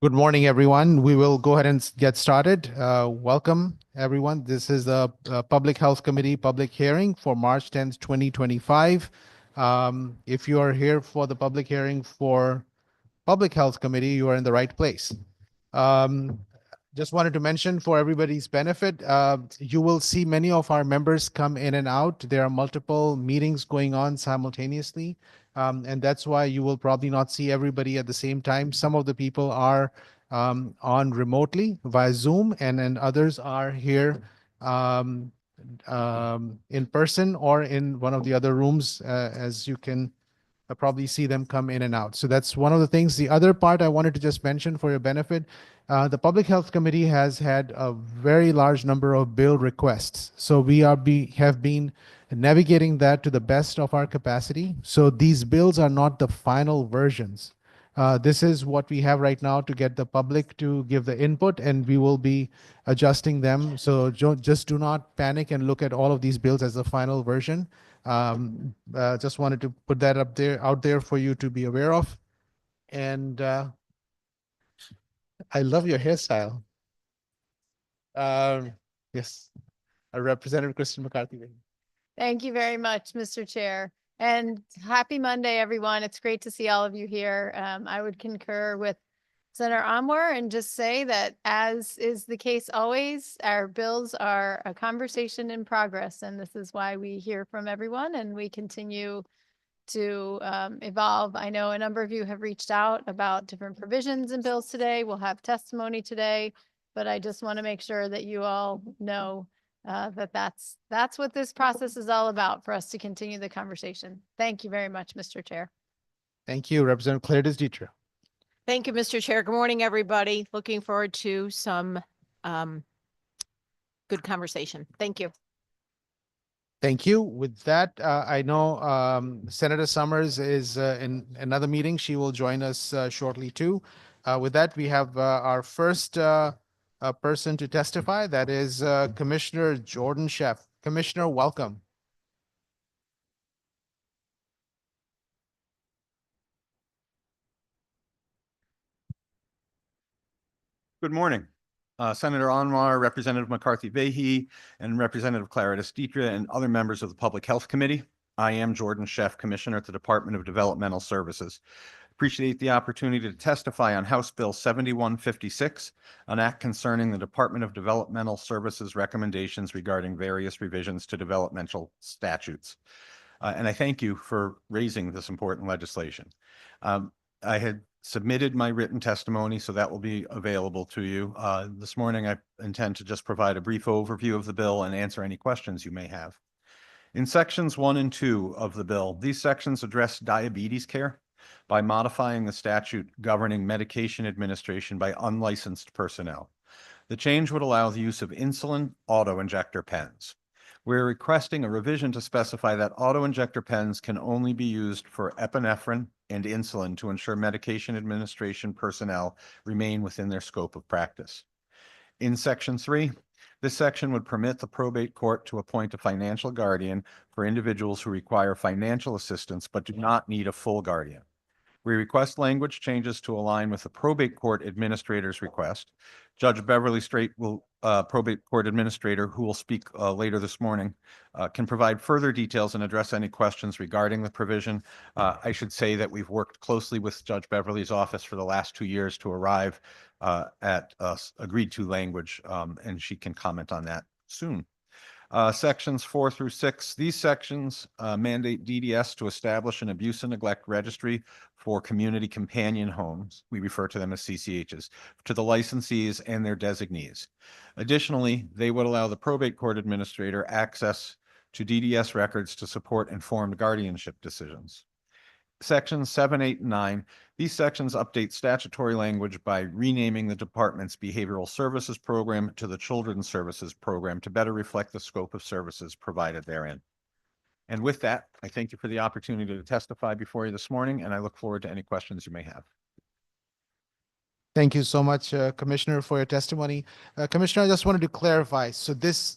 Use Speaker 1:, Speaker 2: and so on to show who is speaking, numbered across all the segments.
Speaker 1: Good morning, everyone. We will go ahead and get started. Welcome, everyone. This is the Public Health Committee public hearing for March 10th, 2025. If you are here for the public hearing for Public Health Committee, you are in the right place. Just wanted to mention for everybody's benefit, you will see many of our members come in and out. There are multiple meetings going on simultaneously. And that's why you will probably not see everybody at the same time. Some of the people are on remotely via Zoom, and then others are here in person or in one of the other rooms, as you can probably see them come in and out. So that's one of the things. The other part I wanted to just mention for your benefit, the Public Health Committee has had a very large number of bill requests. So we have been navigating that to the best of our capacity. So these bills are not the final versions. This is what we have right now to get the public to give the input, and we will be adjusting them. So just do not panic and look at all of these bills as the final version. Just wanted to put that out there for you to be aware of. And I love your hairstyle. Yes, Representative Kristen McCarthy.
Speaker 2: Thank you very much, Mr. Chair. And happy Monday, everyone. It's great to see all of you here. I would concur with Senator Anwar and just say that, as is the case always, our bills are a conversation in progress. And this is why we hear from everyone and we continue to evolve. I know a number of you have reached out about different provisions in bills today. We'll have testimony today, but I just want to make sure that you all know that's what this process is all about, for us to continue the conversation. Thank you very much, Mr. Chair.
Speaker 1: Thank you, Representative Claire Desditra.
Speaker 3: Thank you, Mr. Chair. Good morning, everybody. Looking forward to some good conversation. Thank you.
Speaker 1: Thank you. With that, I know Senator Summers is in another meeting. She will join us shortly too. With that, we have our first person to testify. That is Commissioner Jordan Sheff. Commissioner, welcome.
Speaker 4: Good morning. Senator Anwar, Representative McCarthy-Vahey, and Representative Clara Desditra, and other members of the Public Health Committee. I am Jordan Sheff, Commissioner at the Department of Developmental Services. Appreciate the opportunity to testify on House Bill 7156, an act concerning the Department of Developmental Services recommendations regarding various revisions to developmental statutes. And I thank you for raising this important legislation. I had submitted my written testimony, so that will be available to you. This morning, I intend to just provide a brief overview of the bill and answer any questions you may have. In sections 1 and 2 of the bill, these sections address diabetes care by modifying the statute governing medication administration by unlicensed personnel. The change would allow the use of insulin auto-injector pens. We're requesting a revision to specify that auto-injector pens can only be used for epinephrine and insulin to ensure medication administration personnel remain within their scope of practice. In Section 3, this section would permit the probate court to appoint a financial guardian for individuals who require financial assistance but do not need a full guardian. We request language changes to align with the probate court administrator's request. Judge Beverly Straight, probate court administrator, who will speak later this morning, can provide further details and address any questions regarding the provision. I should say that we've worked closely with Judge Beverly's office for the last 2 years to arrive at agreed to language, and she can comment on that soon. Sections 4 through 6. These sections mandate DDS to establish an abuse and neglect registry for community companion homes, we refer to them as CCHs, to the licensees and their designees. Additionally, they would allow the probate court administrator access to DDS records to support informed guardianship decisions. Sections 7, 8, and 9. These sections update statutory language by renaming the department's behavioral services program to the children's services program to better reflect the scope of services provided therein. And with that, I thank you for the opportunity to testify before you this morning, and I look forward to any questions you may have.
Speaker 1: Thank you so much, Commissioner, for your testimony. Commissioner, I just wanted to clarify. So this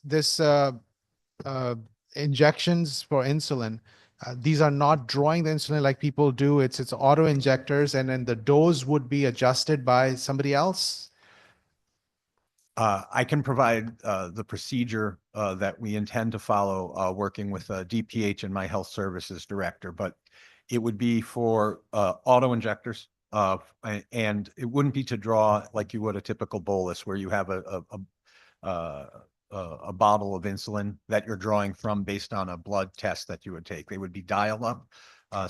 Speaker 1: injections for insulin, These are not drawing the insulin like people do. It's auto injectors, and then the dose would be adjusted by somebody else.
Speaker 4: I can provide the procedure that we intend to follow, working with DPH and my health services director, but it would be for auto injectors. And it wouldn't be to draw like you would a typical bolus where you have a bottle of insulin that you're drawing from based on a blood test that you would take. They would be dial up.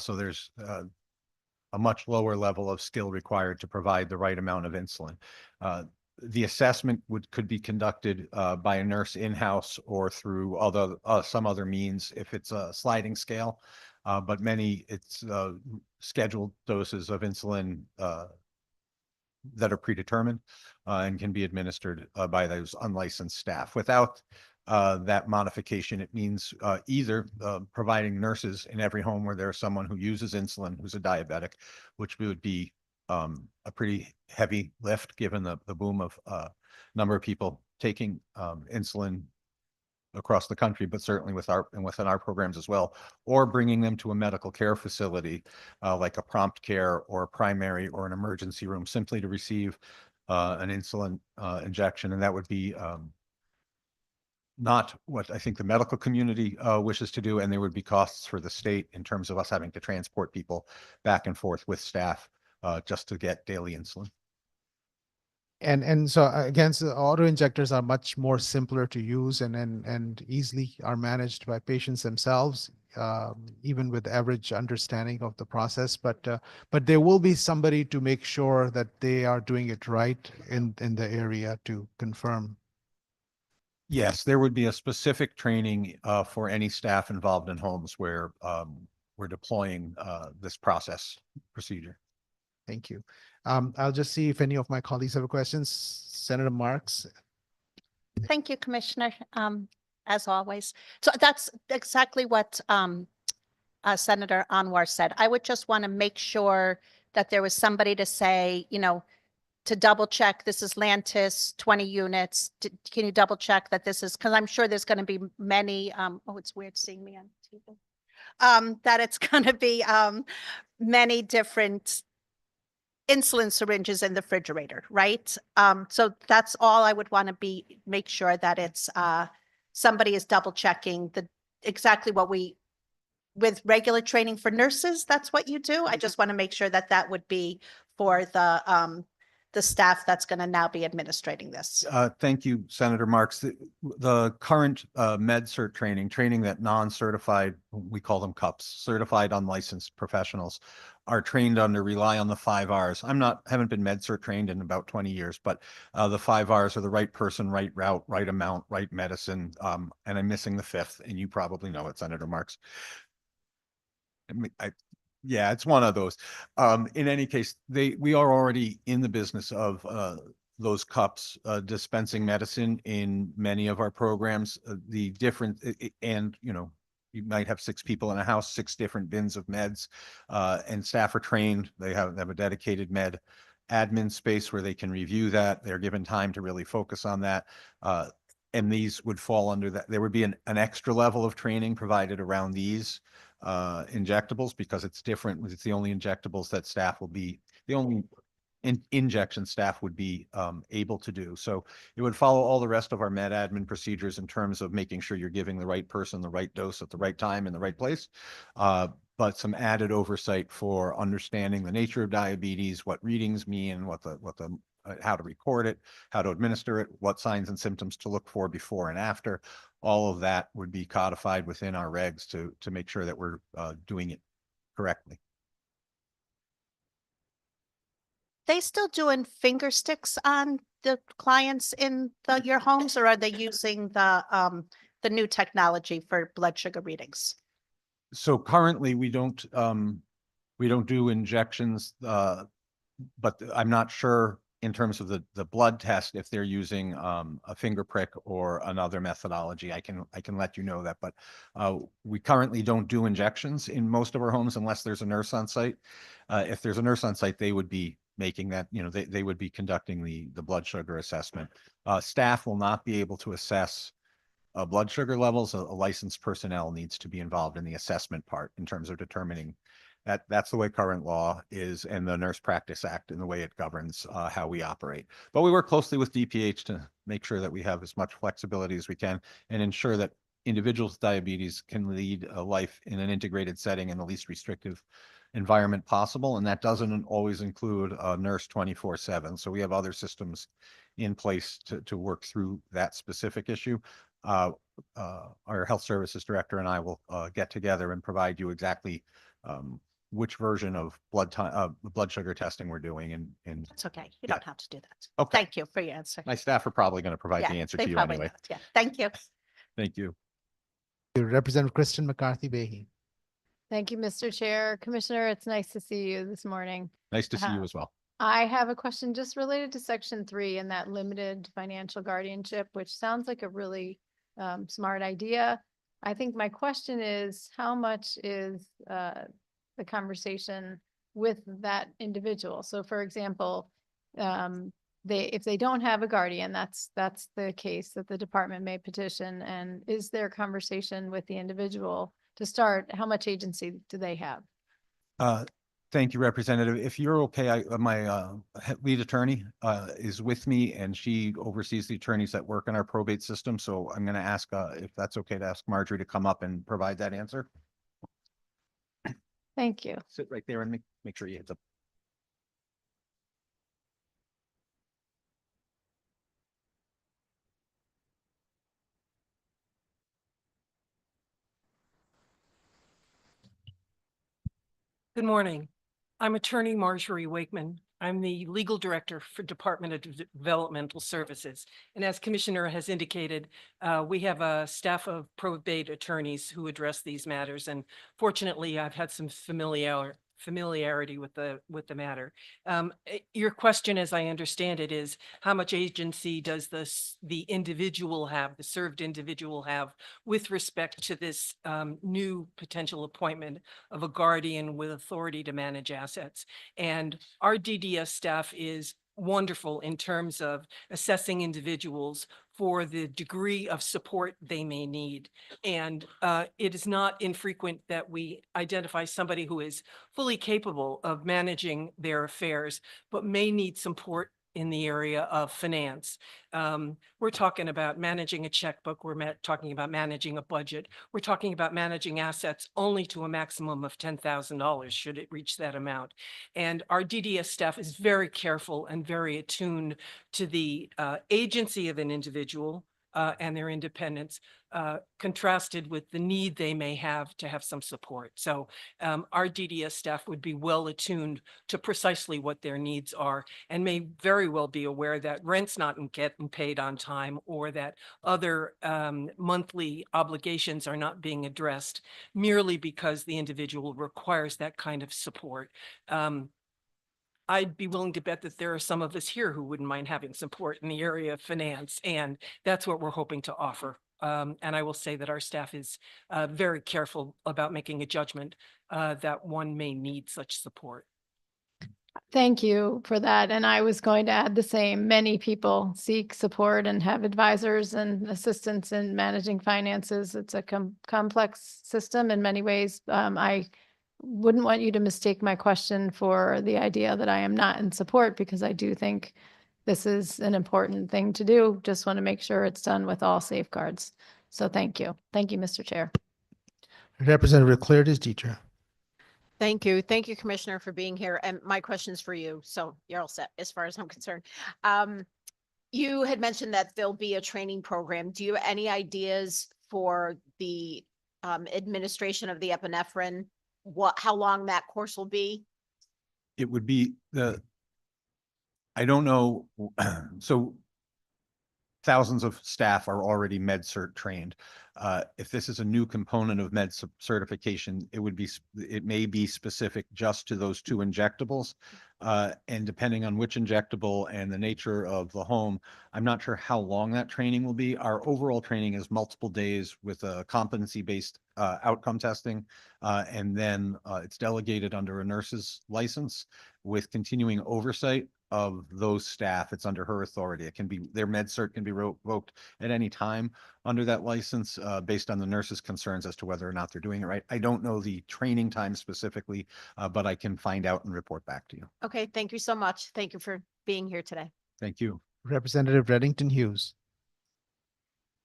Speaker 4: So there's a much lower level of skill required to provide the right amount of insulin. The assessment could be conducted by a nurse in-house or through some other means if it's a sliding scale. But it's scheduled doses of insulin that are predetermined and can be administered by those unlicensed staff. Without that modification, it means either providing nurses in every home where there's someone who uses insulin who's a diabetic, which would be a pretty heavy lift given the boom of number of people taking insulin across the country, but certainly within our programs as well, or bringing them to a medical care facility like a prompt care or a primary or an emergency room simply to receive an insulin injection. And that would be not what I think the medical community wishes to do. And there would be costs for the state in terms of us having to transport people back and forth with staff just to get daily insulin.
Speaker 1: And so again, so auto injectors are much more simpler to use and easily are managed by patients themselves, even with average understanding of the process. But there will be somebody to make sure that they are doing it right in the area to confirm.
Speaker 4: Yes, there would be a specific training for any staff involved in homes where we're deploying this procedure.
Speaker 1: Thank you. I'll just see if any of my colleagues have questions. Senator Marks.
Speaker 5: Thank you, Commissioner, as always. So that's exactly what Senator Anwar said. I would just want to make sure that there was somebody to say, to double check, this is Lantis, 20 units. Can you double check that this is, because I'm sure there's going to be many, oh, it's weird seeing me on TV. That it's going to be many different insulin syringes in the refrigerator, right? So that's all I would want to make sure that it's somebody is double checking exactly what with regular training for nurses, that's what you do. I just want to make sure that would be for the staff that's going to now be administrating this.
Speaker 4: Thank you, Senator Marks. The current med-cert training that non-certified, we call them CUPs, certified unlicensed professionals are trained under, rely on the 5 Rs. Haven't been med-cert trained in about 20 years, but the 5 Rs are the right person, right route, right amount, right medicine. And I'm missing the 5th, and you probably know it, Senator Marks. Yeah, it's one of those. In any case, we are already in the business of those cups dispensing medicine in many of our programs. The different and you might have 6 people in a house, 6 different bins of meds, and staff are trained. They have a dedicated med admin space where they can review that. They're given time to really focus on that. And these would fall under that. There would be an extra level of training provided around these injectables because it's different. It's the only injectables that staff will be, the only injection staff would be able to do. So it would follow all the rest of our med admin procedures in terms of making sure you're giving the right person the right dose at the right time in the right place. But some added oversight for understanding the nature of diabetes, what readings mean, how to record it, how to administer it, what signs and symptoms to look for before and after. All of that would be codified within our regs to make sure that we're doing it correctly.
Speaker 5: They still doing finger sticks on the clients in your homes, or are they using the new technology for blood sugar readings?
Speaker 4: So currently we don't do injections, but I'm not sure in terms of the blood test if they're using a finger prick or another methodology. I can let you know that, but we currently don't do injections in most of our homes unless there's a nurse on site. If there's a nurse on site, they would be making that, they would be conducting the blood sugar assessment. Staff will not be able to assess blood sugar levels, a licensed personnel needs to be involved in the assessment part in terms of determining that. That's the way current law is, and the Nurse Practice Act and the way it governs how we operate. But we work closely with DPH to make sure that we have as much flexibility as we can and ensure that individuals with diabetes can lead a life in an integrated setting in the least restrictive environment possible. And that doesn't always include a nurse 24/7. So we have other systems in place to work through that specific issue. Our health services director and I will get together and provide you exactly which version of blood sugar testing we're doing. And
Speaker 5: It's okay. You
Speaker 4: Yeah.
Speaker 5: don't have to do that.
Speaker 4: Okay.
Speaker 5: Thank you for your answer.
Speaker 4: my staff are probably going to provide
Speaker 5: Yeah,
Speaker 4: the answer
Speaker 5: they
Speaker 4: to you
Speaker 5: probably
Speaker 4: anyway.
Speaker 5: will. Yeah, thank you.
Speaker 4: Thank you.
Speaker 1: Representative Kristen McCarthy-Vahey.
Speaker 2: Thank you, Mr. Chair. Commissioner, it's nice to see you this morning.
Speaker 4: Nice to see you
Speaker 2: Uh,
Speaker 4: as well.
Speaker 2: I have a question just related to section 3 and that limited financial guardianship, which sounds like a really smart idea. I think my question is, how much is the conversation with that individual? So for example, if they don't have a guardian, that's the case that the department may petition. And is there conversation with the individual to start? How much agency do they have?
Speaker 4: Thank you, Representative. If you're okay, my lead attorney is with me, and she oversees the attorneys that work in our probate system. So I'm going to ask if that's okay to ask Marjorie to come up and provide that answer.
Speaker 2: Thank you.
Speaker 4: Sit right there and make sure you hit the.
Speaker 6: Good morning. I'm attorney Marjorie Wakeman. I'm the legal director for Department of Developmental Services. And as Commissioner has indicated, we have a staff of probate attorneys who address these matters. And fortunately, I've had some familiarity with the matter. Your question, as I understand it, is how much agency does the individual have, the served individual have, with respect to this new potential appointment of a guardian with authority to manage assets? And our DDS staff is wonderful in terms of assessing individuals for the degree of support they may need. And it is not infrequent that we identify somebody who is fully capable of managing their affairs, but may need support in the area of finance. We're talking about managing a checkbook. We're talking about managing a budget. We're talking about managing assets only to a maximum of $10,000 should it reach that amount. And our DDS staff is very careful and very attuned to the agency of an individual and their independence, contrasted with the need they may have to have some support. So our DDS staff would be well attuned to precisely what their needs are, and may very well be aware that rent's not getting paid on time, or that other monthly obligations are not being addressed merely because the individual requires that kind of support. I'd be willing to bet that there are some of us here who wouldn't mind having support in the area of finance, and that's what we're hoping to offer. And I will say that our staff is very careful about making a judgment that one may need such support.
Speaker 2: Thank you for that. And I was going to add the same. Many people seek support and have advisors and assistants in managing finances. It's a complex system in many ways. I wouldn't want you to mistake my question for the idea that I am not in support, because I do think this is an important thing to do. Just want to make sure it's done with all safeguards. So thank you. Thank you, Mr. Chair.
Speaker 1: Representative Claire Teacher.
Speaker 3: Thank you. Thank you, Commissioner, for being here. And my question's for you. So you're all set as far as I'm concerned. You had mentioned that there'll be a training program. Do you have any ideas for the administration of the epinephrine? How long that course will be?
Speaker 4: It would be I don't know. So thousands of staff are already med cert trained. If this is a new component of med certification, it may be specific just to those 2 injectables. And depending on which injectable and the nature of the home, I'm not sure how long that training will be. Our overall training is multiple days with a competency-based outcome testing. And then it's delegated under a nurse's license with continuing oversight of those staff. It's under her authority. It can be, their med cert can be revoked at any time under that license, based on the nurse's concerns as to whether or not they're doing it right. I don't know the training time specifically, but I can find out and report back to you.
Speaker 3: Okay, thank you so much. Thank you for being here today.
Speaker 4: Thank you.
Speaker 1: Representative Reddington Hughes.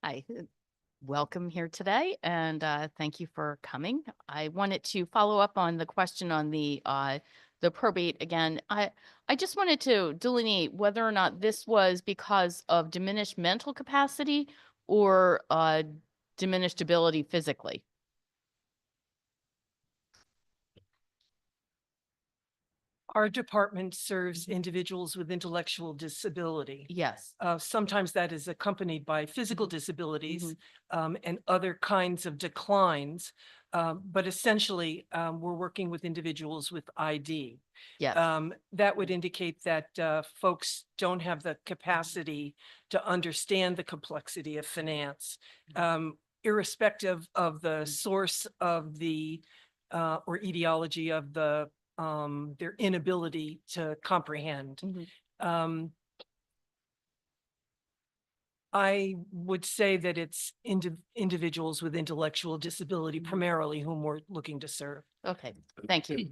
Speaker 7: Hi, welcome here today, and thank you for coming. I wanted to follow up on the question on the probate again. I just wanted to delineate whether or not this was because of diminished mental capacity or diminished ability physically.
Speaker 6: Our department serves individuals with intellectual disability.
Speaker 7: Yes.
Speaker 6: Sometimes that is accompanied by physical disabilities and other kinds of declines. But essentially, we're working with individuals with ID.
Speaker 7: Yes.
Speaker 6: That would indicate that folks don't have the capacity to understand the complexity of finance, irrespective of the source of the or etiology of the their inability to comprehend. I would say that it's individuals with intellectual disability primarily whom we're looking to serve.
Speaker 7: Okay, thank you.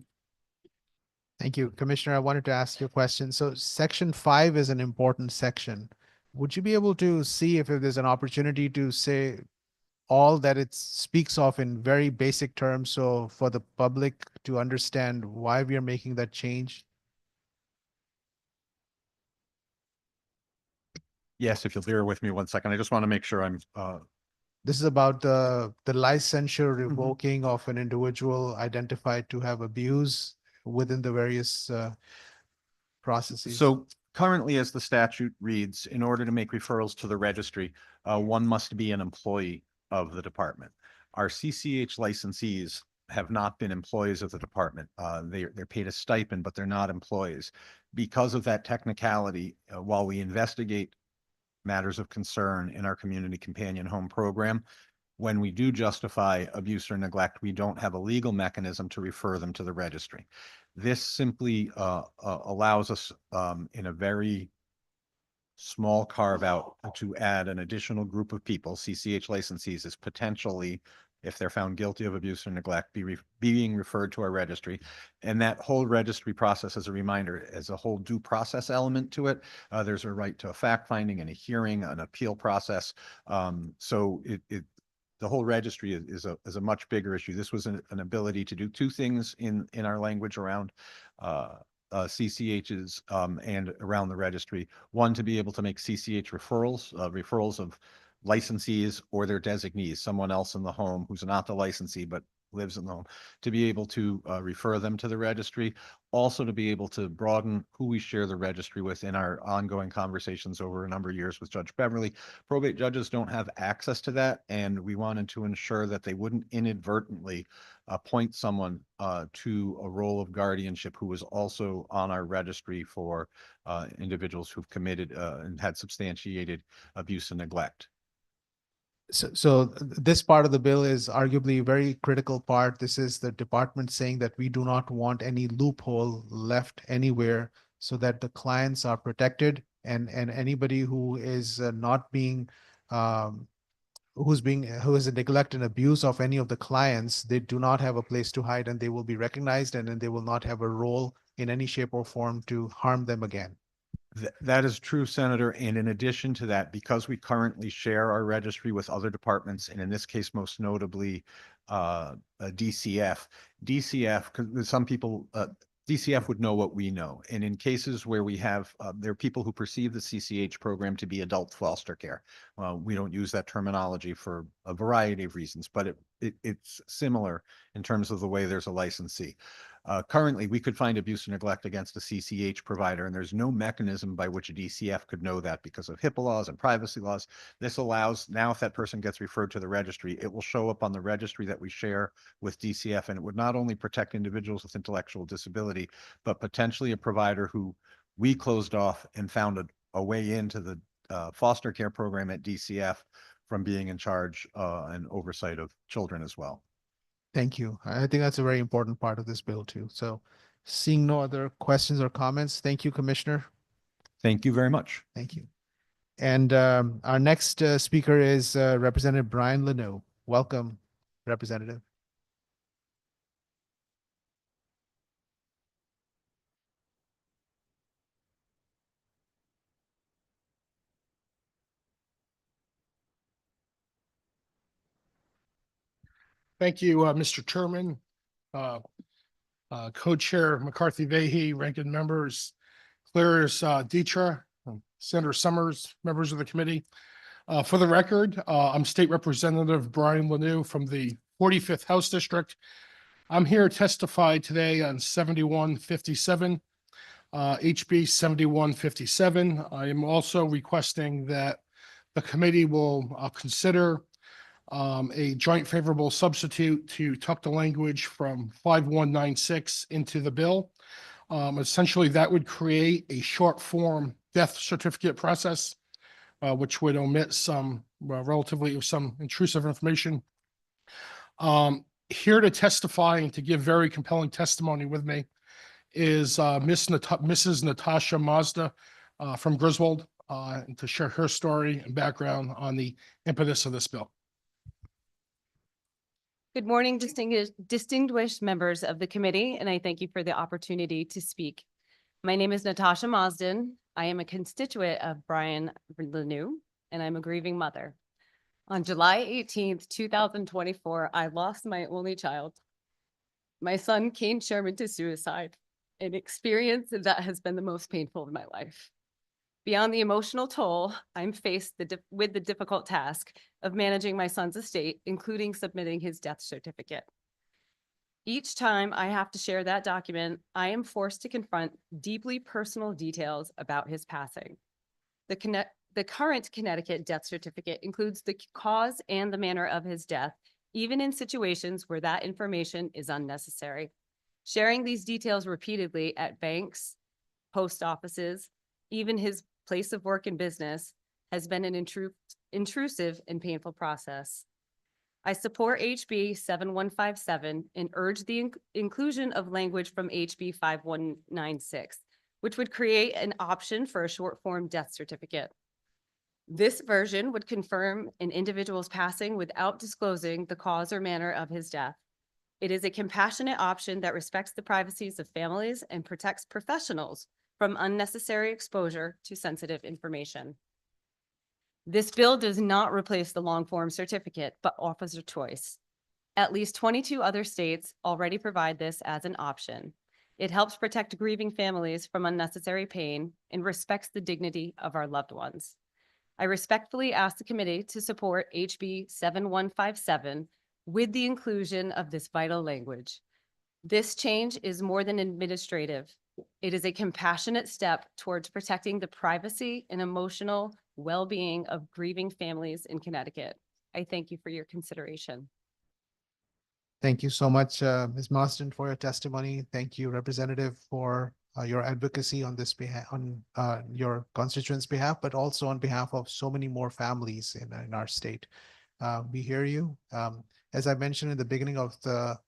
Speaker 1: Thank you. Commissioner, I wanted to ask you a question. So section 5 is an important section. Would you be able to see if there's an opportunity to say all that it speaks of in very basic terms, so for the public to understand why we are making that change?
Speaker 4: Yes, if you'll bear with me 1 second, I just want to make sure I'm,
Speaker 1: This is about the licensure revoking of an individual identified to have abuse within the various processes.
Speaker 4: So currently, as the statute reads, in order to make referrals to the registry, one must be an employee of the department. Our CCH licensees have not been employees of the department. They're paid a stipend, but they're not employees. Because of that technicality, while we investigate matters of concern in our community companion home program, when we do justify abuse or neglect, we don't have a legal mechanism to refer them to the registry. This simply allows us in a very small carve out to add an additional group of people, CCH licensees, as potentially, if they're found guilty of abuse or neglect, being referred to our registry. And that whole registry process, as a reminder, is a whole due process element to it. There's a right to a fact finding and a hearing, an appeal process. So the whole registry is a much bigger issue. This was an ability to do two things in our language around CCHs and around the registry. One, to be able to make CCH referrals of licensees or their designees, someone else in the home who's not the licensee but lives in the home, to be able to refer them to the registry. Also to be able to broaden who we share the registry with in our ongoing conversations over a number of years with Judge Beverly. Probate judges don't have access to that, and we wanted to ensure that they wouldn't inadvertently appoint someone to a role of guardianship who was also on our registry for individuals who've committed and had substantiated abuse and neglect.
Speaker 1: So this part of the bill is arguably a very critical part. This is the department saying that we do not want any loophole left anywhere so that the clients are protected, and anybody who is not being who is a neglect and abuse of any of the clients, they do not have a place to hide, and they will be recognized, and then they will not have a role in any shape or form to harm them again.
Speaker 4: That is true, Senator. And in addition to that, because we currently share our registry with other departments, and in this case, most notably, DCF, because some people, DCF would know what we know. And in cases where we have, there are people who perceive the CCH program to be adult foster care. We don't use that terminology for a variety of reasons, but it's similar in terms of the way there's a licensee. Currently, we could find abuse or neglect against a CCH provider, and there's no mechanism by which a DCF could know that because of HIPAA laws and privacy laws. This allows, now if that person gets referred to the registry, it will show up on the registry that we share with DCF, and it would not only protect individuals with intellectual disability, but potentially a provider who we closed off and found a way into the foster care program at DCF from being in charge and oversight of children as well.
Speaker 1: Thank you. I think that's a very important part of this bill too. So seeing no other questions or comments, thank you, Commissioner.
Speaker 4: Thank you very much.
Speaker 1: Thank you. And our next speaker is Representative Brian Lanu. Welcome, Representative.
Speaker 8: Thank you, Mr. Chairman, Co-Chair McCarthy Vahey, ranking members, Claris Dietra, Senator Summers, members of the committee. For the record, I'm State Representative Brian Lanu from the 45th House District. I'm here to testify today on 7157, HB 7157. I am also requesting that the committee will consider a joint favorable substitute to tuck the language from 5196 into the bill. Essentially, that would create a short form death certificate process, which would omit some relatively some intrusive information. Here to testify and to give very compelling testimony with me is Mrs. Natasha Mazda from Griswold, and to share her story and background on the impetus of this bill.
Speaker 9: Good morning, distinguished members of the committee, and I thank you for the opportunity to speak. My name is Natasha Mazdan. I am a constituent of Brian Lanu, and I'm a grieving mother. On July 18th, 2024, I lost my only child. My son, Kane Sherman, to suicide, an experience that has been the most painful of my life. Beyond the emotional toll, I'm faced with the difficult task of managing my son's estate, including submitting his death certificate. Each time I have to share that document, I am forced to confront deeply personal details about his passing. The current Connecticut death certificate includes the cause and the manner of his death, even in situations where that information is unnecessary. Sharing these details repeatedly at banks, post offices, even his place of work and business has been an intrusive and painful process. I support HB 7157 and urge the inclusion of language from HB 5196, which would create an option for a short form death certificate. This version would confirm an individual's passing without disclosing the cause or manner of his death. It is a compassionate option that respects the privacies of families and protects professionals from unnecessary exposure to sensitive information. This bill does not replace the long form certificate, but offers a choice. At least 22 other states already provide this as an option. It helps protect grieving families from unnecessary pain and respects the dignity of our loved ones. I respectfully ask the committee to support HB 7157 with the inclusion of this vital language. This change is more than administrative. It is a compassionate step towards protecting the privacy and emotional well-being of grieving families in Connecticut. I thank you for your consideration.
Speaker 1: Thank you so much, Ms. Marsden, for your testimony. Thank you, Representative, for your advocacy on this behalf, on your constituents' behalf, but also on behalf of so many more families in our state. We hear you. As I mentioned in the beginning of the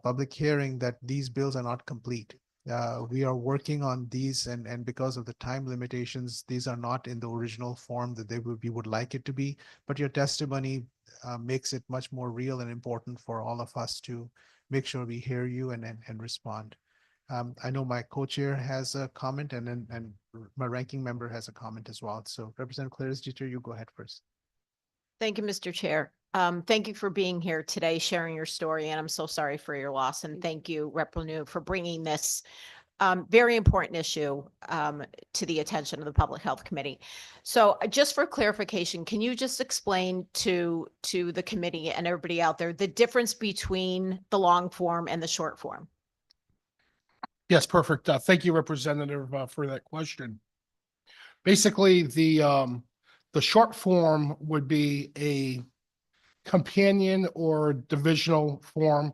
Speaker 1: public hearing, that these bills are not complete. We are working on these, and because of the time limitations, these are not in the original form that we would like it to be. But your testimony makes it much more real and important for all of us to make sure we hear you and respond. I know my co-chair has a comment, and my ranking member has a comment as well. So Representative Claris Dieter, you go ahead first.
Speaker 3: Thank you, Mr. Chair. Thank you for being here today, sharing your story, and I'm so sorry for your loss. And thank you, Rep. Lanu, for bringing this very important issue to the attention of the Public Health Committee. So just for clarification, can you just explain to the committee and everybody out there the difference between the long form and the short form?
Speaker 8: Yes, perfect. Thank you, Representative, for that question. Basically, the short form would be a companion or divisional form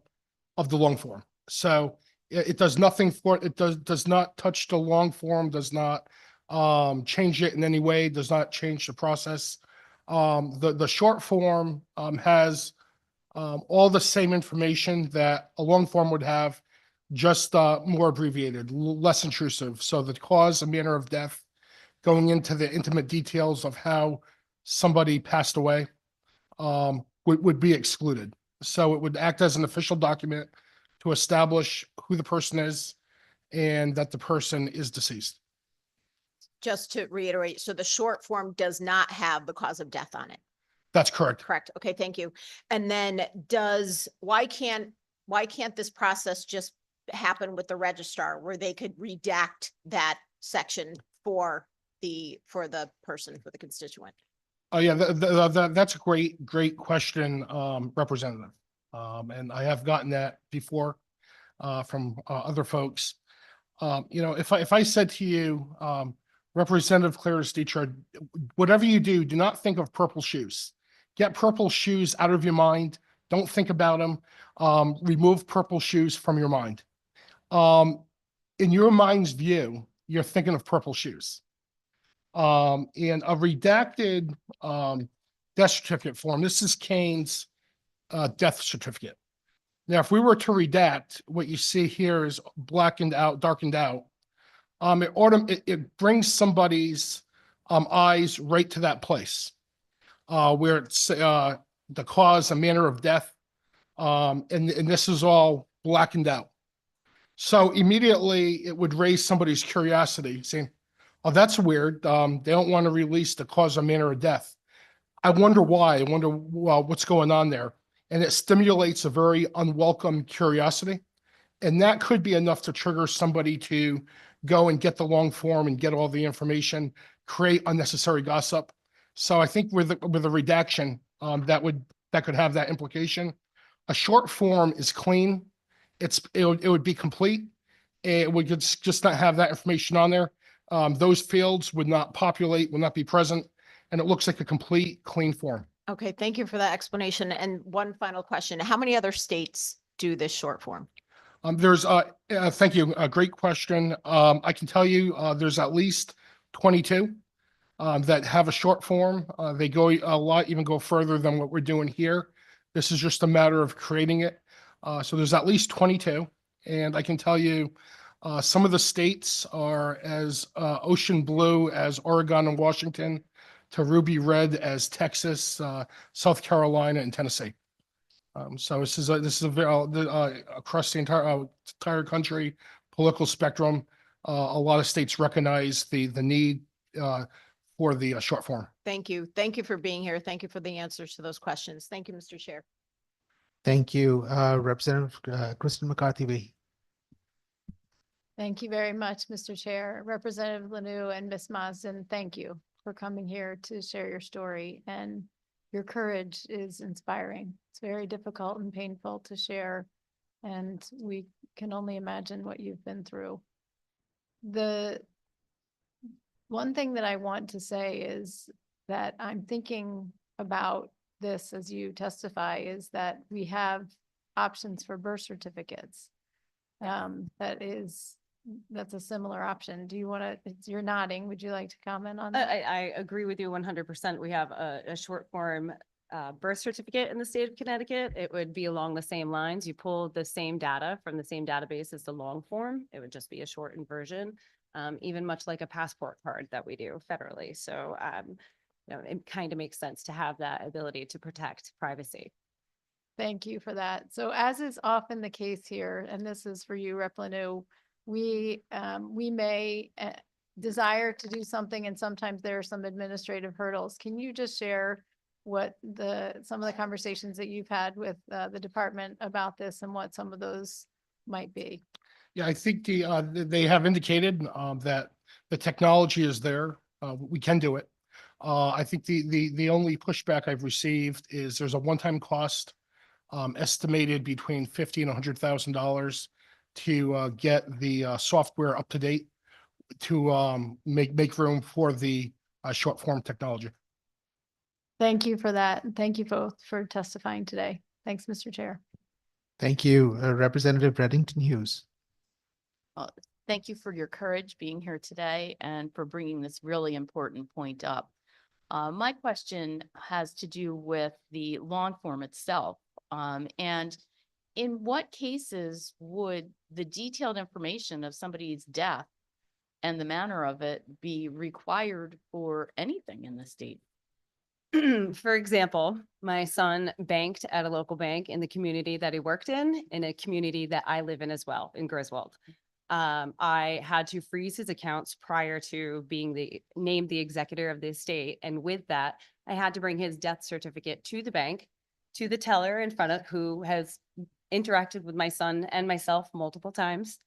Speaker 8: of the long form. So it does nothing for it. Does not touch the long form. Does not change it in any way. Does not change the process. The short form has all the same information that a long form would have, just more abbreviated, less intrusive. So the cause and manner of death, going into the intimate details of how somebody passed away would be excluded. So it would act as an official document to establish who the person is and that the person is deceased.
Speaker 3: Just to reiterate, so the short form does not have the cause of death on it.
Speaker 8: That's correct.
Speaker 3: Correct. Okay, thank you. And then why can't this process just happen with the registrar where they could redact that section for the person, for the constituent?
Speaker 8: Oh, yeah, that's a great question, Representative. And I have gotten that before from other folks. If I said to you, Representative Clarice Discharge, whatever you do, do not think of purple shoes. Get purple shoes out of your mind. Don't think about them. Remove purple shoes from your mind. In your mind's view, you're thinking of purple shoes. And a redacted death certificate form. This is Kane's death certificate. Now, if we were to redact, what you see here is blackened out, darkened out. It brings somebody's eyes right to that place where it's the cause and manner of death. And this is all blackened out. So immediately it would raise somebody's curiosity, saying, oh, that's weird. They don't want to release the cause and manner of death. I wonder why. I wonder what's going on there. And it stimulates a very unwelcome curiosity. And that could be enough to trigger somebody to go and get the long form and get all the information, create unnecessary gossip. So I think with a redaction, that could have that implication. A short form is clean. It would be complete. It would just not have that information on there. Those fields would not populate, would not be present, and it looks like a complete clean form.
Speaker 3: Okay, thank you for that explanation. And one final question. How many other states do this short form?
Speaker 8: Thank you. A great question. I can tell you there's at least 22 that have a short form. They go even go further than what we're doing here. This is just a matter of creating it. So there's at least 22. And I can tell you some of the states are as ocean blue as Oregon and Washington, to ruby red as Texas, South Carolina, and Tennessee. So this is a very across the entire country political spectrum. A lot of states recognize the need for the short form.
Speaker 3: Thank you. Thank you for being here. Thank you for the answers to those questions. Thank you, Mr. Chair.
Speaker 1: Thank you, Representative Kristen McCarthy.
Speaker 2: Thank you very much, Mr. Chair. Representative Lanu and Ms. Marsden, thank you for coming here to share your story, and your courage is inspiring. It's very difficult and painful to share, and we can only imagine what you've been through. The one thing that I want to say is that I'm thinking about this as you testify is that we have options for birth certificates. That's a similar option. Do you want to, you're nodding. Would you like to comment on that?
Speaker 9: I agree with you 100%. We have a short form birth certificate in the state of Connecticut. It would be along the same lines. You pull the same data from the same database as the long form. It would just be a shortened version, even much like a passport card that we do federally. So, it kind of makes sense to have that ability to protect privacy.
Speaker 2: Thank you for that. So as is often the case here, and this is for you, Rep. Lanu, we may desire to do something, and sometimes there are some administrative hurdles. Can you just share what some of the conversations that you've had with the department about this and what some of those might be?
Speaker 8: Yeah, I think they have indicated that the technology is there. We can do it. I think the only pushback I've received is there's a one-time cost estimated between $50,000 and $100,000 to get the software up to date to make room for the short form technology.
Speaker 2: Thank you for that. And thank you both for testifying today. Thanks, Mr. Chair.
Speaker 1: Thank you, Representative Reddington Hughes.
Speaker 7: Thank you for your courage being here today and for bringing this really important point up. My question has to do with the long form itself. And in what cases would the detailed information of somebody's death and the manner of it be required for anything in the state?
Speaker 9: For example, my son banked at a local bank in the community that he worked in a community that I live in as well, in Griswold. I had to freeze his accounts prior to being named the executor of the estate. And with that, I had to bring his death certificate to the bank, to the teller in front of who has interacted with my son and myself multiple times.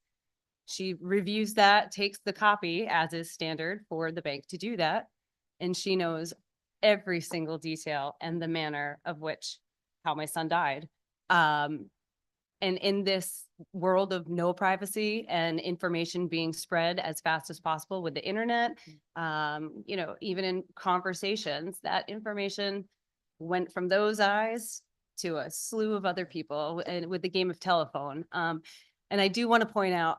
Speaker 9: She reviews that, takes the copy as is standard for the bank to do that. And she knows every single detail and the manner of which how my son died. And in this world of no privacy and information being spread as fast as possible with the internet, even in conversations, that information went from those eyes to a slew of other people and with the game of telephone. And I do want to point out,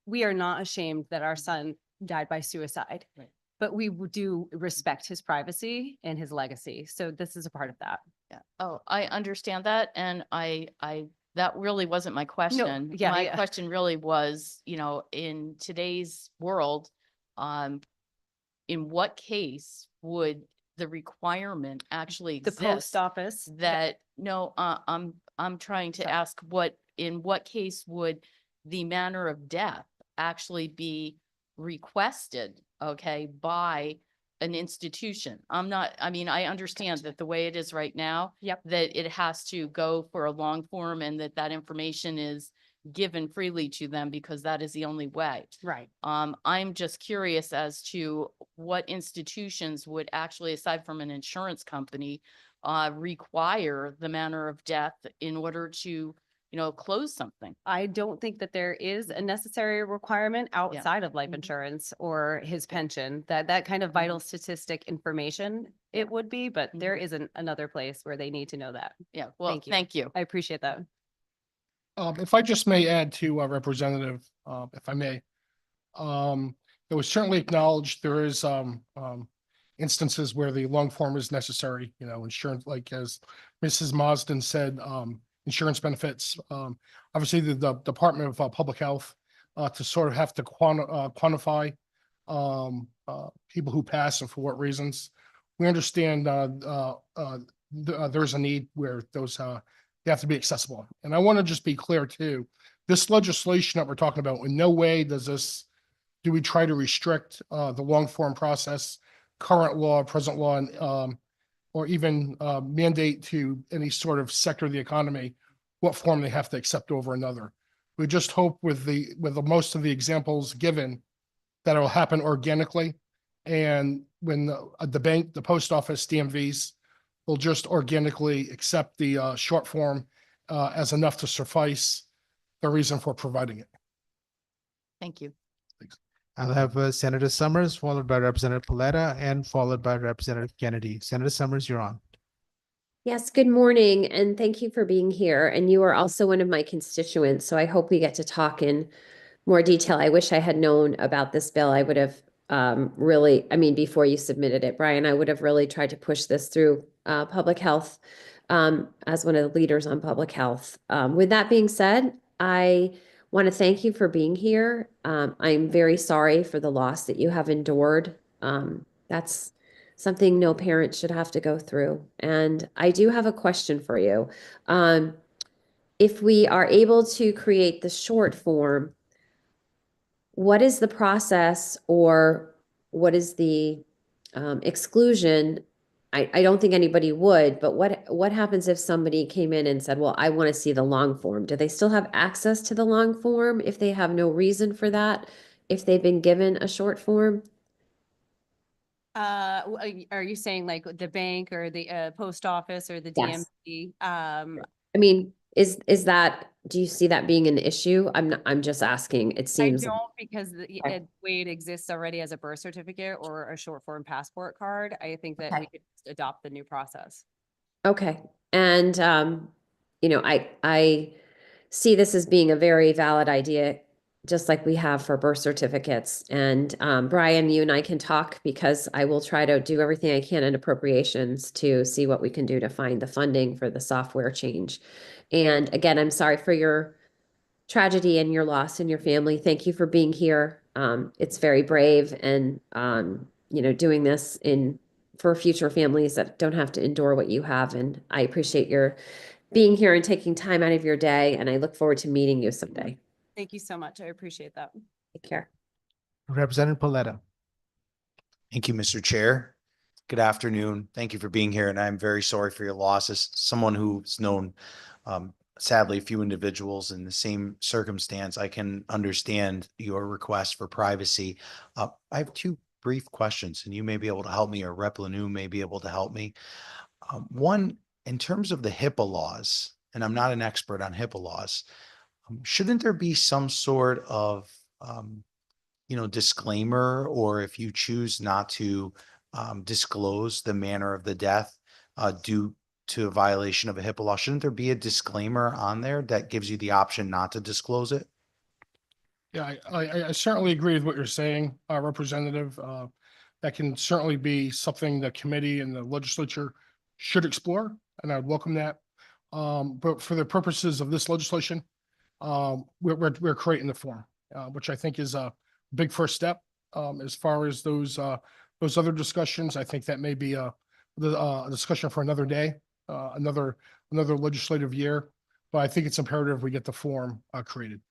Speaker 9: we are not ashamed that our son died by suicide.
Speaker 7: Right.
Speaker 9: But we do respect his privacy and his legacy. So this is a part of that.
Speaker 7: Yeah. Oh, I understand that. And that really wasn't my question.
Speaker 9: yeah,
Speaker 7: My
Speaker 9: yeah.
Speaker 7: question really was, in today's world, in what case would the requirement actually
Speaker 9: The
Speaker 7: exist?
Speaker 9: post office.
Speaker 7: I'm trying to
Speaker 9: Sorry.
Speaker 7: ask in what case would the manner of death actually be requested, okay, by an institution? I understand that the way it is right now,
Speaker 9: Yep.
Speaker 7: that it has to go for a long form and that information is given freely to them because that is the only way.
Speaker 9: Right.
Speaker 7: I'm just curious as to what institutions would actually, aside from an insurance company, require the manner of death in order to, close something.
Speaker 9: I don't think that there is a necessary requirement outside of life
Speaker 7: Mhm.
Speaker 9: insurance or his pension, that kind of vital statistic information it would be, but there isn't another place where they need to know that.
Speaker 7: Yeah, well,
Speaker 9: Thank you.
Speaker 7: thank you.
Speaker 9: I appreciate that.
Speaker 8: If I just may add to Representative, if I may, it was certainly acknowledged there is instances where the long form is necessary, insurance, like as Mrs. Marsden said, insurance benefits. Obviously, the Department of Public Health to sort of have to quantify people who pass and for what reasons. We understand there's a need where those they have to be accessible. And I want to just be clear too, this legislation that we're talking about, in no way do we try to restrict the long form process, current law, present law, and or even mandate to any sort of sector of the economy what form they have to accept over another. We just hope with the most of the examples given that it will happen organically, and when the bank, the post office, DMVs will just organically accept the short form as enough to suffice the reason for providing it.
Speaker 7: Thank you.
Speaker 1: I'll have Senator Summers, followed by Representative Paletta, and followed by Representative Kennedy. Senator Summers, you're on.
Speaker 10: Yes, good morning, and thank you for being here. And you are also one of my constituents, so I hope we get to talk in more detail. I wish I had known about this bill. I would have before you submitted it, Brian, I would have really tried to push this through public health as one of the leaders on public health. With that being said, I want to thank you for being here. I'm very sorry for the loss that you have endured. That's something no parent should have to go through. And I do have a question for you. If we are able to create the short form, what is the process or what is the exclusion? I don't think anybody would, but what happens if somebody came in and said, well, I want to see the long form? Do they still have access to the long form if they have no reason for that, if they've been given a short form?
Speaker 9: Are you saying like the bank or the post office or the
Speaker 10: Yes.
Speaker 9: DMV?
Speaker 10: I mean, do you see that being an issue? I'm just asking. It
Speaker 9: I
Speaker 10: seems.
Speaker 9: don't, because the
Speaker 10: Okay.
Speaker 9: way it exists already as a birth certificate or a short form passport card, I think that
Speaker 10: Okay.
Speaker 9: we could just adopt the new process.
Speaker 10: Okay. And, I see this as being a very valid idea, just like we have for birth certificates. And, Brian, you and I can talk because I will try to do everything I can in appropriations to see what we can do to find the funding for the software change. And again, I'm sorry for your tragedy and your loss in your family. Thank you for being here. It's very brave and, doing this for future families that don't have to endure what you have. And I appreciate your being here and taking time out of your day. And I look forward to meeting you someday.
Speaker 9: Thank you so much. I appreciate that.
Speaker 10: Take care.
Speaker 1: Representative Paletta.
Speaker 11: Thank you, Mr. Chair. Good afternoon. Thank you for being here, and I'm very sorry for your loss. As someone who's known, sadly, a few individuals in the same circumstance, I can understand your request for privacy. I have two brief questions, and you may be able to help me, or Rep. Lanu may be able to help me. One, in terms of the HIPAA laws, and I'm not an expert on HIPAA laws, shouldn't there be some sort of disclaimer, or if you choose not to disclose the manner of the death due to a violation of a HIPAA law, shouldn't there be a disclaimer on there that gives you the option not to disclose it?
Speaker 8: Yeah, I certainly agree with what you're saying, Representative. That can certainly be something the committee and the legislature should explore, and I'd welcome that. But for the purposes of this legislation, we're creating the form, which I think is a big first step. As far as those other discussions, I think that may be a discussion for another day, another legislative year. But I think it's imperative we get the form created.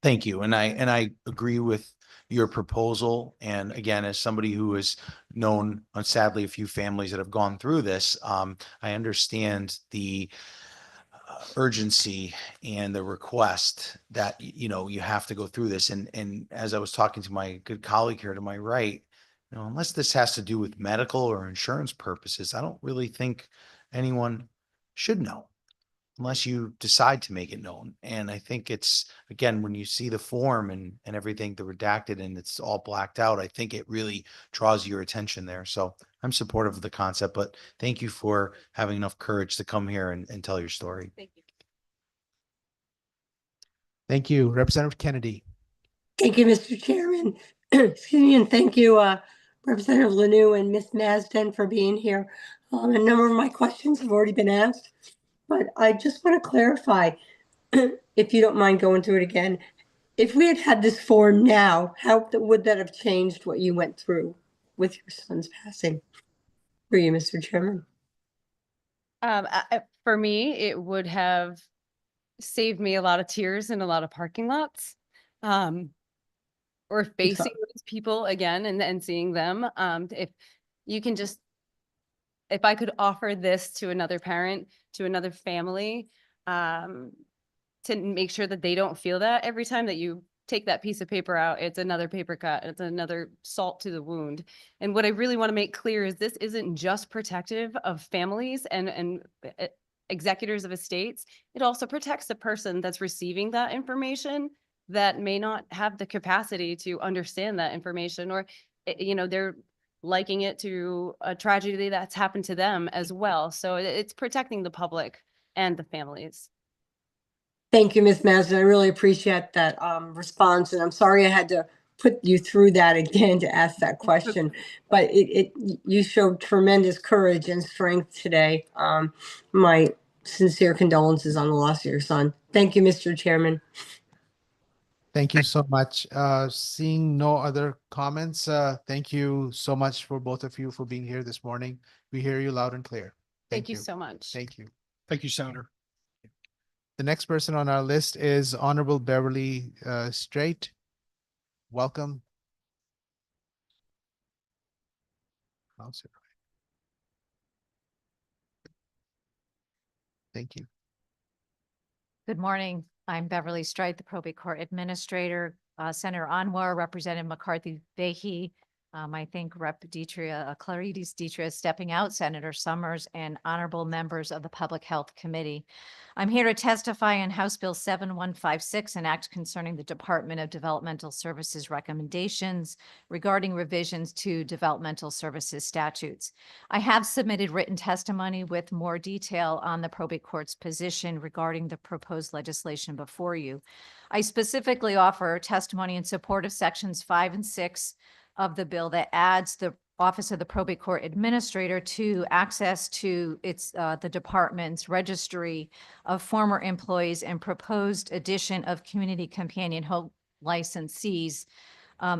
Speaker 11: Thank you. And I agree with your proposal. And again, as somebody who has known, sadly, a few families that have gone through this, I understand the urgency and the request that, you have to go through this. And as I was talking to my good colleague here to my right, unless this has to do with medical or insurance purposes, I don't really think anyone should know unless you decide to make it known. And I think it's, again, when you see the form and everything, the redacted, and it's all blacked out, I think it really draws your attention there. So I'm supportive of the concept, but thank you for having enough courage to come here and tell your story.
Speaker 9: Thank you.
Speaker 1: Thank you. Representative Kennedy.
Speaker 12: Thank you, Mr. Chairman. Excuse me, and thank you, Representative Lanu and Ms. Masden for being here. A number of my questions have already been asked, but I just want to clarify, if you don't mind going through it again. If we had had this form now, how would that have changed what you went through with your son's passing? For you, Mr. Chairman.
Speaker 9: For me, it would have saved me a lot of tears in a lot of parking lots. Or facing those people again and seeing them. If you can just, if I could offer this to another parent, to another family, to make sure that they don't feel that every time that you take that piece of paper out, it's another paper cut, it's another salt to the wound. And what I really want to make clear is this isn't just protective of families and executors of estates. It also protects the person that's receiving that information that may not have the capacity to understand that information, or, they're liking it to a tragedy that's happened to them as well. So it's protecting the public and the families.
Speaker 12: Thank you, Ms. Masden. I really appreciate that response. And I'm sorry I had to put you through that again to ask that question, but you showed tremendous courage and strength today. My sincere condolences on the loss of your son. Thank you, Mr. Chairman.
Speaker 1: Thank you so much. Seeing no other comments, thank you so much for both of you for being here this morning. We hear you loud and clear.
Speaker 9: Thank you so much.
Speaker 1: Thank you.
Speaker 8: Thank you, Senator.
Speaker 1: The next person on our list is Honorable Beverly Straight. Welcome. Thank you.
Speaker 13: Good morning. I'm Beverly Strite, the Probate Court Administrator. Senator Anwar, Representative McCarthy-Vahey. I think Rep. Clarides Dietrich is stepping out, Senator Summers, and honorable members of the Public Health Committee. I'm here to testify on House Bill 7156, an act concerning the Department of Developmental Services recommendations regarding revisions to developmental services statutes. I have submitted written testimony with more detail on the probate court's position regarding the proposed legislation before you. I specifically offer testimony in support of sections 5 and 6 of the bill that adds the Office of the Probate Court Administrator to access to the department's registry of former employees and proposed addition of community companion home licensees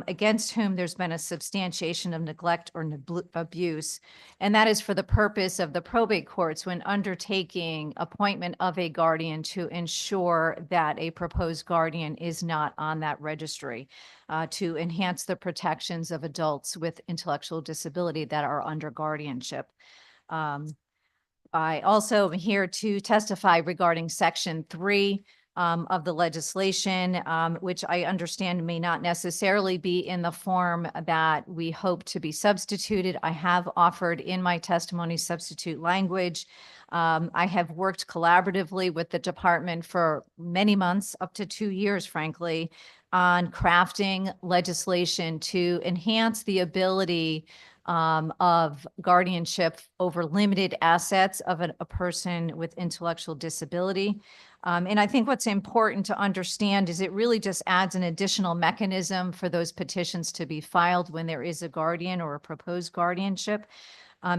Speaker 13: against whom there's been a substantiation of neglect or abuse. And that is for the purpose of the probate courts when undertaking appointment of a guardian to ensure that a proposed guardian is not on that registry, to enhance the protections of adults with intellectual disability that are under guardianship. I also am here to testify regarding Section 3 of the legislation, which I understand may not necessarily be in the form that we hope to be substituted. I have offered in my testimony substitute language. I have worked collaboratively with the department for many months, up to 2 years, frankly, on crafting legislation to enhance the ability of guardianship over limited assets of a person with intellectual disability. And I think what's important to understand is it really just adds an additional mechanism for those petitions to be filed when there is a guardian or a proposed guardianship.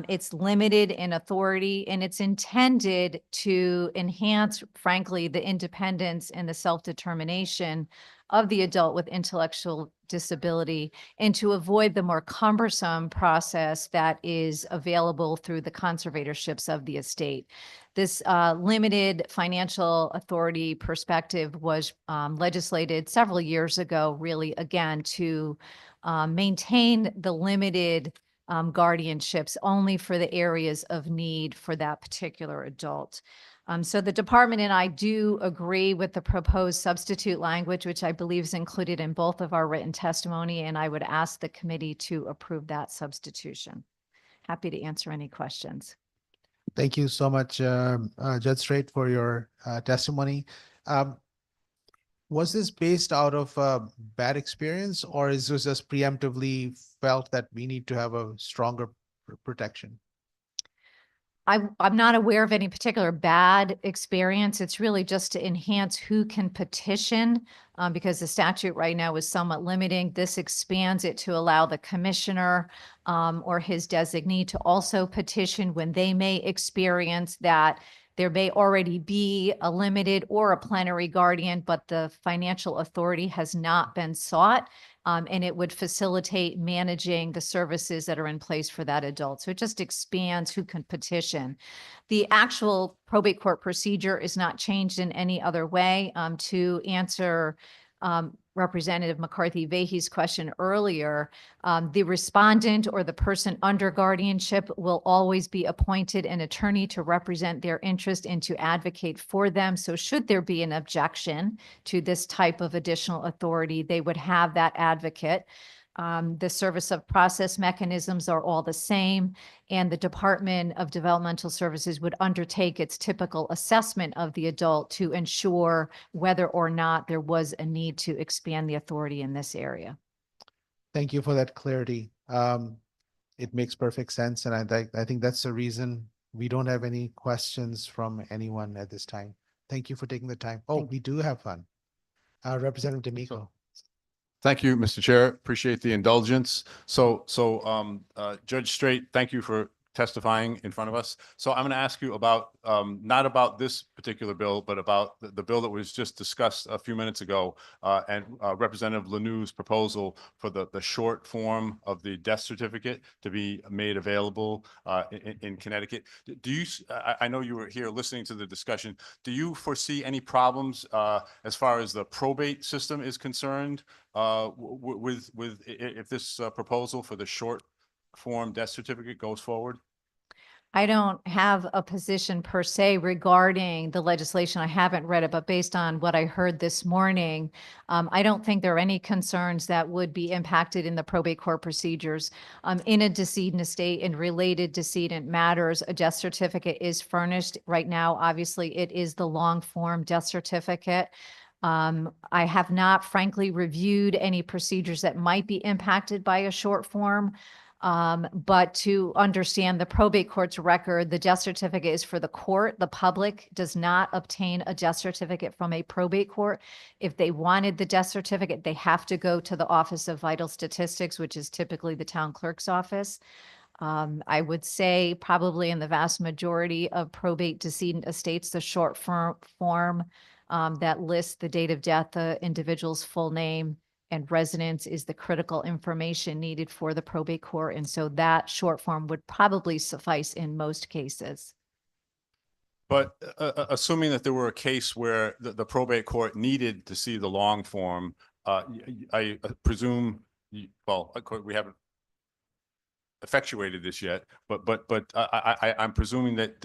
Speaker 13: It's limited in authority and it's intended to enhance, frankly, the independence and the self-determination of the adult with intellectual disability and to avoid the more cumbersome process that is available through the conservatorships of the estate. This limited financial authority perspective was legislated several years ago, really, again, to maintain the limited guardianships only for the areas of need for that particular adult. So the department and I do agree with the proposed substitute language, which I believe is included in both of our written testimony, and I would ask the committee to approve that substitution. Happy to answer any questions.
Speaker 1: Thank you so much, Judge Strait, for your testimony. Was this based out of a bad experience, or is this just preemptively felt that we need to have a stronger protection?
Speaker 13: I'm not aware of any particular bad experience. It's really just to enhance who can petition because the statute right now is somewhat limiting. This expands it to allow the commissioner or his designee to also petition when they may experience that there may already be a limited or a plenary guardian, but the financial authority has not been sought. And it would facilitate managing the services that are in place for that adult. So it just expands who can petition. The actual probate court procedure is not changed in any other way. To answer Representative McCarthy-Vahey's question earlier, the respondent or the person under guardianship will always be appointed an attorney to represent their interest and to advocate for them. So should there be an objection to this type of additional authority, they would have that advocate. The service of process mechanisms are all the same, and the Department of Developmental Services would undertake its typical assessment of the adult to ensure whether or not there was a need to expand the authority in this area.
Speaker 1: Thank you for that clarity. It makes perfect sense, and I think that's the reason we don't have any questions from anyone at this time. Thank you for taking the time. Oh, we do have fun. Representative D'Amico.
Speaker 14: Thank you, Mr. Chair. Appreciate the indulgence. So Judge Strait, thank you for testifying in front of us. So I'm going to ask you about, not about this particular bill, but about the bill that was just discussed a few minutes ago, and Representative Lanou's proposal for the short form of the death certificate to be made available in Connecticut. Do you, I know you were here listening to the discussion, do you foresee any problems as far as the probate system is concerned with if this proposal for the short form death certificate goes forward?
Speaker 13: I don't have a position per se regarding the legislation. I haven't read it, but based on what I heard this morning, I don't think there are any concerns that would be impacted in the probate court procedures. In a decedent estate and related decedent matters, a death certificate is furnished. Right now, obviously, it is the long form death certificate. I have not, frankly, reviewed any procedures that might be impacted by a short form. But to understand the probate court's record, the death certificate is for the court. The public does not obtain a death certificate from a probate court. If they wanted the death certificate, they have to go to the Office of Vital Statistics, which is typically the town clerk's office. I would say probably in the vast majority of probate decedent estates, the short form that lists the date of death, the individual's full name, and residence is the critical information needed for the probate court. And so that short form would probably suffice in most cases.
Speaker 14: But assuming that there were a case where the probate court needed to see the long form, I presume, well, of course, we haven't effectuated this yet, but I'm presuming that,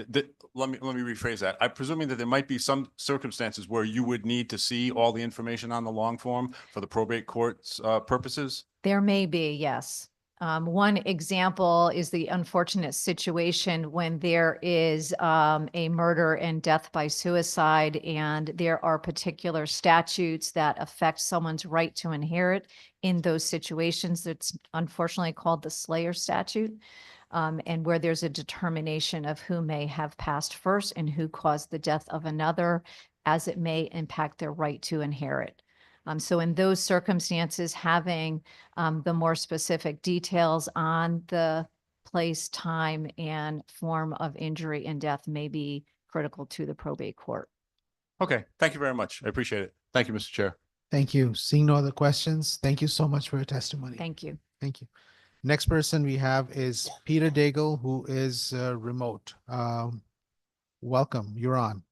Speaker 14: let me rephrase that. I'm presuming that there might be some circumstances where you would need to see all the information on the long form for the probate court's purposes.
Speaker 13: There may be, yes. One example is the unfortunate situation when there is a murder and death by suicide, and there are particular statutes that affect someone's right to inherit in those situations. It's unfortunately called the Slayer statute, and where there's a determination of who may have passed first and who caused the death of another, as it may impact their right to inherit. So in those circumstances, having the more specific details on the place, time, and form of injury and death may be critical to the probate court.
Speaker 14: Okay, thank you very much. I appreciate it. Thank you, Mr. Chair.
Speaker 1: Thank you. Seeing no other questions, thank you so much for your testimony.
Speaker 13: Thank you.
Speaker 1: Thank you. Next person we have is Peter Daigle, who is remote. Welcome, you're on.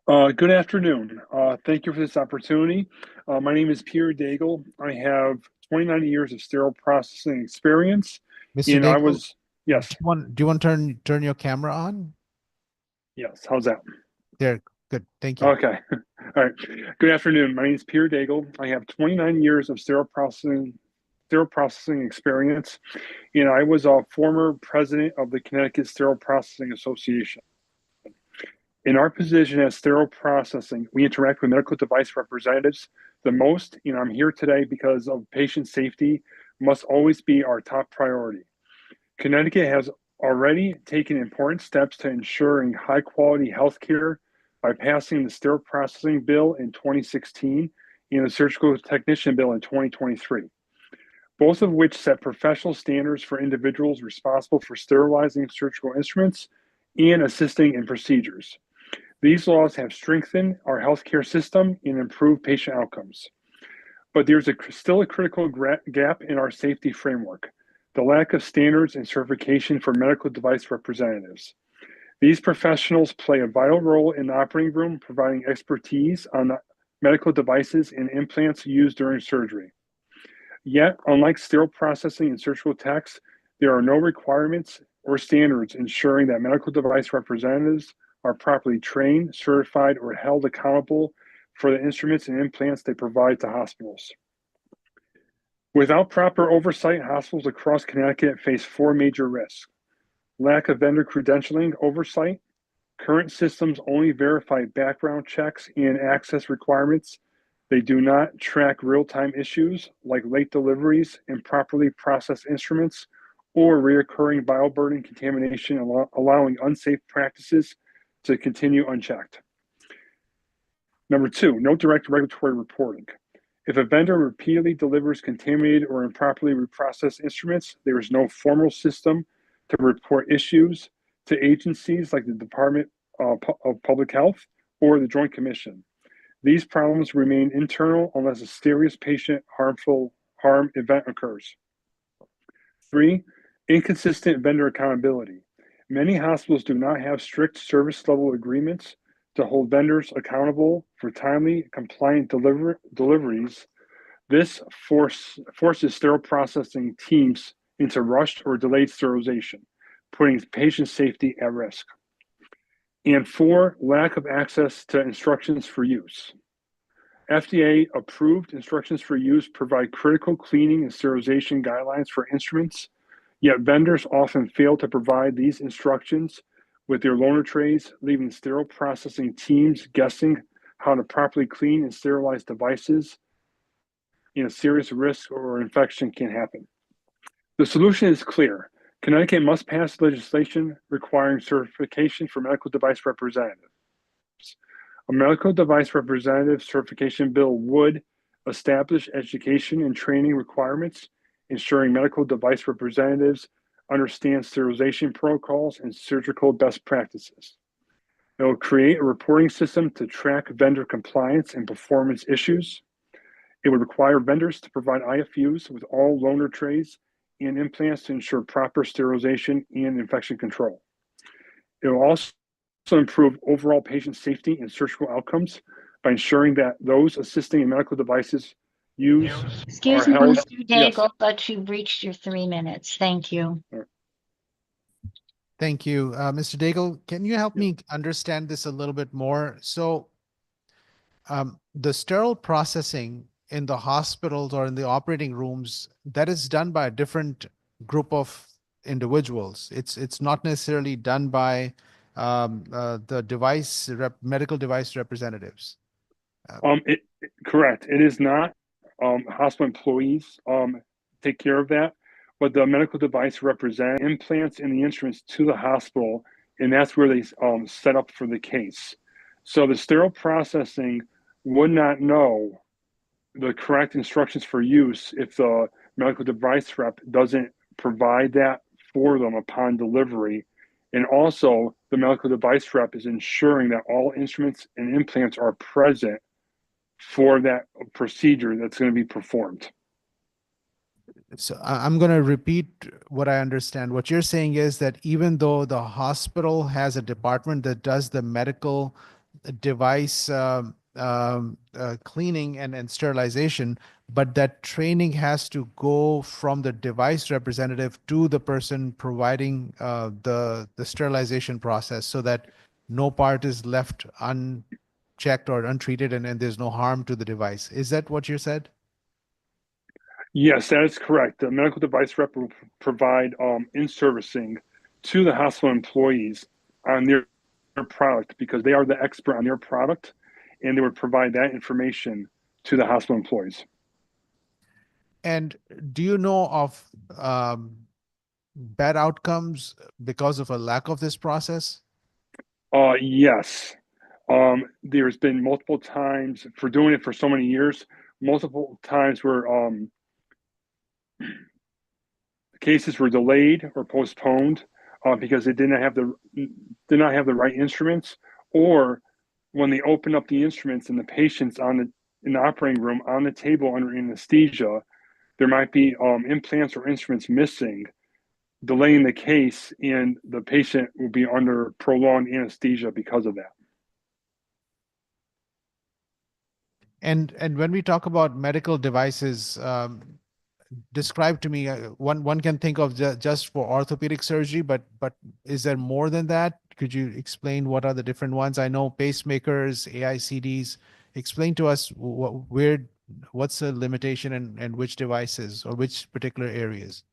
Speaker 15: Good afternoon. Thank you for this opportunity. My name is Peter Daigle. I have 29 years of sterile processing experience.
Speaker 1: Mr.
Speaker 15: And
Speaker 1: Daigle,
Speaker 15: yes.
Speaker 1: do you want to turn your camera on?
Speaker 15: Yes, how's that?
Speaker 1: There, good, thank you.
Speaker 15: Okay, all right. Good afternoon. My name is Peter Daigle. I have 29 years of sterile processing experience. And I was a former president of the Connecticut Sterile Processing Association. In our position as sterile processing, we interact with medical device representatives the most. I'm here today because of patient safety must always be our top priority. Connecticut has already taken important steps to ensuring high quality healthcare by passing the sterile processing bill in 2016 and the surgical technician bill in 2023, both of which set professional standards for individuals responsible for sterilizing surgical instruments and assisting in procedures. These laws have strengthened our healthcare system and improved patient outcomes. But there's still a critical gap in our safety framework: the lack of standards and certification for medical device representatives. These professionals play a vital role in the operating room, providing expertise on the medical devices and implants used during surgery. Yet, unlike sterile processing and surgical techs, there are no requirements or standards ensuring that medical device representatives are properly trained, certified, or held accountable for the instruments and implants they provide to hospitals. Without proper oversight, hospitals across Connecticut face four major risks: lack of vendor credentialing oversight. Current systems only verify background checks and access requirements. They do not track real-time issues like late deliveries, improperly processed instruments, or reoccurring bioburden contamination, allowing unsafe practices to continue unchecked. Number two, no direct regulatory reporting. If a vendor repeatedly delivers contaminated or improperly reprocessed instruments, there is no formal system to report issues to agencies like the Department of Public Health or the Joint Commission. These problems remain internal unless a serious patient harm event occurs. Three, inconsistent vendor accountability. Many hospitals do not have strict service level agreements to hold vendors accountable for timely, compliant deliveries. This forces sterile processing teams into rushed or delayed sterilization, putting patient safety at risk. And four, lack of access to instructions for use. FDA approved instructions for use provide critical cleaning and sterilization guidelines for instruments. Yet vendors often fail to provide these instructions with their loaner trays, leaving sterile processing teams guessing how to properly clean and sterilize devices. A serious risk or infection can happen. The solution is clear. Connecticut must pass legislation requiring certification for medical device representatives. A medical device representative certification bill would establish education and training requirements, ensuring medical device representatives understand sterilization protocols and surgical best practices. It will create a reporting system to track vendor compliance and performance issues. It would require vendors to provide IFUs with all loaner trays and implants to ensure proper sterilization and infection control. It will also improve overall patient safety and surgical outcomes by ensuring that those assisting in medical devices use
Speaker 16: Excuse
Speaker 15: are
Speaker 16: me,
Speaker 15: held.
Speaker 16: Mr. Daigle, but you've reached your 3 minutes. Thank you.
Speaker 1: Thank you. Mr. Daigle, can you help me understand this a little bit more? So the sterile processing in the hospitals or in the operating rooms, that is done by a different group of individuals. It's not necessarily done by the medical device representatives.
Speaker 15: Correct. It is not. Hospital employees take care of that, but the medical device represent implants and the instruments to the hospital, and that's where they set up for the case. So the sterile processing would not know the correct instructions for use if the medical device rep doesn't provide that for them upon delivery. And also, the medical device rep is ensuring that all instruments and implants are present for that procedure that's going to be performed.
Speaker 1: So I'm going to repeat what I understand. What you're saying is that even though the hospital has a department that does the medical device cleaning and sterilization, but that training has to go from the device representative to the person providing the sterilization process, so that no part is left unchecked or untreated, and there's no harm to the device. Is that what you said?
Speaker 15: Yes, that is correct. The medical device rep will provide in-servicing to the hospital employees on their product, because they are the expert on their product, and they would provide that information to the hospital employees.
Speaker 1: And do you know of bad outcomes because of a lack of this process?
Speaker 15: Yes. There's been multiple times, for doing it for so many years, multiple times where cases were delayed or postponed because they did not have the right instruments, or when they open up the instruments and the patient's in the operating room on the table under anesthesia, there might be implants or instruments missing, delaying the case, and the patient will be under prolonged anesthesia because of that.
Speaker 1: And when we talk about medical devices, describe to me, one can think of just for orthopedic surgery, but is there more than that? Could you explain what are the different ones? I know pacemakers, AICDs. Explain to us what's the limitation and which devices or which particular areas?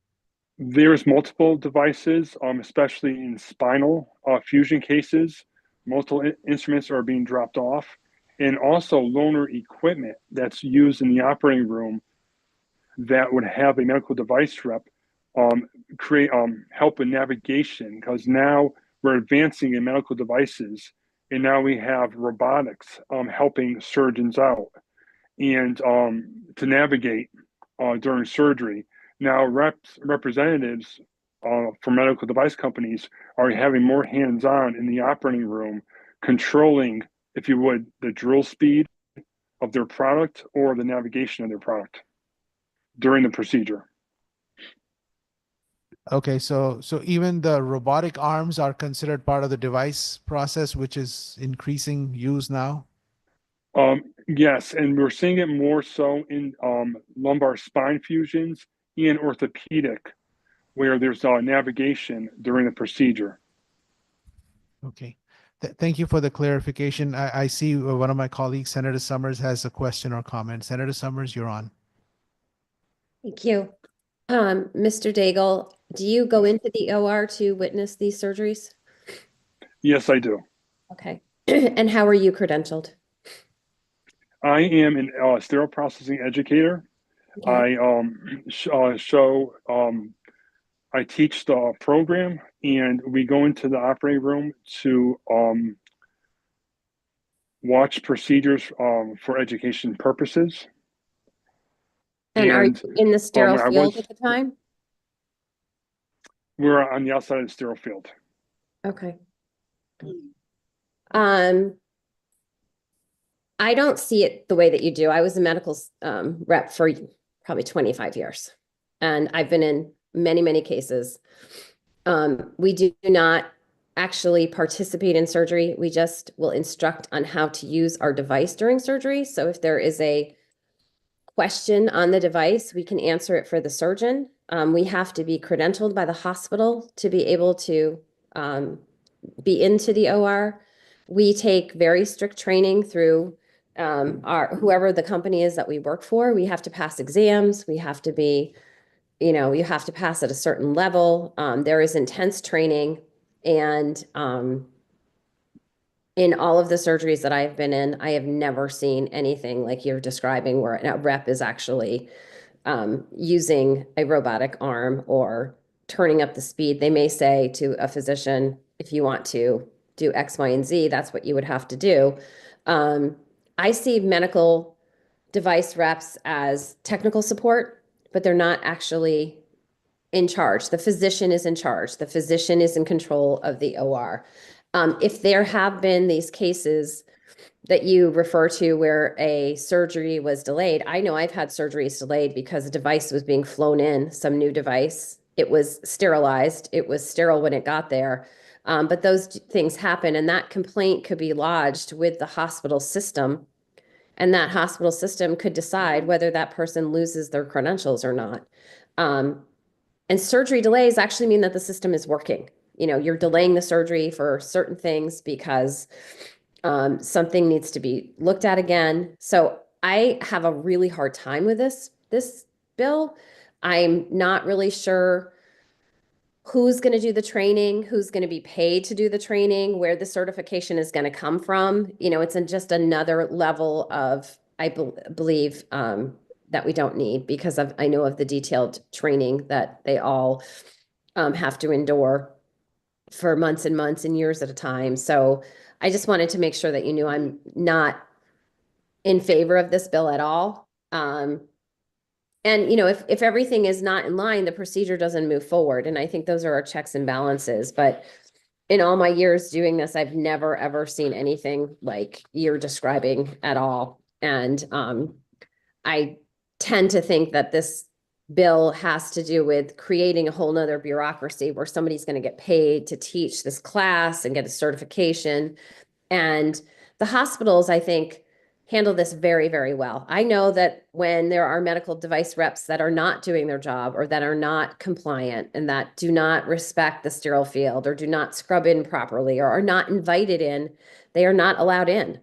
Speaker 15: There's multiple devices, especially in spinal fusion cases. Multiple instruments are being dropped off, and also loaner equipment that's used in the operating room that would have a medical device rep create help with navigation, because now we're advancing in medical devices, and now we have robotics helping surgeons out and to navigate during surgery. Now representatives for medical device companies are having more hands-on in the operating room, controlling, if you would, the drill speed of their product or the navigation of their product during the procedure.
Speaker 1: Okay, so even the robotic arms are considered part of the device process, which is increasing use now?
Speaker 15: Yes, and we're seeing it more so in lumbar spine fusions and orthopedic, where there's navigation during the procedure.
Speaker 1: Okay. Thank you for the clarification. I see one of my colleagues, Senator Summers, has a question or comment. Senator Summers, you're on.
Speaker 10: Thank you. Mr. Daigle, do you go into the OR to witness these surgeries?
Speaker 15: Yes, I do.
Speaker 10: Okay. And how are you credentialed?
Speaker 15: I am a sterile processing educator.
Speaker 10: Okay.
Speaker 15: I teach the program, and we go into the operating room to watch procedures for education purposes.
Speaker 10: And are you in the sterile field at the time?
Speaker 15: We're on the outside of the sterile field.
Speaker 10: Okay. I don't see it the way that you do. I was a medical rep for probably 25 years, and I've been in many, many cases. We do not actually participate in surgery. We just will instruct on how to use our device during surgery. So if there is a question on the device, we can answer it for the surgeon. We have to be credentialed by the hospital to be able to be into the OR. We take very strict training through whoever the company is that we work for. We have to pass exams. We have to be, you have to pass at a certain level. There is intense training, and in all of the surgeries that I've been in, I have never seen anything like you're describing where a rep is actually using a robotic arm or turning up the speed. They may say to a physician, if you want to do X, Y, and Z, that's what you would have to do. I see medical device reps as technical support, but they're not actually in charge. The physician is in charge. The physician is in control of the OR. If there have been these cases that you refer to where a surgery was delayed, I know I've had surgeries delayed because a device was being flown in, some new device. It was sterilized. It was sterile when it got there. But those things happen, and that complaint could be lodged with the hospital system, and that hospital system could decide whether that person loses their credentials or not. And surgery delays actually mean that the system is working. You're delaying the surgery for certain things because something needs to be looked at again. So I have a really hard time with this bill. I'm not really sure who's going to do the training, who's going to be paid to do the training, where the certification is going to come from. It's just another level of, I believe, that we don't need, because I know of the detailed training that they all have to endure for months and months and years at a time. So I just wanted to make sure that you knew I'm not in favor of this bill at all. And if everything is not in line, the procedure doesn't move forward. And I think those are our checks and balances. But in all my years doing this, I've never, ever seen anything like you're describing at all. And I tend to think that this bill has to do with creating a whole nother bureaucracy where somebody's going to get paid to teach this class and get a certification. And the hospitals, I think, handle this very, very well. I know that when there are medical device reps that are not doing their job or that are not compliant and that do not respect the sterile field or do not scrub in properly or are not invited in, they are not allowed in.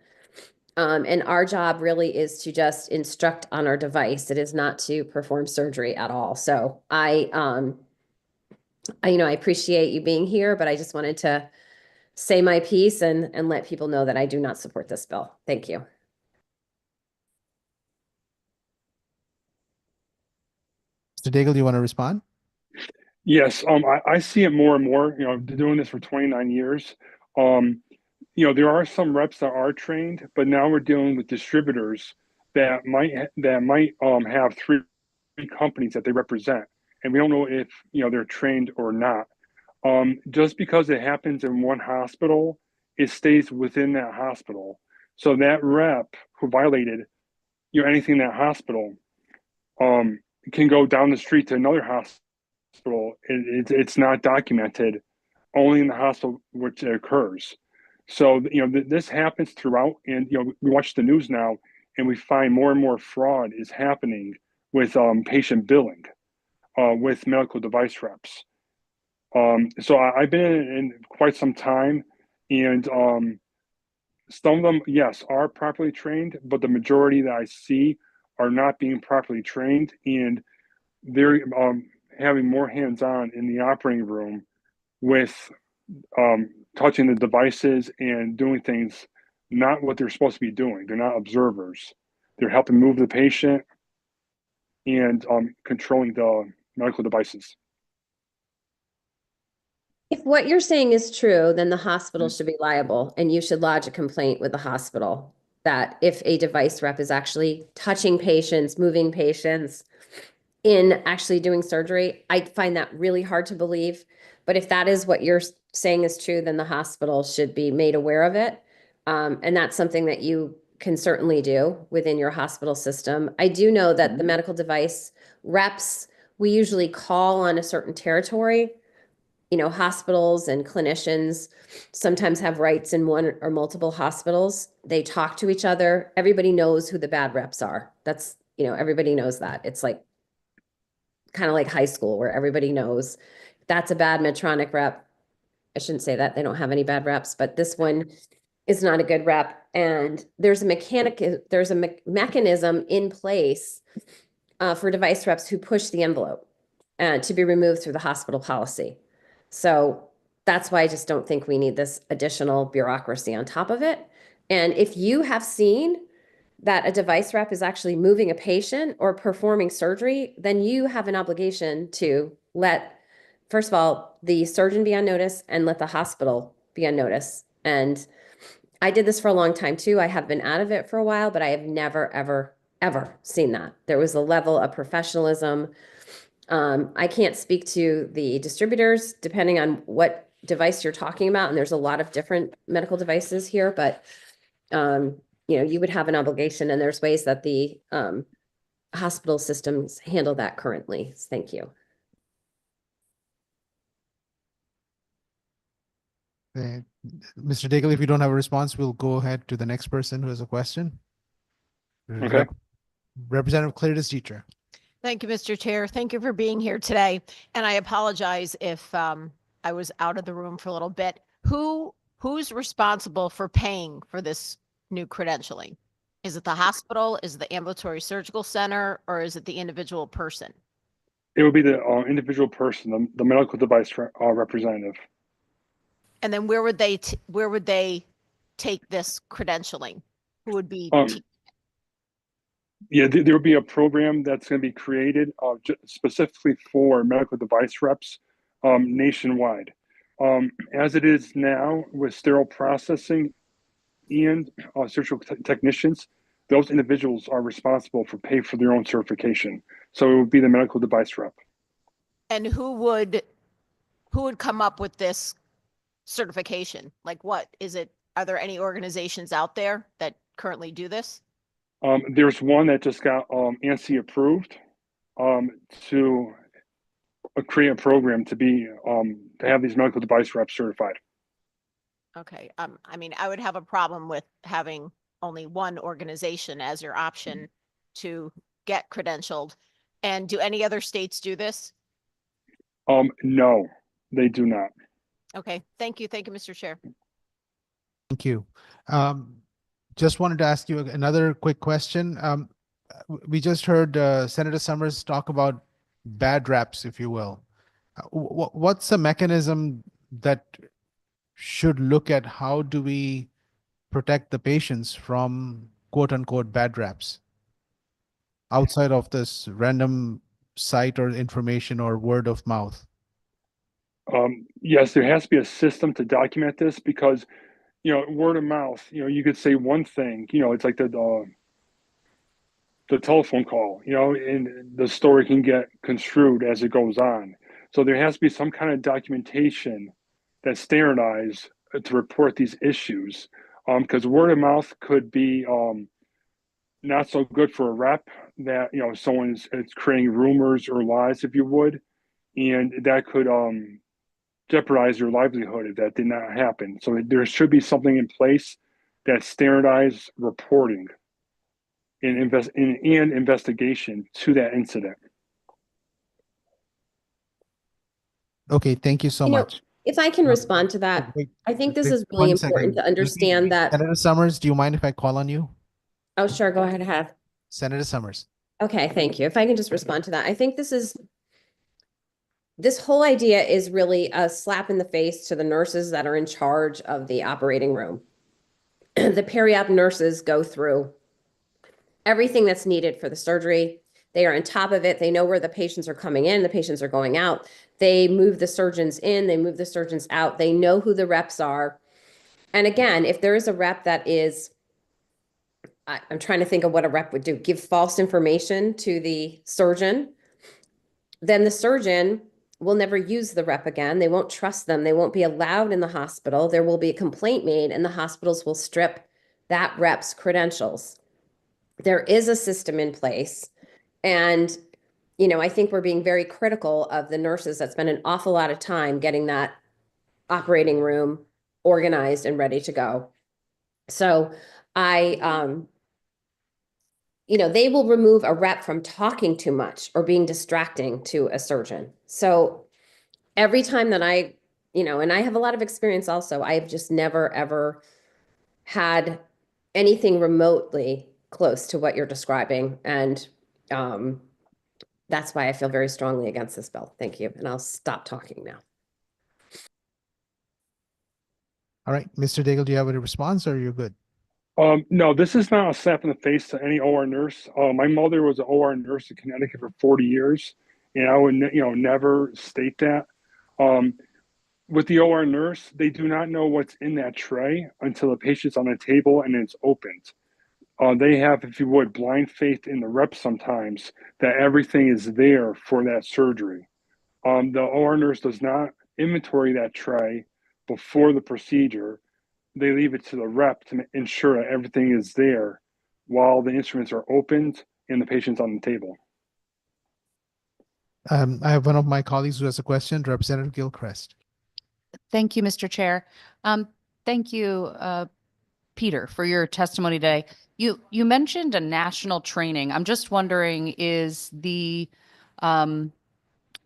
Speaker 10: And our job really is to just instruct on our device. It is not to perform surgery at all. So I appreciate you being here, but I just wanted to say my piece and let people know that I do not support this bill. Thank you.
Speaker 1: Mr. Daigle, do you want to respond?
Speaker 15: Yes, I see it more and more, doing this for 29 years. There are some reps that are trained, but now we're dealing with distributors that might have three companies that they represent, and we don't know if they're trained or not. Just because it happens in one hospital, it stays within that hospital. So that rep who violated anything in that hospital can go down the street to another hospital. It's not documented, only in the hospital which it occurs. So this happens throughout, and we watch the news now, and we find more and more fraud is happening with patient billing with medical device reps. So I've been in quite some time, and some of them, yes, are properly trained, but the majority that I see are not being properly trained, and they're having more hands-on in the operating room with touching the devices and doing things not what they're supposed to be doing. They're not observers. They're helping move the patient and controlling the medical devices.
Speaker 10: If what you're saying is true, then the hospital should be liable, and you should lodge a complaint with the hospital that if a device rep is actually touching patients, moving patients in actually doing surgery, I find that really hard to believe. But if that is what you're saying is true, then the hospital should be made aware of it. And that's something that you can certainly do within your hospital system. I do know that the medical device reps, we usually call on a certain territory. You know, hospitals and clinicians sometimes have rights in one or multiple hospitals. They talk to each other. Everybody knows who the bad reps are. That's, you know, everybody knows that. It's like kind of like high school where everybody knows that's a bad Medtronic rep. I shouldn't say that. They don't have any bad reps, but this one is not a good rep. And there's a mechanism in place for device reps who push the envelope to be removed through the hospital policy. So that's why I just don't think we need this additional bureaucracy on top of it. And if you have seen that a device rep is actually moving a patient or performing surgery, then you have an obligation to let, first of all, the surgeon be on notice and let the hospital be on notice. And I did this for a long time too. I have been out of it for a while, but I have never, ever, ever seen that. There was a level of professionalism. I can't speak to the distributors depending on what device you're talking about. And there's a lot of different medical devices here, but you know, you would have an obligation, and there's ways that the hospital systems handle that currently. Thank you.
Speaker 1: Mr. Daigle, if you don't have a response, we'll go ahead to the next person who has a question.
Speaker 15: Okay.
Speaker 1: Representative Claritas Dietrich.
Speaker 3: Thank you, Mr. Chair. Thank you for being here today. And I apologize if I was out of the room for a little bit. Who's responsible for paying for this new credentialing? Is it the hospital? Is it the ambulatory surgical center? Or is it the individual person?
Speaker 15: It would be the individual person, the medical device representative.
Speaker 3: And then where would they take this credentialing? Who would be
Speaker 15: Yeah, there will be a program that's going to be created specifically for medical device reps nationwide. As it is now with sterile processing and surgical technicians, those individuals are responsible for pay for their own certification. So it would be the medical device rep.
Speaker 3: And who would come up with this certification? Like what is it? Are there any organizations out there that currently do this?
Speaker 15: There's one that just got ANSI approved to create a program to have these medical device reps certified.
Speaker 3: Okay. I mean, I would have a problem with having only one organization as your option to get credentialed. And do any other states do this?
Speaker 15: No, they do not.
Speaker 3: Okay. Thank you. Thank you, Mr. Chair.
Speaker 1: Thank you. Just wanted to ask you another quick question. We just heard Senator Summers talk about bad reps, if you will. What's a mechanism that should look at how do we protect the patients from quote unquote bad reps outside of this random site or information or word of mouth?
Speaker 15: Yes, there has to be a system to document this because, you know, word of mouth, you know, you could say one thing, you know, it's like the telephone call, you know, and the story can get construed as it goes on. So there has to be some kind of documentation that's standardized to report these issues. Because word of mouth could be not so good for a rep that, you know, it's creating rumors or lies, if you would, and that could jeopardize your livelihood if that did not happen. So there should be something in place that standardized reporting and investigation to that incident.
Speaker 1: Okay, thank you so much.
Speaker 10: If I can respond to that, I think this is really important to understand that.
Speaker 1: Senator Summers, do you mind if I call on you?
Speaker 10: Oh, sure. Go ahead. Have.
Speaker 1: Senator Summers.
Speaker 10: Okay, thank you. If I can just respond to that. I think this whole idea is really a slap in the face to the nurses that are in charge of the operating room. The peri-op nurses go through everything that's needed for the surgery. They are on top of it. They know where the patients are coming in, the patients are going out. They move the surgeons in, they move the surgeons out. They know who the reps are. And again, if there is a rep that is, I'm trying to think of what a rep would do, give false information to the surgeon, then the surgeon will never use the rep again. They won't trust them. They won't be allowed in the hospital. There will be a complaint made and the hospitals will strip that rep's credentials. There is a system in place. And, I think we're being very critical of the nurses that spend an awful lot of time getting that operating room organized and ready to go. So they will remove a rep from talking too much or being distracting to a surgeon. So every time that and I have a lot of experience also, I've just never, ever had anything remotely close to what you're describing. And that's why I feel very strongly against this bill. Thank you. And I'll stop talking now.
Speaker 1: All right, Mr. Daigle, do you have a response or you're good?
Speaker 15: No, this is not a slap in the face to any OR nurse. My mother was an OR nurse in Connecticut for 40 years, and I would, never state that. With the OR nurse, they do not know what's in that tray until the patient's on the table and it's opened. They have, if you would, blind faith in the rep sometimes that everything is there for that surgery. The OR nurse does not inventory that tray before the procedure. They leave it to the rep to ensure that everything is there while the instruments are opened and the patient's on the table.
Speaker 1: I have one of my colleagues who has a question, Representative Gilchrist.
Speaker 17: Thank you, Mr. Chair. Thank you, Peter, for your testimony today. You mentioned a national training. I'm just wondering, is the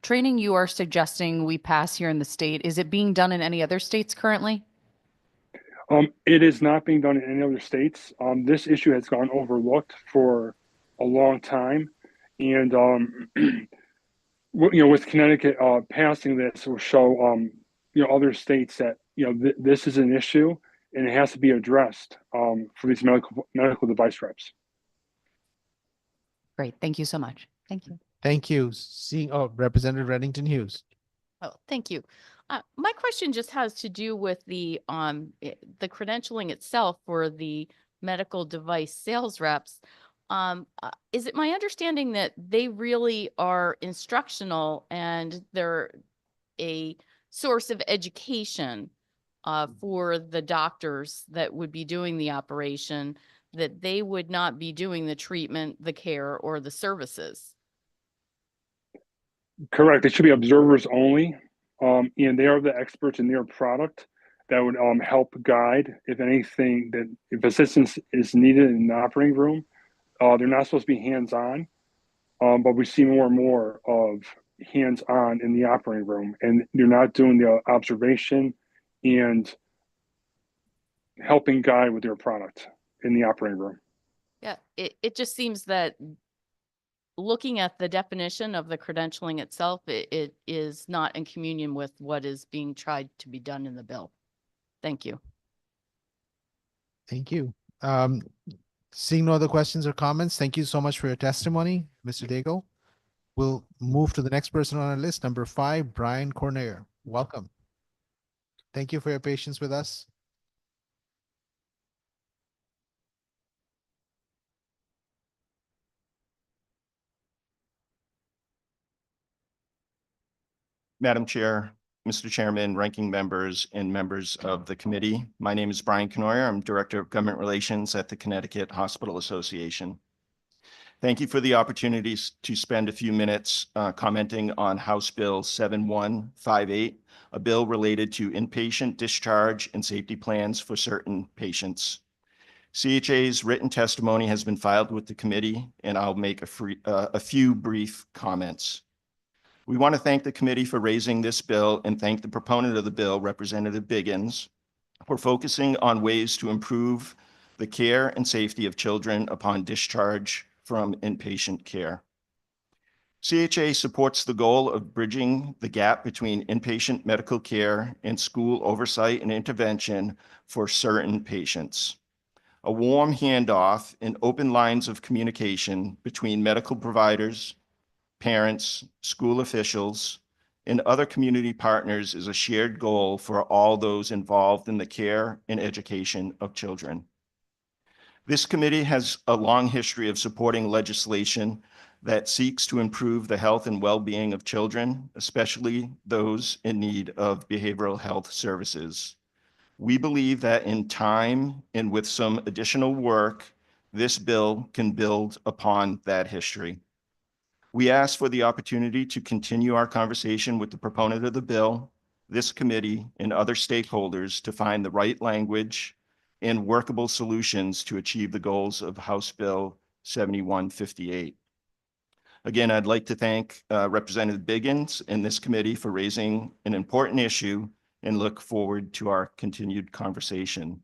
Speaker 17: training you are suggesting we pass here in the state, is it being done in any other states currently?
Speaker 15: It is not being done in any other states. This issue has gone overlooked for a long time. And, with Connecticut passing this will show, other states that, this is an issue and it has to be addressed for these medical device reps.
Speaker 17: Great. Thank you so much. Thank you.
Speaker 1: Thank you. Representative Reddington Hughes.
Speaker 7: Oh, thank you. My question just has to do with the credentialing itself for the medical device sales reps. Is it my understanding that they really are instructional and they're a source of education for the doctors that would be doing the operation, that they would not be doing the treatment, the care, or the services?
Speaker 15: Correct. They should be observers only. And they are the experts in their product that would help guide if anything, that if assistance is needed in the operating room. They're not supposed to be hands-on, but we see more and more of hands-on in the operating room, and they're not doing the observation and helping guide with their product in the operating room.
Speaker 7: Yeah, it just seems that looking at the definition of the credentialing itself, it is not in communion with what is being tried to be done in the bill. Thank you.
Speaker 1: Thank you. Seeing no other questions or comments, thank you so much for your testimony, Mr. Daigle. We'll move to the next person on our list, number 5, Brian Cornier. Welcome. Thank you for your patience with us.
Speaker 18: Madam Chair, Mr. Chairman, ranking members, and members of the committee. My name is Brian Canoyer. I'm Director of Government Relations at the Connecticut Hospital Association. Thank you for the opportunity to spend a few minutes commenting on House Bill 7158, a bill related to inpatient discharge and safety plans for certain patients. CHA's written testimony has been filed with the committee, and I'll make a few brief comments. We want to thank the committee for raising this bill and thank the proponent of the bill, Representative Biggins, for focusing on ways to improve the care and safety of children upon discharge from inpatient care. CHA supports the goal of bridging the gap between inpatient medical care and school oversight and intervention for certain patients. A warm handoff and open lines of communication between medical providers, parents, school officials, and other community partners is a shared goal for all those involved in the care and education of children. This committee has a long history of supporting legislation that seeks to improve the health and well-being of children, especially those in need of behavioral health services. We believe that in time and with some additional work, this bill can build upon that history. We ask for the opportunity to continue our conversation with the proponent of the bill, this committee, and other stakeholders to find the right language and workable solutions to achieve the goals of House Bill 7158. Again, I'd like to thank Representative Biggins and this committee for raising an important issue and look forward to our continued conversation.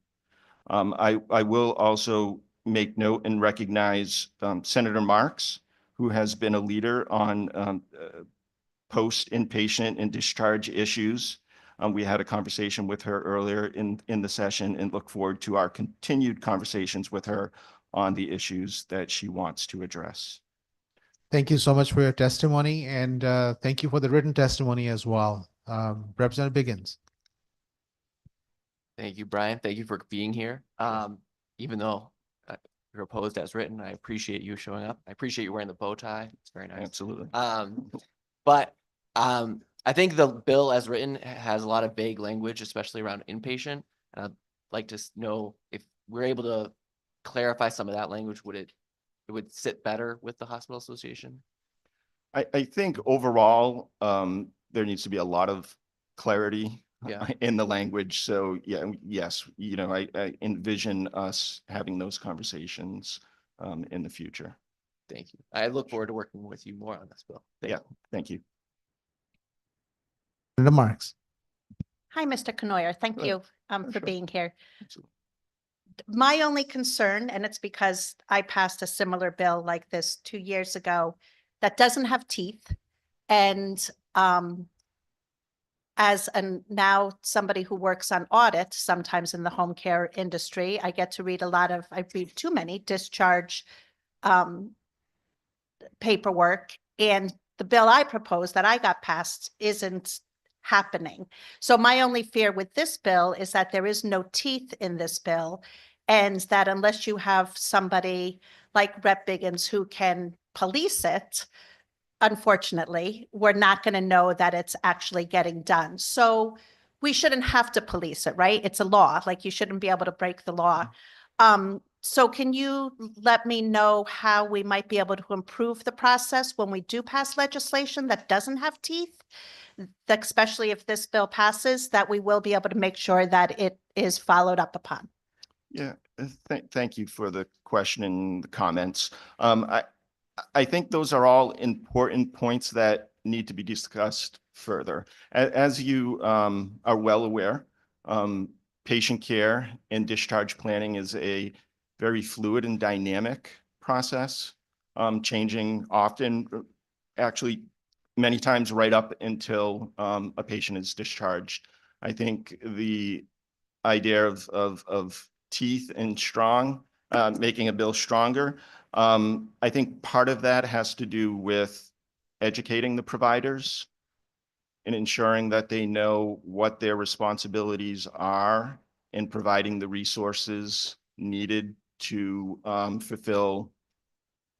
Speaker 18: I will also make note and recognize Senator Marks, who has been a leader on post-inpatient and discharge issues. We had a conversation with her earlier in the session and look forward to our continued conversations with her on the issues that she wants to address.
Speaker 1: Thank you so much for your testimony, and thank you for the written testimony as well. Representative Biggins.
Speaker 19: Thank you, Brian. Thank you for being here. Even though you're opposed as written, I appreciate you showing up. I appreciate you wearing the bow tie. It's very nice.
Speaker 18: Absolutely.
Speaker 19: But I think the bill as written has a lot of vague language, especially around inpatient. And I'd like to know if we're able to clarify some of that language, it would sit better with the hospital association?
Speaker 18: I think overall, there needs to be a lot of clarity in the language. So yeah, yes, you know, I envision us having those conversations in the future.
Speaker 19: Thank you. I look forward to working with you more on this bill.
Speaker 18: Thank you.
Speaker 1: Senator Marks.
Speaker 5: Hi, Mr. Knoyer. Thank you for being here. My only concern, and it's because I passed a similar bill like this 2 years ago that doesn't have teeth. And as now somebody who works on audit, sometimes in the home care industry, I get to read I read too many discharge paperwork, and the bill I proposed that I got passed isn't happening. So my only fear with this bill is that there is no teeth in this bill, and that unless you have somebody like Rep. Biggins who can police it, unfortunately, we're not going to know that it's actually getting done. So we shouldn't have to police it, right? It's a law. Like, you shouldn't be able to break the law. So can you let me know how we might be able to improve the process when we do pass legislation that doesn't have teeth, especially if this bill passes, that we will be able to make sure that it is followed up upon?
Speaker 18: Yeah, thank you for the question and the comments. I think those are all important points that need to be discussed further. As you are well aware, patient care and discharge planning is a very fluid and dynamic process, changing often, actually many times right up until a patient is discharged. I think the idea of teeth and strong, making a bill stronger, I think part of that has to do with educating the providers and ensuring that they know what their responsibilities are and providing the resources needed to fulfill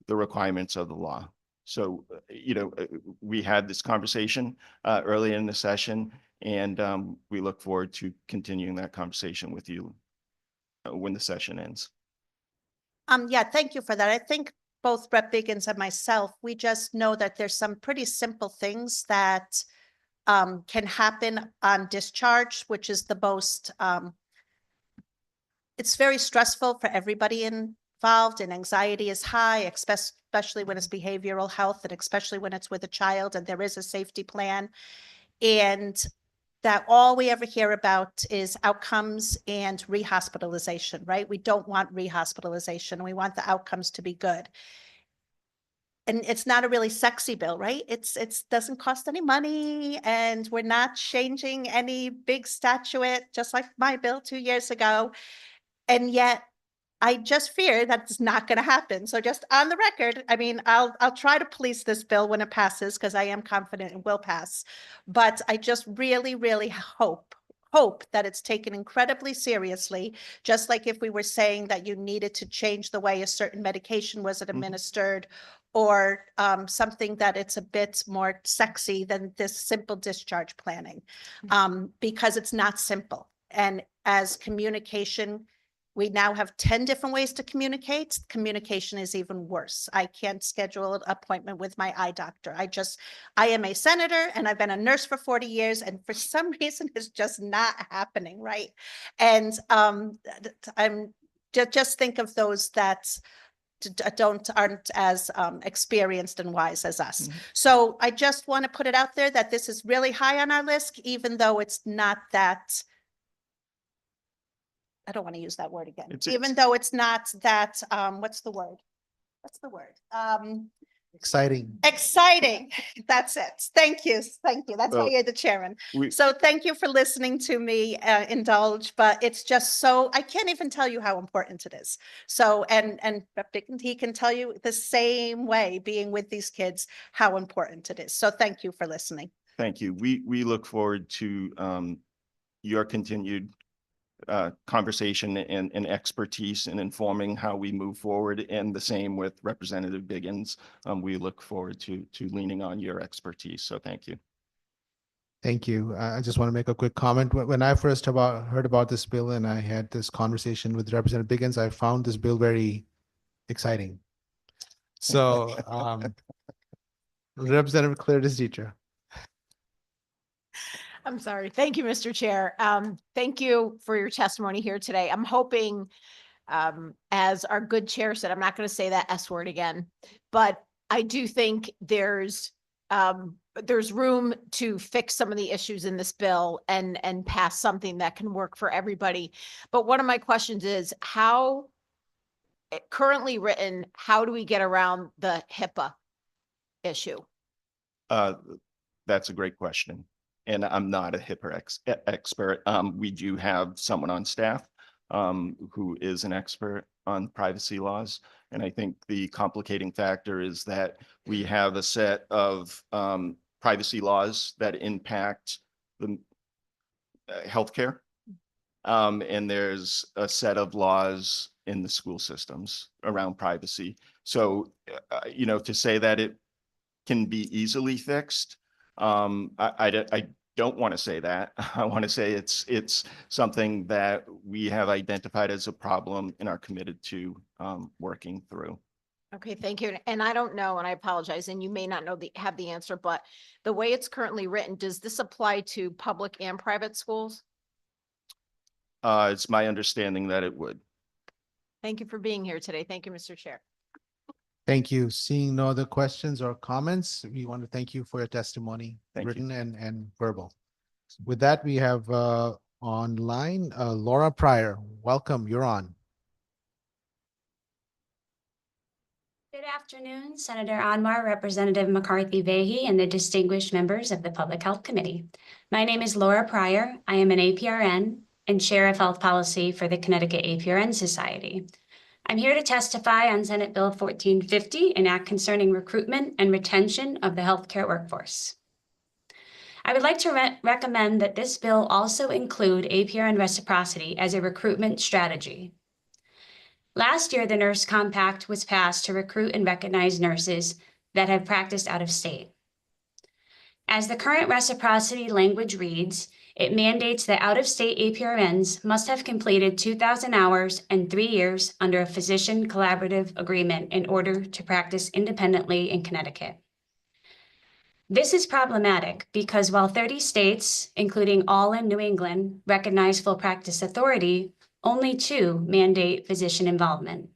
Speaker 18: the requirements of the law. So, you know, we had this conversation early in the session, and we look forward to continuing that conversation with you when the session ends.
Speaker 5: Yeah, thank you for that. I think both Rep. Biggins and myself, we just know that there's some pretty simple things that can happen on discharge, which is the most, it's very stressful for everybody involved, and anxiety is high, especially when it's behavioral health, and especially when it's with a child and there is a safety plan. And that all we ever hear about is outcomes and rehospitalization, right? We don't want rehospitalization. We want the outcomes to be good. And it's not a really sexy bill, right? It's doesn't cost any money, and we're not changing any big statute, just like my bill 2 years ago. And yet I just fear that it's not going to happen. So just on the record, I mean, I'll try to police this bill when it passes, because I am confident it will pass. But I just really, really hope that it's taken incredibly seriously, just like if we were saying that you needed to change the way a certain medication was administered, or something that it's a bit more sexy than this simple discharge planning, because it's not simple. And as communication, we now have 10 different ways to communicate. Communication is even worse. I can't schedule an appointment with my eye doctor. I am a senator and I've been a nurse for 40 years, and for some reason it's just not happening, right? And I'm just think of those that aren't as experienced and wise as us. So I just want to put it out there that this is really high on our list, even though it's not that, I don't want to use that word again, even though it's not that, what's the word? What's the word?
Speaker 1: Exciting.
Speaker 5: Exciting. That's it. Thank you. Thank you. That's why
Speaker 18: Well,
Speaker 5: you're the chairman.
Speaker 18: we-
Speaker 5: So thank you for listening to me indulge, but it's just so, I can't even tell you how important it is. So, and Rep. Dickens, he can tell you the same way, being with these kids, how important it is. So thank you for listening.
Speaker 18: Thank you. We look forward to your continued conversation and expertise in informing how we move forward, and the same with Representative Biggins. We look forward to leaning on your expertise. So thank you.
Speaker 1: Thank you. I just want to make a quick comment. When I first heard about this bill and I had this conversation with Representative Biggins, I found this bill very exciting. So, Representative Clarice Dietrich.
Speaker 3: I'm sorry. Thank you, Mr. Chair. Thank you for your testimony here today. I'm hoping, as our good chair said, I'm not going to say that S word again, but I do think there's room to fix some of the issues in this bill and pass something that can work for everybody. But one of my questions is, how currently written, how do we get around the HIPAA issue?
Speaker 18: That's a great question. And I'm not a HIPAA expert. We do have someone on staff who is an expert on privacy laws. And I think the complicating factor is that we have a set of privacy laws that impact the healthcare. And there's a set of laws in the school systems around privacy. So, to say that it can be easily fixed, I don't want to say that. I want to say it's something that we have identified as a problem and are committed to working through.
Speaker 3: Okay, thank you. And I don't know, and I apologize, and you may not have the answer, but the way it's currently written, does this apply to public and private schools?
Speaker 18: It's my understanding that it would.
Speaker 3: Thank you for being here today. Thank you, Mr. Chair.
Speaker 1: Thank you. Seeing no other questions or comments, we want to thank you for your testimony, written and verbal. With that, we have online Laura Pryor. Welcome. You're on.
Speaker 20: Good afternoon, Senator Anwar, Representative McCarthy-Vahey, and the distinguished members of the Public Health Committee. My name is Laura Pryor. I am an APRN and Chair of Health Policy for the Connecticut APRN Society. I'm here to testify on Senate Bill 1450, an act concerning recruitment and retention of the healthcare workforce. I would like to recommend that this bill also include APRN reciprocity as a recruitment strategy. Last year, the Nurse Compact was passed to recruit and recognize nurses that have practiced out of state. As the current reciprocity language reads, it mandates that out-of-state APRNs must have completed 2,000 hours and 3 years under a physician collaborative agreement in order to practice independently in Connecticut. This is problematic because while 30 states, including all in New England, recognize full practice authority, only 2 mandate physician involvement.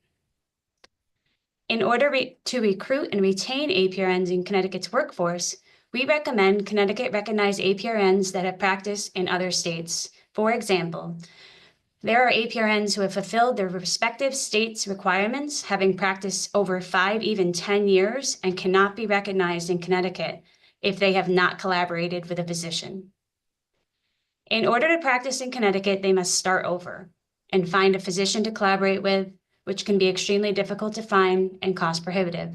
Speaker 20: In order to recruit and retain APRNs in Connecticut's workforce, we recommend Connecticut recognize APRNs that have practiced in other states. For example, there are APRNs who have fulfilled their respective states' requirements, having practiced over 5, even 10 years, and cannot be recognized in Connecticut if they have not collaborated with a physician. In order to practice in Connecticut, they must start over and find a physician to collaborate with, which can be extremely difficult to find and cost prohibitive.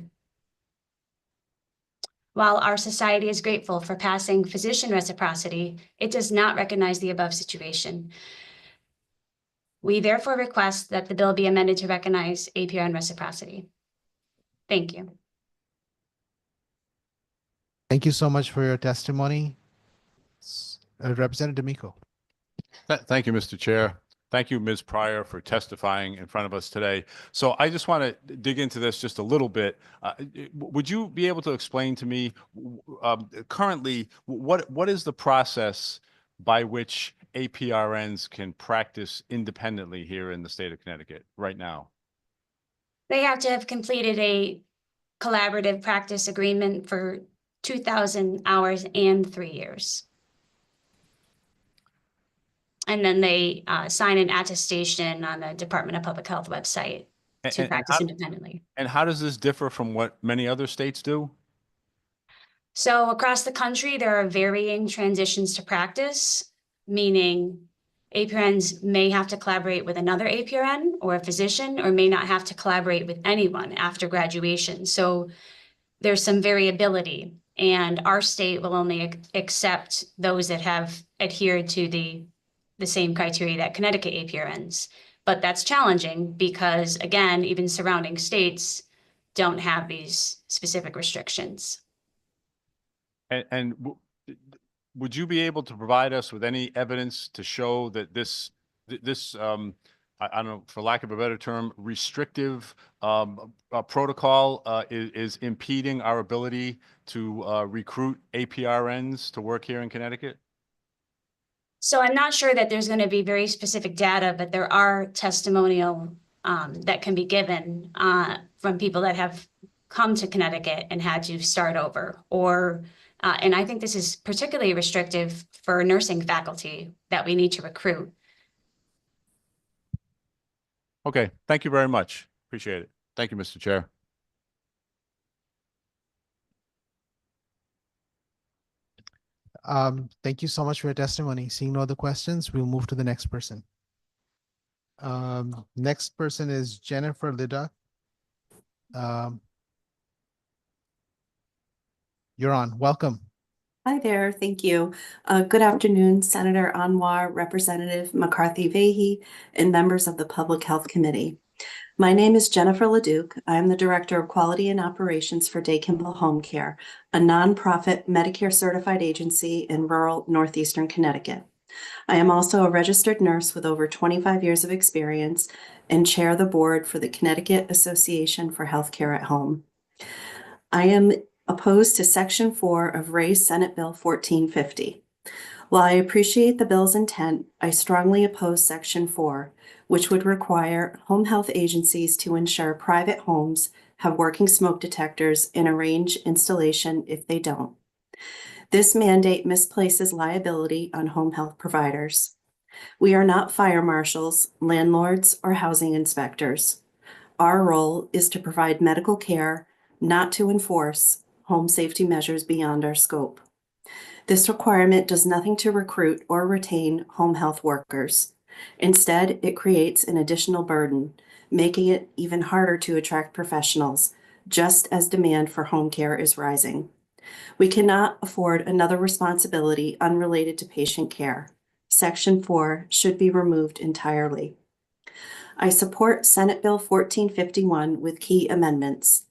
Speaker 20: While our society is grateful for passing physician reciprocity, it does not recognize the above situation. We therefore request that the bill be amended to recognize APRN reciprocity. Thank you.
Speaker 1: Thank you so much for your testimony. Representative D'Amico.
Speaker 14: Thank you, Mr. Chair. Thank you, Ms. Pryor, for testifying in front of us today. So I just want to dig into this just a little bit. Would you be able to explain to me currently what is the process by which APRNs can practice independently here in the state of Connecticut right now?
Speaker 20: They have to have completed a collaborative practice agreement for 2,000 hours and 3 years. And then they sign an attestation on the Department of Public Health website to practice independently.
Speaker 14: And how does this differ from what many other states do?
Speaker 20: So across the country, there are varying transitions to practice, meaning APRNs may have to collaborate with another APRN or a physician, or may not have to collaborate with anyone after graduation. So there's some variability, and our state will only accept those that have adhered to the same criteria that Connecticut APRNs. But that's challenging because, again, even surrounding states don't have these specific restrictions.
Speaker 14: And would you be able to provide us with any evidence to show that this I don't know, for lack of a better term, restrictive protocol is impeding our ability to recruit APRNs to work here in Connecticut?
Speaker 20: So I'm not sure that there's going to be very specific data, but there are testimonial that can be given from people that have come to Connecticut and had to start over. Or, and I think this is particularly restrictive for nursing faculty that we need to recruit.
Speaker 14: Okay, thank you very much. Appreciate it. Thank you, Mr. Chair.
Speaker 1: Thank you so much for your testimony. Seeing no other questions, we'll move to the next person. Next person is Jennifer Lida. You're on. Welcome.
Speaker 21: Hi there. Thank you. Good afternoon, Senator Anwar, Representative McCarthy-Vahey, and members of the Public Health Committee. My name is Jennifer Leduc. I am the Director of Quality and Operations for Day Kimball Home Care, a nonprofit Medicare certified agency in rural northeastern Connecticut. I am also a registered nurse with over 25 years of experience and chair the board for the Connecticut Association for Healthcare at Home. I am opposed to Section 4 of Ray's Senate Bill 1450. While I appreciate the bill's intent, I strongly oppose Section 4, which would require home health agencies to ensure private homes have working smoke detectors and arrange installation if they don't. This mandate misplaces liability on home health providers. We are not fire marshals, landlords, or housing inspectors. Our role is to provide medical care, not to enforce home safety measures beyond our scope. This requirement does nothing to recruit or retain home health workers. Instead, it creates an additional burden, making it even harder to attract professionals, just as demand for home care is rising. We cannot afford another responsibility unrelated to patient care. Section 4 should be removed entirely. I support Senate Bill 1451 with key amendments.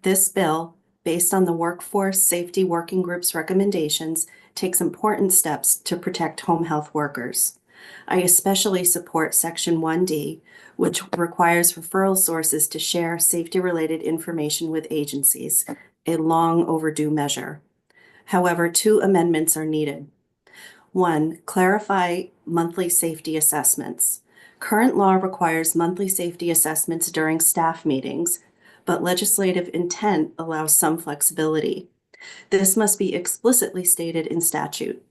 Speaker 21: This bill, based on the Workforce Safety Working Group's recommendations, takes important steps to protect home health workers. I especially support Section 1D, which requires referral sources to share safety-related information with agencies, a long overdue measure. However, 2 amendments are needed. 1, clarify monthly safety assessments. Current law requires monthly safety assessments during staff meetings, but legislative intent allows some flexibility. This must be explicitly stated in statute.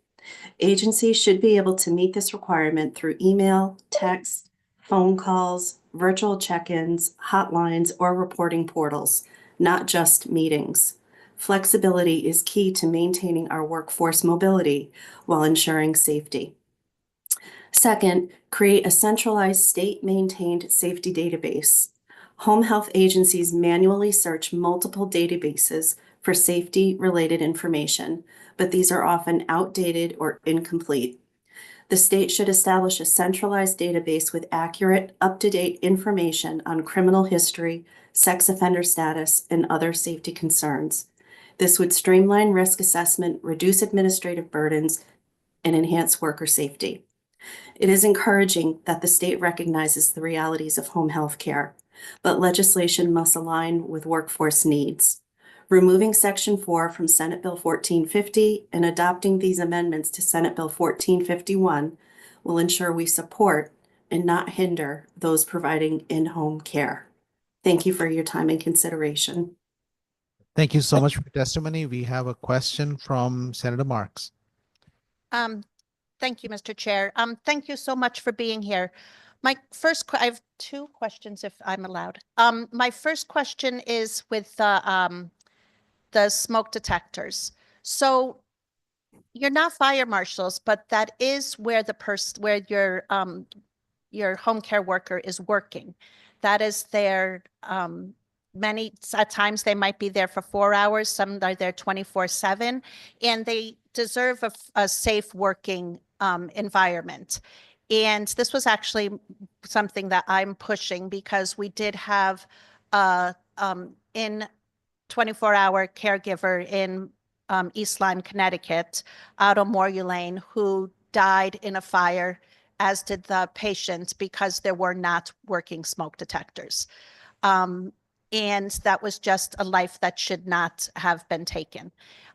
Speaker 21: Agencies should be able to meet this requirement through email, text, phone calls, virtual check-ins, hotlines, or reporting portals, not just meetings. Flexibility is key to maintaining our workforce mobility while ensuring safety. Second, create a centralized state-maintained safety database. Home health agencies manually search multiple databases for safety-related information, but these are often outdated or incomplete. The state should establish a centralized database with accurate, up-to-date information on criminal history, sex offender status, and other safety concerns. This would streamline risk assessment, reduce administrative burdens, and enhance worker safety. It is encouraging that the state recognizes the realities of home health care, but legislation must align with workforce needs. Removing Section 4 from Senate Bill 1450 and adopting these amendments to Senate Bill 1451 will ensure we support and not hinder those providing in-home care. Thank you for your time and consideration.
Speaker 1: Thank you so much for your testimony. We have a question from Senator Marks.
Speaker 5: Thank you, Mr. Chair. Thank you so much for being here. My first, I have two questions if I'm allowed. My first question is with the smoke detectors. So you're not fire marshals, but that is where the person, where your home care worker is working. That is their, many, at times they might be there for 4 hours, some are there 24/7, and they deserve a safe working environment. And this was actually something that I'm pushing because we did have in 24-hour caregiver in East Lyme, Connecticut, Otto Morulane, who died in a fire, as did the patient, because there were not working smoke detectors. And that was just a life that should not have been taken.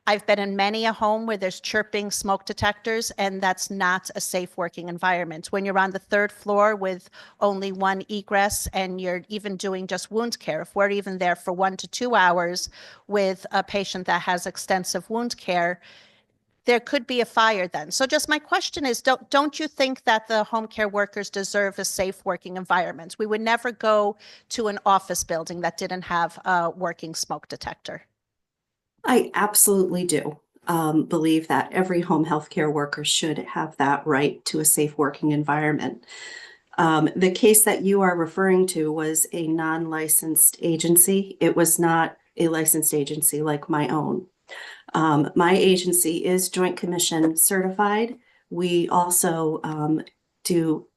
Speaker 5: I've been in many a home where there's chirping smoke detectors, and that's not a safe working environment. When you're on the 3rd floor with only one egress and you're even doing just wound care, if we're even there for 1 to 2 hours with a patient that has extensive wound care, there could be a fire then. So just my question is, don't you think that the home care workers deserve a safe working environment? We would never go to an office building that didn't have a working smoke detector.
Speaker 21: I absolutely do believe that every home health care worker should have that right to a safe working environment. The case that you are referring to was a non-licensed agency. It was not a licensed agency like my own. My agency is Joint Commission certified. We also do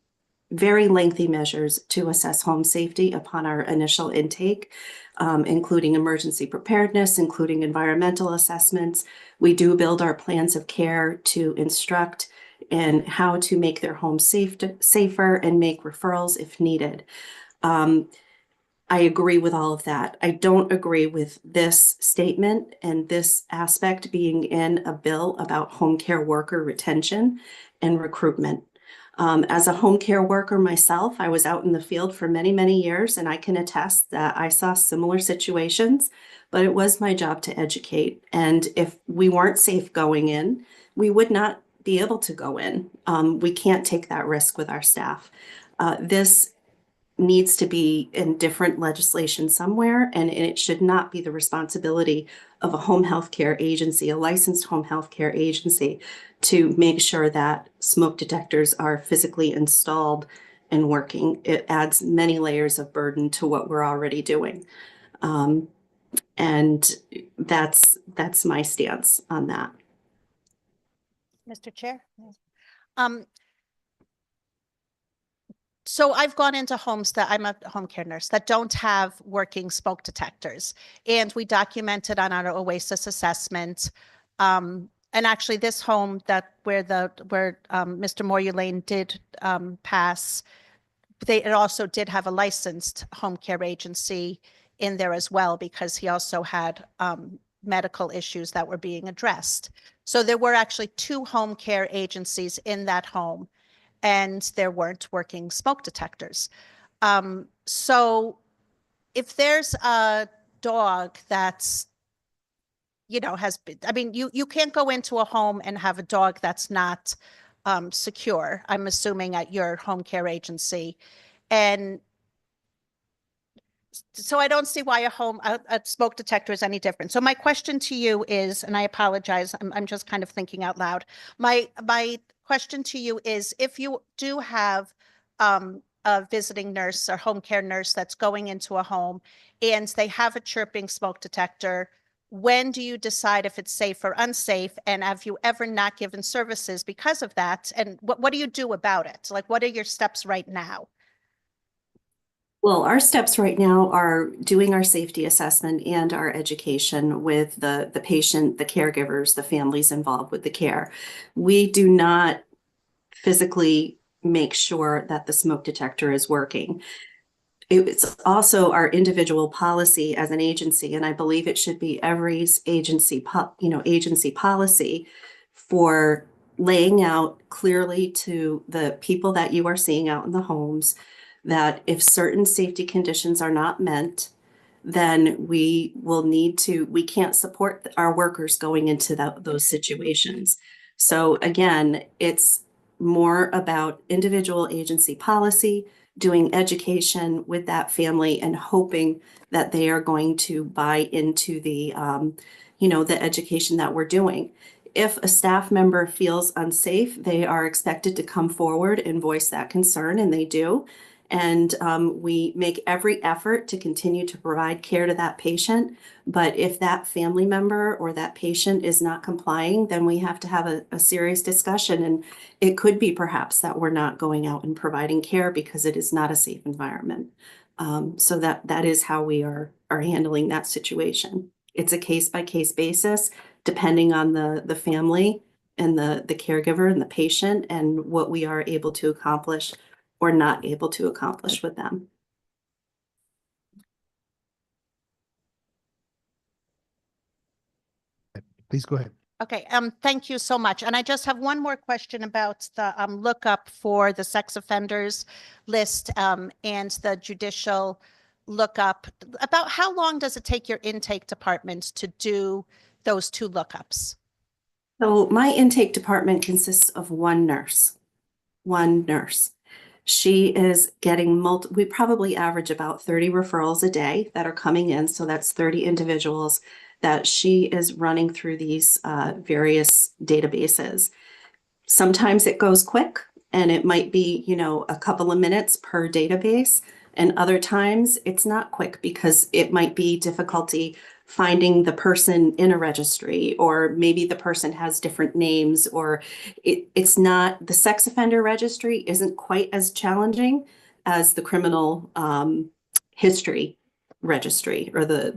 Speaker 21: very lengthy measures to assess home safety upon our initial intake, including emergency preparedness, including environmental assessments. We do build our plans of care to instruct in how to make their home safer and make referrals if needed. I agree with all of that. I don't agree with this statement and this aspect being in a bill about home care worker retention and recruitment. As a home care worker myself, I was out in the field for many, many years, and I can attest that I saw similar situations, but it was my job to educate. And if we weren't safe going in, we would not be able to go in. We can't take that risk with our staff. This needs to be in different legislation somewhere, and it should not be the responsibility of a home health care agency, a licensed home health care agency, to make sure that smoke detectors are physically installed and working. It adds many layers of burden to what we're already doing. And that's my stance on that.
Speaker 5: Mr. Chair? So I've gone into homes that I'm a home care nurse that don't have working smoke detectors, and we documented on our OASIS assessment. And actually, this home that where Mr. Morulane did pass, it also did have a licensed home care agency in there as well, because he also had medical issues that were being addressed. So there were actually 2 home care agencies in that home, and there weren't working smoke detectors. So if there's a dog that's, has been, I mean, you can't go into a home and have a dog that's not secure, I'm assuming, at your home care agency. And so I don't see why a smoke detector is any different. So my question to you is, and I apologize, I'm just kind of thinking out loud. My question to you is, if you do have a visiting nurse or home care nurse that's going into a home and they have a chirping smoke detector, when do you decide if it's safe or unsafe? And have you ever not given services because of that? And what do you do about it? Like, what are your steps right now?
Speaker 21: Well, our steps right now are doing our safety assessment and our education with the patient, the caregivers, the families involved with the care. We do not physically make sure that the smoke detector is working. It's also our individual policy as an agency, and I believe it should be every agency, agency policy for laying out clearly to the people that you are seeing out in the homes that if certain safety conditions are not met, then we can't support our workers going into those situations. So again, it's more about individual agency policy, doing education with that family and hoping that they are going to buy into the education that we're doing. If a staff member feels unsafe, they are expected to come forward and voice that concern, and they do. And we make every effort to continue to provide care to that patient. But if that family member or that patient is not complying, then we have to have a serious discussion. And it could be perhaps that we're not going out and providing care because it is not a safe environment. So that is how we are handling that situation. It's a case-by-case basis, depending on the family and the caregiver and the patient and what we are able to accomplish or not able to accomplish with them.
Speaker 1: Please go ahead.
Speaker 5: Okay, thank you so much. And I just have one more question about the lookup for the sex offenders list and the judicial lookup. About how long does it take your intake department to do those two lookups?
Speaker 21: So my intake department consists of one nurse. She is getting we probably average about 30 referrals a day that are coming in. So that's 30 individuals that she is running through these various databases. Sometimes it goes quick and it might be, a couple of minutes per database. And other times it's not quick because it might be difficulty finding the person in a registry, or maybe the person has different names, or it's not, the sex offender registry isn't quite as challenging as the criminal history registry, or the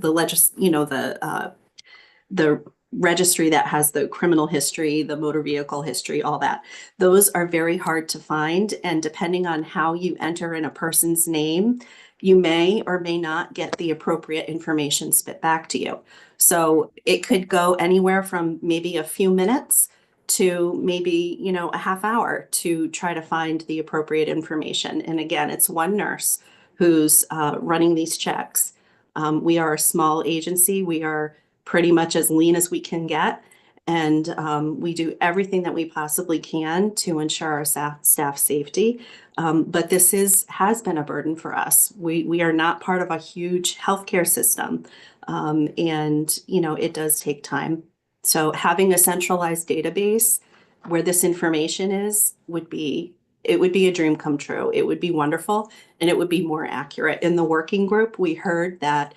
Speaker 21: registry that has the criminal history, the motor vehicle history, all that. Those are very hard to find. And depending on how you enter in a person's name, you may or may not get the appropriate information spit back to you. So it could go anywhere from maybe a few minutes to maybe, a half hour to try to find the appropriate information. And again, it's one nurse who's running these checks. We are a small agency. We are pretty much as lean as we can get. And we do everything that we possibly can to ensure our staff safety. But this has been a burden for us. We are not part of a huge healthcare system. And, it does take time. So having a centralized database where this information would be a dream come true. It would be wonderful, and it would be more accurate. In the working group, we heard that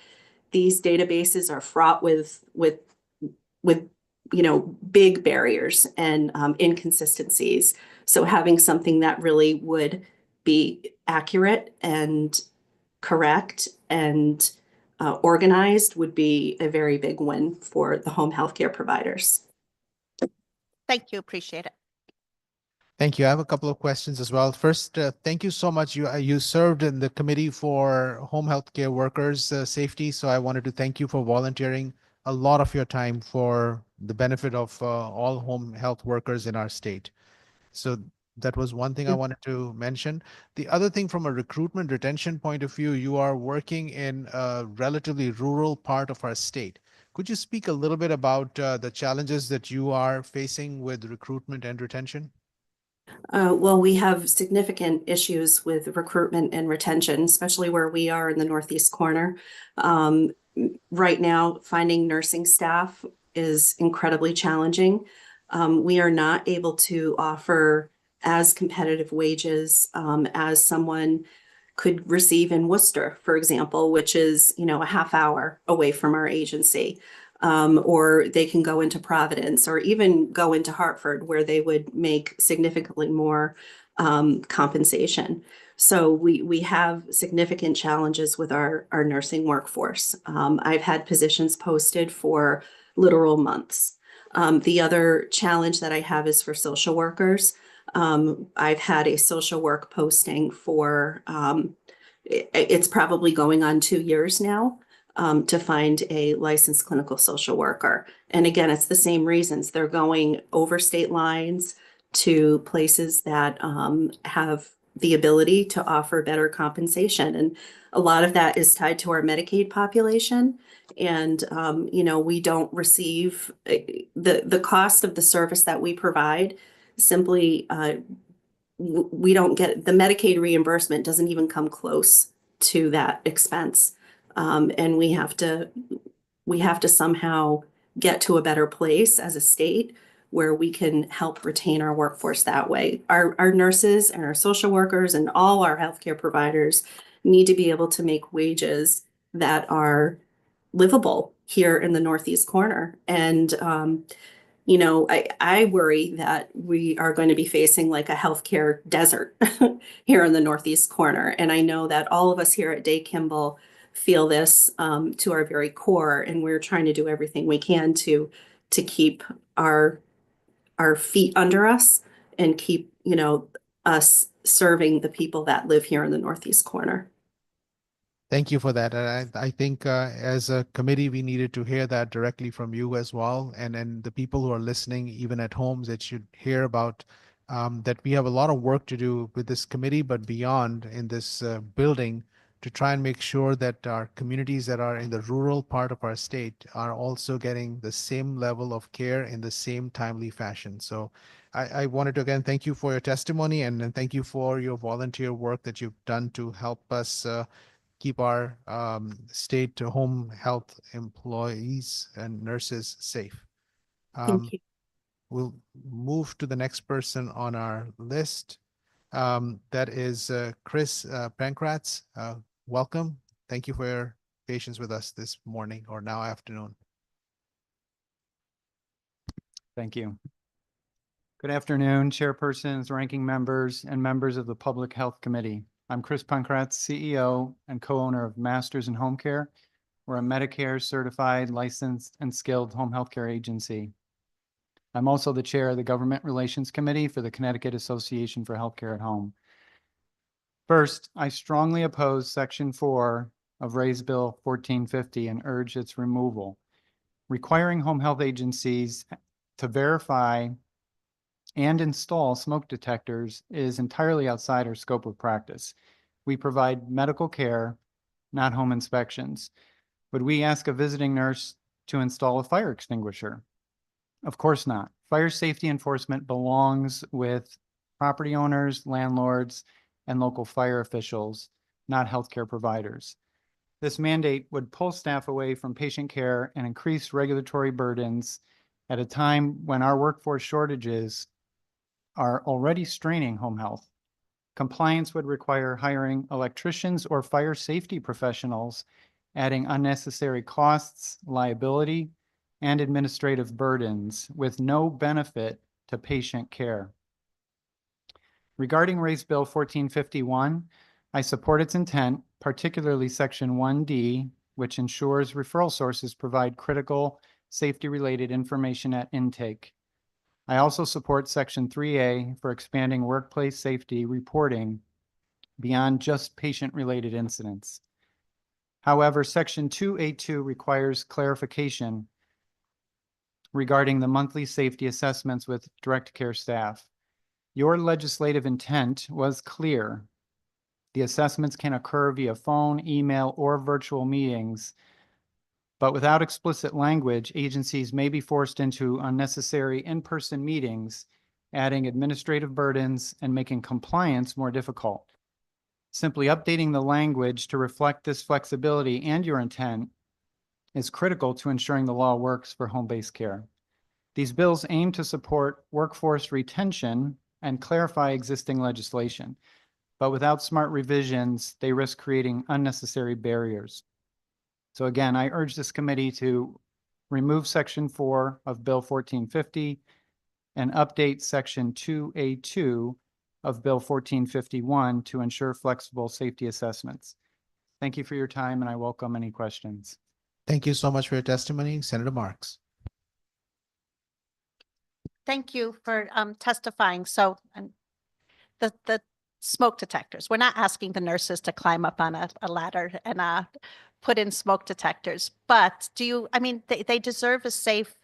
Speaker 21: these databases are fraught with big barriers and inconsistencies. So having something that really would be accurate and correct and organized would be a very big win for the home healthcare providers.
Speaker 5: Thank you. Appreciate it.
Speaker 1: Thank you. I have a couple of questions as well. First, thank you so much. You served in the Committee for Home Healthcare Workers Safety, so I wanted to thank you for volunteering a lot of your time for the benefit of all home health workers in our state. So that was one thing I wanted to mention. The other thing, from a recruitment retention point of view, you are working in a relatively rural part of our state. Could you speak a little bit about the challenges that you are facing with recruitment and retention?
Speaker 21: Well, we have significant issues with recruitment and retention, especially where we are in the northeast corner. Right now, finding nursing staff is incredibly challenging. We are not able to offer as competitive wages as someone could receive in Worcester, for example, which is, a half hour away from our agency. Or they can go into Providence, or even go into Hartford, where they would make significantly more compensation. So we have significant challenges with our nursing workforce. I've had positions posted for literal months. The other challenge that I have is for social workers. I've had a social work posting for, it's probably going on 2 years now, to find a licensed clinical social worker. And again, it's the same reasons. They're going over state lines to places that have the ability to offer better compensation. And a lot of that is tied to our Medicaid population. And, we don't receive the cost of the service that we provide simply, we don't get, the Medicaid reimbursement doesn't even come close to that expense. And we have to somehow get to a better place as a state where we can help retain our workforce that way. Our nurses and our social workers and all our healthcare providers need to be able to make wages that are livable here in the Northeast corner. And, I worry that we are going to be facing like a healthcare desert here in the Northeast corner. And I know that all of us here at Day Kimball feel this to our very core, and we're trying to do everything we can to keep our feet under us and keep, us serving the people that live here in the Northeast corner.
Speaker 1: Thank you for that. I think as a committee, we needed to hear that directly from you as well. And the people who are listening, even at homes, that should hear about that we have a lot of work to do with this committee, but beyond in this building, to try and make sure that our communities that are in the rural part of our state are also getting the same level of care in the same timely fashion. So I wanted to again thank you for your testimony, and thank you for your volunteer work that you've done to help us keep our state home health employees and nurses safe.
Speaker 21: Thank you.
Speaker 1: We'll move to the next person on our list. That is Chris Pankratz. Welcome. Thank you for your patience with us this morning or now afternoon.
Speaker 6: Thank you. Good afternoon, chairpersons, ranking members, and members of the Public Health Committee. I'm Chris Pankratz, CEO and co-owner of Masters in Home Care. We're a Medicare certified, licensed, and skilled home health care agency. I'm also the chair of the Government Relations Committee for the Connecticut Association for Healthcare at Home. First, I strongly oppose Section 4 of Raise Bill 1450 and urge its removal, requiring home health agencies to verify and install smoke detectors is entirely outside our scope of practice. We provide medical care, not home inspections. Would we ask a visiting nurse to install a fire extinguisher? Of course not. Fire safety enforcement belongs with property owners, landlords, and local fire officials, not healthcare providers. This mandate would pull staff away from patient care and increase regulatory burdens at a time when our workforce shortages are already straining home health. Compliance would require hiring electricians or fire safety professionals, adding unnecessary costs, liability, and administrative burdens with no benefit to patient care. Regarding Raise Bill 1451, I support its intent, particularly Section 1D, which ensures referral sources provide critical safety-related information at intake. I also support Section 3A for expanding workplace safety reporting beyond just patient-related incidents. However, Section 2A2 requires clarification regarding the monthly safety assessments with direct care staff. Your legislative intent was clear. The assessments can occur via phone, email, or virtual meetings, but without explicit language, agencies may be forced into unnecessary in-person meetings, adding administrative burdens and making compliance more difficult. Simply updating the language to reflect this flexibility and your intent is critical to ensuring the law works for home-based care. These bills aim to support workforce retention and clarify existing legislation, but without smart revisions, they risk creating unnecessary barriers. So again, I urge this committee to remove Section 4 of Bill 1450 and update Section 2A2 of Bill 1451 to ensure flexible safety assessments. Thank you for your time, and I welcome any questions.
Speaker 1: Thank you so much for your testimony, Senator Marks.
Speaker 5: Thank you for testifying. So the smoke detectors. We're not asking the nurses to climb up on a ladder and put in smoke detectors, but I mean, they deserve a safe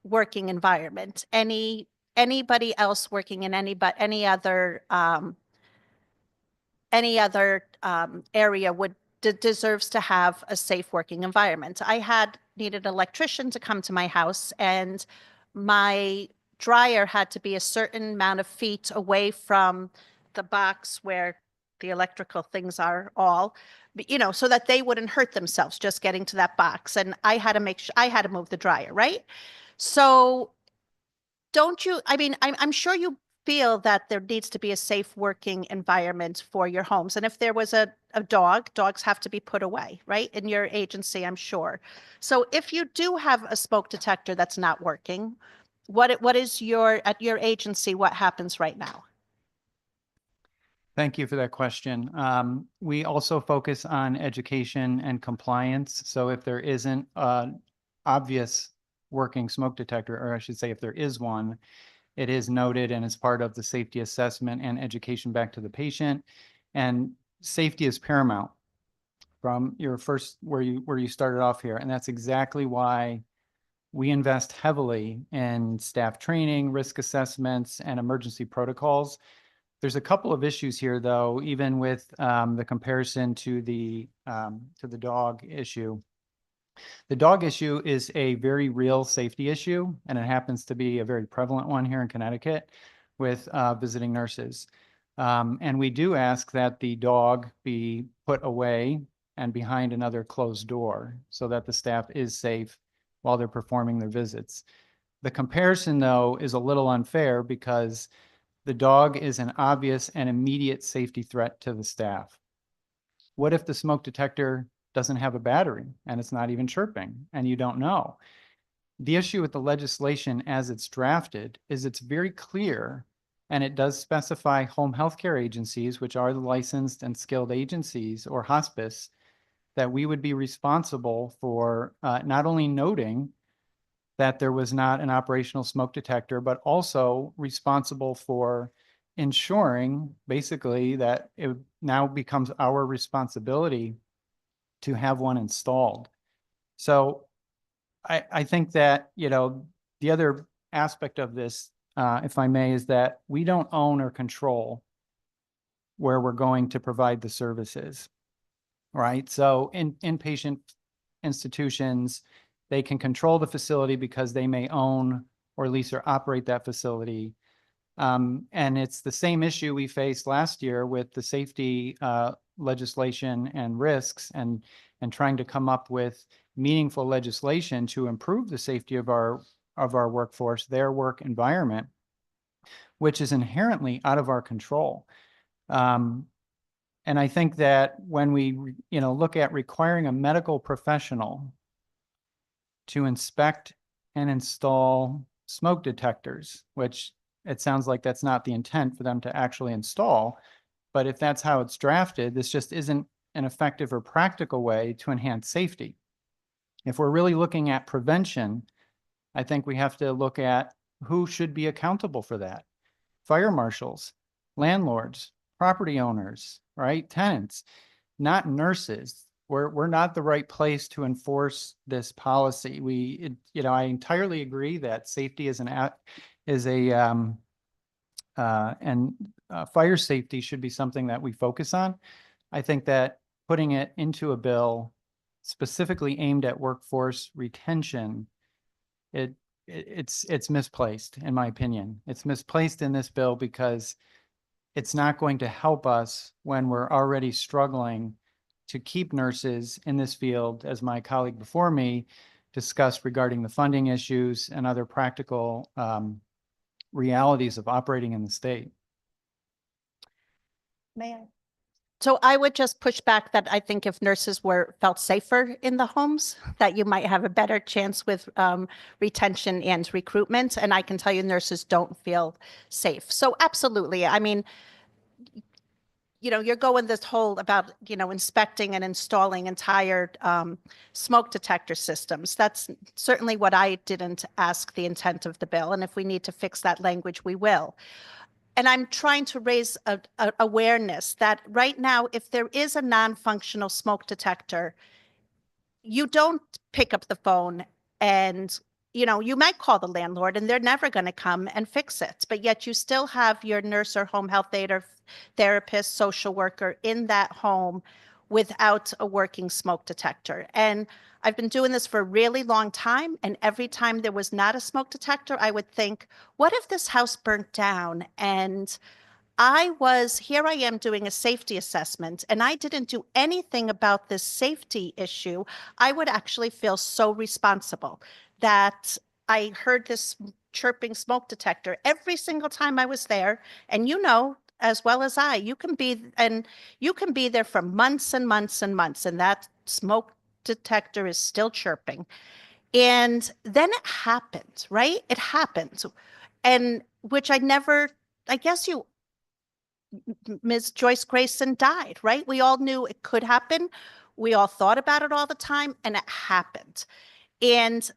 Speaker 5: working environment. Anybody else working in any other area deserves to have a safe working environment. I needed an electrician to come to my house, and my dryer had to be a certain amount of feet away from the box where the electrical things are all, so that they wouldn't hurt themselves just getting to that box. And I had to I had to move the dryer, right? So don't you, I mean, I'm sure you feel that there needs to be a safe working environment for your homes. And if there was a dogs have to be put away, right? In your agency, I'm sure. So if you do have a smoke detector that's not working, what is at your agency, what happens right now?
Speaker 6: Thank you for that question. We also focus on education and compliance. So if there isn't an obvious working smoke detector, or I should say if there is one, it is noted and is part of the safety assessment and education back to the patient. And safety is paramount from your first, where you started off here. And that's exactly why we invest heavily in staff training, risk assessments, and emergency protocols. There's a couple of issues here, though, even with the comparison to the dog issue. The dog issue is a very real safety issue, and it happens to be a very prevalent one here in Connecticut with visiting nurses. And we do ask that the dog be put away and behind another closed door so that the staff is safe while they're performing their visits. The comparison, though, is a little unfair because the dog is an obvious and immediate safety threat to the staff. What if the smoke detector doesn't have a battery and it's not even chirping and you don't know? The issue with the legislation as it's drafted is it's very clear, and it does specify home healthcare agencies, which are the licensed and skilled agencies, or hospice, that we would be responsible for not only noting that there was not an operational smoke detector, but also responsible for ensuring basically that it now becomes our responsibility to have one installed. So I think that, the other aspect of this, if I may, is that we don't own or control where we're going to provide the services, right? So in inpatient institutions, they can control the facility because they may own or lease or operate that facility. And it's the same issue we faced last year with the safety legislation and risks, and trying to come up with meaningful legislation to improve the safety of our workforce, their work environment, which is inherently out of our control. And I think that when we look at requiring a medical professional to inspect and install smoke detectors, which it sounds like that's not the intent for them to actually install, but if that's how it's drafted, this just isn't an effective or practical way to enhance safety. If we're really looking at prevention, I think we have to look at who should be accountable for that. Fire marshals, landlords, property owners, right? Tenants, not nurses. We're not the right place to enforce this policy. I entirely agree that safety fire safety should be something that we focus on. I think that putting it into a bill specifically aimed at workforce retention, it's misplaced, in my opinion. It's misplaced in this bill because it's not going to help us when we're already struggling to keep nurses in this field, as my colleague before me discussed regarding the funding issues and other practical realities of operating in the state.
Speaker 5: May I? So I would just push back that I think if nurses felt safer in the homes, that you might have a better chance with retention and recruitment. And I can tell you nurses don't feel safe. So absolutely. I mean, you're going this whole about, inspecting and installing entire smoke detector systems. That's certainly what I didn't ask the intent of the bill. And if we need to fix that language, we will. and I'm trying to raise a awareness that right now, if there is a non-functional smoke detector, you don't pick up the phone and, you might call the landlord and they're never going to come and fix it. But yet you still have your nurse or home health aide or therapist, social worker in that home without a working smoke detector. And I've been doing this for a really long time. And every time there was not a smoke detector, I would think, what if this house burnt down and here I am doing a safety assessment and I didn't do anything about this safety issue. I would actually feel so responsible that I heard this chirping smoke detector every single time I was there. And as well as you can be there for months and months and months, and that smoke detector is still chirping. And then it happened, right? It happened. And which I guess Ms. Joyce Grayson died, right? We all knew it could happen. We all thought about it all the time, and it happened. And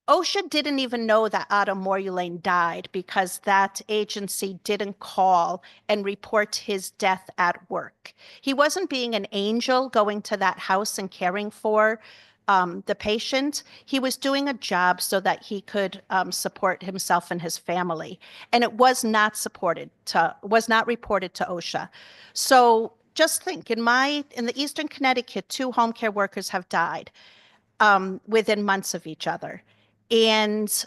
Speaker 5: OSHA didn't even know that Otto Morulane died because that agency didn't call and report his death at work. He wasn't being an angel going to that house and caring for the patient. He was doing a job so that he could support himself and his family. And it was not reported to OSHA. So just think, in the Eastern Connecticut, 2 home care workers have died within months of each other. And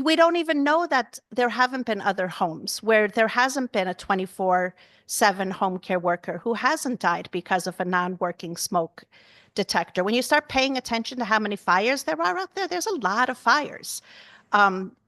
Speaker 5: we don't even know that there haven't been other homes where there hasn't been a 24/7 home care worker who hasn't died because of a non-working smoke detector. When you start paying attention to how many fires there are out there, there's a lot of fires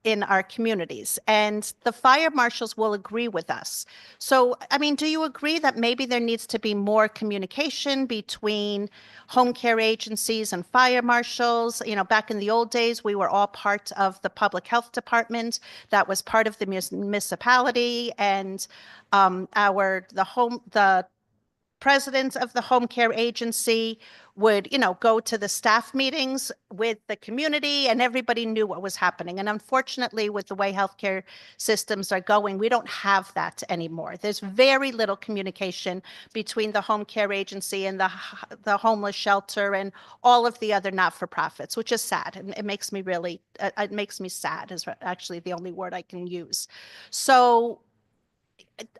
Speaker 5: in our communities, and the fire marshals will agree with us. So, I mean, do you agree that maybe there needs to be more communication between home care agencies and fire marshals? Back in the old days, we were all part of the public health department that was part of the municipality, and the president of the home care agency would, go to the staff meetings with the community, and everybody knew what was happening. And unfortunately, with the way healthcare systems are going, we don't have that anymore. There's very little communication between the home care agency and the homeless shelter and all of the other not-for-profits, which is sad. And it makes me sad is actually the only word I can use. So,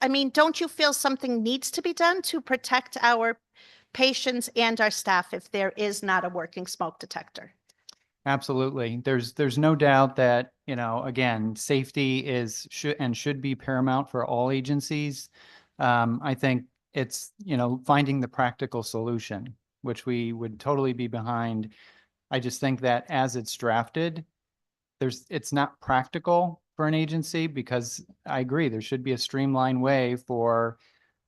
Speaker 5: I mean, don't you feel something needs to be done to protect our patients and our staff if there is not a working smoke detector?
Speaker 6: Absolutely. There's no doubt that, again, safety should be paramount for all agencies. I think it's, finding the practical solution, which we would totally be behind. I just think that as it's drafted, it's not practical for an agency, because I agree, there should be a streamlined way for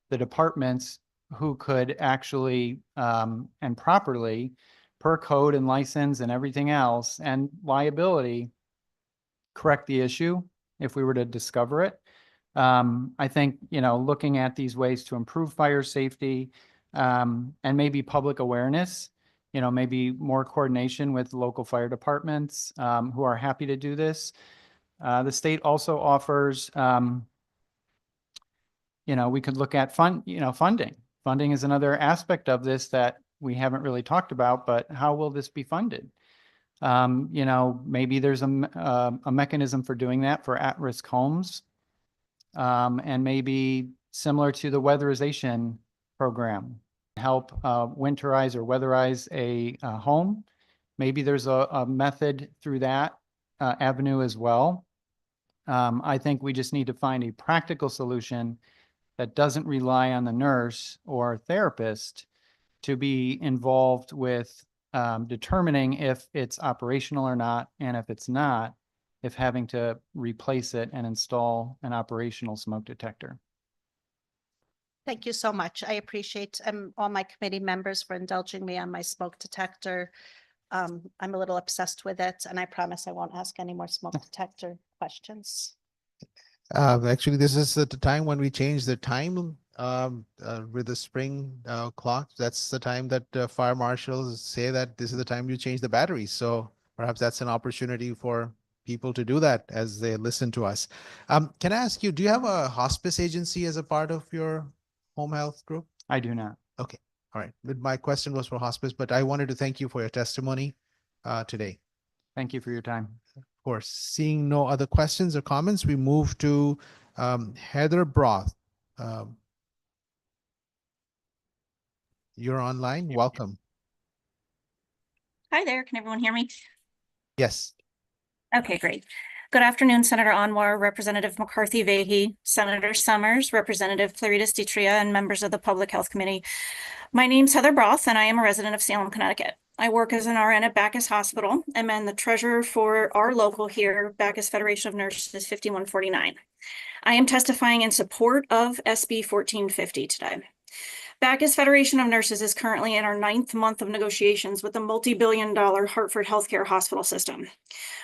Speaker 6: the departments who could actually and properly, per code and license and everything else and liability, correct the issue if we were to discover it. I think, looking at these ways to improve fire safety and maybe public awareness, maybe more coordination with local fire departments who are happy to do this. The state also offers, we could look at funding. Funding is another aspect of this that we haven't really talked about, but how will this be funded? Maybe there's a mechanism for doing that for at-risk homes. And maybe similar to the weatherization program, help winterize or weatherize a home. Maybe there's a method through that avenue as well. I think we just need to find a practical solution that doesn't rely on the nurse or therapist to be involved with determining if it's operational or not, and if it's not, if having to replace it and install an operational smoke detector.
Speaker 5: Thank you so much. I appreciate all my committee members for indulging me on my smoke detector. I'm a little obsessed with it, and I promise I won't ask any more smoke detector questions.
Speaker 1: Actually, this is the time when we change the time with the spring clock. That's the time that fire marshals say that this is the time you change the batteries. So perhaps that's an opportunity for people to do that as they listen to us. Can I ask you, do you have a hospice agency as a part of your home health group?
Speaker 6: I do not.
Speaker 1: Okay, all right. But my question was for hospice, but I wanted to thank you for your testimony today.
Speaker 6: Thank you for your time.
Speaker 1: Of course, seeing no other questions or comments, we move to Heather Broth. You're online. Welcome.
Speaker 4: Hi there. Can everyone hear me?
Speaker 1: Yes.
Speaker 4: Okay, great. Good afternoon, Senator Anwar, Representative McCarthy Vahey, Senator Summers, Representative Claritas DiTria, and members of the Public Health Committee. My name's Heather Broth, and I am a resident of Salem, Connecticut. I work as an RN at Bacchus Hospital, and I'm the treasurer for our local here, Bacchus Federation of Nurses 5149. I am testifying in support of SB 1450 today. Bacchus Federation of Nurses is currently in our 9th month of negotiations with the multi-billion-dollar Hartford Healthcare Hospital System.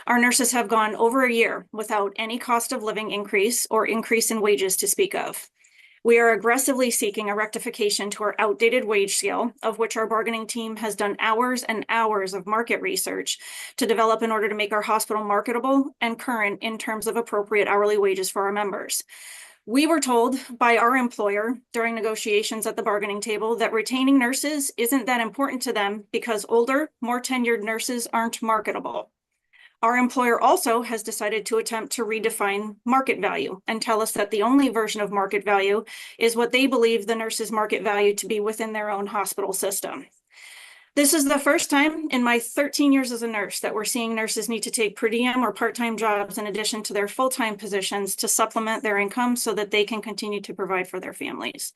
Speaker 4: Our nurses have gone over a year without any cost of living increase or increase in wages to speak of. We are aggressively seeking a rectification to our outdated wage scale, of which our bargaining team has done hours and hours of market research to develop in order to make our hospital marketable and current in terms of appropriate hourly wages for our members. We were told by our employer during negotiations at the bargaining table that retaining nurses isn't that important to them because older, more tenured nurses aren't marketable. Our employer also has decided to attempt to redefine market value and tell us that the only version of market value is what they believe the nurses' market value to be within their own hospital system. This is the first time in my 13 years as a nurse that we're seeing nurses need to take per diem or part-time jobs in addition to their full-time positions to supplement their income so that they can continue to provide for their families.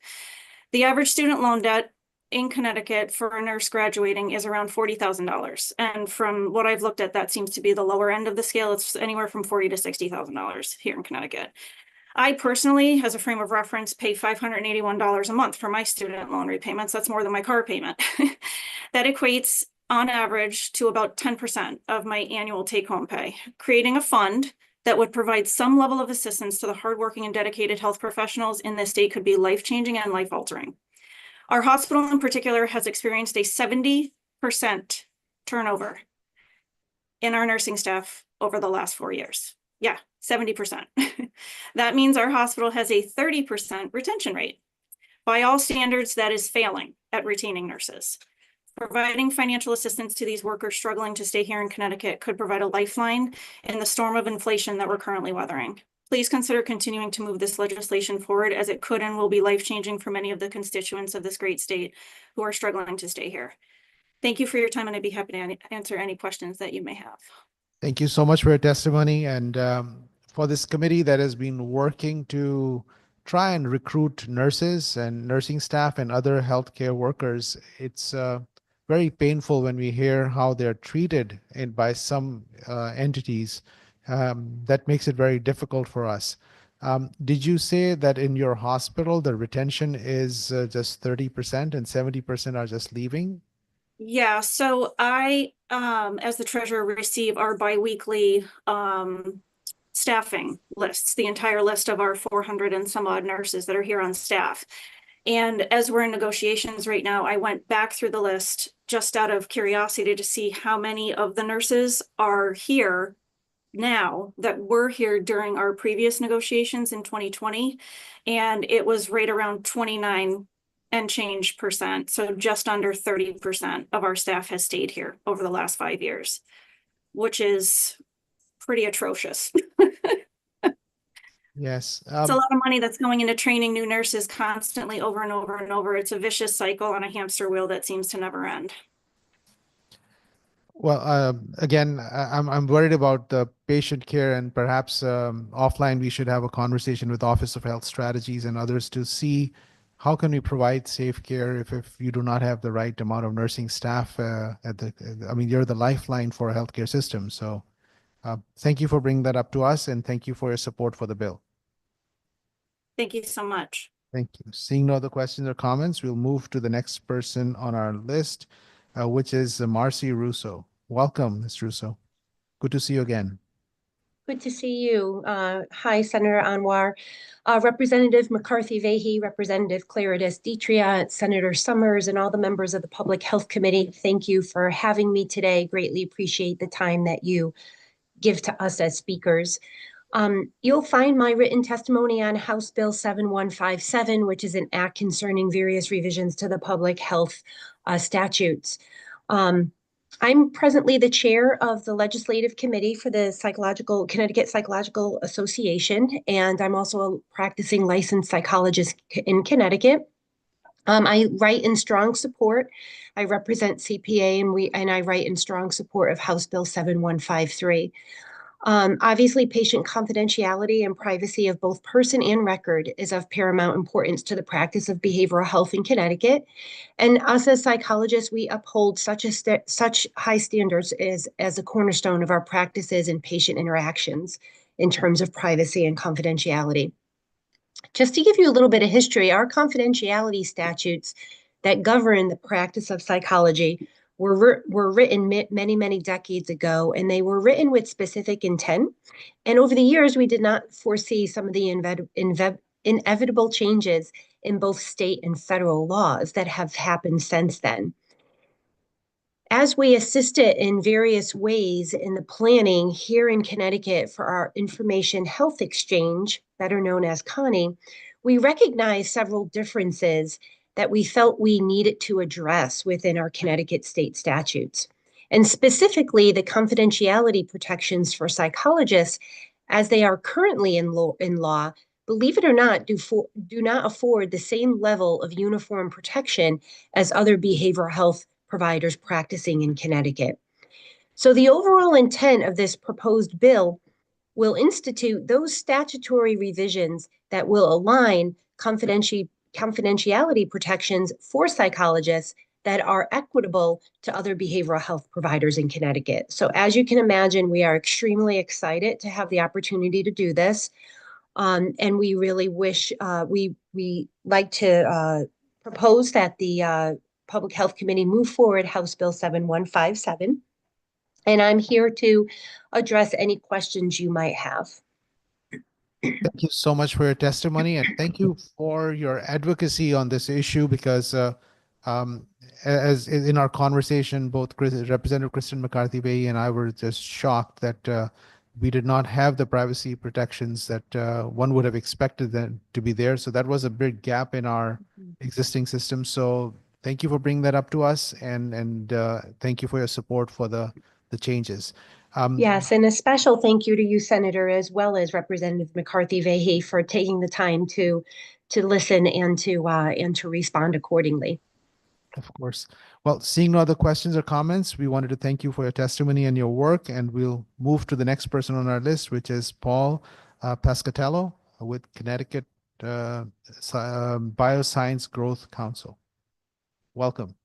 Speaker 4: The average student loan debt in Connecticut for a nurse graduating is around $40,000. And from what I've looked at, that seems to be the lower end of the scale. It's anywhere from $40,000 to $60,000 here in Connecticut. I personally, as a frame of reference, pay $581 a month for my student loan repayments. That's more than my car payment. That equates on average to about 10% of my annual take-home pay. Creating a fund that would provide some level of assistance to the hardworking and dedicated health professionals in this state could be life-changing and life-altering. Our hospital in particular has experienced a 70% turnover in our nursing staff over the last 4 years. Yeah, 70%. That means our hospital has a 30% retention rate. By all standards, that is failing at retaining nurses. Providing financial assistance to these workers struggling to stay here in Connecticut could provide a lifeline in the storm of inflation that we're currently weathering. Please consider continuing to move this legislation forward as it could and will be life-changing for many of the constituents of this great state who are struggling to stay here. Thank you for your time, and I'd be happy to answer any questions that you may have.
Speaker 1: Thank you so much for your testimony and for this committee that has been working to try and recruit nurses and nursing staff and other healthcare workers. It's very painful when we hear how they're treated by some entities. That makes it very difficult for us. Did you say that in your hospital, the retention is just 30% and 70% are just leaving?
Speaker 4: Yeah, so I, as the treasurer, receive our biweekly staffing lists, the entire list of our 400 and some odd nurses that are here on staff. And as we're in negotiations right now, I went back through the list just out of curiosity to see how many of the nurses are here now that were here during our previous negotiations in 2020. And it was right around 29 and change percent. So just under 30% of our staff has stayed here over the last 5 years, which is pretty atrocious.
Speaker 1: Yes.
Speaker 4: It's a lot of money that's going into training new nurses constantly over and over and over. It's a vicious cycle on a hamster wheel that seems to never end.
Speaker 1: Well, again, I'm worried about the patient care, and perhaps offline we should have a conversation with Office of Health Strategies and others to see how can we provide safe care if you do not have the right amount of nursing staff I mean, you're the lifeline for a healthcare system. So thank you for bringing that up to us, and thank you for your support for the bill.
Speaker 4: Thank you so much.
Speaker 1: Thank you. Seeing no other questions or comments, we'll move to the next person on our list, which is Marcy Russo. Welcome, Ms. Russo. Good to see you again.
Speaker 22: Good to see you. Hi, Senator Anwar, Representative McCarthy Vahey, Representative Claritas DiTria, Senator Summers, and all the members of the Public Health Committee. Thank you for having me today. Greatly appreciate the time that you give to us as speakers. You'll find my written testimony on House Bill 7157, which is an act concerning various revisions to the public health statutes. I'm presently the chair of the legislative committee for the Connecticut Psychological Association, and I'm also a practicing licensed psychologist in Connecticut. I write in strong support. I represent CPA, and I write in strong support of House Bill 7153. Obviously, patient confidentiality and privacy of both person and record is of paramount importance to the practice of behavioral health in Connecticut. And us as psychologists, we uphold such high standards as a cornerstone of our practices and patient interactions in terms of privacy and confidentiality. Just to give you a little bit of history, our confidentiality statutes that govern the practice of psychology were written many, many decades ago, and they were written with specific intent. And over the years, we did not foresee some of the inevitable changes in both state and federal laws that have happened since then. As we assisted in various ways in the planning here in Connecticut for our Information Health Exchange, better known as CONI, we recognized several differences that we felt we needed to address within our Connecticut state statutes. And specifically, the confidentiality protections for psychologists, as they are currently in law, believe it or not, do not afford the same level of uniform protection as other behavioral health providers practicing in Connecticut. So the overall intent of this proposed bill will institute those statutory revisions that will align confidentiality protections for psychologists that are equitable to other behavioral health providers in Connecticut. So as you can imagine, we are extremely excited to have the opportunity to do this. And we really wish, we like to propose that the Public Health Committee move forward House Bill 7157. And I'm here to address any questions you might have.
Speaker 1: Thank you so much for your testimony, and thank you for your advocacy on this issue, because as in our conversation, both Representative Kristen McCarthy-Vahey and I were just shocked that we did not have the privacy protections that one would have expected them to be there. So that was a big gap in our existing system. So thank you for bringing that up to us, and thank you for your support for the changes.
Speaker 22: Yes, and a special thank you to you, Senator, as well as Representative McCarthy-Vahey, for taking the time to listen and to respond accordingly.
Speaker 1: Of course. Well, seeing no other questions or comments, we wanted to thank you for your testimony and your work, and we'll move to the next person on our list, which is Paul Pescatello with Connecticut Bioscience Growth Council. Welcome.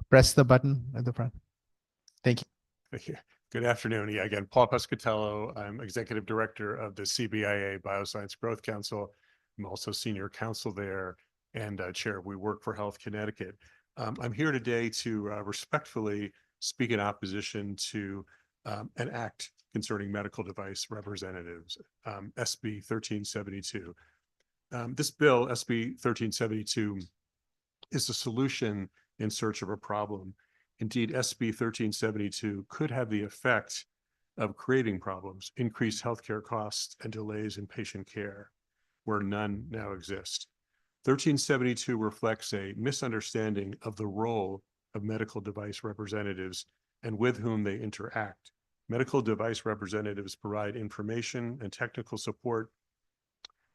Speaker 1: Press the button at the front. Thank you.
Speaker 2: Thank you. Good afternoon. Yeah, again, Paul Pescatello. I'm Executive Director of the CBIA Bioscience Growth Council. I'm also Senior Counsel there and Chair of We Work for Health Connecticut. I'm here today to respectfully speak in opposition to an act concerning medical device representatives, SB 1372. This bill, SB 1372, is a solution in search of a problem. Indeed, SB 1372 could have the effect of creating problems, increased healthcare costs, and delays in patient care, where none now exist. 1372 reflects a misunderstanding of the role of medical device representatives and with whom they interact. Medical device representatives provide information and technical support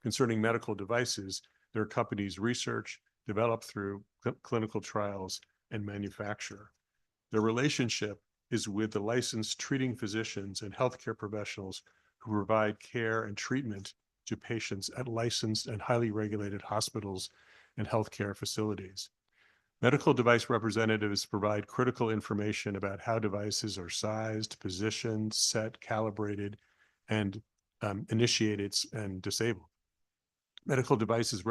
Speaker 2: concerning medical devices their companies research, develop through clinical trials, and manufacture. Their relationship is with the licensed treating physicians and healthcare professionals who provide care and treatment to patients at licensed and highly regulated hospitals and healthcare facilities. Medical device representatives provide critical information about how devices are sized, positioned, set, calibrated, and initiated and disabled. Medical devices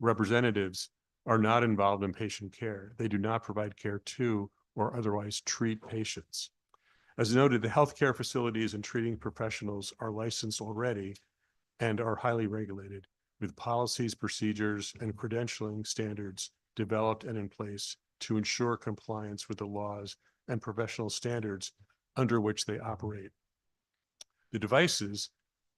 Speaker 2: representatives are not involved in patient care. They do not provide care to or otherwise treat patients. As noted, the healthcare facilities and treating professionals are licensed already and are highly regulated, with policies, procedures, and credentialing standards developed and in place to ensure compliance with the laws and professional standards under which they operate. The devices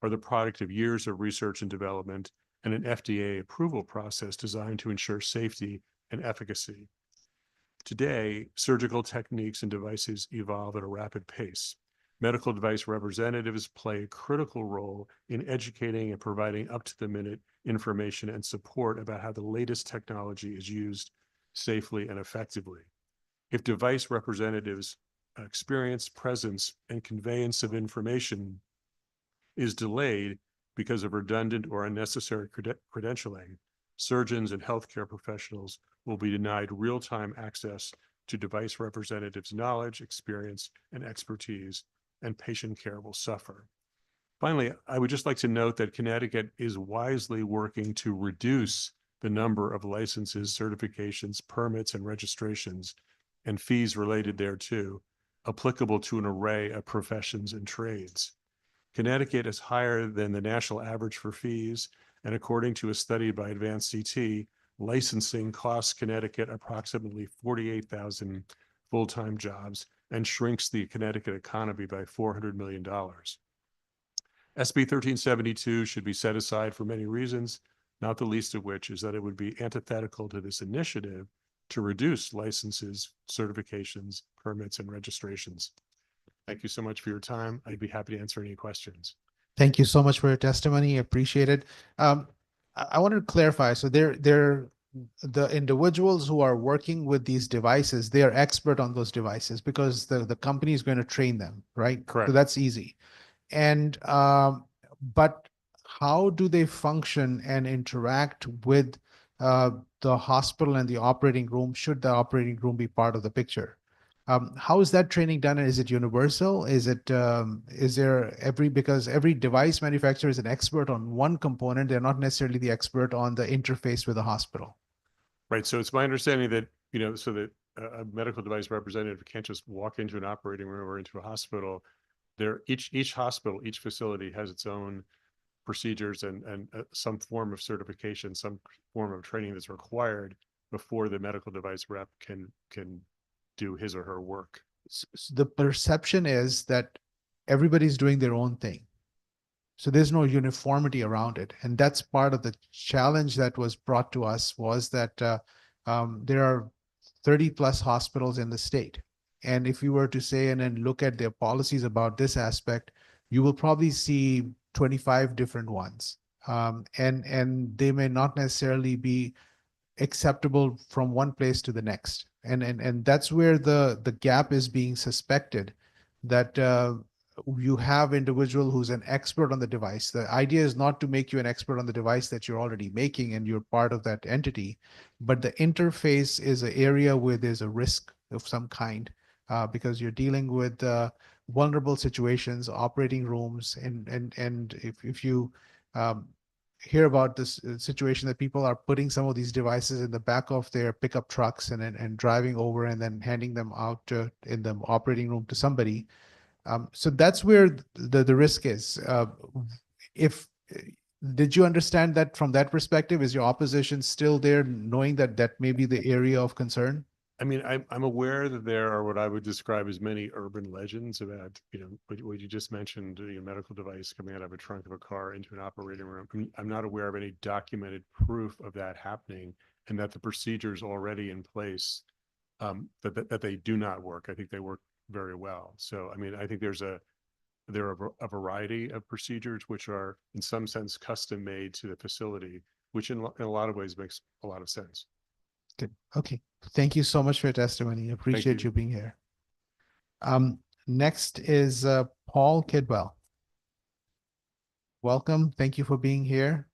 Speaker 2: are the product of years of research and development and an FDA approval process designed to ensure safety and efficacy. Today, surgical techniques and devices evolve at a rapid pace. Medical device representatives play a critical role in educating and providing up-to-the-minute information and support about how the latest technology is used safely and effectively. If device representatives' experience, presence, and conveyance of information is delayed because of redundant or unnecessary credentialing, surgeons and healthcare professionals will be denied real-time access to device representatives' knowledge, experience, and expertise, and patient care will suffer. Finally, I would just like to note that Connecticut is wisely working to reduce the number of licenses, certifications, permits, and registrations, and fees related thereto, applicable to an array of professions and trades. Connecticut is higher than the national average for fees, and according to a study by Advanced CT, licensing costs Connecticut approximately 48,000 full-time jobs and shrinks the Connecticut economy by $400 million. SB 1372 should be set aside for many reasons, not the least of which is that it would be antithetical to this initiative to reduce licenses, certifications, permits, and registrations. Thank you so much for your time. I'd be happy to answer any questions.
Speaker 1: Thank you so much for your testimony. Appreciate it. I wanted to clarify. So the individuals who are working with these devices, they are expert on those devices because the company is going to train them, right?
Speaker 2: Correct.
Speaker 1: So that's easy. And but how do they function and interact with the hospital and the operating room? Should the operating room be part of the picture? How is that training done? Is it universal? Is there because every device manufacturer is an expert on one component, they're not necessarily the expert on the interface with the hospital.
Speaker 2: Right. So it's my understanding that, so that a medical device representative can't just walk into an operating room or into a hospital. Each hospital, each facility has its own procedures and some form of certification, some form of training that's required before the medical device rep can do his or her work.
Speaker 1: The perception is that everybody's doing their own thing. So there's no uniformity around it. And that's part of the challenge that was brought to us was that there are 30 plus hospitals in the state. And if you were to say and then look at their policies about this aspect, you will probably see 25 different ones. And they may not necessarily be acceptable from one place to the next. And that's where the gap is being suspected, that you have individual who's an expert on the device. The idea is not to make you an expert on the device that you're already making and you're part of that entity, but the interface is an area where there's a risk of some kind because you're dealing with vulnerable situations, operating rooms, and if you hear about this situation that people are putting some of these devices in the back of their pickup trucks and driving over and then handing them out in the operating room to somebody. So that's where the risk is. Did you understand that from that perspective? Is your opposition still there, knowing that that may be the area of concern?
Speaker 2: I mean, I'm aware that there are what I would describe as many urban legends about, what you just mentioned, a medical device coming out of a trunk of a car into an operating room. I'm not aware of any documented proof of that happening and that the procedures already in place, that they do not work. I think they work very well. So, I mean, I think there are a variety of procedures which are in some sense custom made to the facility, which in a lot of ways makes a lot of sense.
Speaker 1: Good. Okay. Thank you so much for your testimony. Appreciate you being here. Next is Paul Kidwell. Welcome. Thank you for being here.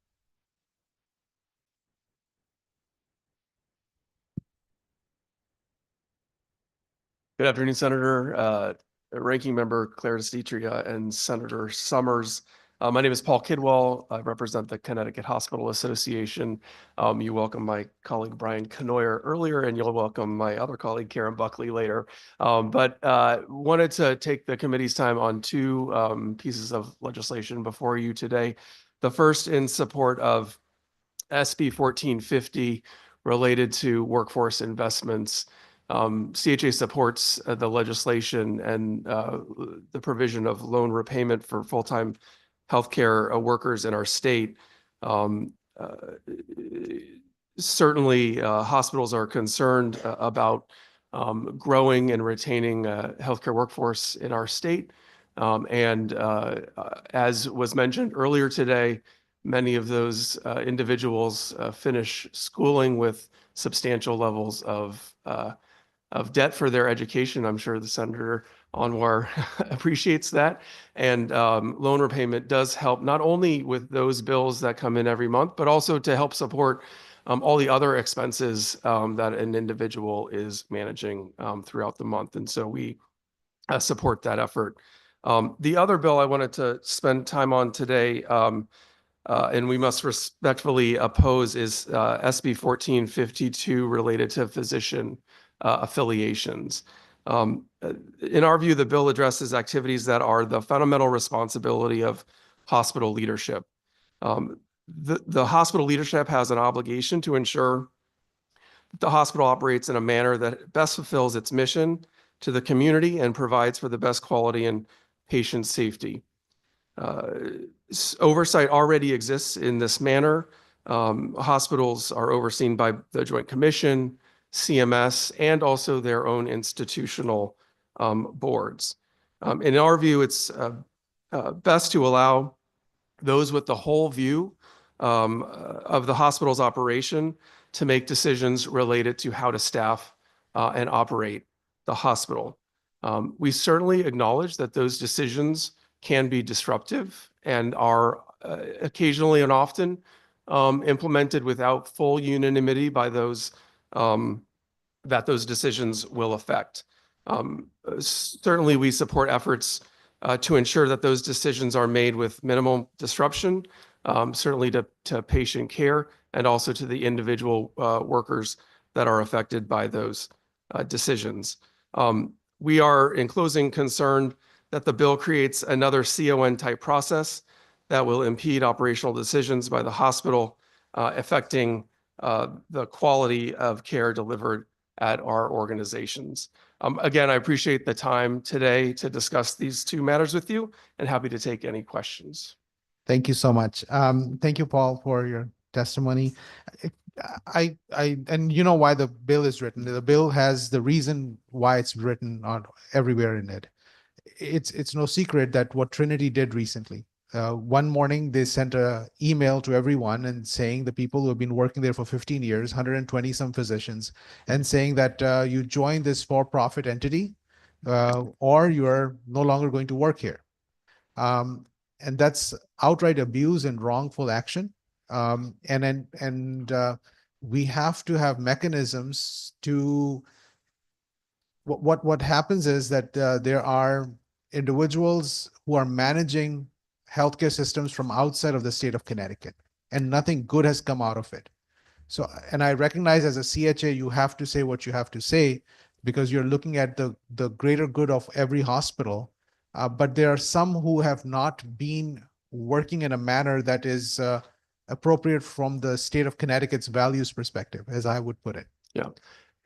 Speaker 11: Good afternoon, Senator, Ranking Member Claire Distria and Senator Summers.
Speaker 9: My name is Paul Kidwell. I represent the Connecticut Hospital Association. You welcome my colleague Brian Knoyer earlier, and you'll welcome my other colleague Karen Buckley later. But wanted to take the committee's time on two pieces of legislation before you today. The first in support of SB 1450 related to workforce investments. CHA supports the legislation and the provision of loan repayment for full-time healthcare workers in our state. Certainly, hospitals are concerned about growing and retaining a healthcare workforce in our state. As was mentioned earlier today, many of those individuals finish schooling with substantial levels of debt for their education. I'm sure the Senator Anwar appreciates that. And loan repayment does help not only with those bills that come in every month, but also to help support all the other expenses that an individual is managing throughout the month. And so we support that effort. The other bill I wanted to spend time on today, and we must respectfully oppose, is SB 1452 related to physician affiliations. In our view, the bill addresses activities that are the fundamental responsibility of hospital leadership. The hospital leadership has an obligation to ensure that the hospital operates in a manner that best fulfills its mission to the community and provides for the best quality and patient safety. Oversight already exists in this manner. Hospitals are overseen by the Joint Commission, CMS, and also their own institutional boards. In our view, it's best to allow those with the whole view of the hospital's operation to make decisions related to how to staff and operate the hospital. We certainly acknowledge that those decisions can be disruptive and are occasionally and often implemented without full unanimity by those that those decisions will affect. Certainly, we support efforts to ensure that those decisions are made with minimal disruption, certainly to patient care and also to the individual workers that are affected by those decisions. We are, in closing, concerned that the bill creates another CON type process that will impede operational decisions by the hospital, affecting the quality of care delivered at our organizations. Again, I appreciate the time today to discuss these two matters with you and happy to take any questions.
Speaker 1: Thank you so much. Thank you, Paul, for your testimony. And you know why the bill is written. The bill has the reason why it's written on everywhere in it. It's no secret that what Trinity did recently. One morning, they sent an email to everyone and saying the people who have been working there for 15 years, 120 some physicians, and saying that you join this for-profit entity or you're no longer going to work here. And that's outright abuse and wrongful action. We have to have mechanisms to. What happens is that there are individuals who are managing healthcare systems from outside of the state of Connecticut, and nothing good has come out of it. So, and I recognize as a CHA, you have to say what you have to say because you're looking at the greater good of every hospital. But there are some who have not been working in a manner that is appropriate from the state of Connecticut's values perspective, as I would put it.
Speaker 9: Yeah.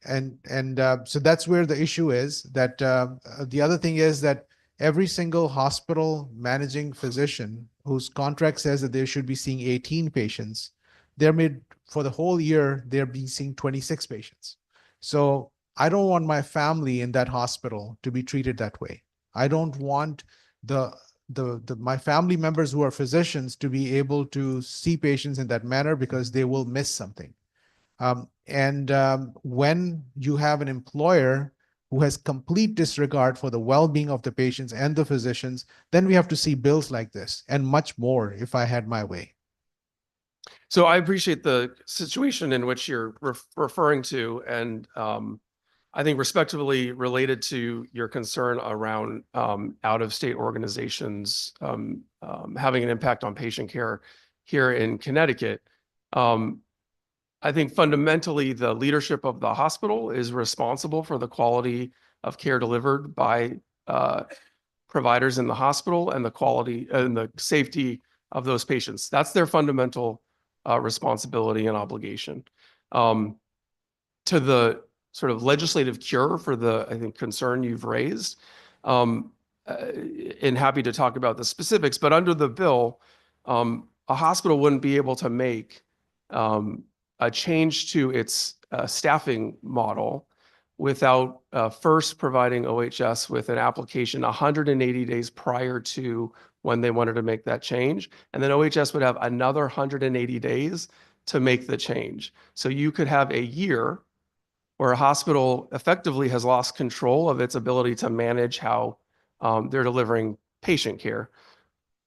Speaker 1: So that's where the issue is. That the other thing is that every single hospital managing physician whose contract says that they should be seeing 18 patients, they're made for the whole year, they're being seeing 26 patients. So I don't want my family in that hospital to be treated that way. I don't want my family members who are physicians to be able to see patients in that manner because they will miss something. When you have an employer who has complete disregard for the well-being of the patients and the physicians, then we have to see bills like this and much more if I had my way.
Speaker 9: So I appreciate the situation in which you're referring to, and I think respectively related to your concern around out-of-state organizations having an impact on patient care here in Connecticut. I think fundamentally the leadership of the hospital is responsible for the quality of care delivered by providers in the hospital and the quality and the safety of those patients. That's their fundamental responsibility and obligation. To the sort of legislative cure for the, I think, concern you've raised, and happy to talk about the specifics, but under the bill, a hospital wouldn't be able to make a change to its staffing model without first providing OHS with an application 180 days prior to when they wanted to make that change. And then OHS would have another 180 days to make the change. So you could have a year where a hospital effectively has lost control of its ability to manage how they're delivering patient care.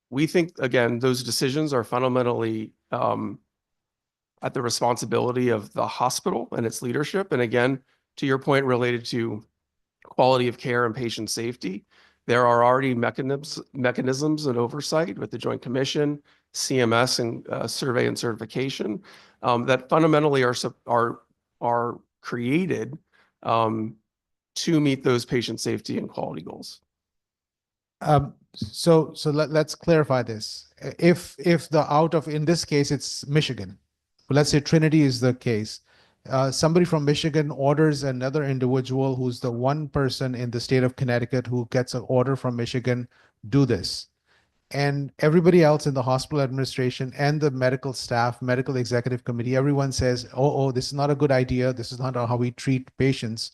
Speaker 9: We think, again, those decisions are fundamentally at the responsibility of the hospital and its leadership. And again, to your point related to quality of care and patient safety, there are already mechanisms and oversight with the Joint Commission, CMS, and survey and certification that fundamentally are created to meet those patient safety and quality goals.
Speaker 1: So let's clarify this. If in this case, it's Michigan. Let's say Trinity is the case. Somebody from Michigan orders another individual who's the one person in the state of Connecticut who gets an order from Michigan, do this. And everybody else in the hospital administration and the medical staff, medical executive committee, everyone says, oh, this is not a good idea. This is not how we treat patients.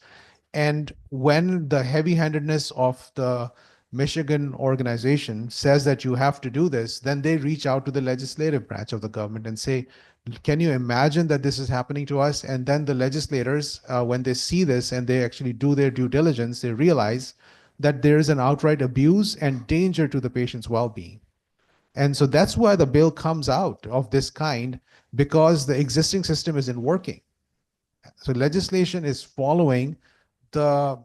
Speaker 1: And when the heavy-handedness of the Michigan organization says that you have to do this, then they reach out to the legislative branch of the government and say, can you imagine that this is happening to us? And then the legislators, when they see this and they actually do their due diligence, they realize that there is an outright abuse and danger to the patient's well-being. And so that's why the bill comes out of this kind, because the existing system isn't working. So legislation is following the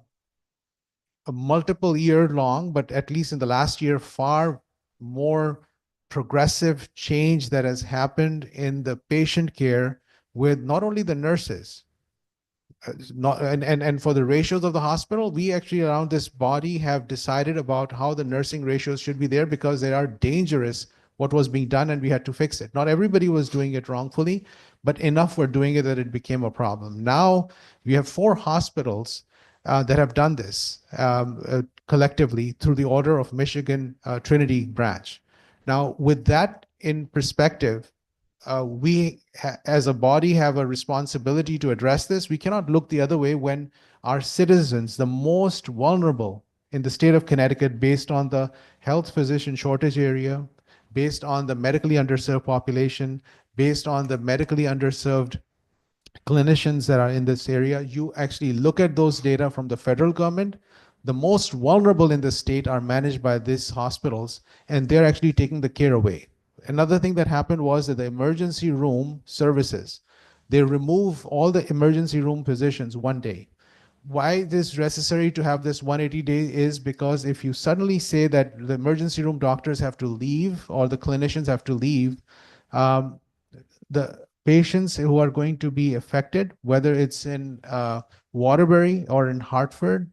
Speaker 1: multiple year long, but at least in the last year, far more progressive change that has happened in the patient care with not only the nurses, and for the ratios of the hospital, we actually around this body have decided about how the nursing ratios should be there because they are dangerous what was being done and we had to fix it. Not everybody was doing it wrongfully, but enough were doing it that it became a problem. Now we have 4 hospitals that have done this collectively through the order of Michigan Trinity branch. Now, with that in perspective, we as a body have a responsibility to address this. We cannot look the other way when our citizens, the most vulnerable in the state of Connecticut, based on the health physician shortage area, based on the medically underserved population, based on the medically underserved clinicians that are in this area, you actually look at those data from the federal government. The most vulnerable in the state are managed by these hospitals, and they're actually taking the care away. Another thing that happened was that the emergency room services, they remove all the emergency room physicians one day. Why it is necessary to have this 180 days is because if you suddenly say that the emergency room doctors have to leave or the clinicians have to leave, the patients who are going to be affected, whether it's in Waterbury or in Hartford,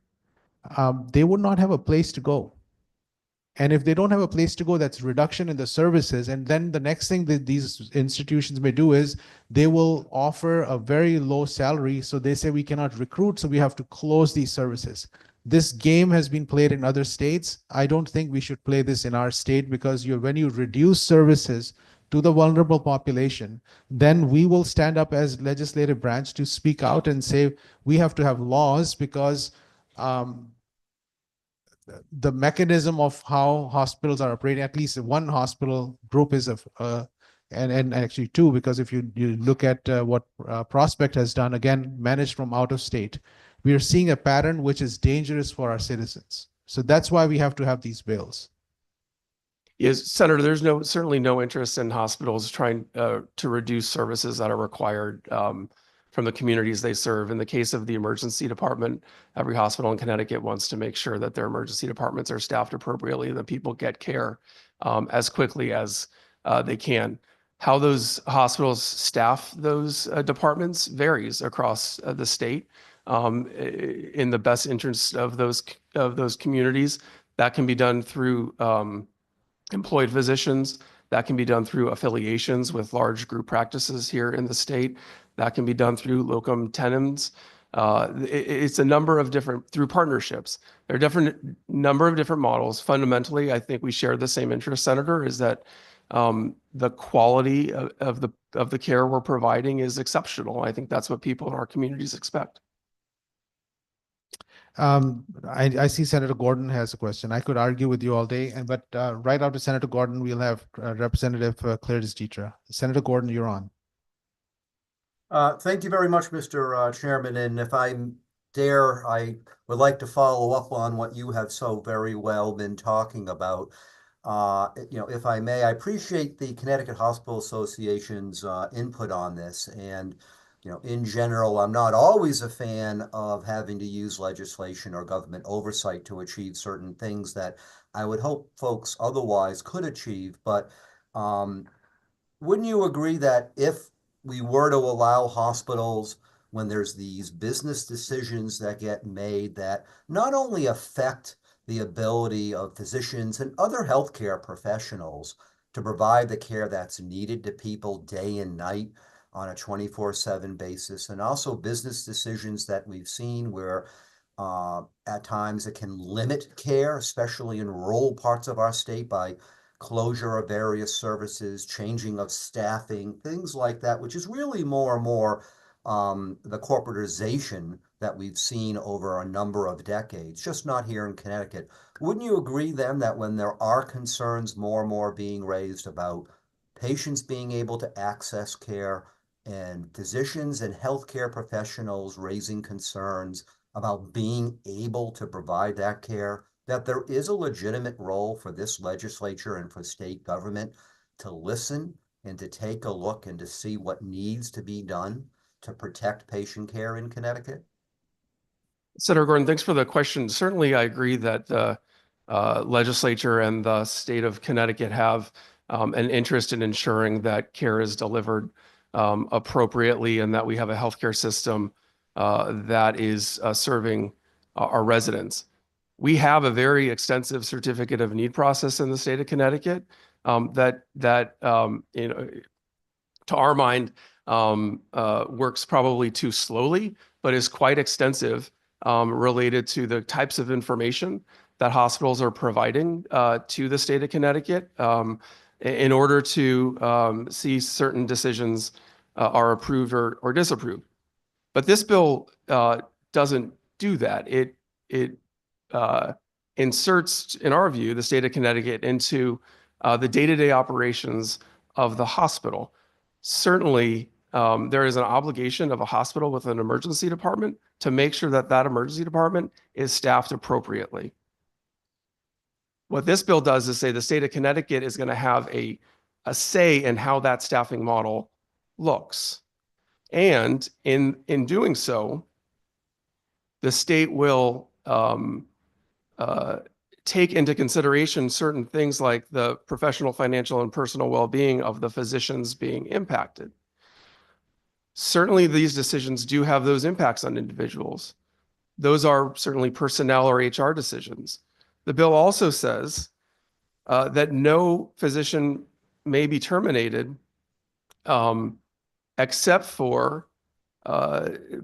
Speaker 1: they would not have a place to go. And if they don't have a place to go, that's reduction in the services. And then the next thing that these institutions may do is they will offer a very low salary. So they say we cannot recruit, so we have to close these services. This game has been played in other states. I don't think we should play this in our state because when you reduce services to the vulnerable population, then we will stand up as legislative branch to speak out and say we have to have laws because the mechanism of how hospitals are operating, at least one hospital group is and actually 2, because if you look at what Prospect has done, again, managed from out of state, we are seeing a pattern which is dangerous for our citizens. So that's why we have to have these bills.
Speaker 9: Yes, Senator, there's certainly no interest in hospitals trying to reduce services that are required from the communities they serve. In the case of the emergency department, every hospital in Connecticut wants to make sure that their emergency departments are staffed appropriately and that people get care as quickly as they can. How those hospitals staff those departments varies across the state. In the best interest of those communities, that can be done through employed physicians. That can be done through affiliations with large group practices here in the state. That can be done through locum tenens. It's a number of different, through partnerships. There are different number of different models. Fundamentally, I think we share the same interest, Senator, is that the quality of the care we're providing is exceptional. I think that's what people in our communities expect.
Speaker 1: I see Senator Gordon has a question. I could argue with you all day, but right after Senator Gordon, we'll have Representative Claridis Ditra. Senator Gordon, you're on.
Speaker 8: Thank you very much, Mr. Chairman. And if I dare, I would like to follow up on what you have so very well been talking about. If I may, I appreciate the Connecticut Hospital Association's input on this. And in general, I'm not always a fan of having to use legislation or government oversight to achieve certain things that I would hope folks otherwise could achieve. But wouldn't you agree that if we were to allow hospitals, when there's these business decisions that get made that not only affect the ability of physicians and other healthcare professionals to provide the care that's needed to people day and night on a 24/7 basis, and also business decisions that we've seen where at times it can limit care, especially in rural parts of our state, by closure of various services, changing of staffing, things like that, which is really more and more the corporatization that we've seen over a number of decades, just not here in Connecticut. Wouldn't you agree then that when there are concerns more and more being raised about patients being able to access care and physicians and healthcare professionals raising concerns about being able to provide that care, that there is a legitimate role for this legislature and for state government to listen and to take a look and to see what needs to be done to protect patient care in Connecticut?
Speaker 9: Senator Gordon, thanks for the question. Certainly, I agree that the legislature and the state of Connecticut have an interest in ensuring that care is delivered appropriately and that we have a healthcare system that is serving our residents. We have a very extensive certificate of need process in the state of Connecticut that to our mind, works probably too slowly, but is quite extensive related to the types of information that hospitals are providing to the state of Connecticut in order to see certain decisions are approved or disapproved. But this bill doesn't do that. It inserts, in our view, the state of Connecticut into the day-to-day operations of the hospital. Certainly, there is an obligation of a hospital with an emergency department to make sure that that emergency department is staffed appropriately. What this bill does is say the state of Connecticut is going to have a say in how that staffing model looks. And in doing so, the state will take into consideration certain things like the professional, financial, and personal well-being of the physicians being impacted. Certainly, these decisions do have those impacts on individuals. Those are certainly personnel or HR decisions. The bill also says that no physician may be terminated except for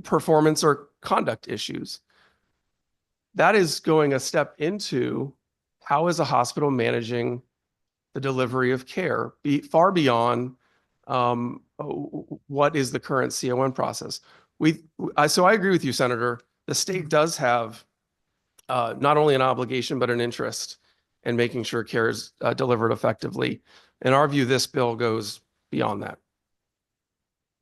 Speaker 9: performance or conduct issues. That is going a step into how is a hospital managing the delivery of care, far beyond what is the current CON process. So I agree with you, Senator. The state does have not only an obligation, but an interest in making sure care is delivered effectively. In our view, this bill goes beyond that.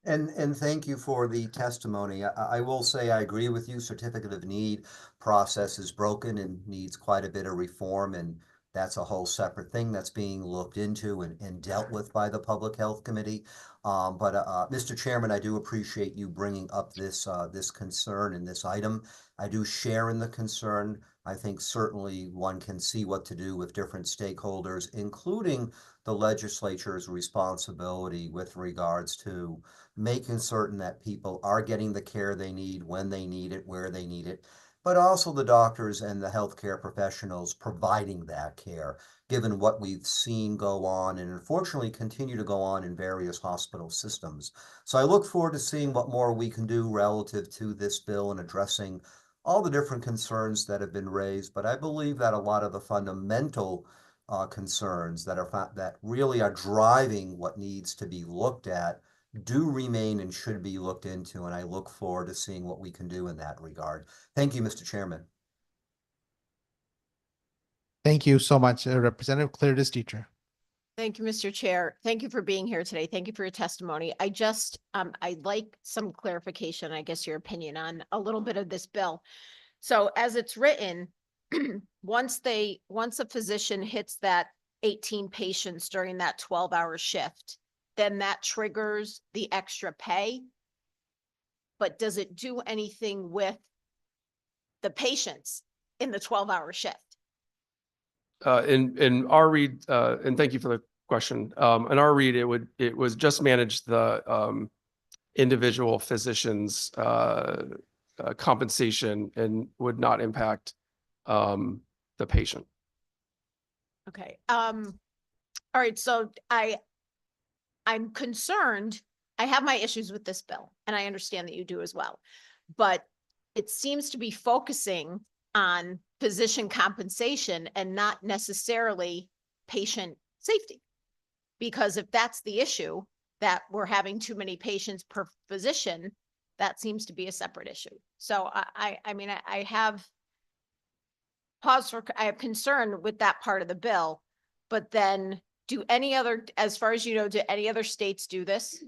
Speaker 8: And thank you for the testimony. I will say I agree with you. Certificate of need process is broken and needs quite a bit of reform. And That's a whole separate thing that's being looked into and dealt with by the Public Health Committee. Mr. Chairman, I do appreciate you bringing up this this concern and this item. I do share in the concern. I think certainly one can see what to do with different stakeholders, including the legislature's responsibility with regards to making certain that people are getting the care they need, when they need it, where they need it, but also the doctors and the healthcare professionals providing that care, given what we've seen go on and unfortunately continue to go on in various hospital systems. So I look forward to seeing what more we can do relative to this bill and addressing all the different concerns that have been raised. But I believe that a lot of the fundamental concerns that really are driving what needs to be looked at do remain and should be looked into, and I look forward to seeing what we can do in that regard. Thank you, Mr. Chairman.
Speaker 1: Thank you so much, Representative Claire Teacher.
Speaker 3: Thank you, Mr. Chair. Thank you for being here today. Thank you for your testimony. I'd like some clarification, I guess your opinion on a little bit of this bill. So as it's written, once a physician hits that 18 patients during that 12-hour shift, then that triggers the extra pay. But does it do anything with the patients in the 12-hour shift?
Speaker 9: In our read, and thank you for the question. In our read, it was just manage the individual physician's compensation and would not impact the patient.
Speaker 3: Okay. All right. So I'm concerned. I have my issues with this bill, and I understand that you do as well. But it seems to be focusing on physician compensation and not necessarily patient safety. Because if that's the issue, that we're having too many patients per physician, that seems to be a separate issue. So I have concern with that part of the bill, but then as far as you know, do any other states do this?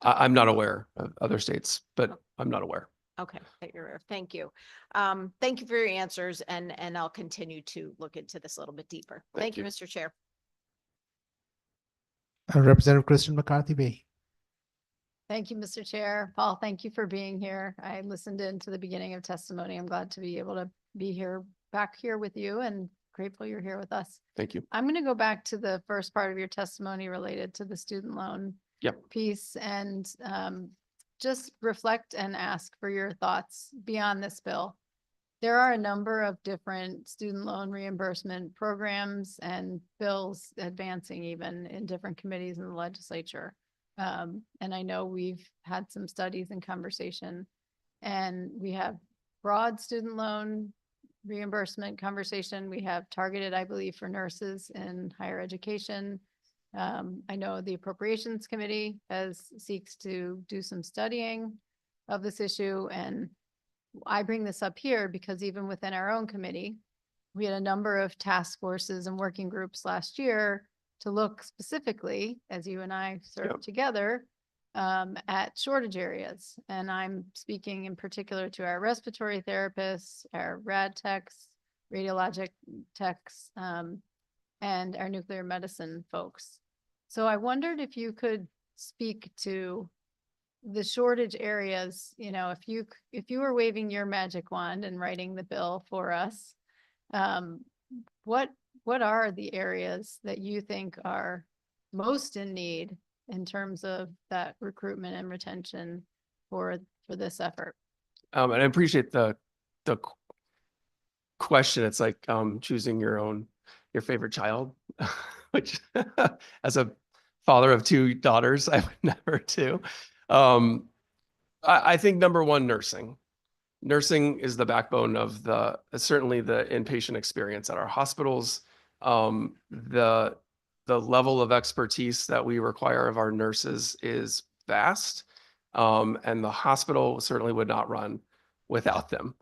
Speaker 9: I'm not aware of other states, but I'm not aware.
Speaker 3: Okay, thank you. Thank you for your answers, and I'll continue to look into this a little bit deeper. Thank you, Mr. Chair.
Speaker 1: Representative Kristen McCarthy-Vahey.
Speaker 12: Thank you, Mr. Chair. Paul, thank you for being here. I listened in to the beginning of testimony. I'm glad to be able to be here, back here with you, and grateful you're here with us.
Speaker 9: Thank you.
Speaker 12: I'm going to go back to the first part of your testimony related to the student loan piece and just reflect and ask for your thoughts beyond this bill. There are a number of different student loan reimbursement programs and bills advancing even in different committees in the legislature. And I know we've had some studies and conversation, and we have broad student loan reimbursement conversation. We have targeted, I believe, for nurses in higher education. I know the Appropriations Committee seeks to do some studying of this issue. And I bring this up here because even within our own committee, we had a number of task forces and working groups last year to look specifically, as you and I served together, at shortage areas. And I'm speaking in particular to our respiratory therapists, our rad techs, radiologic techs, and our nuclear medicine folks. So I wondered if you could speak to the shortage areas. You know, if you were waving your magic wand and writing the bill for us, what are the areas that you think are most in need in terms of that recruitment and retention for this effort?
Speaker 9: And I appreciate the question. It's like choosing your favorite child, which as a father of two daughters, I would never do. I think number one, nursing. Nursing is the backbone of certainly the inpatient experience at our hospitals. The level of expertise that we require of our nurses is vast, and the hospital certainly would not run without them.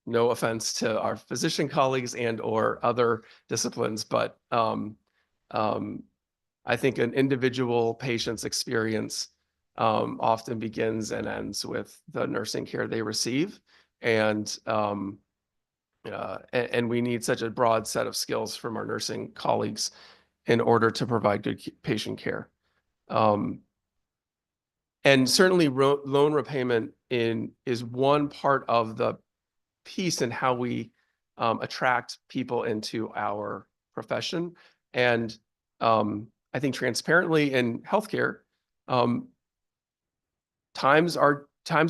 Speaker 9: No offense to our physician colleagues and or other disciplines, but I think an individual patient's experience often begins and ends with the nursing care they receive. And and we need such a broad set of skills from our nursing colleagues in order to provide good patient care. And certainly loan repayment is one part of the piece in how we attract people into our profession. And I think transparently in healthcare, times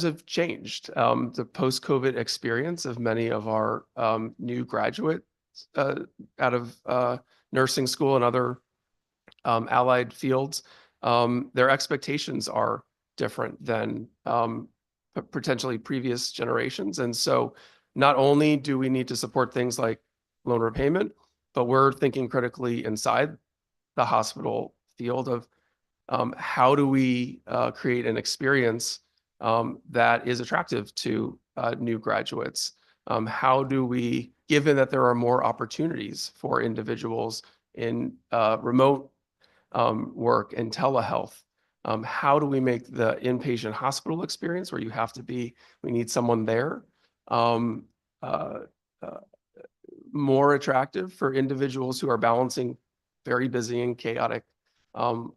Speaker 9: have changed. The post-COVID experience of many of our new graduates out of nursing school and other allied fields, their expectations are different than potentially previous generations. And so not only do we need to support things like loan repayment, but we're thinking critically inside the hospital field of how do we create an experience that is attractive to new graduates? How do we, given that there are more opportunities for individuals in remote work and telehealth, how do we make the inpatient hospital experience where you have to be, we need someone there, more attractive for individuals who are balancing very busy and chaotic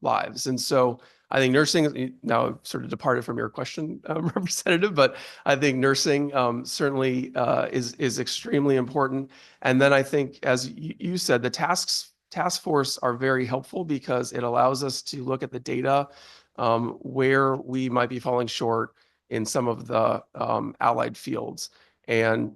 Speaker 9: lives? And so I think nursing, now I've sort of departed from your question, Representative, but I think nursing certainly is extremely important. And then I think, as you said, the task force are very helpful because it allows us to look at the data where we might be falling short in some of the allied fields. And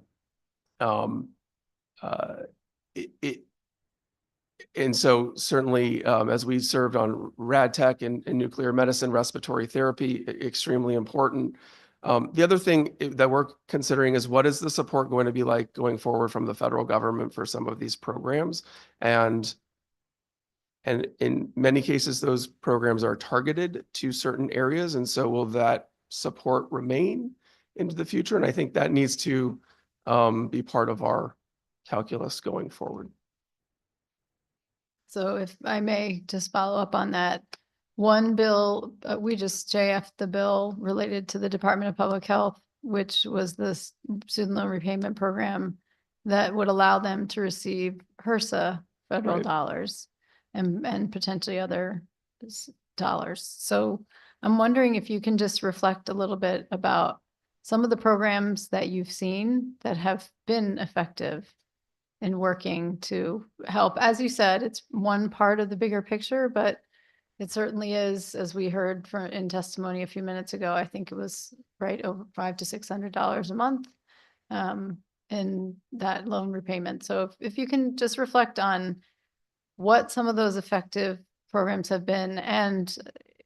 Speaker 9: and so certainly as we served on rad tech and nuclear medicine, respiratory therapy, extremely important. The other thing that we're considering is what is the support going to be like going forward from the federal government for some of these programs? And in many cases, those programs are targeted to certain areas. And so will that support remain into the future? And I think that needs to be part of our calculus going forward.
Speaker 12: So if I may just follow up on that, one bill, we just JF'd the bill related to the Department of Public Health, which was the student loan repayment program that would allow them to receive HRSA federal dollars and potentially other dollars. So I'm wondering if you can just reflect a little bit about some of the programs that you've seen that have been effective in working to help. As you said, it's one part of the bigger picture, but it certainly is, as we heard from in testimony a few minutes ago, I think it was right over $500 to $600 a month in that loan repayment. So if you can just reflect on what some of those effective programs have been, and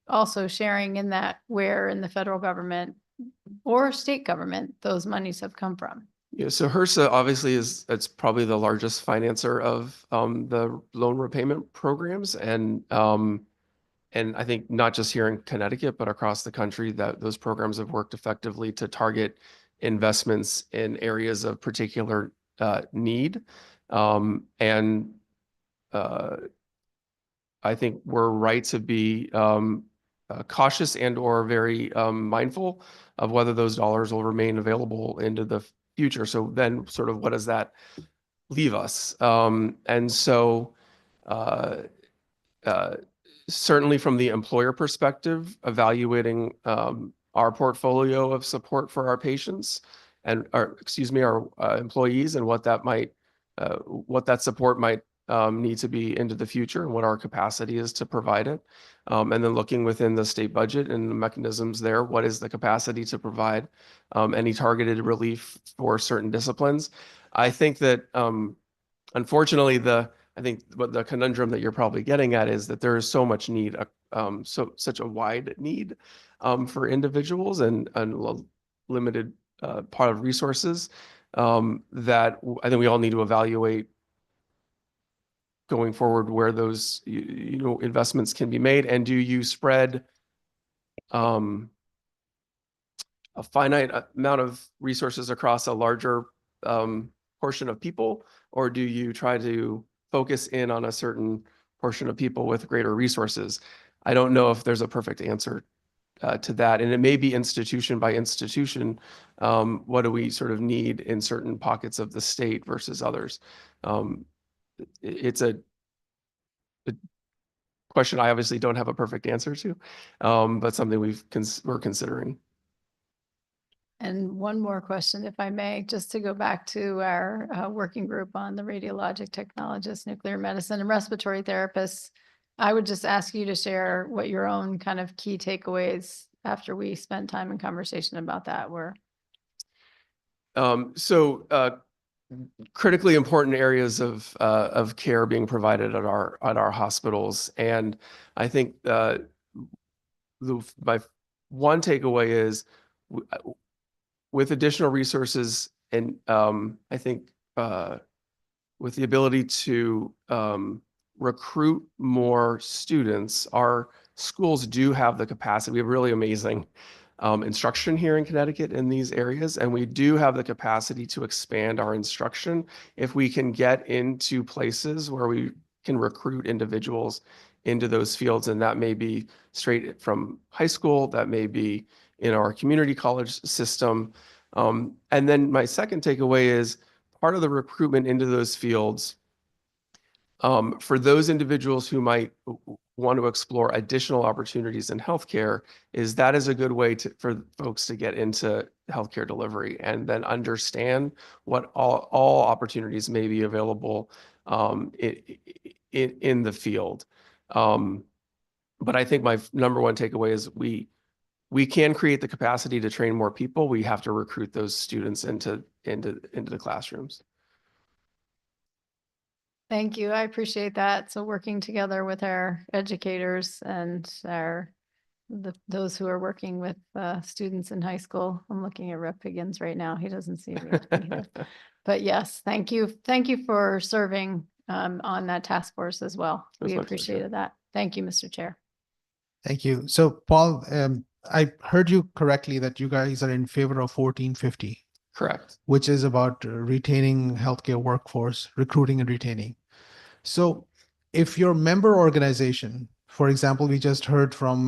Speaker 12: also sharing in that where in the federal government or state government those monies have come from.
Speaker 9: Yeah, so HRSA obviously it's probably the largest financer of the loan repayment programs, and I think not just here in Connecticut, but across the country, that those programs have worked effectively to target investments in areas of particular need. I think we're right to be cautious and or very mindful of whether those dollars will remain available into the future. So then sort of what does that leave us? And so certainly from the employer perspective, evaluating our portfolio of support for our patients and our employees, and what that support might need to be into the future, and what our capacity is to provide it. And then looking within the state budget and the mechanisms there, what is the capacity to provide any targeted relief for certain disciplines? I think that unfortunately, what the conundrum that you're probably getting at is that there is so much need, such a wide need for individuals and limited part of resources that I think we all need to evaluate going forward where those investments can be made. And do you spread a finite amount of resources across a larger portion of people, or do you try to focus in on a certain portion of people with greater resources? I don't know if there's a perfect answer to that. And it may be institution by institution. What do we sort of need in certain pockets of the state versus others? It's a question I obviously don't have a perfect answer to, but something we're considering.
Speaker 12: And one more question, if I may, just to go back to our working group on the radiologic technologists, nuclear medicine, and respiratory therapists. I would just ask you to share what your own kind of key takeaways after we spent time in conversation about that were.
Speaker 9: Critically important areas of care being provided at our hospitals, and I think my one takeaway is with additional resources and I think with the ability to recruit more students, our schools do have the capacity. We have really amazing instruction here in Connecticut in these areas, and we do have the capacity to expand our instruction if we can get into places where we can recruit individuals into those fields. And that may be straight from high school, that may be in our community college system. And then my second takeaway is part of the recruitment into those fields for those individuals who might want to explore additional opportunities in healthcare is a good way for folks to get into healthcare delivery and then understand what all opportunities may be available in the field. But I think my number one takeaway is we can create the capacity to train more people. We have to recruit those students into the classrooms.
Speaker 12: Thank you. I appreciate that. So working together with our educators and those who are working with students in high school. I'm looking at Rep. Higgins right now. He doesn't see me. But yes, thank you. Thank you for serving on that task force as well. We appreciated that. Thank you, Mr. Chair.
Speaker 1: Thank you. So Paul, I heard you correctly that you guys are in favor of 1450.
Speaker 9: Correct.
Speaker 1: Which is about retaining healthcare workforce, recruiting and retaining. So if your member organization, for example, we just heard from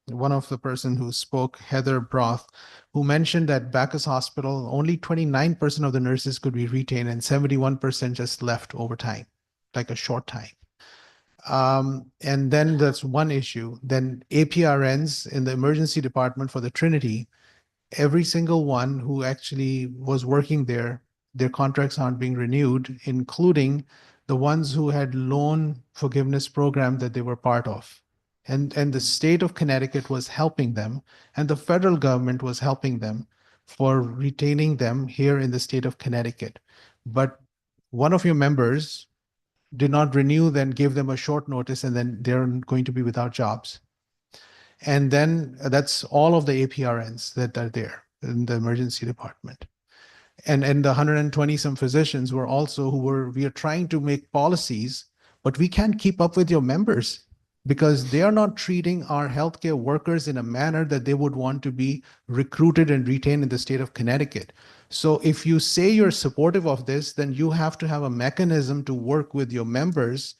Speaker 1: one of the person who spoke, Heather Broth, who mentioned that Bacchus Hospital, only 29% of the nurses could be retained and 71% just left over time, like a short time. And then that's one issue. Then APRNs in the emergency department for the Trinity, every single one who actually was working there, their contracts aren't being renewed, including the ones who had loan forgiveness program that they were part of. And the state of Connecticut was helping them, and the federal government was helping them for retaining them here in the state of Connecticut. But one of your members did not renew, then gave them a short notice, and then they're going to be without jobs. And then that's all of the APRNs that are there in the emergency department. And the 120 some physicians were also we are trying to make policies, but we can't keep up with your members because they are not treating our healthcare workers in a manner that they would want to be recruited and retained in the state of Connecticut. So if you say you're supportive of this, then you have to have a mechanism to work with your members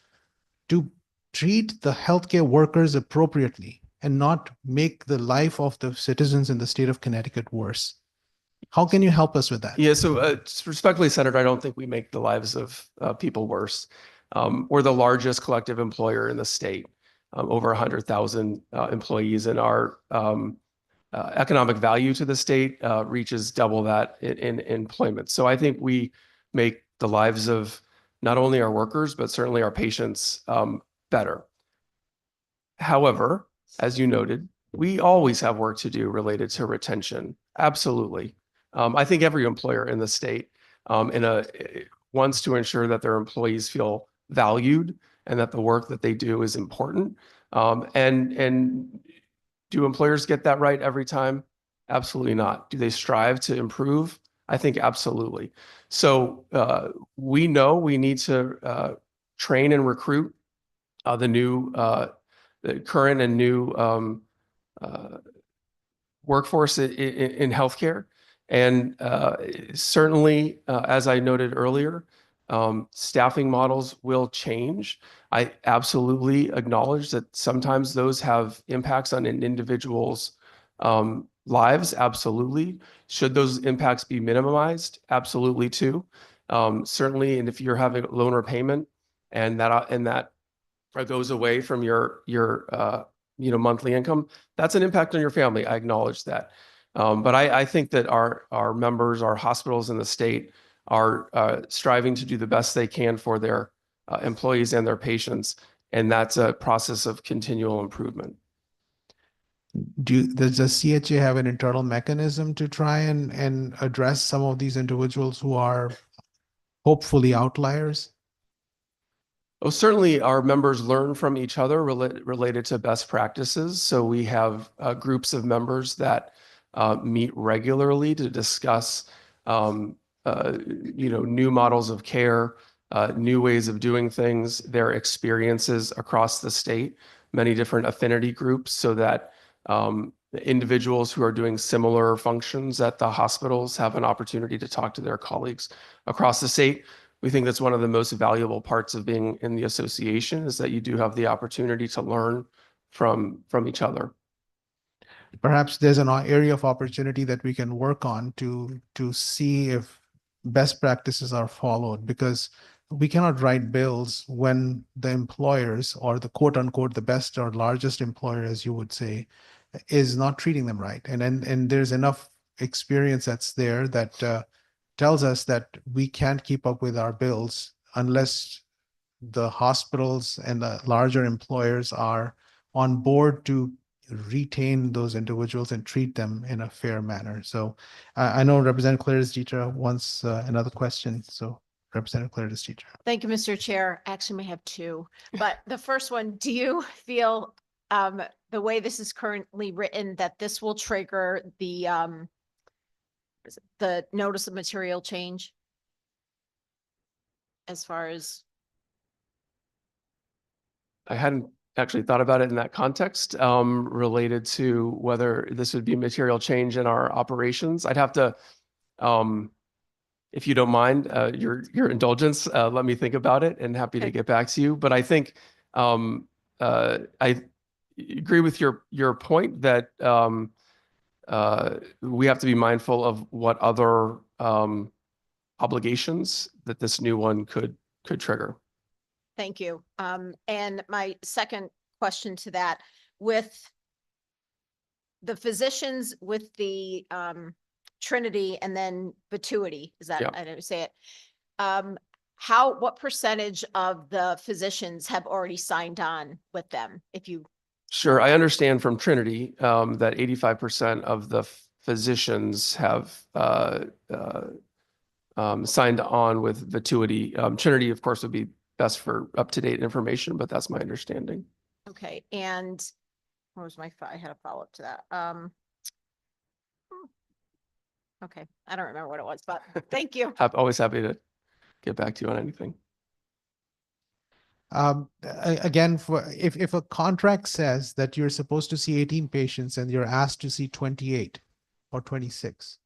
Speaker 1: to treat the healthcare workers appropriately and not make the life of the citizens in the state of Connecticut worse. How can you help us with that?
Speaker 9: Yeah, so respectfully, Senator, I don't think we make the lives of people worse. We're the largest collective employer in the state, over 100,000 employees, and our economic value to the state reaches double that in employment. So I think we make the lives of not only our workers, but certainly our patients better. However, as you noted, we always have work to do related to retention. Absolutely. I think every employer in the state wants to ensure that their employees feel valued and that the work that they do is important. And do employers get that right every time? Absolutely not. Do they strive to improve? I think absolutely. So we know we need to train and recruit the current and new workforce in healthcare. And certainly, as I noted earlier, Staffing models will change. I absolutely acknowledge that sometimes those have impacts on an individual's lives. Absolutely. Should those impacts be minimized? Absolutely too. Certainly, and if you're having loan repayment and that goes away from your monthly income, that's an impact on your family. I acknowledge that. But I think that our members, our hospitals in the state are striving to do the best they can for their employees and their patients. And that's a process of continual improvement.
Speaker 1: Does the CHA have an internal mechanism to try and address some of these individuals who are hopefully outliers?
Speaker 9: Oh, certainly our members learn from each other related to best practices. So we have groups of members that meet regularly to discuss, new models of care, new ways of doing things, their experiences across the state, many different affinity groups, so that individuals who are doing similar functions at the hospitals have an opportunity to talk to their colleagues across the state. We think that's one of the most valuable parts of being in the association, is that you do have the opportunity to learn from each other.
Speaker 1: Perhaps there's an area of opportunity that we can work on to see if best practices are followed, because we cannot write bills when the employers, or the quote unquote the best or largest employer, as you would say, is not treating them right. And there's enough experience that's there that tells us that we can't keep up with our bills unless the hospitals and the larger employers are on board to retain those individuals and treat them in a fair manner. So I know Representative Clarice Dieter wants another question. So Representative Clarice Dieter.
Speaker 3: Thank you, Mr. Chair. Actually, may have two, but the first one, do you feel the way this is currently written that this will trigger the notice of material change? As far as,
Speaker 9: I hadn't actually thought about it in that context, related to whether this would be material change in our operations. I'd have to, if you don't mind, your indulgence, let me think about it, and happy to get back to you. But I think I agree with your point that we have to be mindful of what other obligations that this new one could trigger.
Speaker 3: thank you. And my second question to that, with the physicians with the Trinity and then Vituity, is that, I didn't say it. What percentage of the physicians have already signed on with them? If you.
Speaker 9: Sure. I understand from Trinity that 85% of the physicians have signed on with Vituity. Trinity, of course, would be best for up-to-date information, but that's my understanding.
Speaker 3: Okay. And what was I had a follow-up to that. Okay. I don't remember what it was, but thank you.
Speaker 9: Always happy to get back to you on anything.
Speaker 1: Again, if a contract says that you're supposed to see 18 patients and you're asked to see 28 or 26,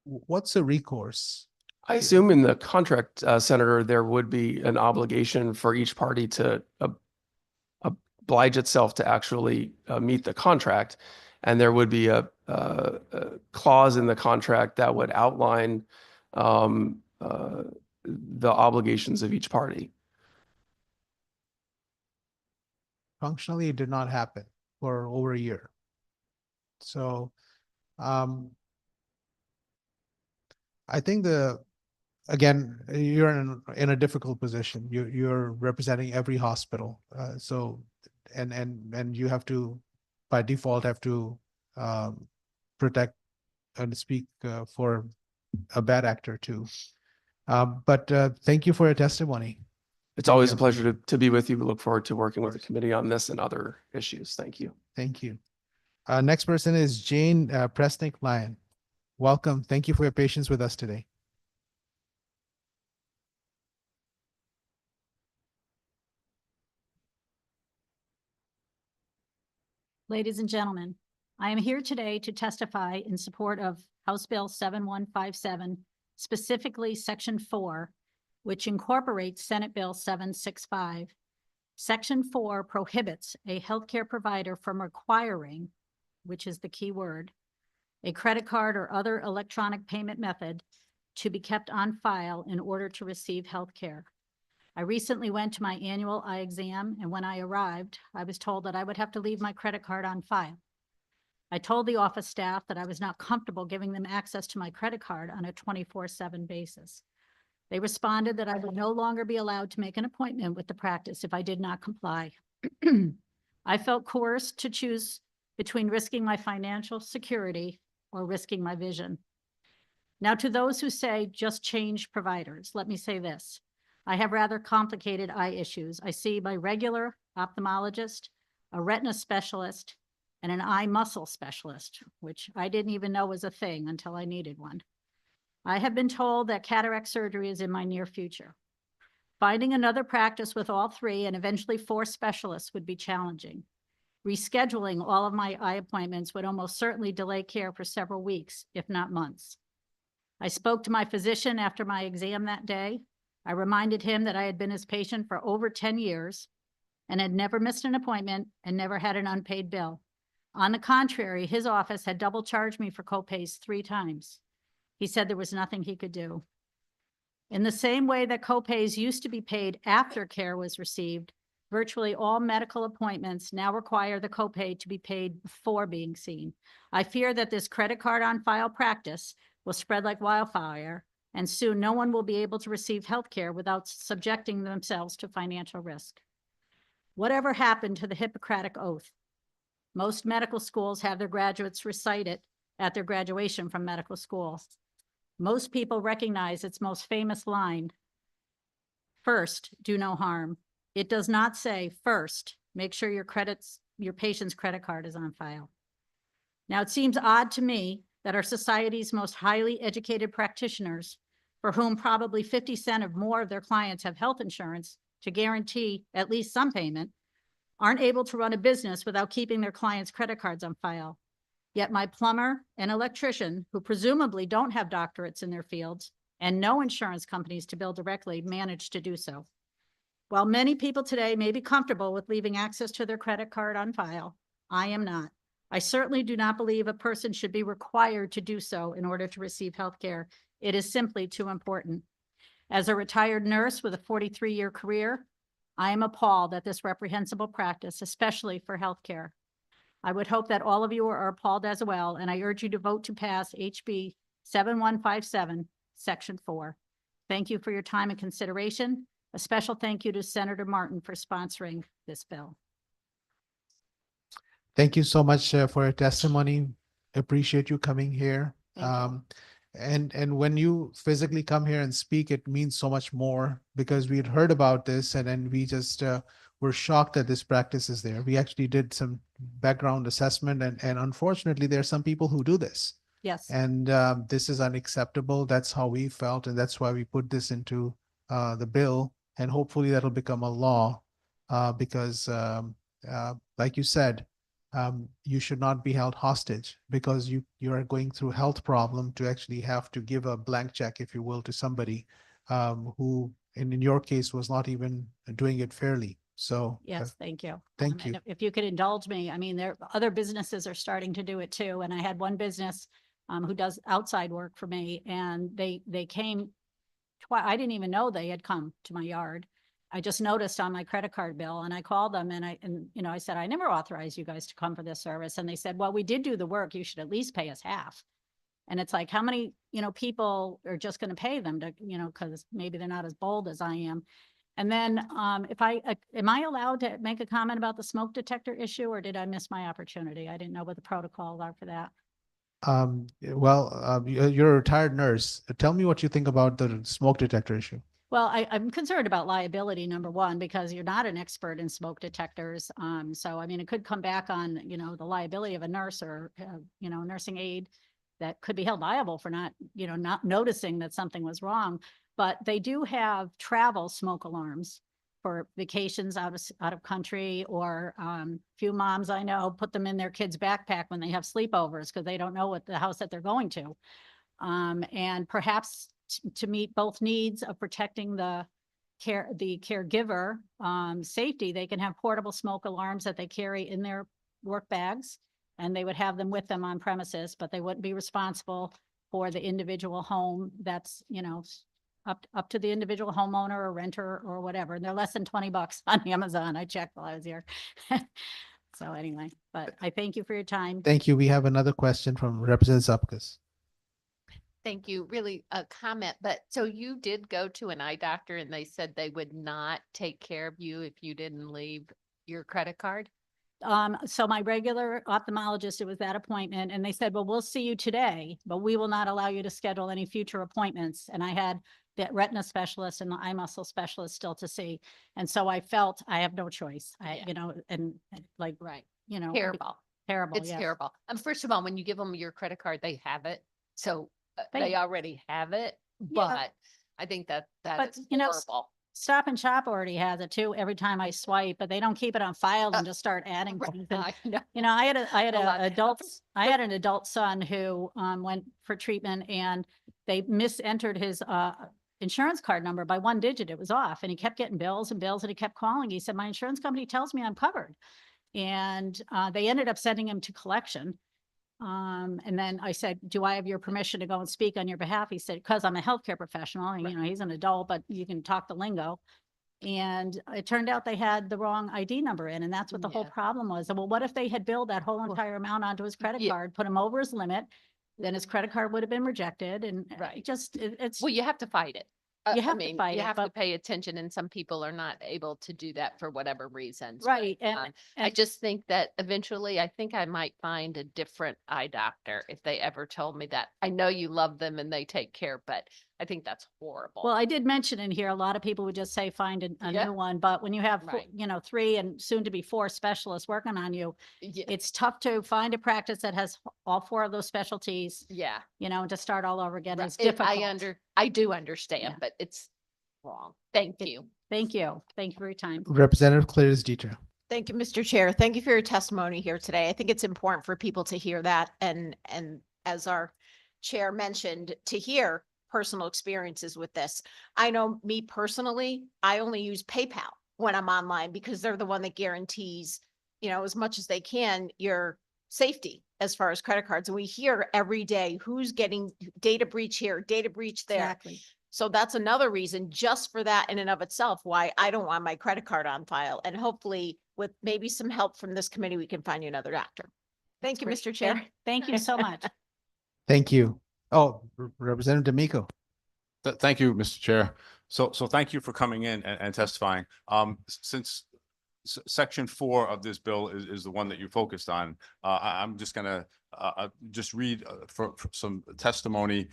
Speaker 1: what's the recourse?
Speaker 9: I assume in the contract, Senator, there would be an obligation for each party to oblige itself to actually meet the contract. And there would be a clause in the contract that would outline the obligations of each party.
Speaker 1: Functionally, it did not happen for over a year. So I think again, you're in a difficult position. You're representing every hospital. And you have to, by default, have to protect and speak for a bad actor too. But thank you for your testimony.
Speaker 9: It's always a pleasure to be with you. We look forward to working with the committee on this and other issues. Thank you.
Speaker 1: Thank you. Next person is Jane Presnick-Lyon. Welcome. Thank you for your patience with us today.
Speaker 13: Ladies and gentlemen, I am here today to testify in support of House Bill 7157, specifically Section 4, which incorporates Senate Bill 765. Section 4 prohibits a healthcare provider from requiring, which is the key word, a credit card or other electronic payment method to be kept on file in order to receive health care. I recently went to my annual eye exam, and when I arrived, I was told that I would have to leave my credit card on file. I told the office staff that I was not comfortable giving them access to my credit card on a 24/7 basis. They responded that I would no longer be allowed to make an appointment with the practice if I did not comply. I felt coerced to choose between risking my financial security or risking my vision. Now, to those who say just change providers, let me say this. I have rather complicated eye issues. I see my regular ophthalmologist, a retina specialist, and an eye muscle specialist, which I didn't even know was a thing until I needed one. I have been told that cataract surgery is in my near future. Finding another practice with all three and eventually 4 specialists would be challenging. Rescheduling all of my eye appointments would almost certainly delay care for several weeks, if not months. I spoke to my physician after my exam that day. I reminded him that I had been his patient for over 10 years and had never missed an appointment and never had an unpaid bill. On the contrary, his office had double charged me for copays 3 times. He said there was nothing he could do. In the same way that copays used to be paid after care was received, virtually all medical appointments now require the copay to be paid before being seen. I fear that this credit card on file practice will spread like wildfire, and soon no one will be able to receive health care without subjecting themselves to financial risk. Whatever happened to the Hippocratic Oath? Most medical schools have their graduates recite it at their graduation from medical school. Most people recognize its most famous line, first, do no harm. It does not say, first, make sure your patient's credit card is on file. Now, it seems odd to me that our society's most highly educated practitioners, for whom probably 50% or more of their clients have health insurance to guarantee at least some payment, aren't able to run a business without keeping their clients' credit cards on file. Yet my plumber and electrician, who presumably don't have doctorates in their fields and no insurance companies to bill directly, manage to do so. While many people today may be comfortable with leaving access to their credit card on file, I am not. I certainly do not believe a person should be required to do so in order to receive health care. It is simply too important. As a retired nurse with a 43-year career, I am appalled at this reprehensible practice, especially for healthcare. I would hope that all of you are appalled as well, and I urge you to vote to pass HB 7157, Section 4. Thank you for your time and consideration. A special thank you to Senator Martin for sponsoring this bill.
Speaker 1: Thank you so much for your testimony. Appreciate you coming here. And when you physically come here and speak, it means so much more because we had heard about this and then we just were shocked that this practice is there. We actually did some background assessment and unfortunately there are some people who do this.
Speaker 13: Yes.
Speaker 1: And this is unacceptable. That's how we felt and that's why we put this into the bill and hopefully that'll become a law because like you said, you should not be held hostage because you are going through health problem to actually have to give a blank check, if you will, to somebody who, in your case, was not even doing it fairly. So
Speaker 13: yes, thank you.
Speaker 1: Thank you.
Speaker 13: And if you could indulge me, I mean, there other businesses are starting to do it too. And I had one business who does outside work for me, and they came twice. I didn't even know they had come to my yard. I just noticed on my credit card bill and I called them and I said, I never authorized you guys to come for this service. And they said, well, we did do the work. You should at least pay us half. And it's like, how many, people are just going to pay them to, cause maybe they're not as bold as I am. And then am I allowed to make a comment about the smoke detector issue or did I miss my opportunity? I didn't know what the protocols are for that.
Speaker 1: You're a retired nurse. Tell me what you think about the smoke detector issue.
Speaker 13: Well, I'm concerned about liability, number one, because you're not an expert in smoke detectors. So, I mean, it could come back on, the liability of a nurse or, nursing aide that could be held liable for not noticing that something was wrong. But they do have travel smoke alarms for vacations out of country, or few moms I know put them in their kids' backpack when they have sleepovers because they don't know what the house that they're going to. And perhaps to meet both needs of protecting the caregiver, safety, they can have portable smoke alarms that they carry in their work bags, and they would have them with them on premises, but they wouldn't be responsible for the individual home. That's, you know, up to the individual homeowner or renter or whatever. And they're less than $20 on Amazon. I checked while I was here. So anyway, but I thank you for your time.
Speaker 1: Thank you. We have another question from Representative Zupkus.
Speaker 7: Thank you. Really a comment, but so you did go to an eye doctor and they said they would not take care of you if you didn't leave your credit card?
Speaker 13: So my regular ophthalmologist, it was that appointment, and they said, well, we'll see you today, but we will not allow you to schedule any future appointments. And I had the retina specialist and the eye muscle specialist still to see. And so I felt I have no choice. You know, and like,
Speaker 7: right.
Speaker 13: You know,
Speaker 7: Terrible.
Speaker 13: Terrible.
Speaker 7: It's
Speaker 13: yes.
Speaker 7: terrible. First of all, when you give them your credit card, they have it. So they already have it, but I think that is
Speaker 13: you know,
Speaker 7: horrible.
Speaker 13: Stop and Shop already has it too every time I swipe, but they don't keep it on file and just start adding things. And, you know, I had an adult son who went for treatment, and they misentered his insurance card number by 1 digit. It was off, and he kept getting bills and bills, and he kept calling. He said, my insurance company tells me I'm covered. And they ended up sending him to collection. And then I said, do I have your permission to go and speak on your behalf? He said, because I'm a healthcare professional, and, you know, he's an adult, but you can talk the lingo. And it turned out they had the wrong ID number in, and that's what the whole problem was. Well, what if they had billed that whole entire amount onto his credit card, put him over his limit, then his credit card would have been rejected. And it's,
Speaker 7: well, you have to fight it.
Speaker 13: You have to fight
Speaker 7: you
Speaker 13: it,
Speaker 7: have to
Speaker 13: but-
Speaker 7: pay attention, and some people are not able to do that for whatever reasons.
Speaker 13: Right,
Speaker 7: But,
Speaker 13: and-
Speaker 7: I just think that eventually, I think I might find a different eye doctor if they ever told me that. I know you love them and they take care, but I think that's horrible.
Speaker 13: well, I did mention in here, a lot of people would just say, find a new one, but when you have,
Speaker 7: Right.
Speaker 13: you know, 3 and soon to be 4 specialists working on you,
Speaker 7: Yeah.
Speaker 13: it's tough to find a practice that has all 4 of those specialties,
Speaker 7: Yeah.
Speaker 13: you know, and to start all over again. It's
Speaker 7: It-
Speaker 13: difficult.
Speaker 7: I do understand, but it's wrong. Thank you.
Speaker 13: Thank you. Thank you for your time.
Speaker 1: Representative Claris Dietrich.
Speaker 3: Thank you, Mr. Chair. Thank you for your testimony here today. I think it's important for people to hear that, and as our chair mentioned, to hear personal experiences with this. I know me personally, I only use PayPal when I'm online because they're the one that guarantees, you know, as much as they can, your safety as far as credit cards. And we hear every day who's getting data breach here, data breach there.
Speaker 13: Exactly.
Speaker 3: So that's another reason, just for that in and of itself, why I don't want my credit card on file. And hopefully with maybe some help from this committee, we can find you another doctor. Thank you,
Speaker 13: Great.
Speaker 3: Mr. Chair.
Speaker 13: Thank you so much.
Speaker 1: Thank you. Oh, Representative D'Amico.
Speaker 14: Thank you, Mr. Chair. So thank you for coming in and testifying. Since section 4 of this bill is the one that you focused on, I'm just gonna just read for some testimony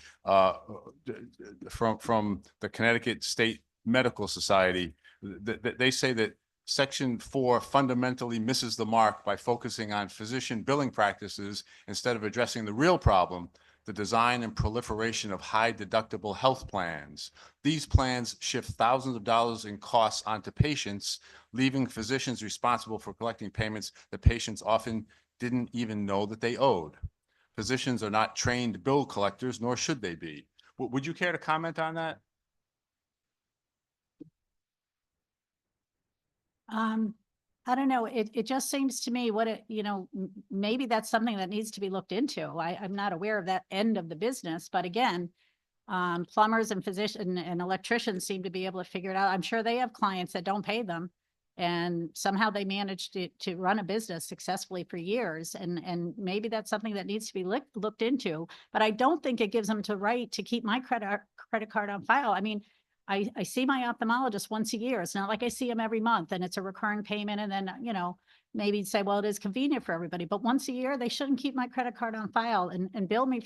Speaker 14: from the Connecticut State Medical Society. They say that section 4 fundamentally misses the mark by focusing on physician billing practices instead of addressing the real problem: the design and proliferation of high deductible health plans. These plans shift thousands of dollars in costs onto patients, leaving physicians responsible for collecting payments that patients often didn't even know that they owed. Physicians are not trained bill collectors, nor should they be. Would you care to comment on that?
Speaker 13: I don't know. It just seems to me maybe that's something that needs to be looked into. I'm not aware of that end of the business, but again, plumbers and physicians and electricians seem to be able to figure it out. I'm sure they have clients that don't pay them, and somehow they managed to run a business successfully for years. And maybe that's something that needs to be looked into, but I don't think it gives them the right to keep my credit card on file. I mean, I see my ophthalmologist once a year. It's not like I see him every month and it's a recurring payment. And then, you know, maybe say, well, it is convenient for everybody, but once a year, they shouldn't keep my credit card on file and bill me,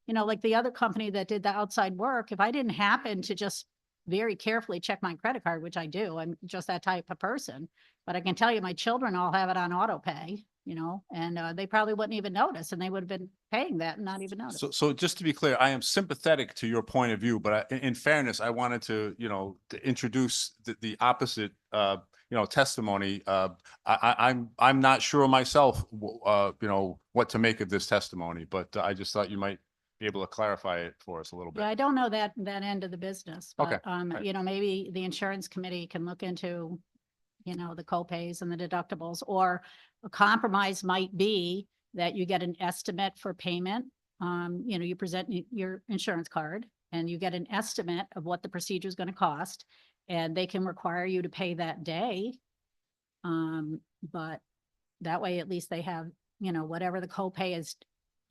Speaker 13: you know, like the other company that did the outside work. If I didn't happen to just very carefully check my credit card, which I do, I'm just that type of person, but I can tell you my children all have it on auto pay, you know, and they probably wouldn't even notice, and they would have been paying that and not even notice.
Speaker 14: So just to be clear, I am sympathetic to your point of view, but in fairness, I wanted to, you know, to introduce the opposite, you know, testimony. I'm not sure myself, you know, what to make of this testimony, but I just thought you might be able to clarify it for us a little
Speaker 13: Yeah,
Speaker 14: bit.
Speaker 13: I don't know that end of the business,
Speaker 14: Okay,
Speaker 13: but,
Speaker 14: right.
Speaker 13: you know, maybe the insurance committee can look into, you know, the co-pays and the deductibles, or a compromise might be that you get an estimate for payment. You know, you present your insurance card and you get an estimate of what the procedure is going to cost, and they can require you to pay that day. But that way, at least they have, you know, whatever the copay is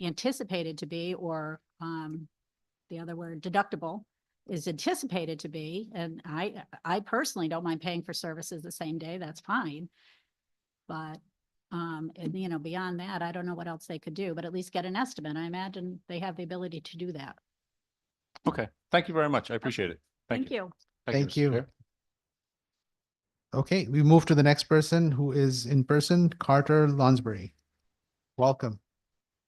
Speaker 13: anticipated to be, or, the other word, deductible, is anticipated to be. And I personally don't mind paying for services the same day. That's fine. But, and you know, beyond that, I don't know what else they could do, but at least get an estimate. I imagine they have the ability to do that.
Speaker 14: Okay, thank you very much. I appreciate it.
Speaker 13: Thank you.
Speaker 1: Thank
Speaker 14: Mr.
Speaker 1: you.
Speaker 14: Chair.
Speaker 1: Okay, we move to the next person who is in person, Carter Lonsbury. Welcome.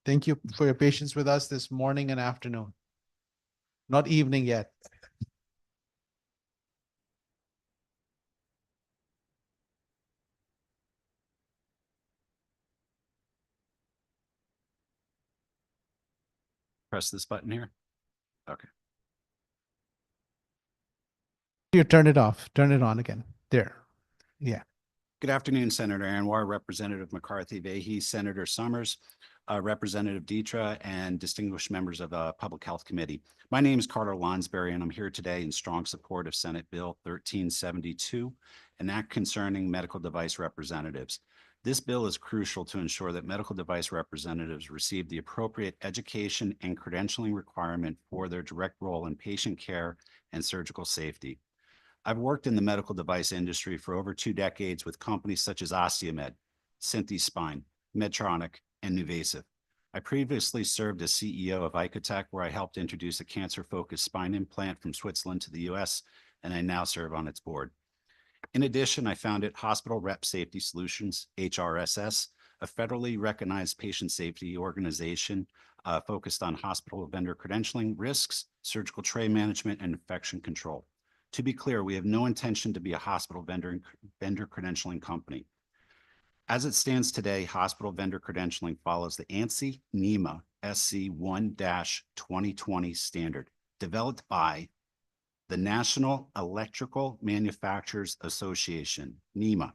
Speaker 1: Thank you for your patience with us this morning and afternoon. Not evening yet.
Speaker 10: Press this button here. Okay.
Speaker 1: You turn it off, turn it on again. There. Yeah.
Speaker 10: Good afternoon, Senator Anwar, Representative McCarthy Vahey, Senator Summers, Representative Ditra, and distinguished members of the Public Health Committee. My name is Carter Lonsbury, and I'm here today in strong support of Senate Bill 1372, an act concerning medical device representatives. This bill is crucial to ensure that medical device representatives receive the appropriate education and credentialing requirement for their direct role in patient care and surgical safety. I've worked in the medical device industry for over 2 decades with companies such as Osteomed, Synthes-Spine, Medtronic, and NuVasive. I previously served as CEO of Icotech, where I helped introduce a cancer-focused spine implant from Switzerland to the US, and I now serve on its board. In addition, I founded Hospital Rep Safety Solutions, HRSS, a federally recognized patient safety organization focused on hospital vendor credentialing, risks, surgical tray management, and infection control. To be clear, we have no intention to be a hospital vendor credentialing company. As it stands today, hospital vendor credentialing follows the ANSI NEMA SC 1-2020 standard, developed by the National Electrical Manufacturers Association, NEMA.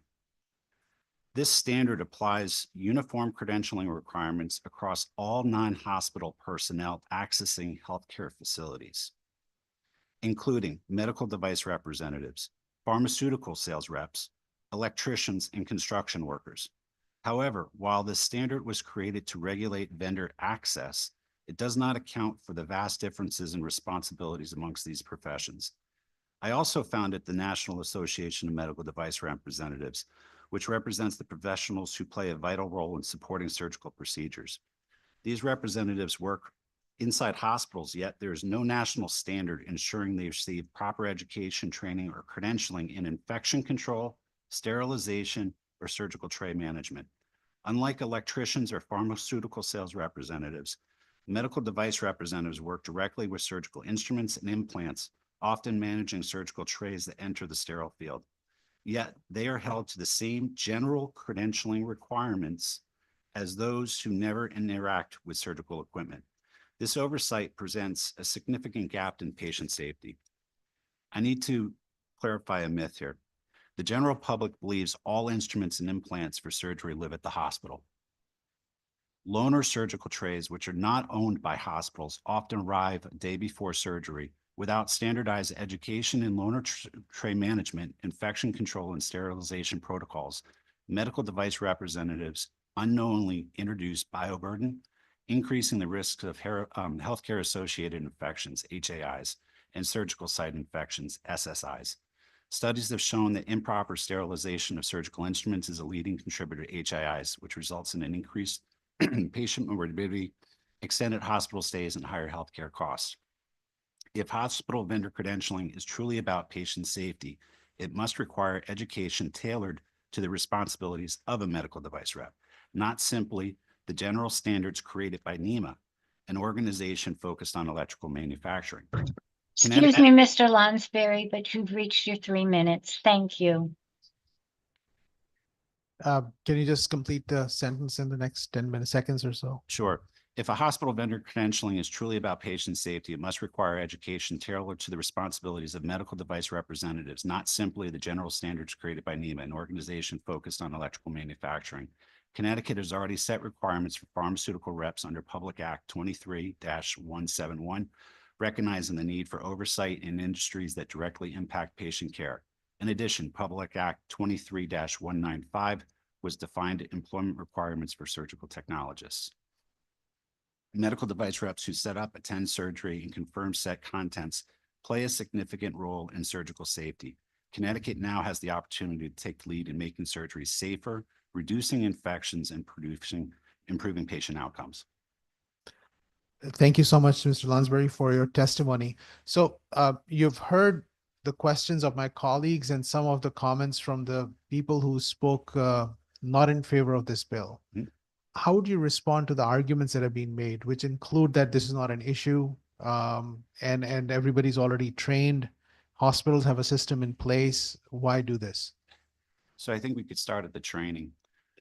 Speaker 10: This standard applies uniform credentialing requirements across all non-hospital personnel accessing healthcare facilities, including medical device representatives, pharmaceutical sales reps, electricians, and construction workers. However, while this standard was created to regulate vendor access, it does not account for the vast differences in responsibilities amongst these professions. I also founded the National Association of Medical Device Representatives, which represents the professionals who play a vital role in supporting surgical procedures. These representatives work inside hospitals, yet there is no national standard ensuring they receive proper education, training, or credentialing in infection control, sterilization, or surgical tray management. Unlike electricians or pharmaceutical sales representatives, medical device representatives work directly with surgical instruments and implants, often managing surgical trays that enter the sterile field. Yet they are held to the same general credentialing requirements as those who never interact with surgical equipment. This oversight presents a significant gap in patient safety. I need to clarify a myth here. The general public believes all instruments and implants for surgery live at the hospital. Loaner surgical trays, which are not owned by hospitals, often arrive a day before surgery without standardized education in loaner tray management, infection control, and sterilization protocols. Medical device representatives unknowingly introduce bioburden, increasing the risks of healthcare-associated infections, HAIs, and surgical site infections, SSIs. Studies have shown that improper sterilization of surgical instruments is a leading contributor to HAIs, which results in an increased patient morbidity, extended hospital stays, and higher healthcare costs. If hospital vendor credentialing is truly about patient safety, it must require education tailored to the responsibilities of a medical device rep, not simply the general standards created by NEMA, an organization focused on electrical manufacturing.
Speaker 16: Excuse me, Mr. Lonsbury, but you've reached your 3 minutes. Thank you.
Speaker 1: Can you just complete the sentence in the next 10 seconds or so?
Speaker 10: Sure. If a hospital vendor credentialing is truly about patient safety, it must require education tailored to the responsibilities of medical device representatives, not simply the general standards created by NEMA, an organization focused on electrical manufacturing. Connecticut has already set requirements for pharmaceutical reps under Public Act 23-171, recognizing the need for oversight in industries that directly impact patient care. In addition, Public Act 23-195 was defined employment requirements for surgical technologists. Medical device reps who set up, attend surgery, and confirm set contents play a significant role in surgical safety. Connecticut now has the opportunity to take the lead in making surgeries safer, reducing infections, and improving patient outcomes.
Speaker 1: Thank you so much, Mr. Lansbury, for your testimony. So you've heard the questions of my colleagues and some of the comments from the people who spoke not in favor of this bill.
Speaker 10: Mm-hmm.
Speaker 1: How would you respond to the arguments that have been made, which include that this is not an issue and everybody's already trained, hospitals have a system in place, why do this?
Speaker 10: So I think we could start at the training.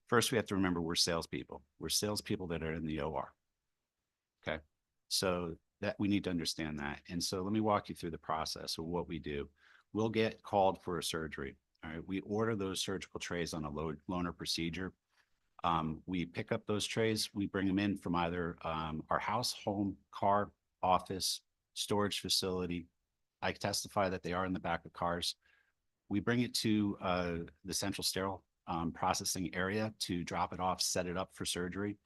Speaker 10: First, we have to remember we're salespeople. We're salespeople that are in the OR. Okay, so that we need to understand that. And so let me walk you through the process of what we do. We'll get called for a surgery. All right, we order those surgical trays on a loaner procedure. We pick up those trays, we bring them in from either our house, home, car, office, storage facility. I testify that they are in the back of cars. We bring it to the central sterile processing area to drop it off, set it up for surgery.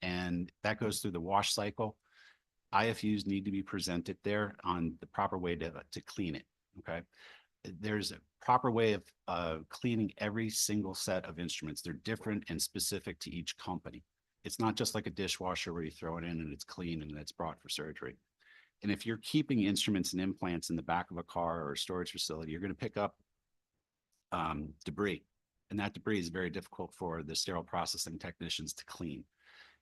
Speaker 10: And that goes through the wash cycle. IFUs need to be presented there on the proper way to clean it, okay? There's a proper way of cleaning every single set of instruments. They're different and specific to each company. It's not just like a dishwasher where you throw it in and it's clean and it's brought for surgery. And if you're keeping instruments and implants in the back of a car or a storage facility, you're going to pick up debris. And that debris is very difficult for the sterile processing technicians to clean.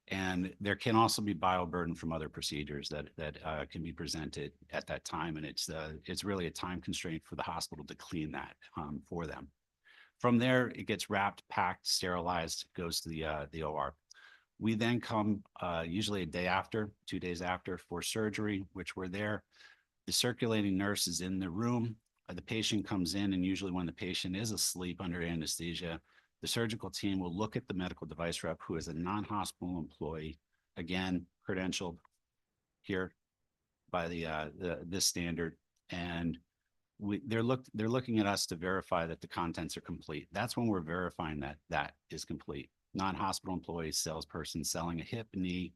Speaker 10: And there can also be bioburden from other procedures that can be presented at that time. And it's really a time constraint for the hospital to clean that for them. From there, it gets wrapped, packed, sterilized, goes to the OR. We then come usually a day after, 2 days after for surgery, which we're there. The circulating nurse is in the room. The patient comes in, and usually when the patient is asleep under anesthesia, the surgical team will look at the medical device rep who is a non-hospital employee, again, credentialed here by this standard. And they're looking at us to verify that the contents are complete. That's when we're verifying that is complete. Non-hospital employee, salesperson selling a hip, knee,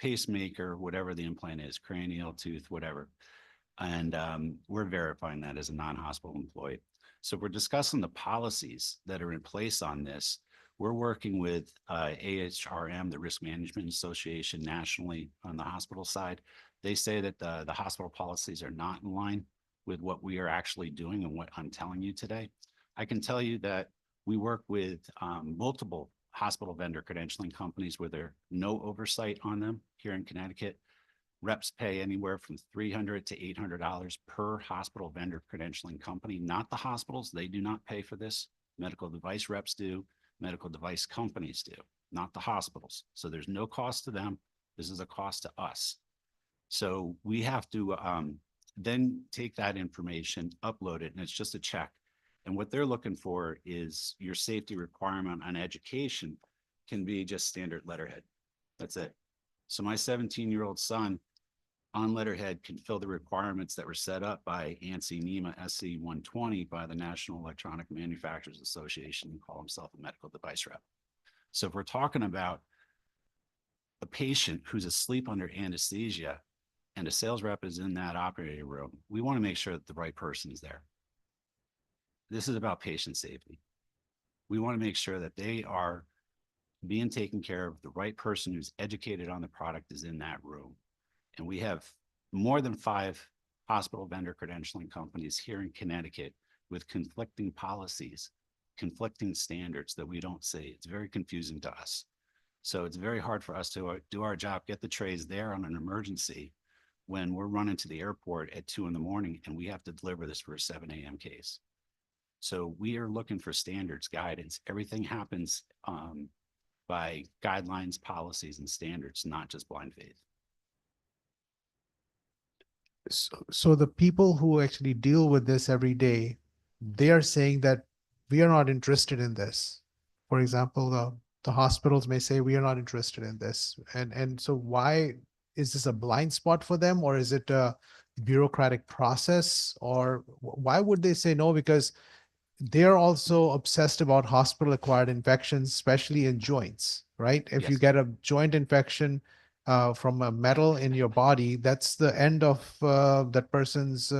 Speaker 10: pacemaker, whatever the implant is, cranial, tooth, whatever. And we're verifying that as a non-hospital employee. So we're discussing the policies that are in place on this. We're working with AHRM, the Risk Management Association nationally on the hospital side. They say that the hospital policies are not in line with what we are actually doing and what I'm telling you today. I can tell you that we work with multiple hospital vendor credentialing companies where there's no oversight on them here in Connecticut. Reps pay anywhere from $300 to $800 per hospital vendor credentialing company, not the hospitals. They do not pay for this. Medical device reps do, medical device companies do, not the hospitals. So there's no cost to them. This is a cost to us. So we have to then take that information, upload it, and it's just a check. And what they're looking for is your safety requirement on education can be just standard letterhead. That's it. So my 17-year-old son on letterhead can fill the requirements that were set up by ANSI NEMA SC 120 by the National Electronic Manufacturers Association and call himself a medical device rep. So if we're talking about a patient who's asleep under anesthesia and a sales rep is in that operating room, we want to make sure that the right person is there. This is about patient safety. We want to make sure that they are being taken care of. The right person who's educated on the product is in that room. And we have more than 5 hospital vendor credentialing companies here in Connecticut with conflicting policies, conflicting standards that we don't see. It's very confusing to us. So it's very hard for us to do our job, get the trays there on an emergency when we're running to the airport at 2 in the morning and we have to deliver this for a 7 a.m. case. So we are looking for standards, guidance. Everything happens by guidelines, policies, and standards, not just blind faith.
Speaker 1: So the people who actually deal with this every day, they are saying that we are not interested in this. For example, the hospitals may say we are not interested in this. And so why is this a blind spot for them, or is it a bureaucratic process, or why would they say no? Because they're also obsessed about hospital acquired infections, especially in joints, right? If you
Speaker 10: Yes.
Speaker 1: get a joint infection from a metal in your body, that's the end of that person's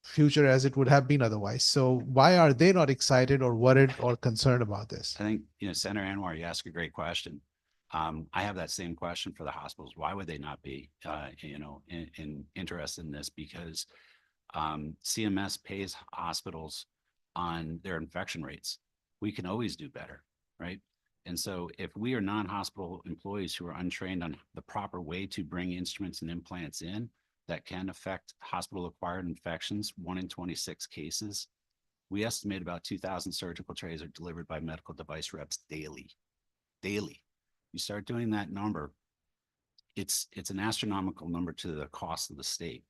Speaker 1: future as it would have been otherwise. So why are they not excited or worried or concerned about this?
Speaker 10: I think, Senator Anwar, you ask a great question. I have that same question for the hospitals. Why would they not be, interested in this? Because CMS pays hospitals on their infection rates. We can always do better, right? And so if we are non-hospital employees who are untrained on the proper way to bring instruments and implants in that can affect hospital-acquired infections, 1 in 26 cases, we estimate about 2,000 surgical trays are delivered by medical device reps daily. Daily. You start doing that number, it's an astronomical number to the cost of the state.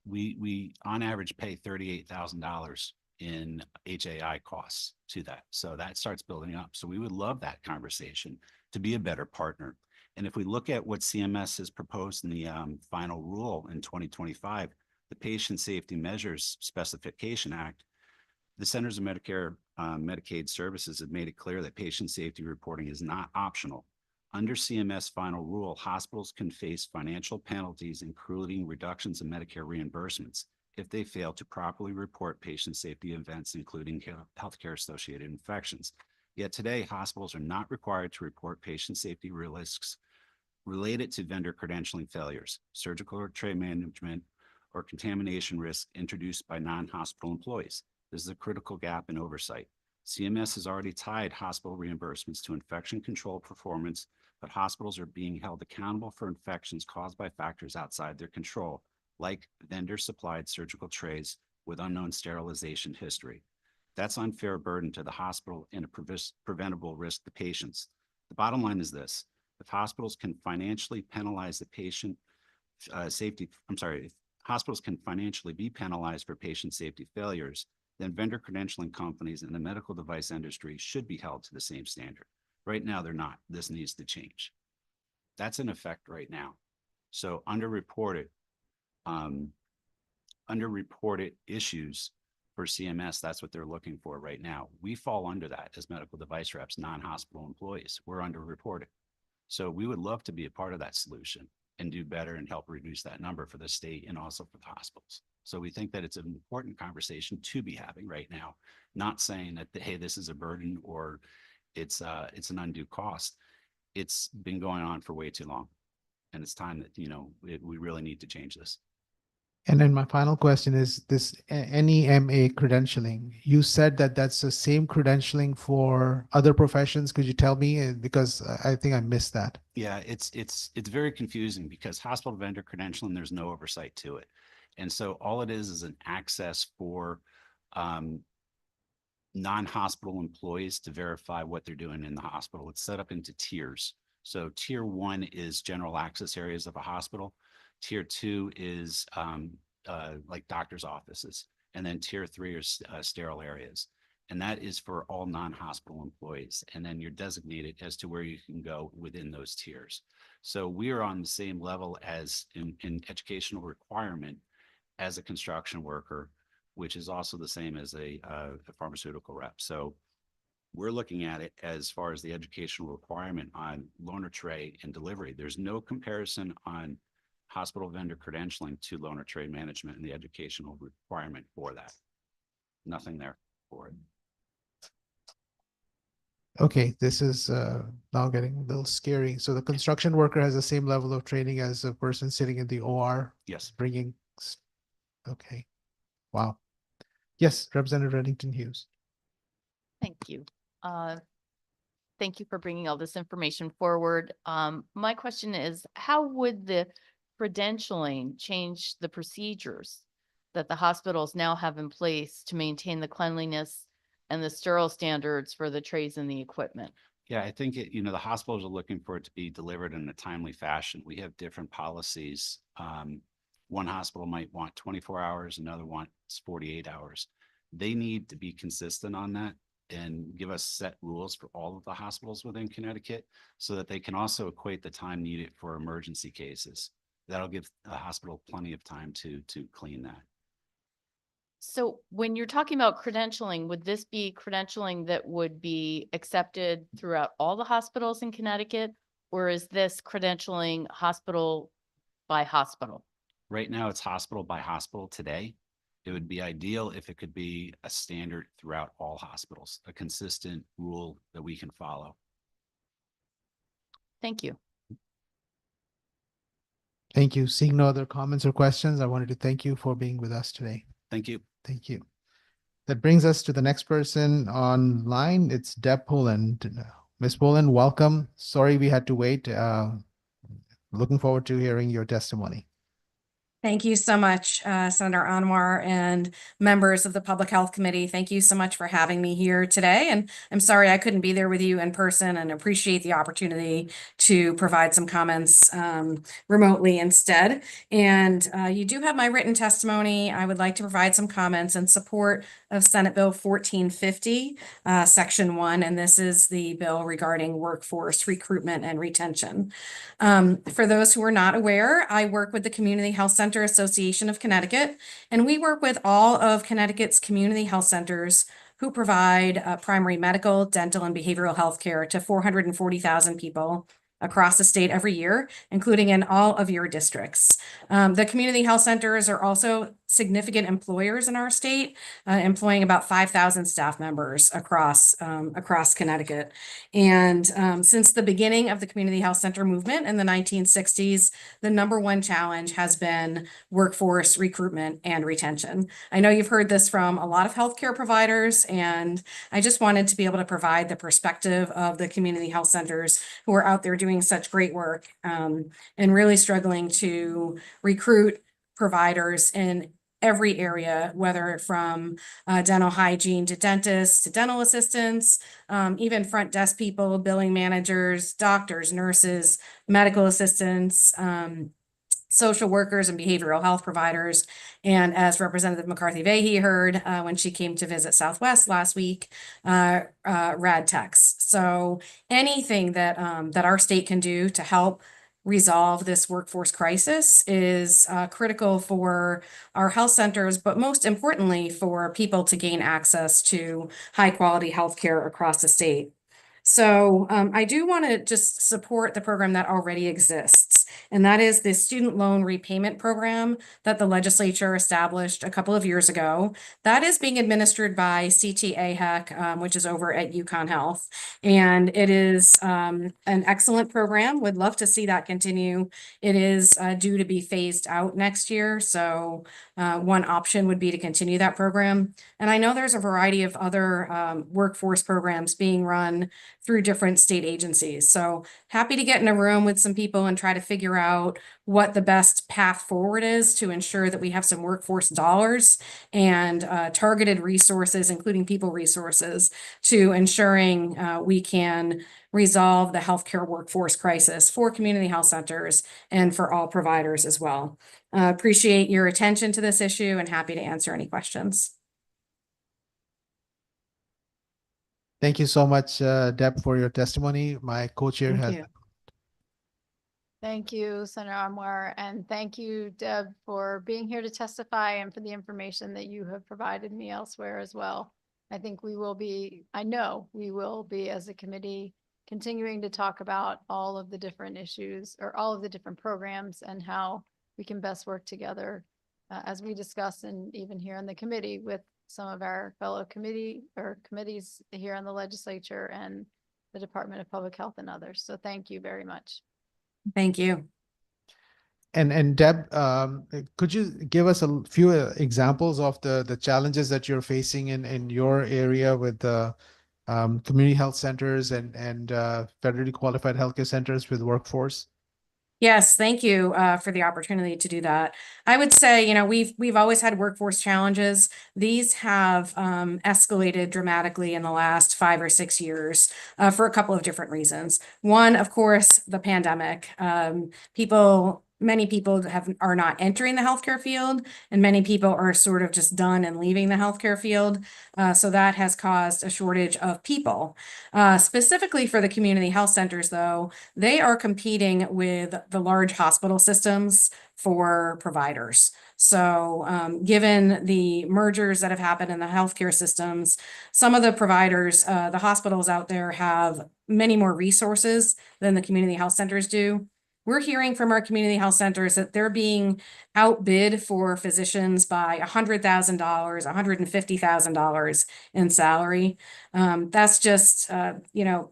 Speaker 10: We on average pay $38,000 in HAI costs to that. So that starts building up. So we would love that conversation to be a better partner. And if we look at what CMS has proposed in the final rule in 2025, the Patient Safety Measures Specification Act, the Centers of Medicare Medicaid Services have made it clear that patient safety reporting is not optional. Under CMS final rule, hospitals can face financial penalties, including reductions in Medicare reimbursements, if they fail to properly report patient safety events, including healthcare associated infections. Yet today, hospitals are not required to report patient safety risks related to vendor credentialing failures, surgical or tray management, or contamination risk introduced by non-hospital employees. This is a critical gap in oversight. CMS has already tied hospital reimbursements to infection control performance, but hospitals are being held accountable for infections caused by factors outside their control, like vendor-supplied surgical trays with unknown sterilization history. That's unfair burden to the hospital and a preventable risk to patients. The bottom line is this: if hospitals can financially penalize the patient if hospitals can financially be penalized for patient safety failures, then vendor credentialing companies and the medical device industry should be held to the same standard. Right now, they're not. This needs to change. That's in effect right now. So underreported issues for CMS, that's what they're looking for right now. We fall under that as medical device reps, non-hospital employees. We're underreported. So we would love to be a part of that solution and do better and help reduce that number for the state and also for the hospitals. So we think that it's an important conversation to be having right now, not saying that, hey, this is a burden or it's an undue cost. It's been going on for way too long. And it's time that, we really need to change this.
Speaker 1: And then my final question is this NEMA credentialing. You said that that's the same credentialing for other professions. Could you tell me? Because I think I missed that.
Speaker 10: Yeah, it's very confusing because hospital vendor credentialing, there's no oversight to it. And so all it is an access for non-hospital employees to verify what they're doing in the hospital. It's set up into tiers. So tier 1 is general access areas of a hospital. Tier 2 is like doctor's offices. And then tier 3 is sterile areas. And that is for all non-hospital employees. And then you're designated as to where you can go within those tiers. So we are on the same level as in educational requirement as a construction worker, which is also the same as a pharmaceutical rep. So we're looking at it as far as the educational requirement on loaner tray and delivery. There's no comparison on hospital vendor credentialing to loaner tray management and the educational requirement for that. Nothing there for it.
Speaker 1: Okay, this is now getting a little scary. So the construction worker has the same level of training as a person sitting in the OR?
Speaker 10: Yes.
Speaker 1: Okay. Wow. Yes, Representative Reddington Hughes.
Speaker 7: Thank you. Thank you for bringing all this information forward. My question is, how would the credentialing change the procedures that the hospitals now have in place to maintain the cleanliness and the sterile standards for the trays and the equipment?
Speaker 10: Yeah, I think the hospitals are looking for it to be delivered in a timely fashion. We have different policies. One hospital might want 24 hours, another wants 48 hours. They need to be consistent on that and give us set rules for all of the hospitals within Connecticut so that they can also equate the time needed for emergency cases. That'll give the hospital plenty of time to clean that.
Speaker 7: So when you're talking about credentialing, would this be credentialing that would be accepted throughout all the hospitals in Connecticut? Or is this credentialing hospital by hospital?
Speaker 10: Right now, it's hospital by hospital today. It would be ideal if it could be a standard throughout all hospitals, a consistent rule that we can follow.
Speaker 7: Thank you.
Speaker 1: Thank you. Seeing no other comments or questions, I wanted to thank you for being with us today.
Speaker 10: Thank you.
Speaker 1: Thank you. That brings us to the next person online. It's Deb Poland. Ms. Poland, welcome. Sorry we had to wait. Looking forward to hearing your testimony.
Speaker 15: Thank you so much, Senator Anwar and members of the Public Health Committee. Thank you so much for having me here today. And I'm sorry I couldn't be there with you in person and appreciate the opportunity to provide some comments remotely instead. And you do have my written testimony. I would like to provide some comments in support of Senate Bill 1450, Section 1. And this is the bill regarding workforce recruitment and retention. For those who are not aware, I work with the Community Health Center Association of Connecticut, and we work with all of Connecticut's community health centers who provide primary medical, dental, and behavioral health care to 440,000 people across the state every year, including in all of your districts. The community health centers are also significant employers in our state, employing about 5,000 staff members across Connecticut. And since the beginning of the community health center movement in the 1960s, the #1 challenge has been workforce recruitment and retention. I know you've heard this from a lot of healthcare providers, and I just wanted to be able to provide the perspective of the community health centers who are out there doing such great work and really struggling to recruit providers in every area, whether from dental hygiene to dentists to dental assistants, even front desk people, billing managers, doctors, nurses, medical assistants, social workers and behavioral health providers. And as Representative McCarthy-Vahey heard when she came to visit Southwest last week, rad techs. So anything that our state can do to help resolve this workforce crisis is critical for our health centers, but most importantly for people to gain access to high quality healthcare across the state. So I do want to just support the program that already exists, and that is the student loan repayment program that the legislature established a couple of years ago. That is being administered by CT AHEC, which is over at UConn Health, and it is an excellent program. Would love to see that continue. It is due to be phased out next year, so one option would be to continue that program. And I know there's a variety of other workforce programs being run through different state agencies. So happy to get in a room with some people and try to figure out what the best path forward is to ensure that we have some workforce dollars and targeted resources, including people resources, to ensuring we can resolve the healthcare workforce crisis for community health centers and for all providers as well. Appreciate your attention to this issue and happy to answer any questions.
Speaker 1: Thank you so much, Deb, for your testimony. My co-chair has.
Speaker 12: Thank you, Senator Anwar, and thank you, Deb, for being here to testify and for the information that you have provided me elsewhere as well. I think I know we will be as a committee continuing to talk about all of the different issues or all of the different programs and how we can best work together as we discuss and even here in the committee with some of our fellow committees here in the legislature and the Department of Public Health and others. So thank you very much.
Speaker 15: Thank you.
Speaker 1: And Deb, could you give us a few examples of the challenges that you're facing in your area with the community health centers and federally qualified healthcare centers with workforce?
Speaker 15: Yes, thank you for the opportunity to do that. I would say, we've always had workforce challenges. These have escalated dramatically in the last 5 or 6 years for a couple of different reasons. One, of course, the pandemic. Many people are not entering the healthcare field, and many people are sort of just done and leaving the healthcare field. So that has caused a shortage of people. Specifically for the community health centers, though, they are competing with the large hospital systems for providers. So given the mergers that have happened in the healthcare systems, some of the providers, the hospitals out there have many more resources than the community health centers do. We're hearing from our community health centers that they're being outbid for physicians by $100,000, $150,000 in salary. That's just,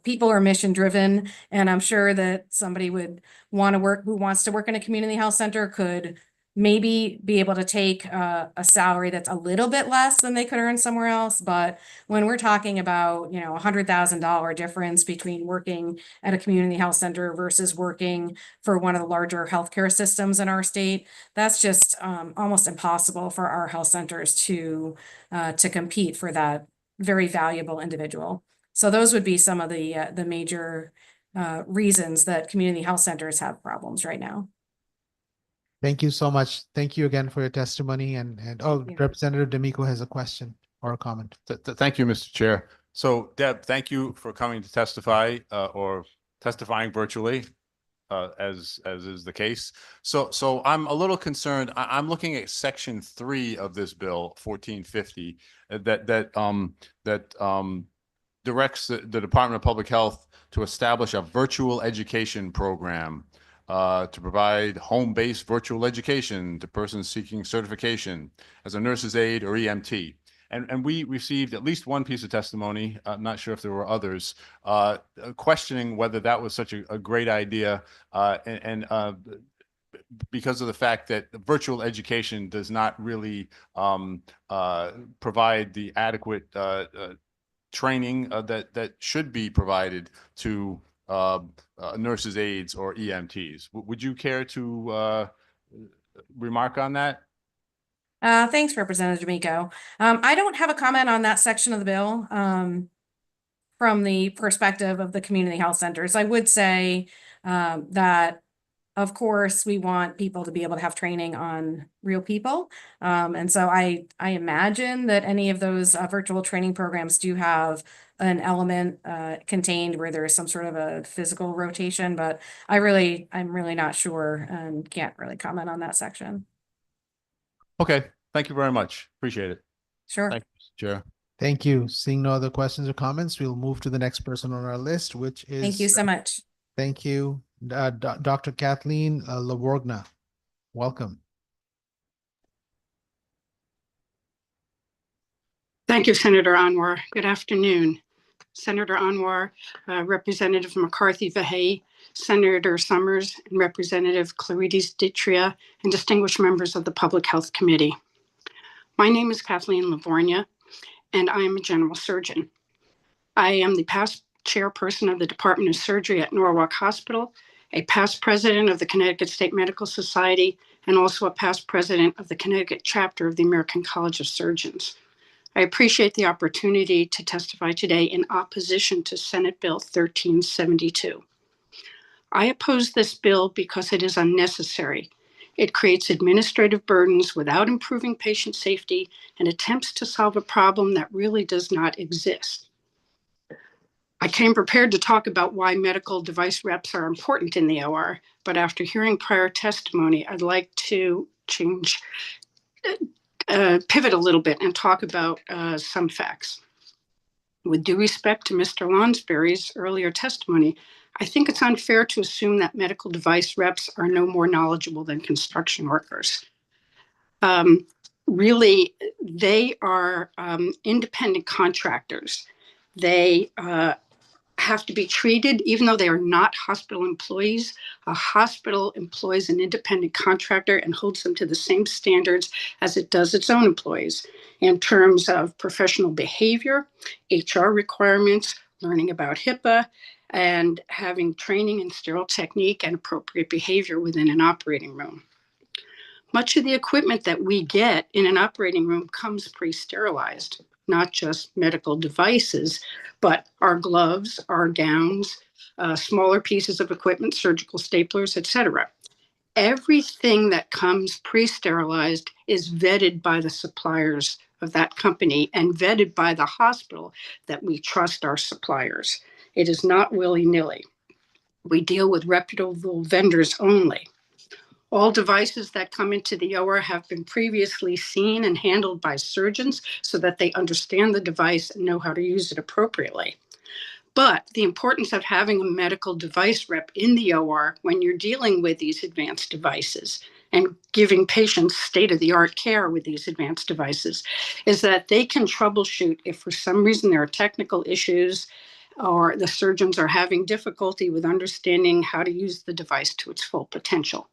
Speaker 15: people are mission driven, and I'm sure that somebody who wants to work in a community health center could maybe be able to take a salary that's a little bit less than they could earn somewhere else. But when we're talking about, $100,000 difference between working at a community health center versus working for one of the larger healthcare systems in our state, that's just almost impossible for our health centers to compete for that very valuable individual. So those would be some of the major reasons that community health centers have problems right now.
Speaker 1: Thank you so much. Thank you again for your testimony. And
Speaker 15: you.
Speaker 1: Representative D'Amico has a question or a comment.
Speaker 14: Thank you, Mr. Chair. So Deb, thank you for coming to testify or testifying virtually, as is the case. So I'm a little concerned. I'm looking at Section 3 of this bill, 1450, that directs the Department of Public Health to establish a virtual education program to provide home-based virtual education to persons seeking certification as a nurse's aide or EMT. And we received at least one piece of testimony, I'm not sure if there were others, questioning whether that was such a great idea, because of the fact that virtual education does not really provide the adequate training that should be provided to nurses' aides or EMTs. Would you care to remark on that?
Speaker 15: Thanks, Representative D'Amico. I don't have a comment on that section of the bill from the perspective of the community health centers. I would say that, of course, we want people to be able to have training on real people. And so I imagine that any of those virtual training programs do have an element contained where there is some sort of a physical rotation, but I'm really not sure and can't really comment on that section.
Speaker 14: Okay, thank you very much. Appreciate it.
Speaker 15: Sure.
Speaker 14: Thank you, Mr. Chair.
Speaker 1: Thank you. Seeing no other questions or comments, we'll move to the next person on our list, which is.
Speaker 15: Thank you so much.
Speaker 1: Thank you. Dr. Kathleen Lavorgna. Welcome.
Speaker 17: Thank you, Senator Anwar. Good afternoon. Senator Anwar, Representative McCarthy-Vahey, Senator Summers, and Representative Clarides Ditria, and distinguished members of the Public Health Committee. My name is Kathleen Lavorgna, and I am a general surgeon. I am the past chairperson of the Department of Surgery at Norwalk Hospital, a past president of the Connecticut State Medical Society, and also a past president of the Connecticut chapter of the American College of Surgeons. I appreciate the opportunity to testify today in opposition to Senate Bill 1372. I oppose this bill because it is unnecessary. It creates administrative burdens without improving patient safety and attempts to solve a problem that really does not exist. I came prepared to talk about why medical device reps are important in the OR, but after hearing prior testimony, I'd like to pivot a little bit and talk about some facts. With due respect to Mr. Lonsberry's earlier testimony, I think it's unfair to assume that medical device reps are no more knowledgeable than construction workers. Really, they are independent contractors. They have to be treated, even though they are not hospital employees. A hospital employs an independent contractor and holds them to the same standards as it does its own employees in terms of professional behavior, HR requirements, learning about HIPAA, and having training in sterile technique and appropriate behavior within an operating room. Much of the equipment that we get in an operating room comes pre-sterilized, not just medical devices, but our gloves, our gowns, smaller pieces of equipment, surgical staplers, etc. Everything that comes pre-sterilized is vetted by the suppliers of that company and vetted by the hospital that we trust our suppliers. It is not willy-nilly. We deal with reputable vendors only. All devices that come into the OR have been previously seen and handled by surgeons so that they understand the device and know how to use it appropriately. But the importance of having a medical device rep in the OR when you're dealing with these advanced devices and giving patients state-of-the-art care with these advanced devices is that they can troubleshoot if for some reason there are technical issues or the surgeons are having difficulty with understanding how to use the device to its full potential.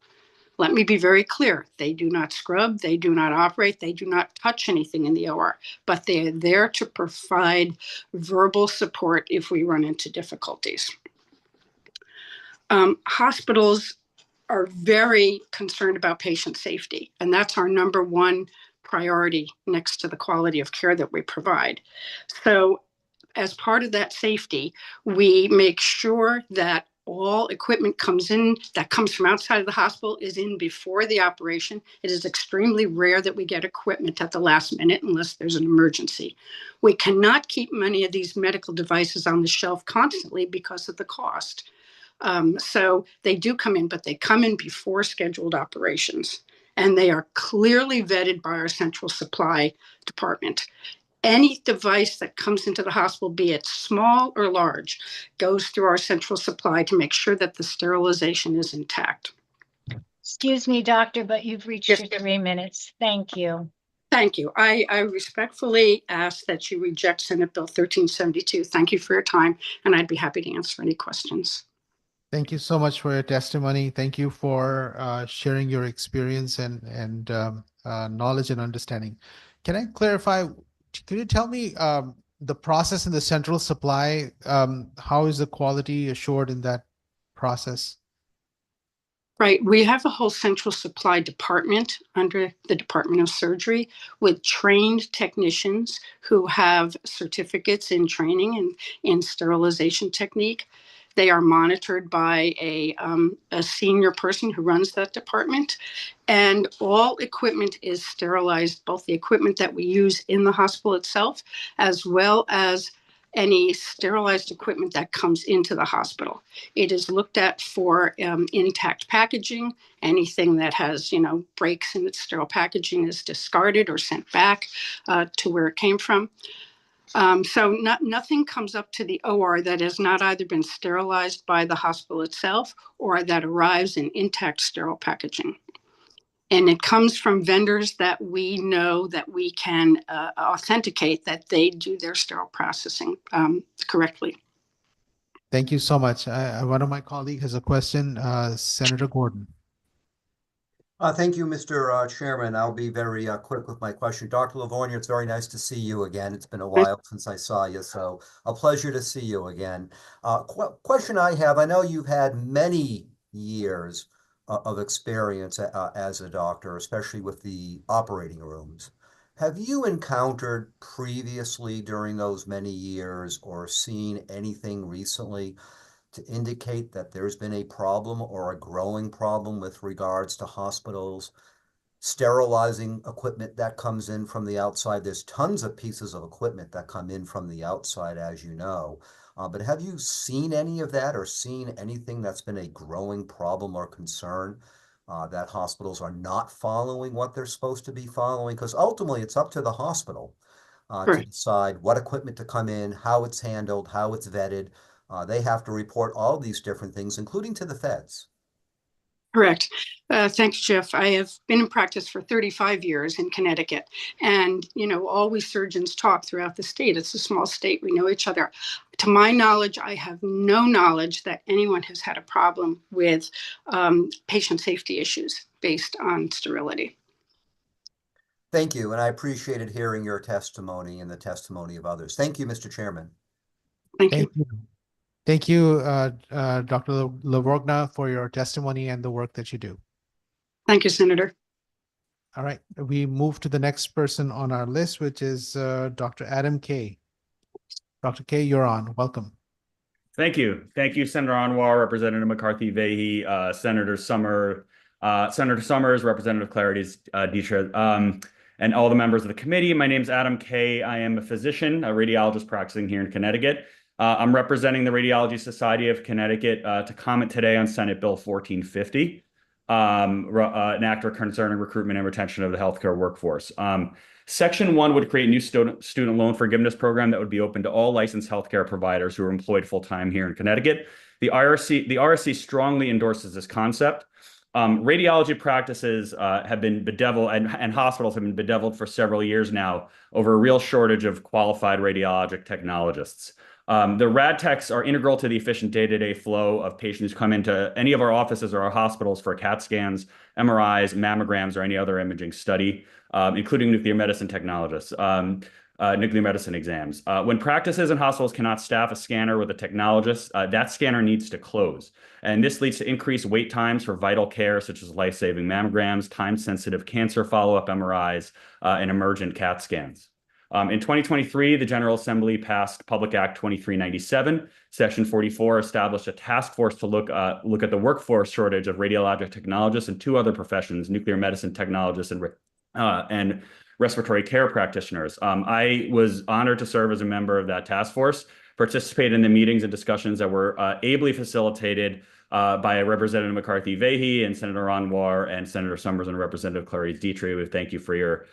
Speaker 17: Let me be very clear. They do not scrub, they do not operate, they do not touch anything in the OR, but they are there to provide verbal support if we run into difficulties. Hospitals are very concerned about patient safety, and that's our number one priority next to the quality of care that we provide. So as part of that safety, we make sure that all equipment that comes from outside of the hospital is in before the operation. It is extremely rare that we get equipment at the last minute unless there's an emergency. We cannot keep many of these medical devices on the shelf constantly because of the cost. So they do come in, but they come in before scheduled operations, and they are clearly vetted by our central supply department. Any device that comes into the hospital, be it small or large, goes through our central supply to make sure that the sterilization is intact.
Speaker 16: Excuse me, doctor, but you've reached your 3 minutes. Thank you.
Speaker 17: Thank you. I respectfully ask that you reject Senate Bill 1372. Thank you for your time, and I'd be happy to answer any questions.
Speaker 1: Thank you so much for your testimony. Thank you for sharing your experience and knowledge and understanding. Can I clarify? Can you tell me the process in the central supply? How is the quality assured in that process?
Speaker 17: Right. We have a whole central supply department under the Department of Surgery with trained technicians who have certificates in training and in sterilization technique. They are monitored by a senior person who runs that department, and all equipment is sterilized, both the equipment that we use in the hospital itself, as well as any sterilized equipment that comes into the hospital. It is looked at for intact packaging. Anything that has, breaks in its sterile packaging is discarded or sent back to where it came from. So nothing comes up to the OR that has not either been sterilized by the hospital itself or that arrives in intact sterile packaging. And it comes from vendors that we know that we can authenticate that they do their sterile processing correctly.
Speaker 1: Thank you so much. One of my colleagues has a question. Senator Gordon.
Speaker 8: Thank you, Mr. Chairman. I'll be very quick with my question. Dr. Livornia, it's very nice to see you again. It's been a while since I saw you, so a pleasure to see you again. Question I have, I know you've had many years of experience as a doctor, especially with the operating rooms. Have you encountered previously during those many years or seen anything recently to indicate that there's been a problem or a growing problem with regards to hospitals sterilizing equipment that comes in from the outside? There's tons of pieces of equipment that come in from the outside, as you know. But have you seen any of that or seen anything that's been a growing problem or concern that hospitals are not following what they're supposed to be following? Because ultimately it's up to the hospital to decide what equipment to come in, how it's handled, how it's vetted. They have to report all these different things, including to the feds.
Speaker 17: Correct. Thanks, Jeff. I have been in practice for 35 years in Connecticut, and all we surgeons talk throughout the state. It's a small state. We know each other. To my knowledge, I have no knowledge that anyone has had a problem with patient safety issues based on sterility.
Speaker 8: Thank you, and I appreciated hearing your testimony and the testimony of others. Thank you, Mr. Chairman.
Speaker 17: Thank you.
Speaker 1: Thank you, Dr. Lavorgna, for your testimony and the work that you do.
Speaker 17: Thank you, Senator.
Speaker 1: All right, we move to the next person on our list, which is Dr. Adam Kay. Dr. Kay, you're on. Welcome.
Speaker 18: Thank you. Thank you, Senator Anwar, Representative McCarthy-Vahey, Senator Summers, Representative Clarity's Dietrich, and all the members of the committee. My name is Adam Kay. I am a physician, a radiologist practicing here in Connecticut. I'm representing the Radiology Society of Connecticut to comment today on Senate Bill 1450, an act concerning recruitment and retention of the healthcare workforce. Section 1 would create a new student loan forgiveness program that would be open to all licensed healthcare providers who are employed full-time here in Connecticut. The RSC strongly endorses this concept. Radiology practices have been bedeviled, and hospitals have been bedeviled for several years now over a real shortage of qualified radiologic technologists. The rad techs are integral to the efficient day-to-day flow of patients who come into any of our offices or our hospitals for CAT scans, MRIs, mammograms, or any other imaging study, including nuclear medicine technologists, nuclear medicine exams. When practices and hospitals cannot staff a scanner with a technologist, that scanner needs to close. And this leads to increased wait times for vital care, such as life-saving mammograms, time-sensitive cancer follow-up MRIs, and emergent CAT scans. In 2023, the General Assembly passed Public Act 2397. Section 44 established a task force to look at the workforce shortage of radiologic technologists and two other professions, nuclear medicine technologists and respiratory care practitioners. I was honored to serve as a member of that task force, participate in the meetings and discussions that were ably facilitated by Representative McCarthy-Vahey and Senator Anwar and Senator Summers and Representative Clarice Dietrich. We thank you for your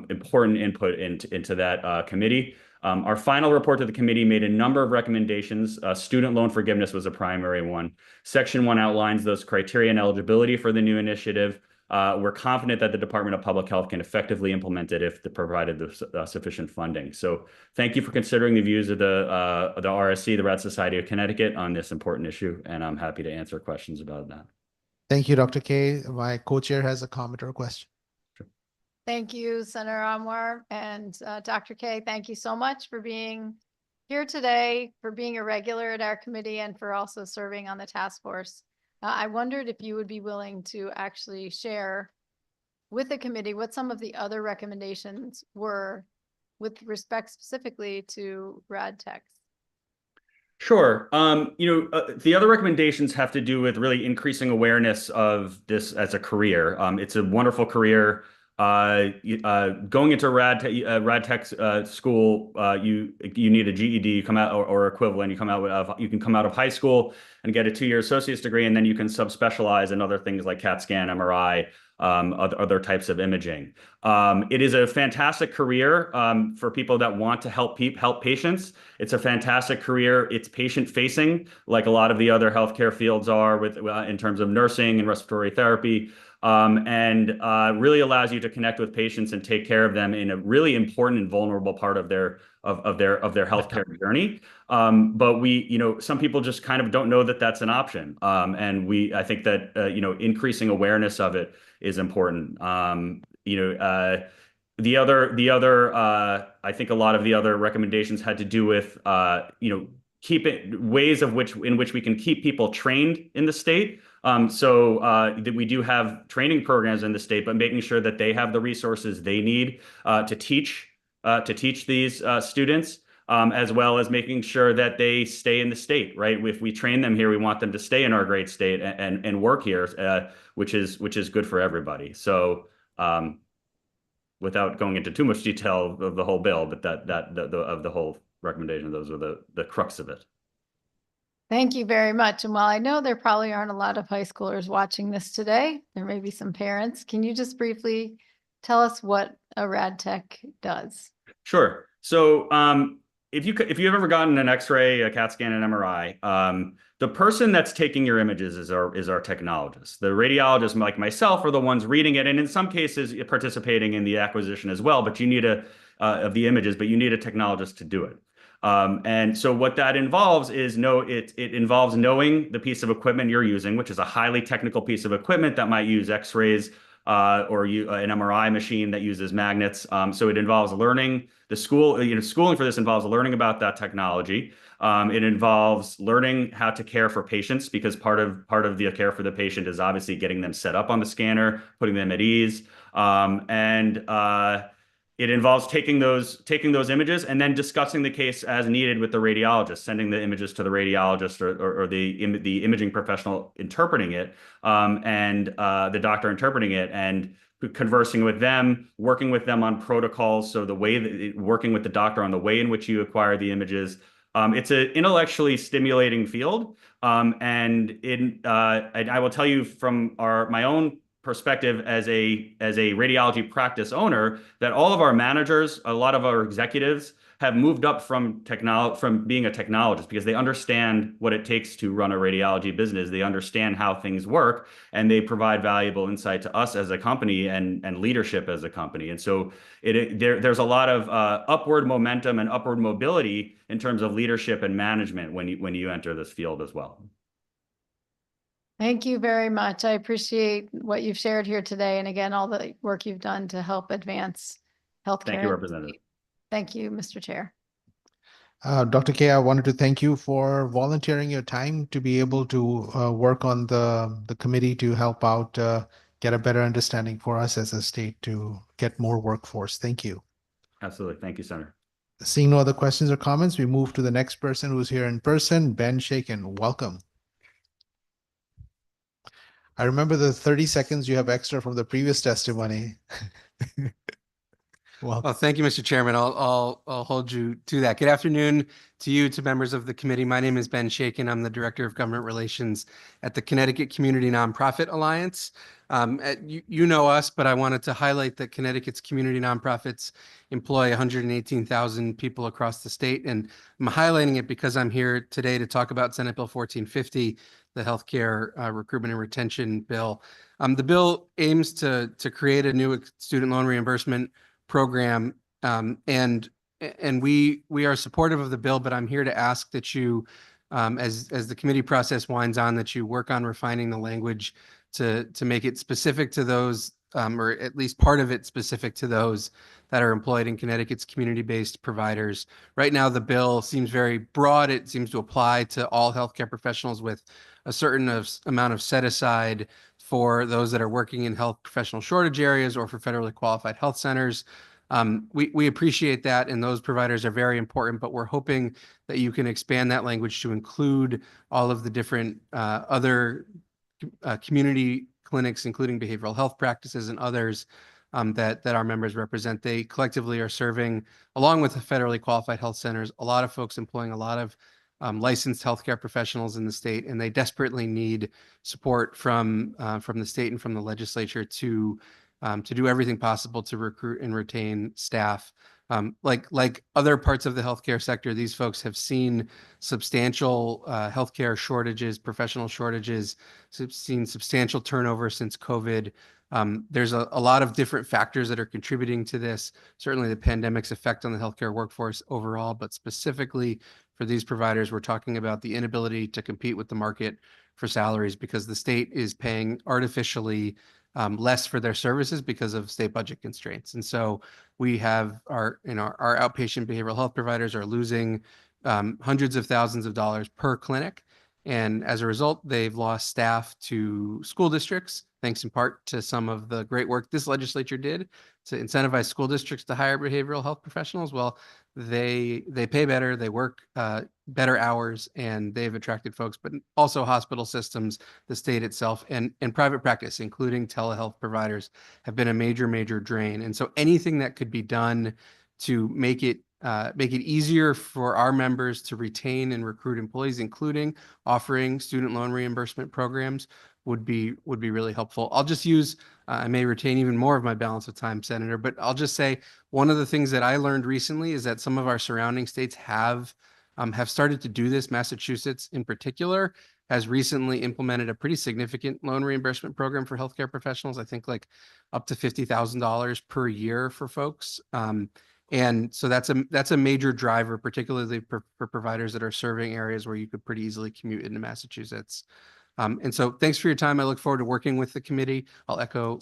Speaker 18: important input into that committee. Our final report to the committee made a number of recommendations. Student loan forgiveness was a primary one. Section 1 outlines those criteria and eligibility for the new initiative. We're confident that the Department of Public Health can effectively implement it if provided the sufficient funding. So thank you for considering the views of the RSC, the Rad Society of Connecticut, on this important issue, and I'm happy to answer questions about that.
Speaker 1: Thank you, Dr. Kay. My co-chair has a comment or a question.
Speaker 12: Thank you, Senator Anwar, and Dr. Kay, thank you so much for being here today, for being a regular at our committee, and for also serving on the task force. I wondered if you would be willing to actually share with the committee what some of the other recommendations were with respect specifically to rad techs.
Speaker 18: Sure. The other recommendations have to do with really increasing awareness of this as a career. It's a wonderful career. Going into rad tech school, you need a GED. You come out or equivalent. You can come out of high school and get a 2-year associate's degree, and then you can subspecialize in other things like CAT scan, MRI, other types of imaging. It is a fantastic career for people that want to help patients. It's a fantastic career. It's patient facing, like a lot of the other healthcare fields are in terms of nursing and respiratory therapy. And really allows you to connect with patients and take care of them in a really important and vulnerable part of their healthcare journey. But some people just kind of don't know that that's an option. And I think that increasing awareness of it is important. I think a lot of the other recommendations had to do with ways in which we can keep people trained in the state. That we do have training programs in the state, but making sure that they have the resources they need to teach these students, as well as making sure that they stay in the state, right? If we train them here, we want them to stay in our great state and work here, which is good for everybody. So without going into too much detail of the whole bill, but of the whole recommendation, those are the crux of it.
Speaker 12: Thank you very much. And while I know there probably aren't a lot of high schoolers watching this today, there may be some parents. Can you just briefly tell us what a rad tech does? Sure.
Speaker 18: So if you've ever gotten an X-ray, a CAT scan, an MRI, the person that's taking your images is our technologist. The radiologists, like myself, are the ones reading it, and in some cases participating in the acquisition as well. But you need of the images, but you need a technologist to do it. And so what that involves is it involves knowing the piece of equipment you're using, which is a highly technical piece of equipment that might use X-rays, an MRI machine that uses magnets. So it involves learning. Schooling for this involves learning about that technology. It involves learning how to care for patients, because part of the care for the patient is obviously getting them set up on the scanner, putting them at ease, it involves taking those images and then discussing the case as needed with the radiologist, sending the images to the radiologist or the imaging professional interpreting it, and the doctor interpreting it, and conversing with them, working with them on protocols. So working with the doctor on the way in which you acquire the images. It's an intellectually stimulating field, and I will tell you from my own perspective as a radiology practice owner, that all of our managers, a lot of our executives, have moved up from being a technologist, because they understand what it takes to run a radiology business. They understand how things work, and they provide valuable insight to us as a company and leadership as a company. And so there's a lot of upward momentum and upward mobility in terms of leadership and management when you enter this field as well.
Speaker 12: Thank you very much. I appreciate what you've shared here today. And again, all the work you've done to help advance healthcare.
Speaker 18: Thank you, Representative.
Speaker 12: Thank you, Mr. Chair.
Speaker 1: Dr. Kay, I wanted to thank you for volunteering your time to be able to work on the committee to help out, get a better understanding for us as a state to get more workforce. Thank you.
Speaker 18: Absolutely. Thank you, Senator.
Speaker 1: Seeing no other questions or comments, we move to the next person who's here in person, Ben Shaken. Welcome. I remember the 30 seconds you have extra from the previous testimony.
Speaker 19: Well, thank you, Mr. Chairman. I'll hold you to that. Good afternoon to you, to members of the committee. My name is Ben Shaken. I'm the Director of Government Relations at the Connecticut Community Nonprofit Alliance. You know us, but I wanted to highlight that Connecticut's community nonprofits employ 118,000 people across the state. And I'm highlighting it because I'm here today to talk about Senate Bill 1450, the healthcare recruitment and retention bill. The bill aims to create a new student loan reimbursement program, and we are supportive of the bill, but I'm here to ask that you, as the committee process winds on, that you work on refining the language to make it specific to those, or at least part of it specific to those that are employed in Connecticut's community-based providers. Right now, the bill seems very broad. It seems to apply to all healthcare professionals with a certain amount of set aside for those that are working in health professional shortage areas or for federally qualified health centers. We appreciate that, and those providers are very important, but we're hoping that you can expand that language to include all of the different other community clinics, including behavioral health practices and others that our members represent. They collectively are serving, along with the federally qualified health centers, a lot of folks employing a lot of licensed healthcare professionals in the state, and they desperately need support from the state and from the legislature to do everything possible to recruit and retain staff. Like other parts of the healthcare sector, these folks have seen substantial healthcare shortages, professional shortages, seen substantial turnover since COVID. There's a lot of different factors that are contributing to this. Certainly the pandemic's effect on the healthcare workforce overall, but specifically for these providers, we're talking about the inability to compete with the market for salaries because the state is paying artificially less for their services because of state budget constraints. And so we have our outpatient behavioral health providers are losing hundreds of thousands of dollars per clinic. And as a result, they've lost staff to school districts, thanks in part to some of the great work this legislature did to incentivize school districts to hire behavioral health professionals. Well, they pay better, they work better hours, and they've attracted folks, but also hospital systems, the state itself, and private practice, including telehealth providers, have been a major drain. And so anything that could be done to make it easier for our members to retain and recruit employees, including offering student loan reimbursement programs, would be really helpful. I'll just use, I may retain even more of my balance of time, Senator, but I'll just say one of the things that I learned recently is that some of our surrounding states have started to do this. Massachusetts in particular has recently implemented a pretty significant loan reimbursement program for healthcare professionals. I think like up to $50,000 per year for folks. And so that's a major driver, particularly for providers that are serving areas where you could pretty easily commute into Massachusetts. And so thanks for your time. I look forward to working with the committee. I'll echo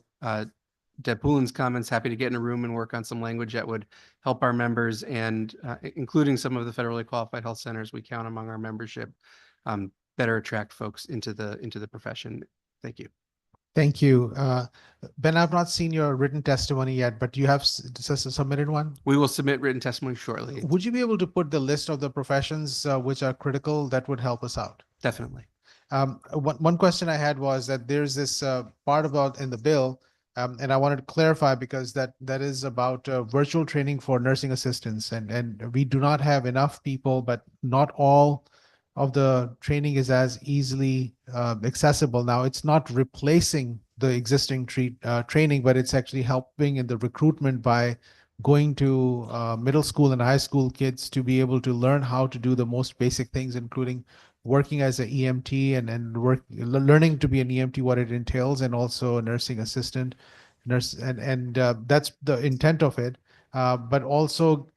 Speaker 19: Deb Poulin's comments, happy to get in a room and work on some language that would help our members and including some of the federally qualified health centers we count among our membership, better attract folks into the profession. Thank you.
Speaker 1: Thank you. Ben, I've not seen your written testimony yet, but you have submitted one?
Speaker 19: We will submit written testimony shortly.
Speaker 1: Would you be able to put the list of the professions which are critical? That would help us out.
Speaker 19: Definitely.
Speaker 1: One question I had was that there's this part about in the bill, and I wanted to clarify because that is about virtual training for nursing assistants, and we do not have enough people, but not all of the training is as easily accessible. Now, it's not replacing the existing training, but it's actually helping in the recruitment by going to middle school and high school kids to be able to learn how to do the most basic things, including working as an EMT and learning to be an EMT, what it entails, and also a nursing assistant, and that's the intent of it. But also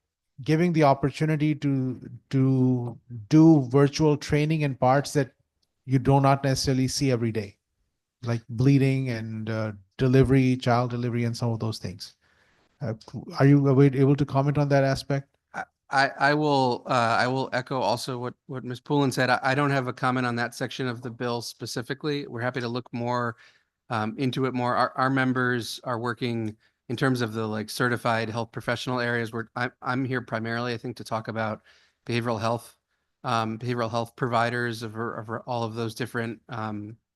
Speaker 1: giving the opportunity to do virtual training in parts that you do not necessarily see every day, like bleeding and delivery, child delivery, and some of those things. Are you able to comment on that aspect?
Speaker 19: I will echo also what Ms. Poulin said. I don't have a comment on that section of the bill specifically. We're happy to look more into it more. Our members are working in terms of the like certified health professional areas where I'm here primarily, I think, to talk about behavioral health providers of all of those different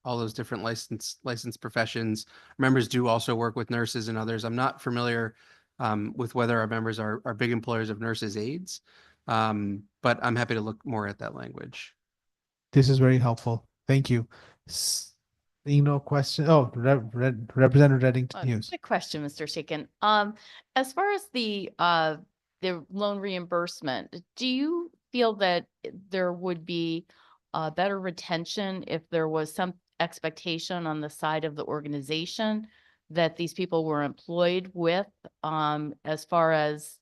Speaker 19: licensed professions. Members do also work with nurses and others. I'm not familiar with whether our members are big employers of nurses' aides, but I'm happy to look more at that language.
Speaker 1: This is very helpful. Thank you. Question. Oh, Representative Reddington Hughes.
Speaker 7: Quick question, Mr. Shaken. As far as the loan reimbursement, do you feel that there would be better retention if there was some expectation on the side of the organization that these people were employed with, as far as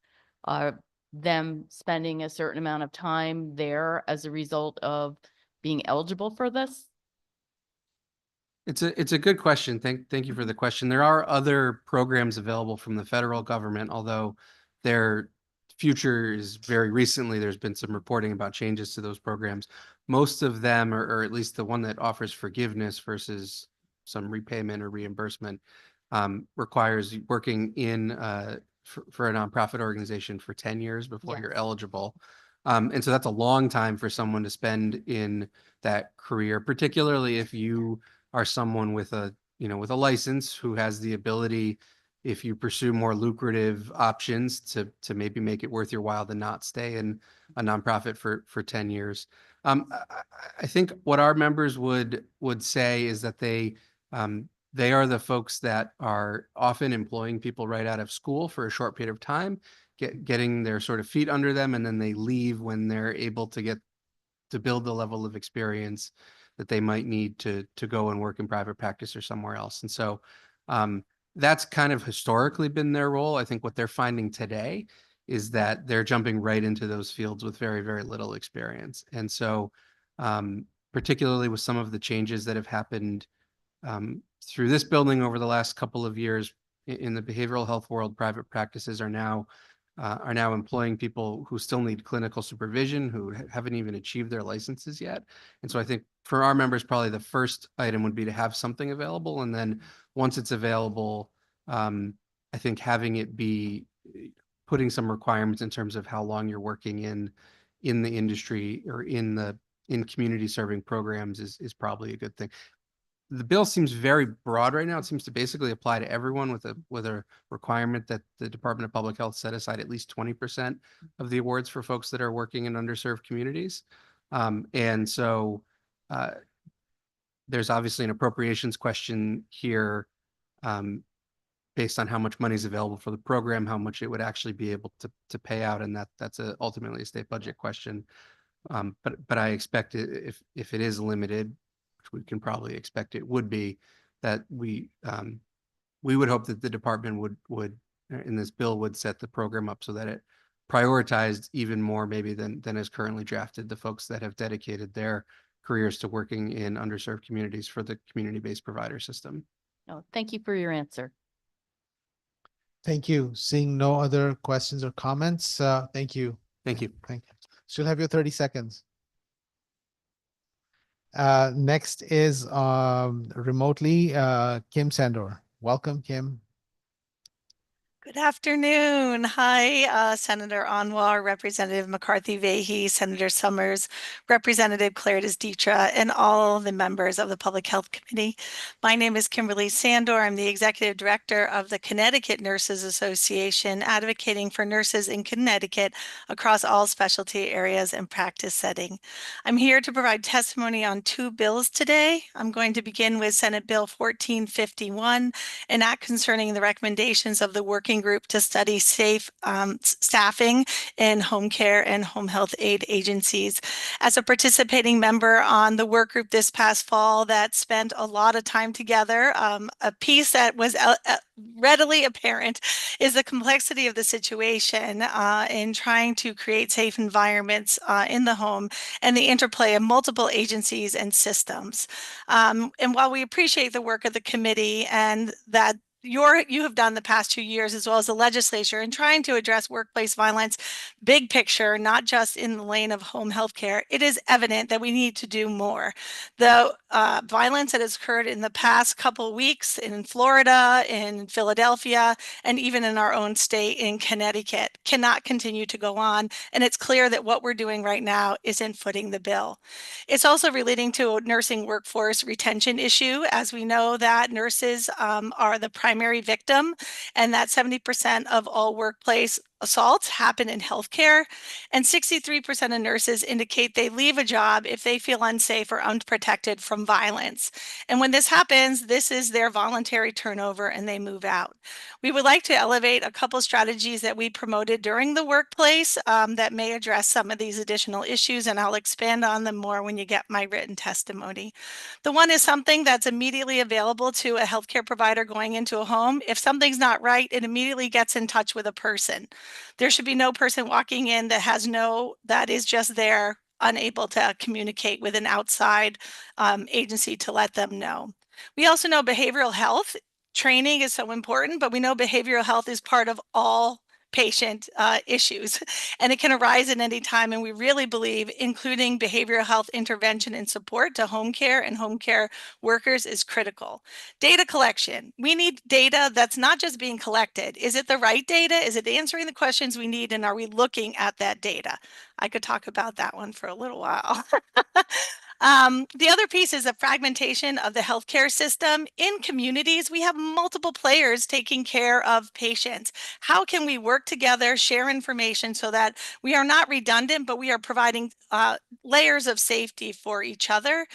Speaker 7: them spending a certain amount of time there as a result of being eligible for this?
Speaker 19: It's a good question. Thank you for the question. There are other programs available from the federal government, although their future is very recently, there's been some reporting about changes to those programs. Most of them, or at least the one that offers forgiveness versus some repayment or reimbursement, requires working in for a nonprofit organization for 10 years before you're eligible. And so that's a long time for someone to spend in that career, particularly if you are someone with a license who has the ability, if you pursue more lucrative options, to maybe make it worth your while to not stay in a nonprofit for 10 years. I think what our members would say is that they are the folks that are often employing people right out of school for a short period of time, getting their sort of feet under them, and then they leave when they're able to build the level of experience that they might need to go and work in private practice or somewhere else. And so that's kind of historically been their role. I think what they're finding today is that they're jumping right into those fields with very, very little experience. And so particularly with some of the changes that have happened through this building over the last couple of years in the behavioral health world, private practices are now employing people who still need clinical supervision, who haven't even achieved their licenses yet. And so I think for our members, probably the first item would be to have something available. And then once it's available, I think having it be putting some requirements in terms of how long you're working in the industry or in community serving programs is probably a good thing. The bill seems very broad right now. It seems to basically apply to everyone with a requirement that the Department of Public Health set aside at least 20% of the awards for folks that are working in underserved communities. And so there's obviously an appropriations question here based on how much money is available for the program, how much it would actually be able to pay out, and that's ultimately a state budget question. But I expect if it is limited, which we can probably expect it would be, that we would hope that the department would in this bill would set the program up so that it prioritized even more maybe than is currently drafted the folks that have dedicated their careers to working in underserved communities for the community-based provider system.
Speaker 7: Oh, thank you for your answer.
Speaker 1: Thank you. Seeing no other questions or comments, thank you.
Speaker 19: Thank you.
Speaker 1: Thank you. She'll have your 30 seconds. Next is remotely Kim Sandor. Welcome, Kim.
Speaker 20: Good afternoon. Hi, Senator Anwar, Representative McCarthy-Vahey, Senator Summers, Representative Claridis Ditra, and all the members of the Public Health Committee. My name is Kimberly Sandor. I'm the Executive Director of the Connecticut Nurses Association, advocating for nurses in Connecticut across all specialty areas and practice setting. I'm here to provide testimony on two bills today. I'm going to begin with Senate Bill 1451, an act concerning the recommendations of the Working Group to study safe staffing in home care and home health aid agencies. As a participating member on the work group this past fall that spent a lot of time together, a piece that was readily apparent is the complexity of the situation in trying to create safe environments in the home and the interplay of multiple agencies and systems. And while we appreciate the work of the committee and that you have done the past 2 years, as well as the legislature, in trying to address workplace violence, big picture, not just in the lane of home health care, it is evident that we need to do more. The violence that has occurred in the past couple of weeks in Florida, in Philadelphia, and even in our own state in Connecticut cannot continue to go on. And it's clear that what we're doing right now isn't footing the bill. It's also relating to a nursing workforce retention issue, as we know that nurses are the primary victim, and that 70% of all workplace assaults happen in healthcare, and 63% of nurses indicate they leave a job if they feel unsafe or unprotected from violence. And when this happens, this is their voluntary turnover and they move out. We would like to elevate a couple strategies that we promoted during the workplace that may address some of these additional issues, and I'll expand on them more when you get my written testimony. The one is something that's immediately available to a healthcare provider going into a home. If something's not right, it immediately gets in touch with a person. There should be no person walking in that is just there, unable to communicate with an outside agency to let them know. We also know behavioral health training is so important, but we know behavioral health is part of all patient issues, and it can arise at any time. And we really believe including behavioral health intervention and support to home care and home care workers is critical. Data collection. We need data that's not just being collected. Is it the right data? Is it answering the questions we need? And are we looking at that data? I could talk about that one for a little while. The other piece is a fragmentation of the healthcare system. In communities, we have multiple players taking care of patients. How can we work together, share information so that we are not redundant, but we are providing layers of safety for each other?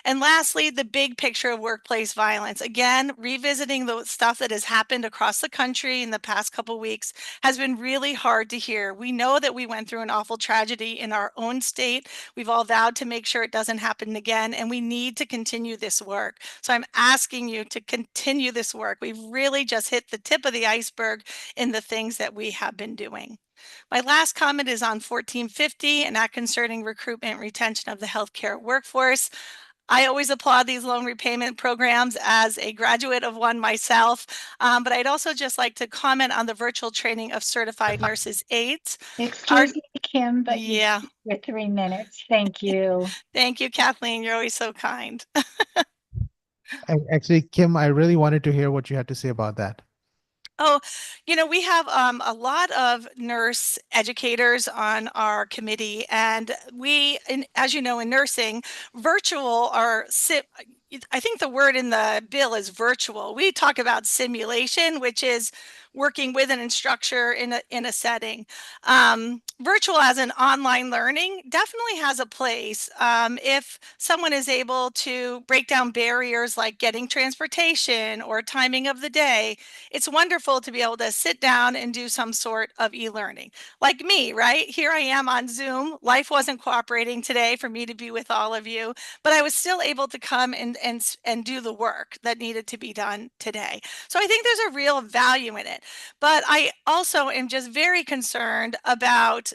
Speaker 20: And lastly, the big picture of workplace violence. Again, revisiting the stuff that has happened across the country in the past couple of weeks has been really hard to hear. We know that we went through an awful tragedy in our own state. We've all vowed to make sure it doesn't happen again, and we need to continue this work. So I'm asking you to continue this work. We've really just hit the tip of the iceberg in the things that we have been doing. My last comment is on 1450, an act concerning recruitment and retention of the healthcare workforce. I always applaud these loan repayment programs as a graduate of one myself, but I'd also just like to comment on the virtual training of certified nurses aides.
Speaker 16: Excuse me, Kim, but
Speaker 20: yeah,
Speaker 16: you're 3 minutes. Thank you.
Speaker 20: Thank you, Kathleen. You're always so kind.
Speaker 1: Actually, Kim, I really wanted to hear what you had to say about that.
Speaker 20: Oh, we have a lot of nurse educators on our committee, and as you know, in nursing, virtual I think the word in the bill is virtual. We talk about simulation, which is working with an instructor in a setting. Virtual as an online learning definitely has a place. If someone is able to break down barriers like getting transportation or timing of the day, it's wonderful to be able to sit down and do some sort of e-learning. Like me, right? Here I am on Zoom. Life wasn't cooperating today for me to be with all of you, but I was still able to come and do the work that needed to be done today. So I think there's a real value in it. But I also am just very concerned about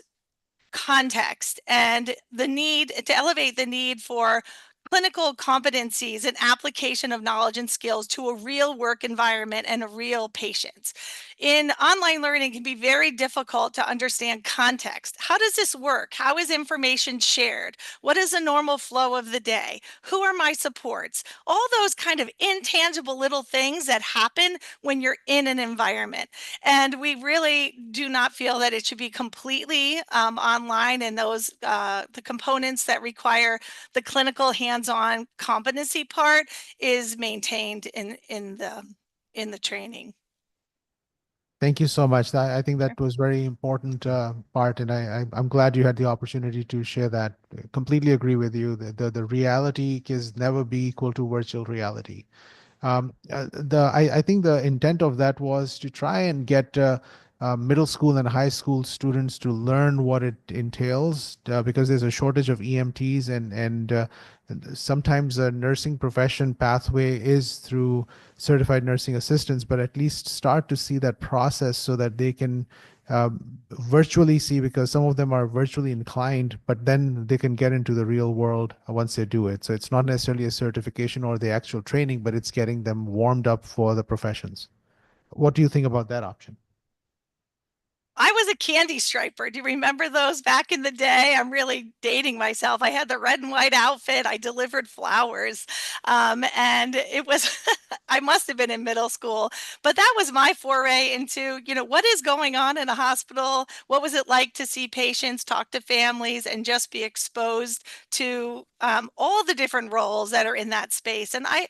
Speaker 20: context and the need to elevate the need for clinical competencies and application of knowledge and skills to a real work environment and a real patient. In online learning, it can be very difficult to understand context. How does this work? How is information shared? What is the normal flow of the day? Who are my supports? All those kind of intangible little things that happen when you're in an environment. And we really do not feel that it should be completely online, and those the components that require the clinical hands-on competency part is maintained in the training.
Speaker 1: Thank you so much. I think that was very important part, and I'm glad you had the opportunity to share that. Completely agree with you. The reality can never be equal to virtual reality. I think the intent of that was to try and get middle school and high school students to learn what it entails, because there's a shortage of EMTs, and sometimes a nursing profession pathway is through certified nursing assistants, but at least start to see that process so that they can virtually see, because some of them are virtually inclined, but then they can get into the real world once they do it. So it's not necessarily a certification or the actual training, but it's getting them warmed up for the professions. What do you think about that option?
Speaker 20: I was a candy striper. Do you remember those back in the day? I'm really dating myself. I had the red and white outfit. I delivered flowers. And it was, I must have been in middle school, but that was my foray into, what is going on in a hospital? What was it like to see patients, talk to families, and just be exposed to all the different roles that are in that space? And I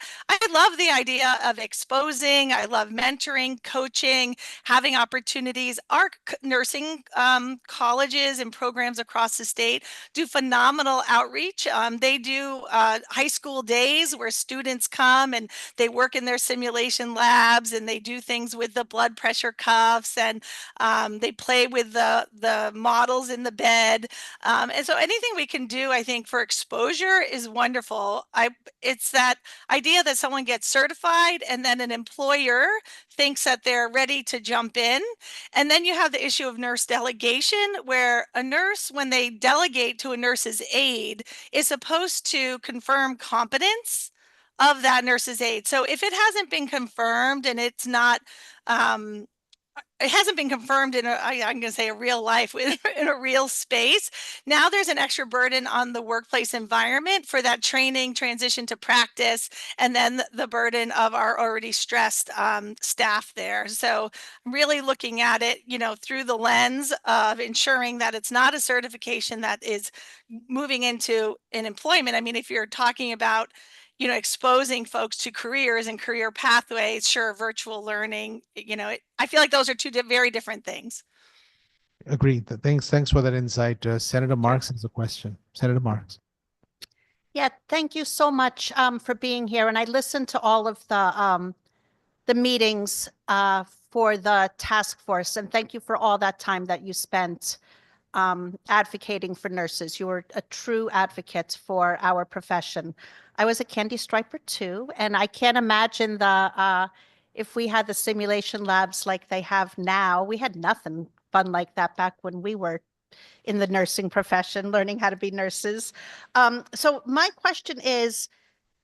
Speaker 20: love the idea of exposing. I love mentoring, coaching, having opportunities. Our nursing colleges and programs across the state do phenomenal outreach. They do high school days where students come and they work in their simulation labs, and they do things with the blood pressure cuffs, and they play with the models in the bed. And so anything we can do, I think, for exposure is wonderful. It's that idea that someone gets certified and then an employer thinks that they're ready to jump in. And then you have the issue of nurse delegation, where a nurse, when they delegate to a nurse's aide, is supposed to confirm competence of that nurse's aide. So if it hasn't been confirmed and it's not, it hasn't been confirmed in I'm going to say a real life, in a real space, now there's an extra burden on the workplace environment for that training transition to practice, and then the burden of our already stressed staff there. So really looking at it, through the lens of ensuring that it's not a certification that is moving into an employment. I mean, if you're talking about exposing folks to careers and career pathways, sure, virtual learning, I feel like those are two very different things.
Speaker 1: Agreed. Thanks for that insight. Senator Marks has a question. Senator Marks.
Speaker 5: Yeah, thank you so much for being here. And I listened to all of the meetings for the task force, and thank you for all that time that you spent advocating for nurses. You were a true advocate for our profession. I was a candy striper too, and I can't imagine if we had the simulation labs like they have now. We had nothing fun like that back when we were in the nursing profession, learning how to be nurses. So my question is,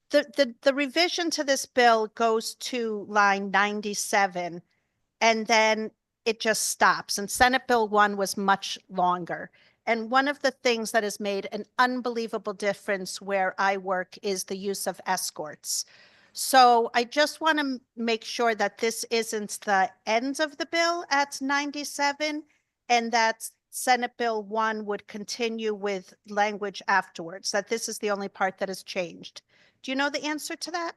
Speaker 5: the revision to this bill goes to line 97, and then it just stops. And Senate Bill 1 was much longer. And one of the things that has made an unbelievable difference where I work is the use of escorts. So I just want to make sure that this isn't the end of the bill at 97, and that Senate Bill 1 would continue with language afterwards, that this is the only part that has changed. Do you know the answer to that?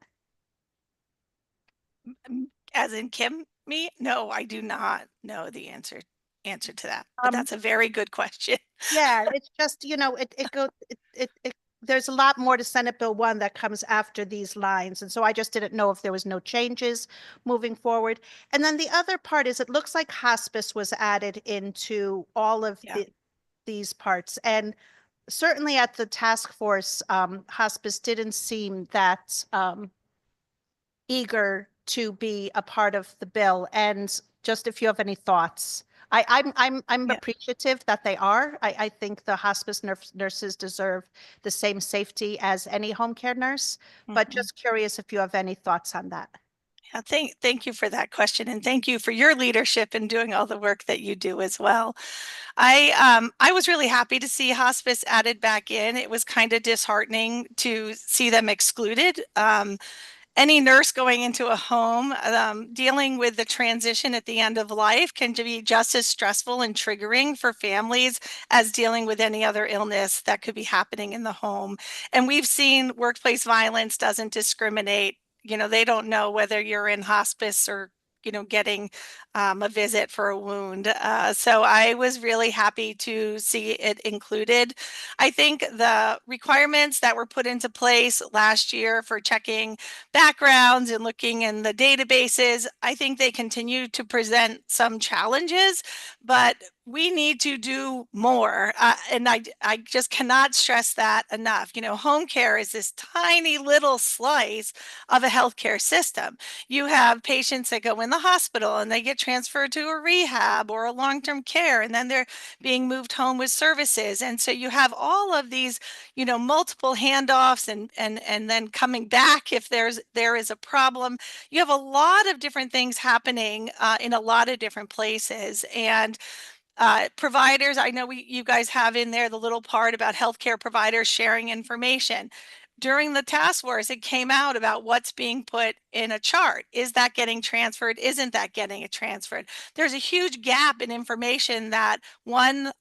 Speaker 20: As in Kim, me? No, I do not know the answer to that, but that's a very good question.
Speaker 5: Yeah, it's just, there's a lot more to Senate Bill 1 that comes after these lines. And so I just didn't know if there was no changes moving forward. And then the other part is, it looks like hospice was added into all of these parts. And certainly at the task force, hospice didn't seem that eager to be a part of the bill. And just if you have any thoughts I'm
Speaker 20: Yeah.
Speaker 5: appreciative that they are. I think the hospice nurses deserve the same safety as any home care nurse, but
Speaker 20: Mhm.
Speaker 5: just curious if you have any thoughts on that.
Speaker 20: Yeah, thank you for that question, and thank you for your leadership in doing all the work that you do as well. I was really happy to see hospice added back in. It was kind of disheartening to see them excluded. Any nurse going into a home, dealing with the transition at the end of life can be just as stressful and triggering for families as dealing with any other illness that could be happening in the home. And we've seen workplace violence doesn't discriminate. You know, they don't know whether you're in hospice or getting a visit for a wound. So I was really happy to see it included. I think the requirements that were put into place last year for checking backgrounds and looking in the databases, I think they continue to present some challenges, but we need to do more. And I just cannot stress that enough. Home care is this tiny little slice of a healthcare system. You have patients that go in the hospital and they get transferred to a rehab or a long-term care, and then they're being moved home with services. And so you have all of these, multiple handoffs and then coming back if there is a problem. You have a lot of different things happening in a lot of different places. And providers, I know you guys have in there the little part about healthcare providers sharing information. During the task force, it came out about what's being put in a chart. Is that getting transferred? Isn't that getting transferred? There's a huge gap in information that one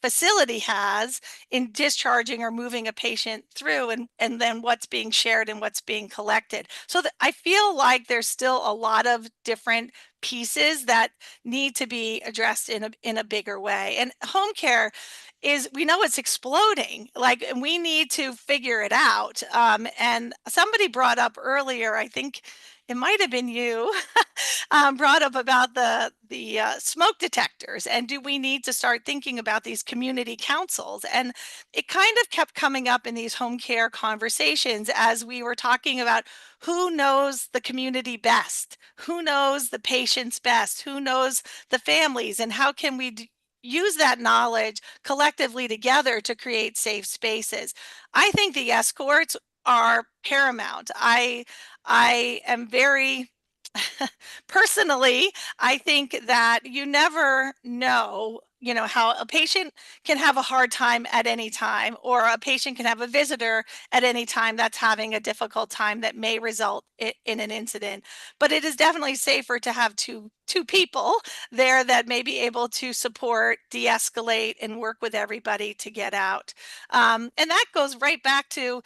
Speaker 20: facility has in discharging or moving a patient through, and then what's being shared and what's being collected. So I feel like there's still a lot of different pieces that need to be addressed in a bigger way. And home care we know it's exploding, and we need to figure it out. And somebody brought up earlier, I think it might have been you, brought up about the smoke detectors, and do we need to start thinking about these community councils? And it kind of kept coming up in these home care conversations as we were talking about who knows the community best, who knows the patients best, who knows the families, and how can we use that knowledge collectively together to create safe spaces. I think the escorts are paramount. I am very personally, I think that you never know, how a patient can have a hard time at any time, or a patient can have a visitor at any time that's having a difficult time that may result in an incident. But it is definitely safer to have two people there that may be able to support, de-escalate, and work with everybody to get out. And that goes right back to,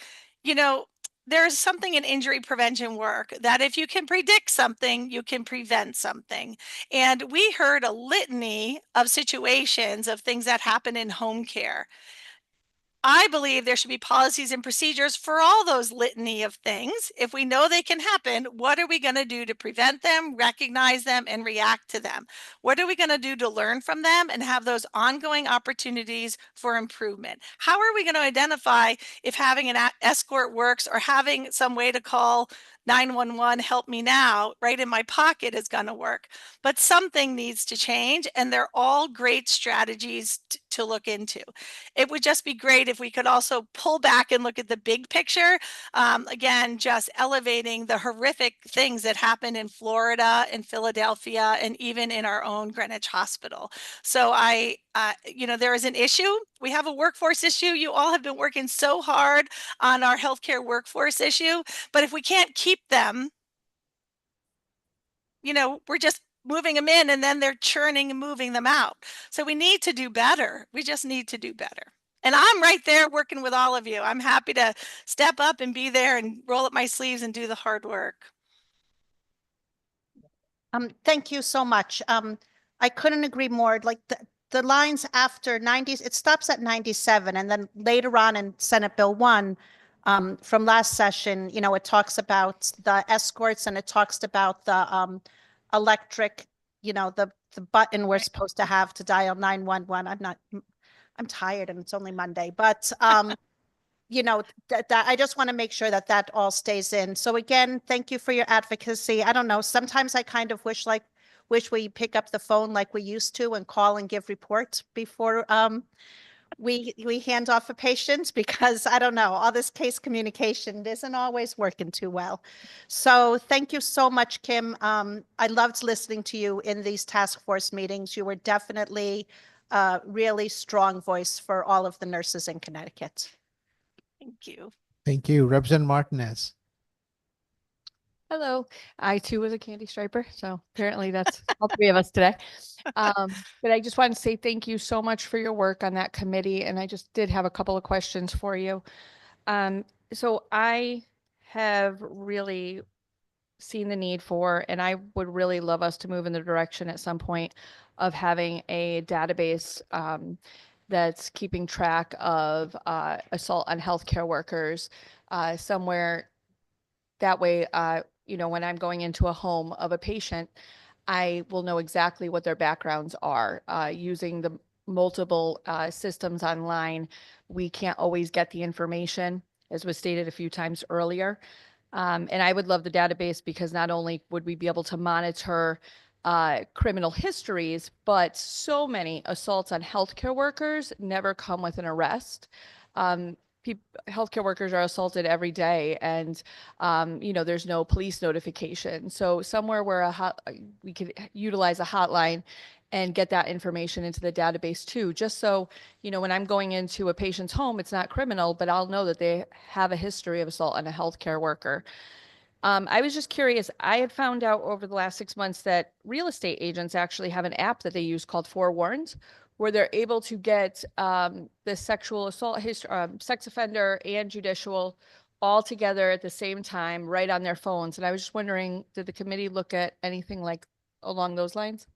Speaker 20: there's something in injury prevention work that if you can predict something, you can prevent something. And we heard a litany of situations of things that happen in home care. I believe there should be policies and procedures for all those litany of things. If we know they can happen, what are we going to do to prevent them, recognize them, and react to them? What are we going to do to learn from them and have those ongoing opportunities for improvement? How are we going to identify if having an escort works, or having some way to call 911, help me now, right in my pocket is going to work? But something needs to change, and they're all great strategies to look into. It would just be great if we could also pull back and look at the big picture. Again, just elevating the horrific things that happen in Florida and Philadelphia, and even in our own Greenwich Hospital. So there is an issue. We have a workforce issue. You all have been working so hard on our healthcare workforce issue, but if we can't keep them, we're just moving them in, and then they're churning and moving them out. So we need to do better. We just need to do better. And I'm right there working with all of you. I'm happy to step up and be there and roll up my sleeves and do the hard work.
Speaker 5: Thank you so much. I couldn't agree more. Like the lines after 90s, it stops at 97, and then later on in Senate Bill 1, from last session, it talks about the escorts, and it talks about the electric, the button we're supposed to have to dial 911. I'm tired and it's only Monday, but that I just want to make sure that all stays in. So again, thank you for your advocacy. I don't know, sometimes I kind of wish wish we pick up the phone like we used to and call and give reports before we hand off a patient, because I don't know, all this case communication isn't always working too well. So thank you so much, Kim. I loved listening to you in these task force meetings. You were definitely a really strong voice for all of the nurses in Connecticut.
Speaker 20: Thank you.
Speaker 1: Thank you. Representative Martinez.
Speaker 6: Hello, I too was a candy striper, so apparently that's all three of us today. But I just want to say thank you so much for your work on that committee, and I just did have a couple of questions for you. So I have really seen the need for, and I would really love us to move in the direction at some point of having a database that's keeping track of assault on healthcare workers somewhere. That way, you know, when I'm going into a home of a patient, I will know exactly what their backgrounds are. Using the multiple systems online, we can't always get the information, as was stated a few times earlier. And I would love the database because not only would we be able to monitor criminal histories, but so many assaults on healthcare workers never come with an arrest. Healthcare workers are assaulted every day, and you know, there's no police notification. So somewhere where we could utilize a hotline and get that information into the database too, just so, you know, when I'm going into a patient's home, it's not criminal, but I'll know that they have a history of assault on a healthcare worker. I was just curious, I had found out over the last 6 months that real estate agents actually have an app that they use called Forewarned, where they're able to get the sexual assault, sex offender and judicial all together at the same time, right on their phones. And I was just wondering, did the committee look at anything like along those lines?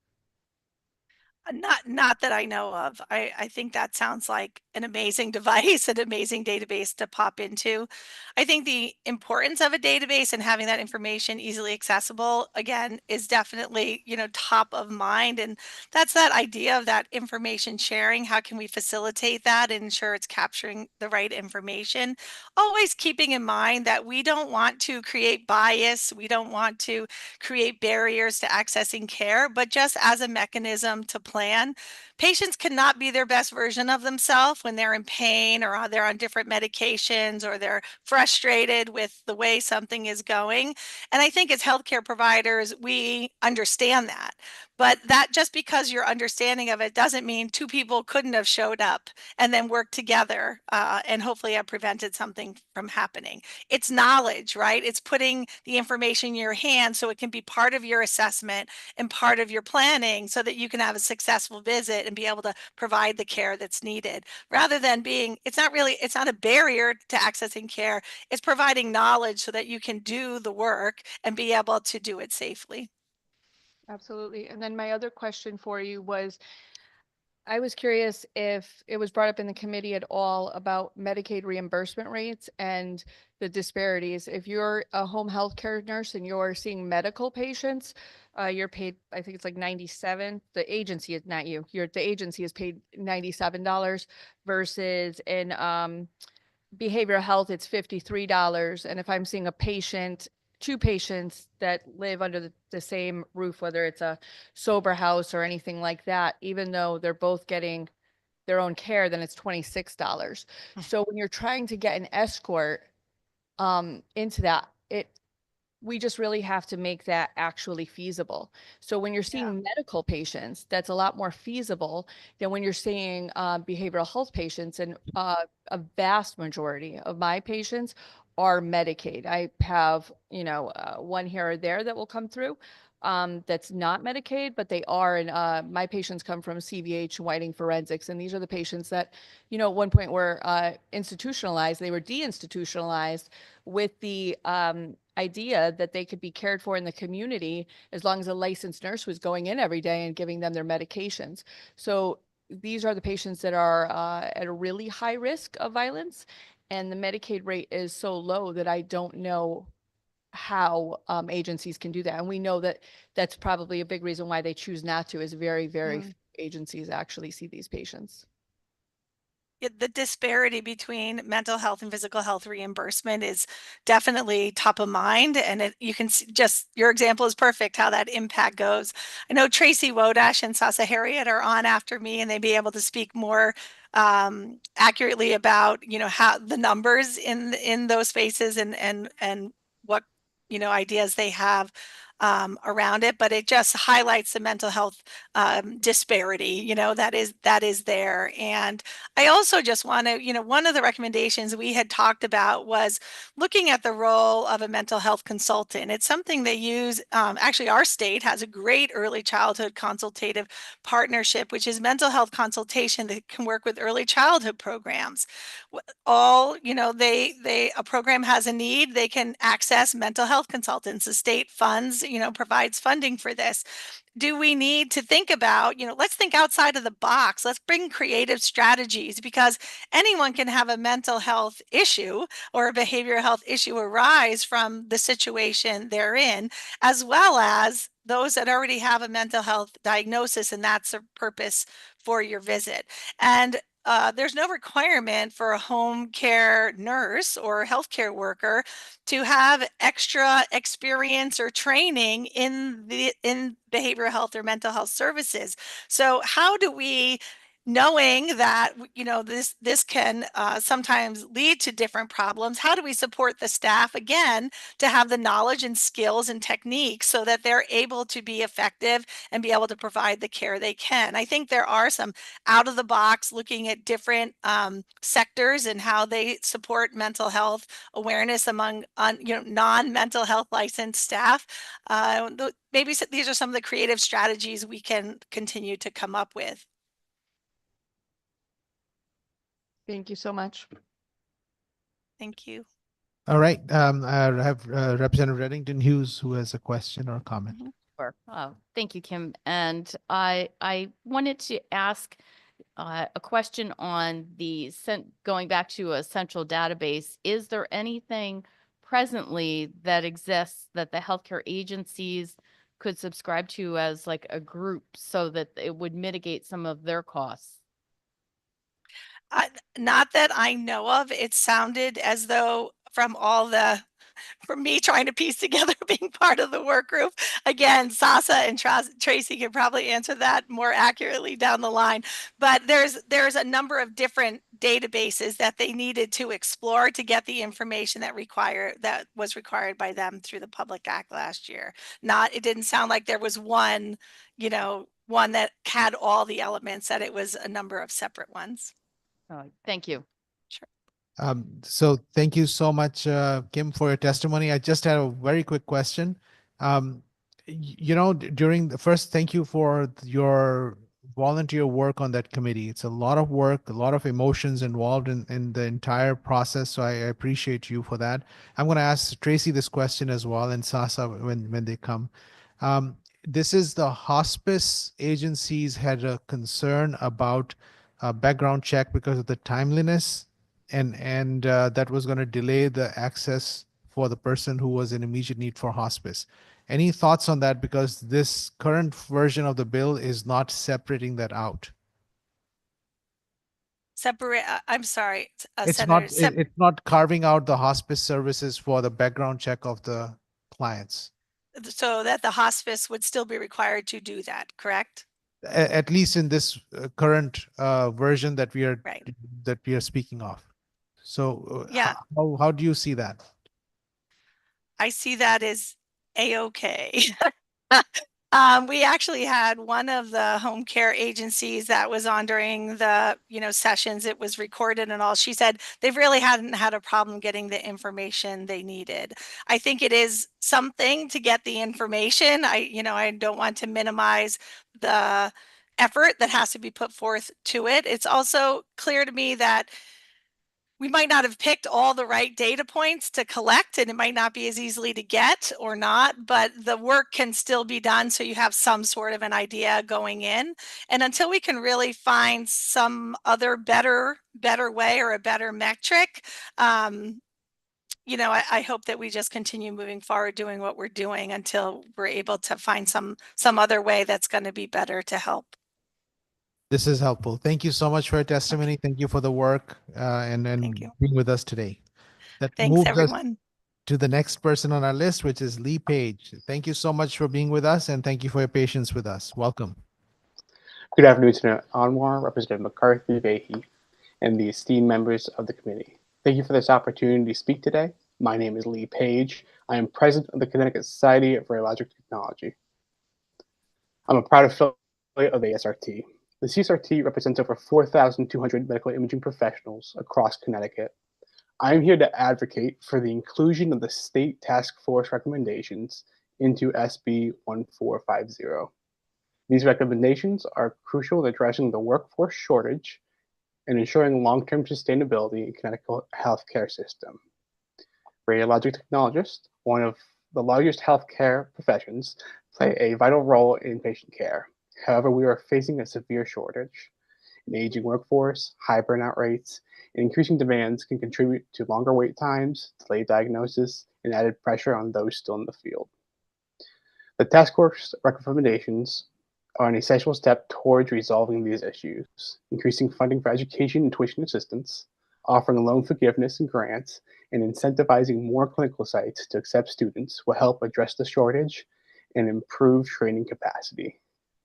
Speaker 20: Not that I know of. I think that sounds like an amazing device, an amazing database to pop into. I think the importance of a database and having that information easily accessible, again, is definitely, you know, top of mind. And that's that idea of that information sharing. How can we facilitate that and ensure it's capturing the right information? Always keeping in mind that we don't want to create bias. We don't want to create barriers to accessing care, but just as a mechanism to plan. Patients cannot be their best version of themselves when they're in pain or they're on different medications or they're frustrated with the way something is going. And I think as healthcare providers, we understand that. But that just because you're understanding of it doesn't mean two people couldn't have showed up and then worked together and hopefully have prevented something from happening. It's knowledge, right? It's putting the information in your hand so it can be part of your assessment and part of your planning so that you can have a successful visit and be able to provide the care that's needed. Rather than being, it's not a barrier to accessing care. It's providing knowledge so that you can do the work and be able to do it safely.
Speaker 6: Absolutely. And then my other question for you was, I was curious if it was brought up in the committee at all about Medicaid reimbursement rates and the disparities. If you're a home health care nurse and you're seeing medical patients, you're paid, I think it's like 97. The agency is not you. The agency is paid $97 versus in behavioral health, it's $53. And if I'm seeing a patient, two patients that live under the same roof, whether it's a sober house or anything like that, even though they're both getting their own care, then it's $26. So when you're trying to get an escort into that, we just really have to make that actually feasible. So when you're seeing medical patients, that's a lot more feasible than when you're seeing behavioral health patients. And a vast majority of my patients are Medicaid. I have, you know, one here or there that will come through that's not Medicaid, but they are. And my patients come from CVH and Whiting Forensics. And these are the patients that, you know, at one point were institutionalized. They were deinstitutionalized with the idea that they could be cared for in the community as long as a licensed nurse was going in every day and giving them their medications. So these are the patients that are at a really high risk of violence. And the Medicaid rate is so low that I don't know how agencies can do that. And we know that that's probably a big reason why they choose not to, is very, very few agencies actually see these patients.
Speaker 20: the disparity between mental health and physical health reimbursement is definitely top of mind. And you can see, just your example is perfect how that impact goes. I know Tracy Wodash and Sasa Harriet are on after me, and they'd be able to speak more accurately about, how the numbers in those spaces and what, ideas they have around it. But it just highlights the mental health disparity, that is there. And I also just want to, one of the recommendations we had talked about was looking at the role of a mental health consultant. It's something they use. Actually, our state has a great early childhood consultative partnership, which is mental health consultation that can work with early childhood programs. All, a program has a need, they can access mental health consultants. The state funds, provides funding for this. Do we need to think about, let's think outside of the box. Let's bring creative strategies, because anyone can have a mental health issue or a behavioral health issue arise from the situation they're in, as well as those that already have a mental health diagnosis, and that's the purpose for your visit. And there's no requirement for a home care nurse or healthcare worker to have extra experience or training in behavioral health or mental health services. So how do we, knowing that this can sometimes lead to different problems, how do we support the staff again to have the knowledge and skills and techniques so that they're able to be effective and be able to provide the care they can? I think there are some out of the box looking at different sectors and how they support mental health awareness among non-mental health licensed staff. Maybe these are some of the creative strategies we can continue to come up with.
Speaker 6: Thank you so much.
Speaker 20: Thank you.
Speaker 1: All right. I have Representative Reddington Hughes who has a question or a comment.
Speaker 7: Sure. Thank you, Kim. And I wanted to ask a question on going back to a central database. Is there anything presently that exists that the healthcare agencies could subscribe to as like a group so that it would mitigate some of their costs?
Speaker 20: Not that I know of. It sounded as though from me trying to piece together being part of the work group. Again, Sasa and Tracy can probably answer that more accurately down the line. But there's a number of different databases that they needed to explore to get the information that was required by them through the Public Act last year. It didn't sound like there was one that had all the elements, that it was a number of separate ones.
Speaker 7: Thank you.
Speaker 20: Sure.
Speaker 1: So thank you so much, Kim, for your testimony. I just had a very quick question. Thank you for your volunteer work on that committee. It's a lot of work, a lot of emotions involved in the entire process. So I appreciate you for that. I'm going to ask Tracy this question as well, and Sasa when they come. This is the hospice agencies had a concern about a background check because of the timeliness, and that was going to delay the access for the person who was in immediate need for hospice. Any thoughts on that? Because this current version of the bill is not separating that out.
Speaker 20: I'm sorry,
Speaker 1: It's
Speaker 20: Senator.
Speaker 1: it's not carving out the hospice services for the background check of the clients.
Speaker 20: So that the hospice would still be required to do that, correct?
Speaker 1: At least in this current version that we are speaking of. So
Speaker 20: yeah,
Speaker 1: how do you see that?
Speaker 20: I see that as A-okay. We actually had one of the home care agencies that was on during the sessions. It was recorded and all. She said they really hadn't had a problem getting the information they needed. I think it is something to get the information. I don't want to minimize the effort that has to be put forth to it. It's also clear to me that we might not have picked all the right data points to collect, and it might not be as easily to get or not, but the work can still be done so you have some sort of an idea going in. And until we can really find some other better way or a better metric, I hope that we just continue moving forward doing what we're doing until we're able to find some other way that's going to be better to help.
Speaker 1: This is helpful. Thank you so much for your testimony. Thank you for the work and
Speaker 20: you.
Speaker 1: being with us today. That
Speaker 20: Thanks,
Speaker 1: moves us
Speaker 20: everyone.
Speaker 1: to the next person on our list, which is Lee Page. Thank you so much for being with us and thank you for your patience with us. Welcome.
Speaker 4: Good afternoon, Senator Anwar, Representative McCarthy Vahey, and the esteemed members of the committee. Thank you for this opportunity to speak today. My name is Lee Page. I am president of the Connecticut Society of Radiologic Technology. I'm a proud affiliate of ASRT. The CSRT represents over 4,200 medical imaging professionals across Connecticut. I am here to advocate for the inclusion of the state task force recommendations into SB 1450. These recommendations are crucial in addressing the workforce shortage and ensuring long-term sustainability in Connecticut healthcare system. Radiologic technologists, one of the largest healthcare professions, play a vital role in patient care. However, we are facing a severe shortage. An aging workforce, high burnout rates, and increasing demands can contribute to longer wait times, delayed diagnosis, and added pressure on those still in the field. The task force recommendations are an essential step towards resolving these issues, increasing funding for education and tuition assistance, offering loan forgiveness and grants, and incentivizing more clinical sites to accept students will help address the shortage and improve training capacity.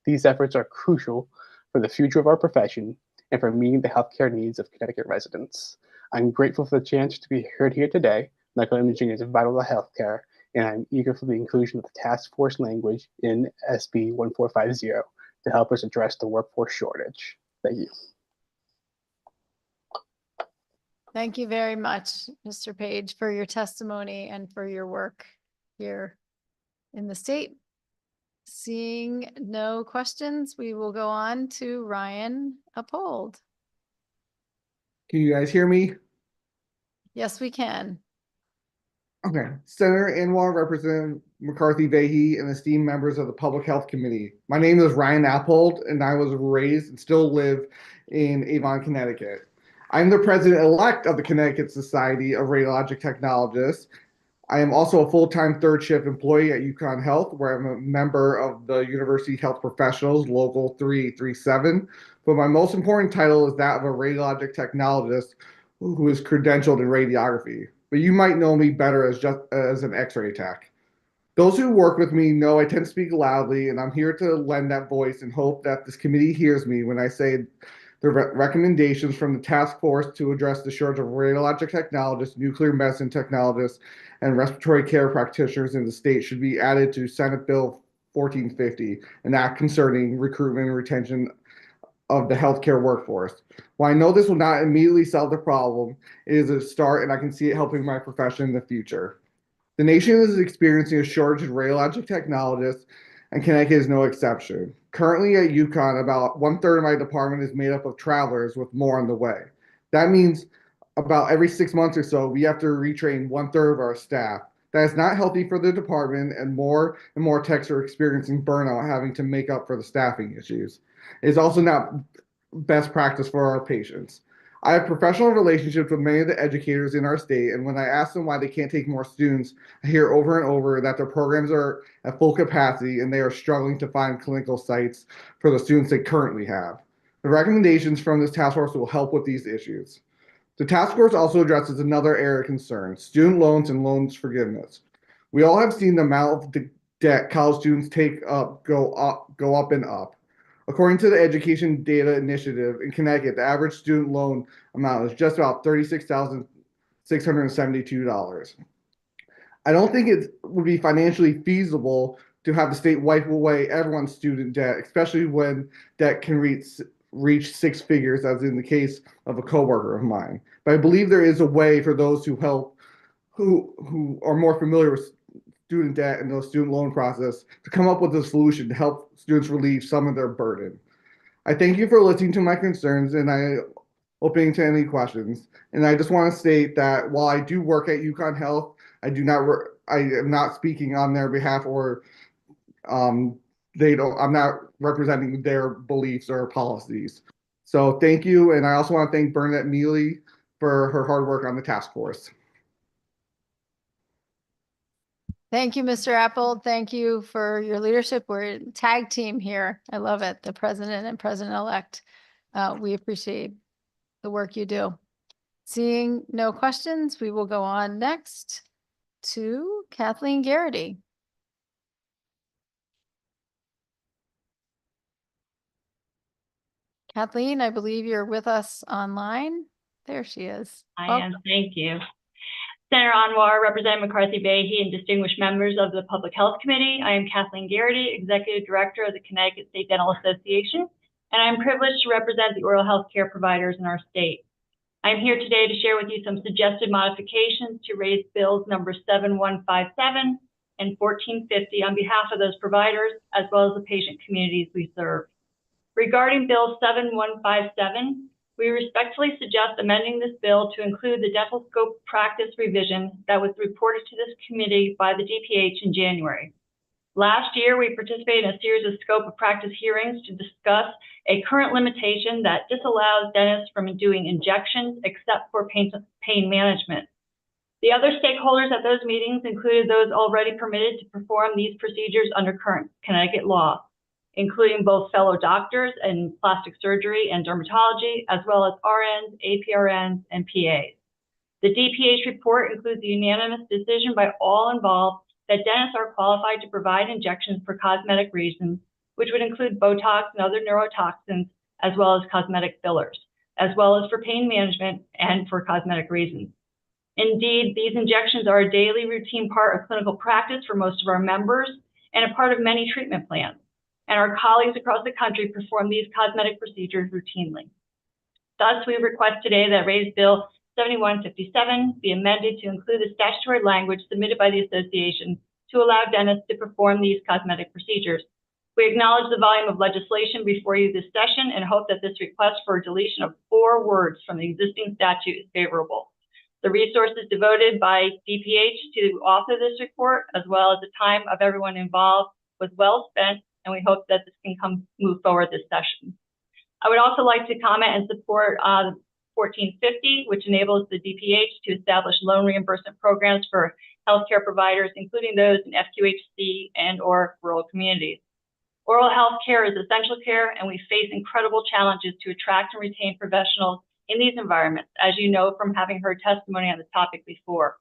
Speaker 4: These efforts are crucial for the future of our profession and for meeting the healthcare needs of Connecticut residents. I'm grateful for the chance to be heard here today. Medical imaging is vital to healthcare, and I'm eager for the inclusion of the task force language in SB 1450 to help us address the workforce shortage. Thank you.
Speaker 12: Thank you very much, Mr. Page, for your testimony and for your work here in the state. Seeing no questions, we will go on to Ryan Uphold.
Speaker 21: Can you guys hear me?
Speaker 12: Yes, we can.
Speaker 21: Okay. Senator Anwar, Representative McCarthy Vahey, and esteemed members of the Public Health Committee. My name is Ryan Uphold, and I was raised and still live in Avon, Connecticut. I'm the president-elect of the Connecticut Society of Radiologic Technologists. I am also a full-time third shift employee at UConn Health, where I'm a member of the University Health Professionals, Local 337. But my most important title is that of a radiologic technologist who is credentialed in radiography. But you might know me better as an X-ray tech. Those who work with me know I tend to speak loudly, and I'm here to lend that voice and hope that this committee hears me when I say the recommendations from the task force to address the shortage of radiologic technologists, nuclear medicine technologists, and respiratory care practitioners in the state should be added to Senate Bill 1450, an act concerning recruitment and retention of the healthcare workforce. While I know this will not immediately solve the problem, it is a start and I can see it helping my profession in the future. The nation is experiencing a shortage of radiologic technologists, and Connecticut is no exception. Currently at UConn, about 1/3 of my department is made up of travelers with more on the way. That means about every 6 months or so, we have to retrain 1/3 of our staff. That is not healthy for the department, and more techs are experiencing burnout, having to make up for the staffing issues. It's also not best practice for our patients. I have professional relationships with many of the educators in our state, and when I ask them why they can't take more students, I hear over and over that their programs are at full capacity and they are struggling to find clinical sites for the students they currently have. The recommendations from this task force will help with these issues. The task force also addresses another area of concern: student loans and loans forgiveness. We all have seen the amount of debt college students take up go up and up. According to the Education Data Initiative in Connecticut, the average student loan amount is just about $36,672. I don't think it would be financially feasible to have the state wipe away everyone's student debt, especially when debt can reach six figures, as in the case of a coworker of mine. But I believe there is a way for those who are more familiar with student debt and the student loan process to come up with a solution to help students relieve some of their burden. I thank you for listening to my concerns, and I opening to any questions. And I just want to state that while I do work at UConn Health, I am not speaking on their behalf, or I'm not representing their beliefs or policies. So thank you. And I also want to thank Bernadette Mealy for her hard work on the task force.
Speaker 12: Thank you, Mr. Apple. Thank you for your leadership. We're a tag team here. I love it. The president and president-elect. We appreciate the work you do. Seeing no questions, we will go on next to Kathleen Garrity. Kathleen, I believe you're with us online. There she is.
Speaker 2: I am. Thank you. Senator Anwar, Representative McCarthy-Vahey, and distinguished members of the Public Health Committee. I am Kathleen Garrity, Executive Director of the Connecticut State Dental Association, and I'm privileged to represent the oral health care providers in our state. I'm here today to share with you some suggested modifications to raise bills number 7157 and 1450 on behalf of those providers, as well as the patient communities we serve. Regarding Bill 7157, we respectfully suggest amending this bill to include the dental scope practice revision that was reported to this committee by the DPH in January. Last year, we participated in a series of scope of practice hearings to discuss a current limitation that disallows dentists from doing injections except for pain management. The other stakeholders at those meetings included those already permitted to perform these procedures under current Connecticut law, including both fellow doctors in plastic surgery and dermatology, as well as RNs, APRNs, and PAs. The DPH report includes a unanimous decision by all involved that dentists are qualified to provide injections for cosmetic reasons, which would include Botox and other neurotoxins, as well as cosmetic fillers, as well as for pain management and for cosmetic reasons. Indeed, these injections are a daily routine part of clinical practice for most of our members and a part of many treatment plans. And our colleagues across the country perform these cosmetic procedures routinely. Thus, we request today that Raise Bill 7157 be amended to include the statutory language submitted by the association to allow dentists to perform these cosmetic procedures. We acknowledge the volume of legislation before you this session and hope that this request for a deletion of 4 words from the existing statute is favorable. The resources devoted by DPH to author this report, as well as the time of everyone involved, was well spent, and we hope that this can move forward this session. I would also like to comment and support 1450, which enables the DPH to establish loan reimbursement programs for healthcare providers, including those in FQHC and/or rural communities. Oral health care is essential care, and we face incredible challenges to attract and retain professionals in these environments, as you know from having heard testimony on this topic before.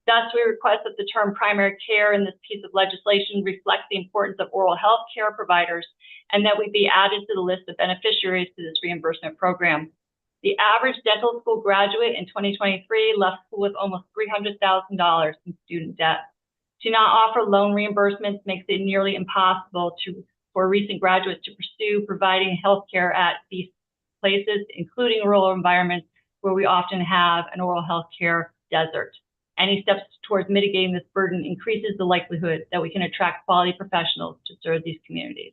Speaker 2: Thus, we request that the term primary care in this piece of legislation reflects the importance of oral health care providers and that we be added to the list of beneficiaries to this reimbursement program. The average dental school graduate in 2023 left school with almost $300,000 in student debt. To not offer loan reimbursements makes it nearly impossible for recent graduates to pursue providing health care at these places, including rural environments where we often have an oral health care desert. Any steps towards mitigating this burden increases the likelihood that we can attract quality professionals to serve these communities.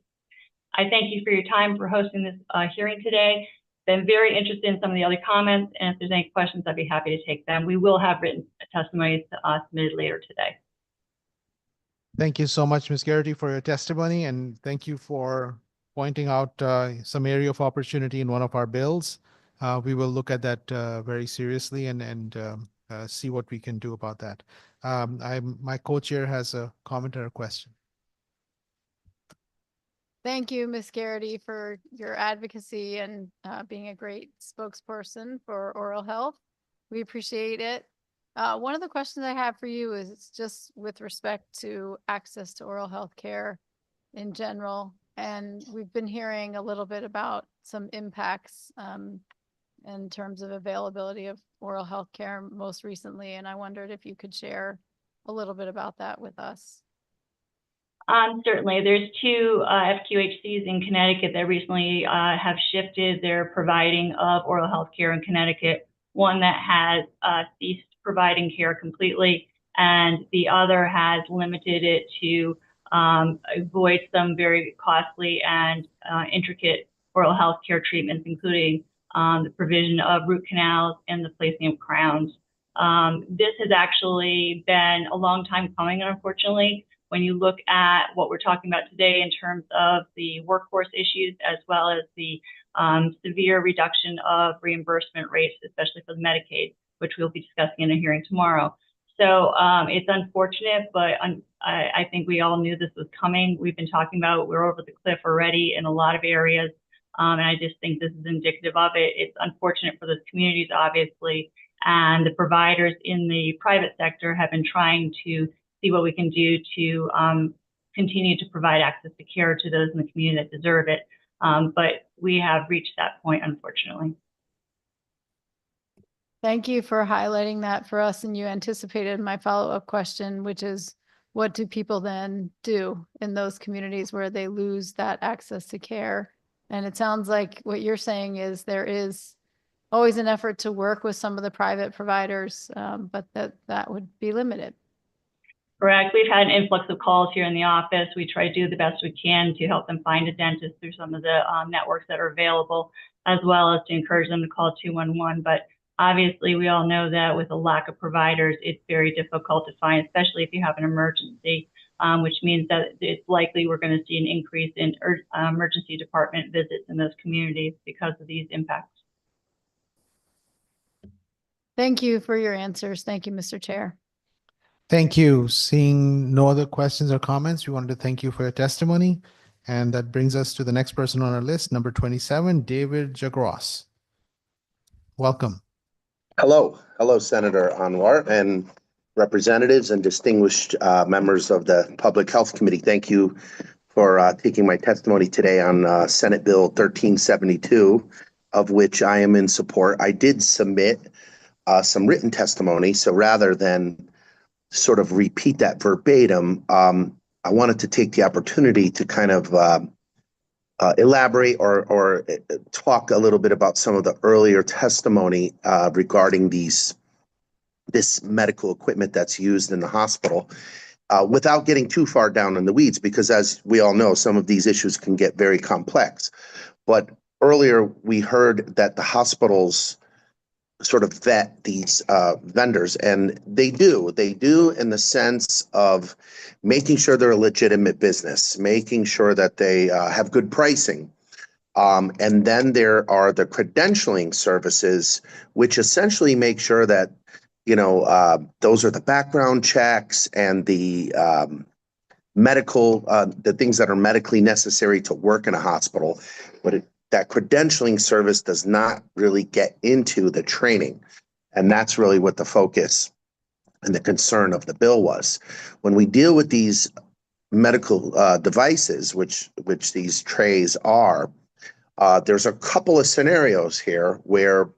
Speaker 2: I thank you for your time for hosting this hearing today. Been very interested in some of the other comments, and if there's any questions, I'd be happy to take them. We will have written testimonies submitted later today.
Speaker 1: Thank you so much, Ms. Garrity, for your testimony, and thank you for pointing out some area of opportunity in one of our bills. We will look at that very seriously and see what we can do about that. My co-chair has a comment or a question.
Speaker 12: Thank you, Ms. Garrity, for your advocacy and being a great spokesperson for oral health. We appreciate it. One of the questions I have for you is just with respect to access to oral health care in general. And we've been hearing a little bit about some impacts in terms of availability of oral health care most recently. And I wondered if you could share a little bit about that with us.
Speaker 2: Certainly. There's 2 FQHCs in Connecticut that recently have shifted their providing of oral health care in Connecticut. One that has ceased providing care completely, and the other has limited it to avoid some very costly and intricate oral health care treatments, including the provision of root canals and the placing of crowns. This has actually been a long time coming, unfortunately. When you look at what we're talking about today in terms of the workforce issues, as well as the severe reduction of reimbursement rates, especially for the Medicaid, which we'll be discussing in a hearing tomorrow. So it's unfortunate, but I think we all knew this was coming. We've been talking about it. We're over the cliff already in a lot of areas. And I just think this is indicative of it. It's unfortunate for those communities, obviously. And the providers in the private sector have been trying to see what we can do to continue to provide access to care to those in the community that deserve it. But we have reached that point, unfortunately.
Speaker 12: Thank you for highlighting that for us. And you anticipated my follow-up question, which is, what do people then do in those communities where they lose that access to care? And it sounds like what you're saying is there is always an effort to work with some of the private providers, but that would be limited.
Speaker 2: Correct. We've had an influx of calls here in the office. We try to do the best we can to help them find a dentist through some of the networks that are available, as well as to encourage them to call 211. But obviously, we all know that with a lack of providers, it's very difficult to find, especially if you have an emergency, which means that it's likely we're going to see an increase in emergency department visits in those communities because of these impacts.
Speaker 12: Thank you for your answers. Thank you, Mr. Chair.
Speaker 1: Thank you. Seeing no other questions or comments, we wanted to thank you for your testimony. And that brings us to the next person on our list, number 27, David Jagros. Welcome.
Speaker 11: Hello. Hello, Senator Anwar and representatives and distinguished members of the Public Health Committee. Thank you for taking my testimony today on Senate Bill 1372, of which I am in support. I did submit some written testimony, so rather than sort of repeat that verbatim, I wanted to take the opportunity to kind of elaborate or talk a little bit about some of the earlier testimony regarding this medical equipment that's used in the hospital without getting too far down in the weeds, because as we all know, some of these issues can get very complex. But earlier we heard that the hospitals sort of vet these vendors, and they do in the sense of making sure they're a legitimate business, making sure that they have good pricing. And then there are the credentialing services, which essentially make sure that, those are the background checks and the medical, the things that are medically necessary to work in a hospital. But that credentialing service does not really get into the training. And that's really what the focus and the concern of the bill was. When we deal with these medical devices, which these trays are, there's a couple of scenarios here where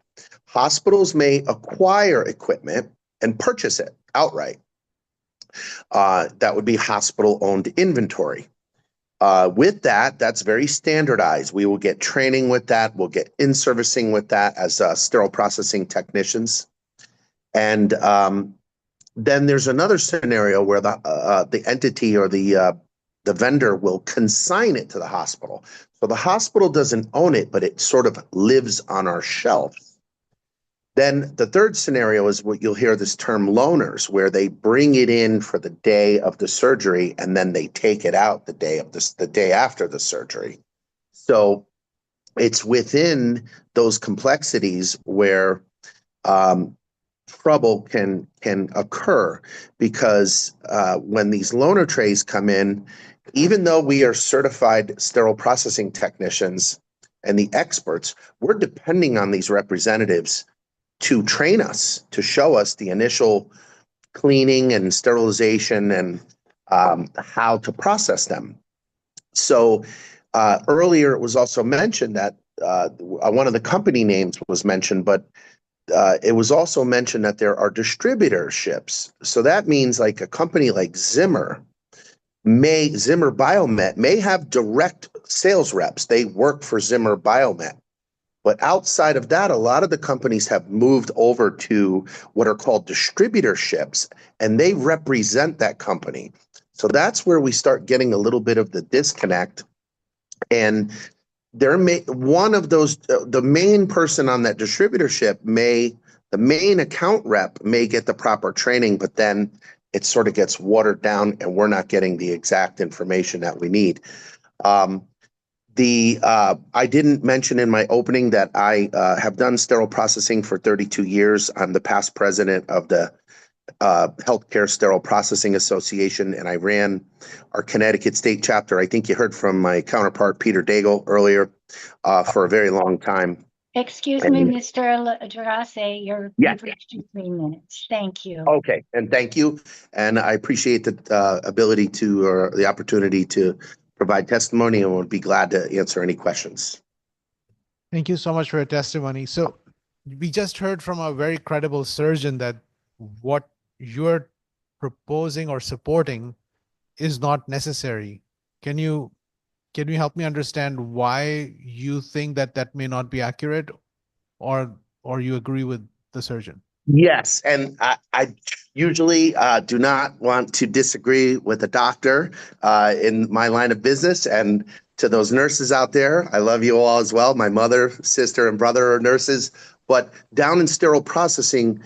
Speaker 11: hospitals may acquire equipment and purchase it outright. That would be hospital-owned inventory. With that, that's very standardized. We will get training with that. We'll get in-servicing with that as sterile processing technicians. And then there's another scenario where the entity or the vendor will consign it to the hospital. So the hospital doesn't own it, but it sort of lives on our shelves. Then the third scenario is what you'll hear this term loaners, where they bring it in for the day of the surgery and then they take it out the day after the surgery. So it's within those complexities where trouble can occur, because when these loaner trays come in, even though we are certified sterile processing technicians and the experts, we're depending on these representatives to train us, to show us the initial cleaning and sterilization and how to process them. So earlier it was also mentioned that one of the company names was mentioned, but it was also mentioned that there are distributorships. So that means like a company like Zimmer Biomet may have direct sales reps. They work for Zimmer Biomet. But outside of that, a lot of the companies have moved over to what are called distributorships, and they represent that company. So that's where we start getting a little bit of the disconnect. And one of those, the main person on that distributorship the main account rep may get the proper training, but then it sort of gets watered down and we're not getting the exact information that we need. I didn't mention in my opening that I have done sterile processing for 32 years. I'm the past president of the Healthcare Sterile Processing Association, and I ran our Connecticut state chapter. I think you heard from my counterpart, Peter Daigle, earlier, for a very long time.
Speaker 16: Excuse me,
Speaker 11: And
Speaker 16: Mr. Drasse,
Speaker 11: Yes.
Speaker 16: you've reached your 3 minutes. Thank you.
Speaker 11: Okay, and thank you. And I appreciate the ability to, or the opportunity to provide testimony, and would be glad to answer any questions.
Speaker 1: Thank you so much for your testimony. So we just heard from a very credible surgeon that what you're proposing or supporting is not necessary. Can you help me understand why you think that that may not be accurate, or you agree with the surgeon?
Speaker 11: Yes, and I usually do not want to disagree with a doctor in my line of business. And to those nurses out there, I love you all as well. My mother, sister, and brother are nurses. But down in sterile processing,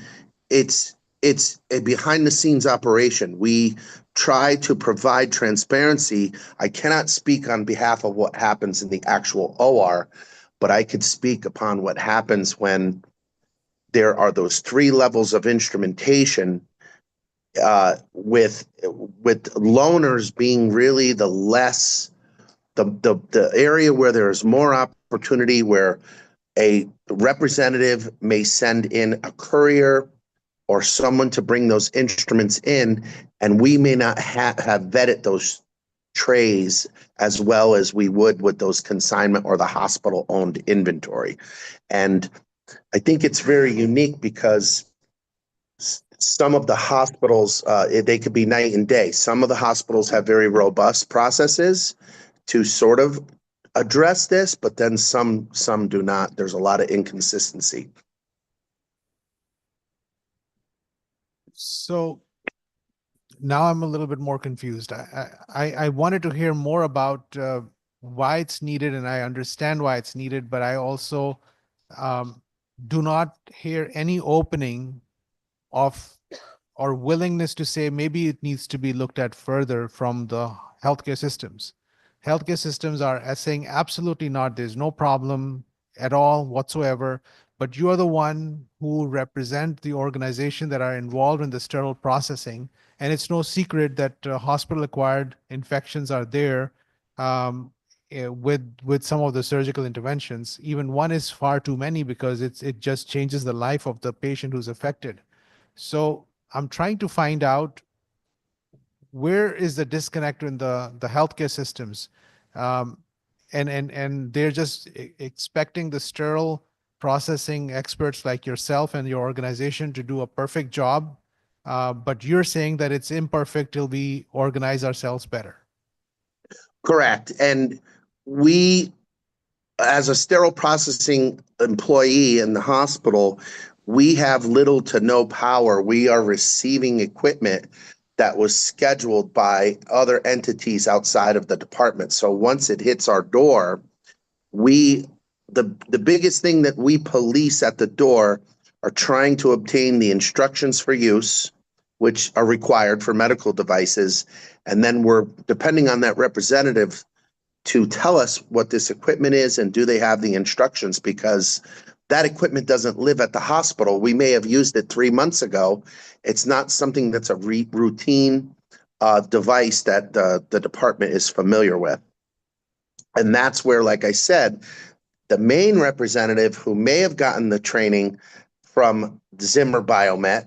Speaker 11: it's a behind the scenes operation. We try to provide transparency. I cannot speak on behalf of what happens in the actual OR, but I could speak upon what happens when there are those 3 levels of instrumentation, with loaners being really the area where there is more opportunity, where a representative may send in a courier or someone to bring those instruments in, and we may not have vetted those trays as well as we would with those consignment or the hospital owned inventory. And I think it's very unique because some of the hospitals, they could be night and day. Some of the hospitals have very robust processes to sort of address this, but then some do not. There's a lot of inconsistency.
Speaker 1: So now I'm a little bit more confused. I wanted to hear more about why it's needed, and I understand why it's needed, but I also do not hear any opening of or willingness to say maybe it needs to be looked at further from the healthcare systems. Healthcare systems are saying absolutely not. There's no problem at all whatsoever. But you are the one who represent the organization that are involved in the sterile processing. And it's no secret that hospital-acquired infections are there with some of the surgical interventions. Even one is far too many because it just changes the life of the patient who's affected. So I'm trying to find out where is the disconnect in the healthcare systems, and they're just expecting the sterile processing experts like yourself and your organization to do a perfect job, but you're saying that it's imperfect till we organize ourselves better.
Speaker 11: Correct. And we, as a sterile processing employee in the hospital, we have little to no power. We are receiving equipment that was scheduled by other entities outside of the department. So once it hits our door, the biggest thing that we police at the door are trying to obtain the instructions for use, which are required for medical devices. And then we're depending on that representative to tell us what this equipment is and do they have the instructions, because that equipment doesn't live at the hospital. We may have used it 3 months ago. It's not something that's a routine device that the department is familiar with. And that's where, like I said, the main representative who may have gotten the training from Zimmer Biomet,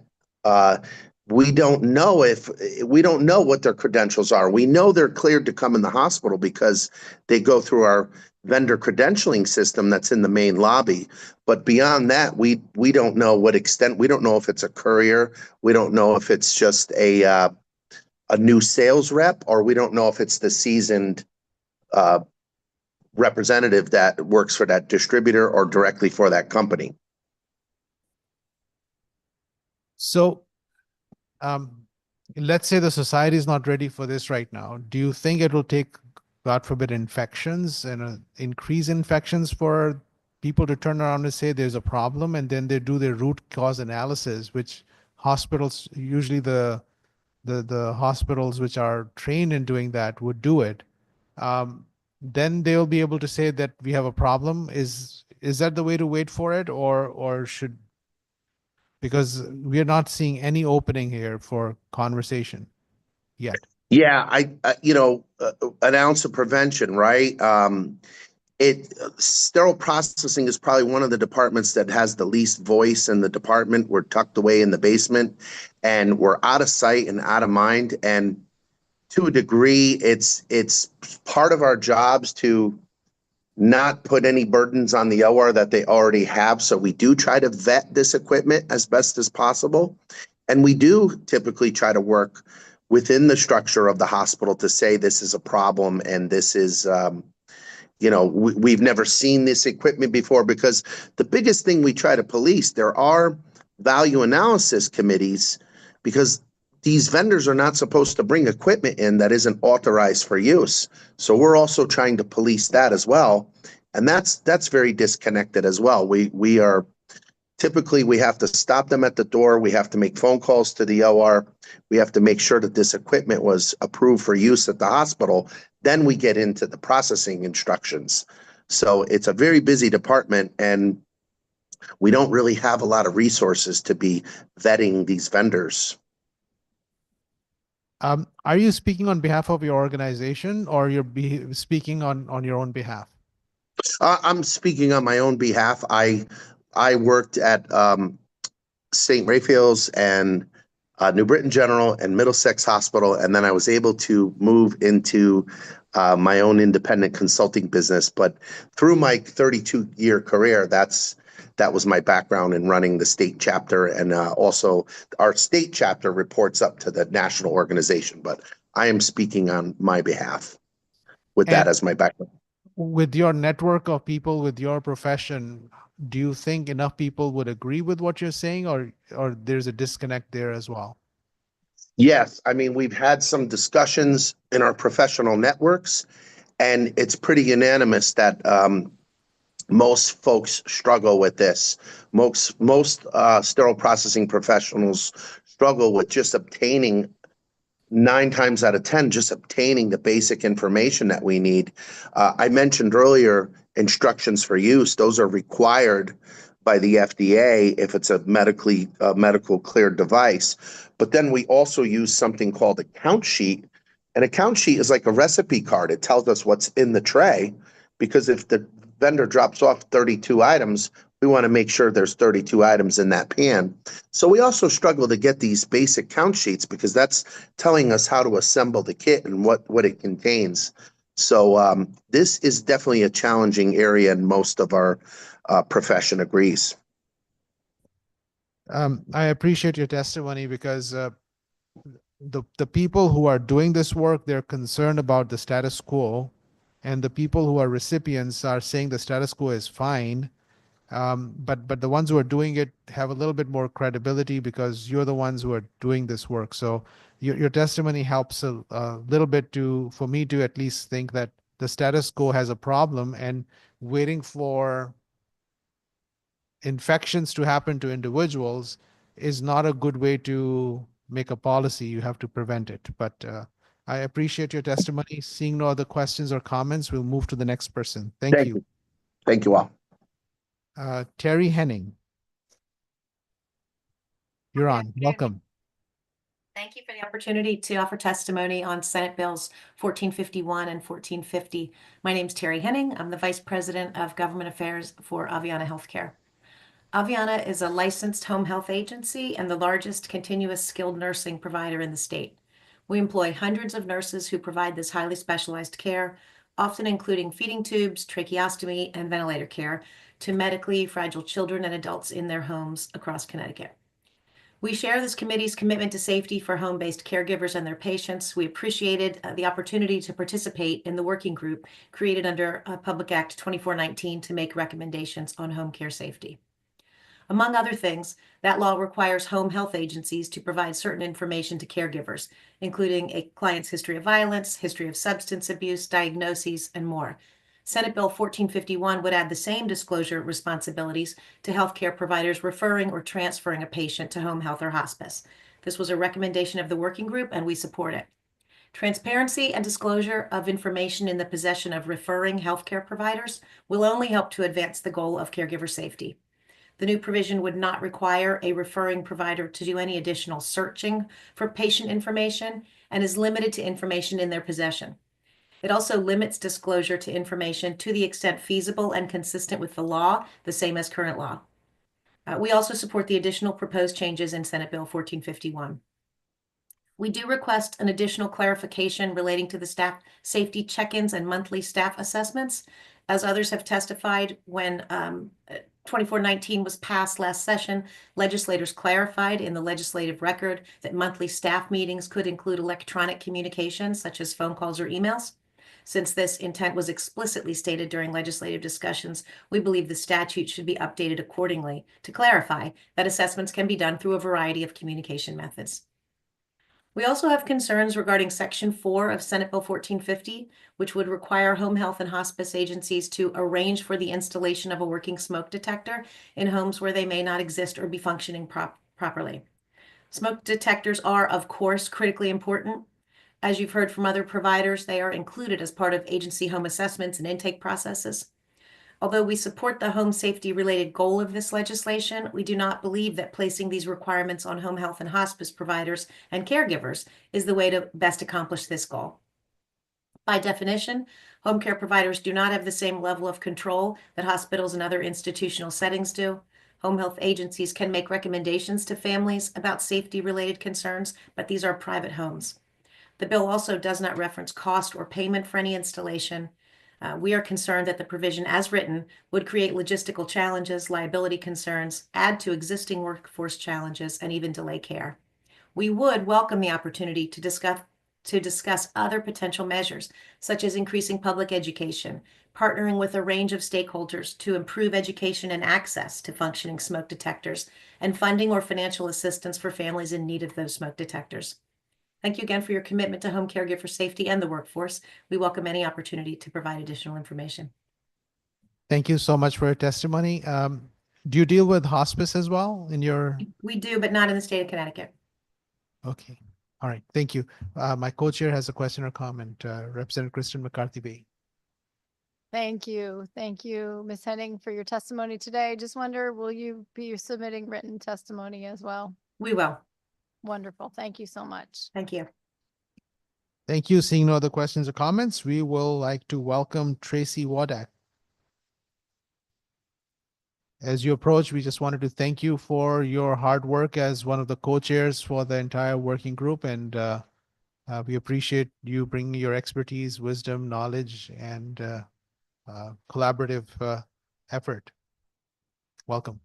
Speaker 11: we don't know what their credentials are. We know they're cleared to come in the hospital because they go through our vendor credentialing system that's in the main lobby. But beyond that, we don't know what extent. We don't know if it's a courier. We don't know if it's just a new sales rep, or we don't know if it's the seasoned representative that works for that distributor or directly for that company.
Speaker 1: So let's say the society is not ready for this right now. Do you think it will take, God forbid, infections and increase infections for people to turn around and say there's a problem, and then they do their root cause analysis, which hospitals, usually the hospitals which are trained in doing that would do it. Then they'll be able to say that we have a problem. Is that the way to wait for it, or should, Because we're not seeing any opening here for conversation yet.
Speaker 11: Yeah, an ounce of prevention, right? Sterile processing is probably one of the departments that has the least voice in the department. We're tucked away in the basement and we're out of sight and out of mind. And to a degree, it's part of our jobs to not put any burdens on the OR that they already have. So we do try to vet this equipment as best as possible. And we do typically try to work within the structure of the hospital to say this is a problem and this is, we've never seen this equipment before, because the biggest thing we try to police, there are value analysis committees, because these vendors are not supposed to bring equipment in that isn't authorized for use. So we're also trying to police that as well. And that's very disconnected as well. We are typically, we have to stop them at the door. We have to make phone calls to the OR. We have to make sure that this equipment was approved for use at the hospital. Then we get into the processing instructions. So it's a very busy department, and we don't really have a lot of resources to be vetting these vendors.
Speaker 1: Are you speaking on behalf of your organization, or you're speaking on your own behalf?
Speaker 11: I'm speaking on my own behalf. I worked at St. Raphael's and New Britain General and Middlesex Hospital, and then I was able to move into my own independent consulting business. But through my 32-year career, that was my background in running the state chapter, and also our state chapter reports up to the national organization. But I am speaking on my behalf with that as my background.
Speaker 1: With your network of people, with your profession, do you think enough people would agree with what you're saying, or there's a disconnect there as well?
Speaker 11: Yes. I mean, we've had some discussions in our professional networks, and it's pretty unanimous that most folks struggle with this. Most sterile processing professionals struggle with just obtaining, 9 times out of 10, just obtaining the basic information that we need. I mentioned earlier instructions for use. Those are required by the FDA if it's a medical cleared device. But then we also use something called a count sheet. An account sheet is like a recipe card. It tells us what's in the tray, because if the vendor drops off 32 items, we want to make sure there's 32 items in that pan. So we also struggle to get these basic count sheets, because that's telling us how to assemble the kit and what it contains. So this is definitely a challenging area, and most of our profession agrees.
Speaker 1: I appreciate your testimony, because the people who are doing this work, they're concerned about the status quo, and the people who are recipients are saying the status quo is fine. But the ones who are doing it have a little bit more credibility, because you're the ones who are doing this work. So your testimony helps a little bit for me to at least think that the status quo has a problem, and waiting for infections to happen to individuals is not a good way to make a policy. You have to prevent it. But I appreciate your testimony. Seeing no other questions or comments, we'll move to the next person. Thank you.
Speaker 11: Thank you all.
Speaker 1: Terry Henning. You're on. Welcome.
Speaker 9: Thank you for the opportunity to offer testimony on Senate Bills 1451 and 1450. My name is Terry Henning. I'm the Vice President of Government Affairs for Aveanna Healthcare. Aveanna is a licensed home health agency and the largest continuous skilled nursing provider in the state. We employ hundreds of nurses who provide this highly specialized care, often including feeding tubes, tracheostomy, and ventilator care to medically fragile children and adults in their homes across Connecticut. We share this committee's commitment to safety for home-based caregivers and their patients. We appreciated the opportunity to participate in the working group created under Public Act 2419 to make recommendations on home care safety. Among other things, that law requires home health agencies to provide certain information to caregivers, including a client's history of violence, history of substance abuse, diagnoses, and more. Senate Bill 1451 would add the same disclosure responsibilities to healthcare providers referring or transferring a patient to home health or hospice. This was a recommendation of the working group, and we support it. Transparency and disclosure of information in the possession of referring healthcare providers will only help to advance the goal of caregiver safety. The new provision would not require a referring provider to do any additional searching for patient information and is limited to information in their possession. It also limits disclosure to information to the extent feasible and consistent with the law, the same as current law. We also support the additional proposed changes in Senate Bill 1451. We do request an additional clarification relating to the staff safety check-ins and monthly staff assessments. As others have testified, when 2419 was passed last session, legislators clarified in the legislative record that monthly staff meetings could include electronic communications such as phone calls or emails. Since this intent was explicitly stated during legislative discussions, we believe the statute should be updated accordingly to clarify that assessments can be done through a variety of communication methods. We also have concerns regarding Section 4 of Senate Bill 1450, which would require home health and hospice agencies to arrange for the installation of a working smoke detector in homes where they may not exist or be functioning properly. Smoke detectors are, of course, critically important. As you've heard from other providers, they are included as part of agency home assessments and intake processes. Although we support the home safety related goal of this legislation, we do not believe that placing these requirements on home health and hospice providers and caregivers is the way to best accomplish this goal. By definition, home care providers do not have the same level of control that hospitals and other institutional settings do. Home health agencies can make recommendations to families about safety related concerns, but these are private homes. The bill also does not reference cost or payment for any installation. We are concerned that the provision as written would create logistical challenges, liability concerns, add to existing workforce challenges, and even delay care. We would welcome the opportunity to discuss other potential measures, such as increasing public education, partnering with a range of stakeholders to improve education and access to functioning smoke detectors, and funding or financial assistance for families in need of those smoke detectors. Thank you again for your commitment to home caregiver safety and the workforce. We welcome any opportunity to provide additional information.
Speaker 1: Thank you so much for your testimony. Do you deal with hospice as well in your?
Speaker 9: We do, but not in the state of Connecticut.
Speaker 1: Okay. All right. Thank you. My co-chair has a question or comment. Representative Kristen McCarthy-Bay.
Speaker 12: Thank you. Thank you, Ms. Henning, for your testimony today. Just wonder, will you be submitting written testimony as well?
Speaker 9: We will.
Speaker 12: Wonderful. Thank you so much.
Speaker 9: Thank you.
Speaker 1: Thank you. Seeing no other questions or comments, we will like to welcome Tracy Wodak. As you approach, we just wanted to thank you for your hard work as one of the co-chairs for the entire working group. And we appreciate you bringing your expertise, wisdom, knowledge, and collaborative effort. Welcome.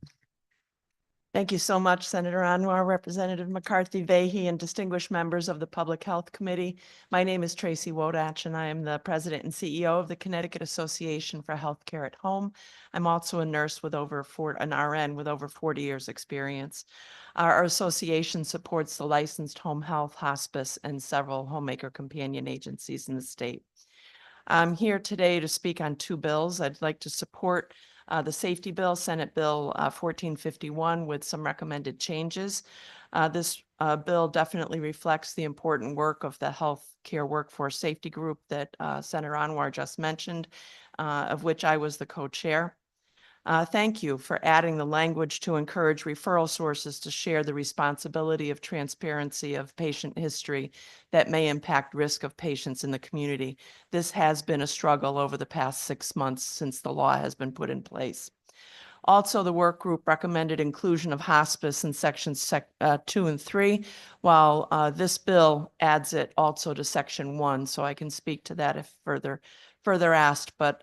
Speaker 3: Thank you so much, Senator Anwar, Representative McCarthy-Vahey, and distinguished members of the Public Health Committee. My name is Tracy Wodak, and I am the President and CEO of the Connecticut Association for Healthcare at Home. I'm also a nurse with an RN with over 40 years experience. Our association supports the licensed home health, hospice, and several homemaker companion agencies in the state. I'm here today to speak on two bills. I'd like to support the safety bill, Senate Bill 1451, with some recommended changes. This bill definitely reflects the important work of the Healthcare Workforce Safety Group that Senator Anwar just mentioned, of which I was the co-chair. Thank you for adding the language to encourage referral sources to share the responsibility of transparency of patient history that may impact risk of patients in the community. This has been a struggle over the past 6 months since the law has been put in place. Also, the work group recommended inclusion of hospice in sections 2 and 3, while this bill adds it also to section 1, so I can speak to that if further asked, but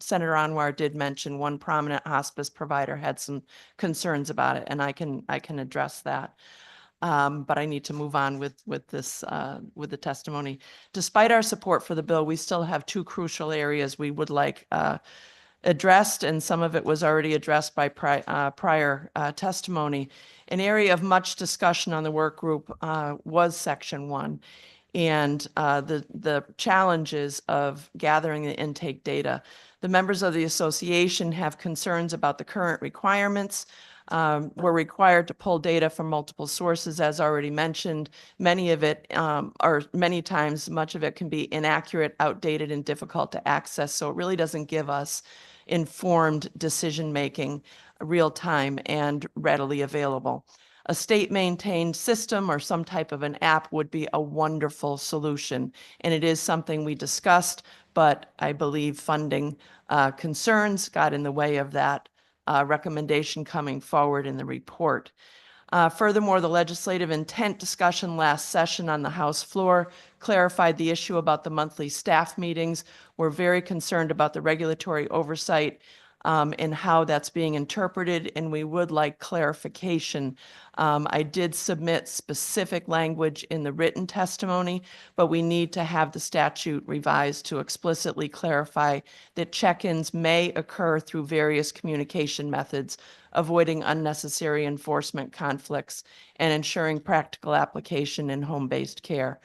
Speaker 3: Senator Anwar did mention one prominent hospice provider had some concerns about it, and I can address that. But I need to move on with the testimony. Despite our support for the bill, we still have two crucial areas we would like addressed, and some of it was already addressed by prior testimony. An area of much discussion on the work group was section 1. And the challenges of gathering the intake data. The members of the association have concerns about the current requirements We're required to pull data from multiple sources, as already mentioned. Many of it, or many times, much of it can be inaccurate, outdated, and difficult to access. So it really doesn't give us informed decision-making, real time and readily available. A state-maintained system or some type of an app would be a wonderful solution. And it is something we discussed, but I believe funding concerns got in the way of that recommendation coming forward in the report. Furthermore, the legislative intent discussion last session on the House floor clarified the issue about the monthly staff meetings. We're very concerned about the regulatory oversight and how that's being interpreted, and we would like clarification. I did submit specific language in the written testimony, but we need to have the statute revised to explicitly clarify that check-ins may occur through various communication methods, avoiding unnecessary enforcement conflicts and ensuring practical application in home-based care.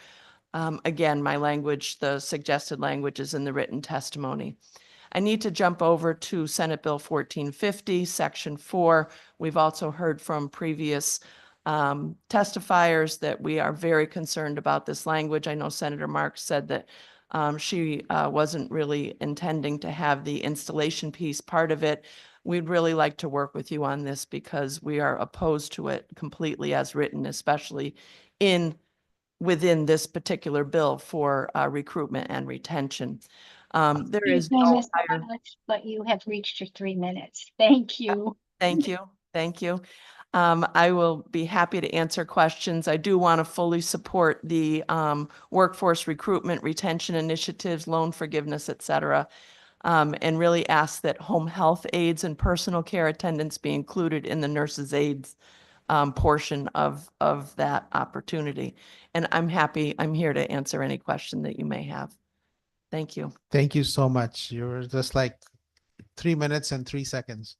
Speaker 3: Again, my language, the suggested language is in the written testimony. I need to jump over to Senate Bill 1450, Section 4. We've also heard from previous testifiers that we are very concerned about this language. I know Senator Marks said that she wasn't really intending to have the installation piece part of it. We'd really like to work with you on this because we are opposed to it completely as written, especially within this particular bill for recruitment and retention. There is no higher.
Speaker 16: But you have reached your 3 minutes. Thank you.
Speaker 3: Thank you. Thank you. I will be happy to answer questions. I do want to fully support the workforce recruitment, retention initiatives, loan forgiveness, et cetera, and really ask that home health aides and personal care attendants be included in the nurses' aides portion of that opportunity. And I'm here to answer any question that you may have. Thank you.
Speaker 1: Thank you so much. You're just like 3 minutes and 3 seconds.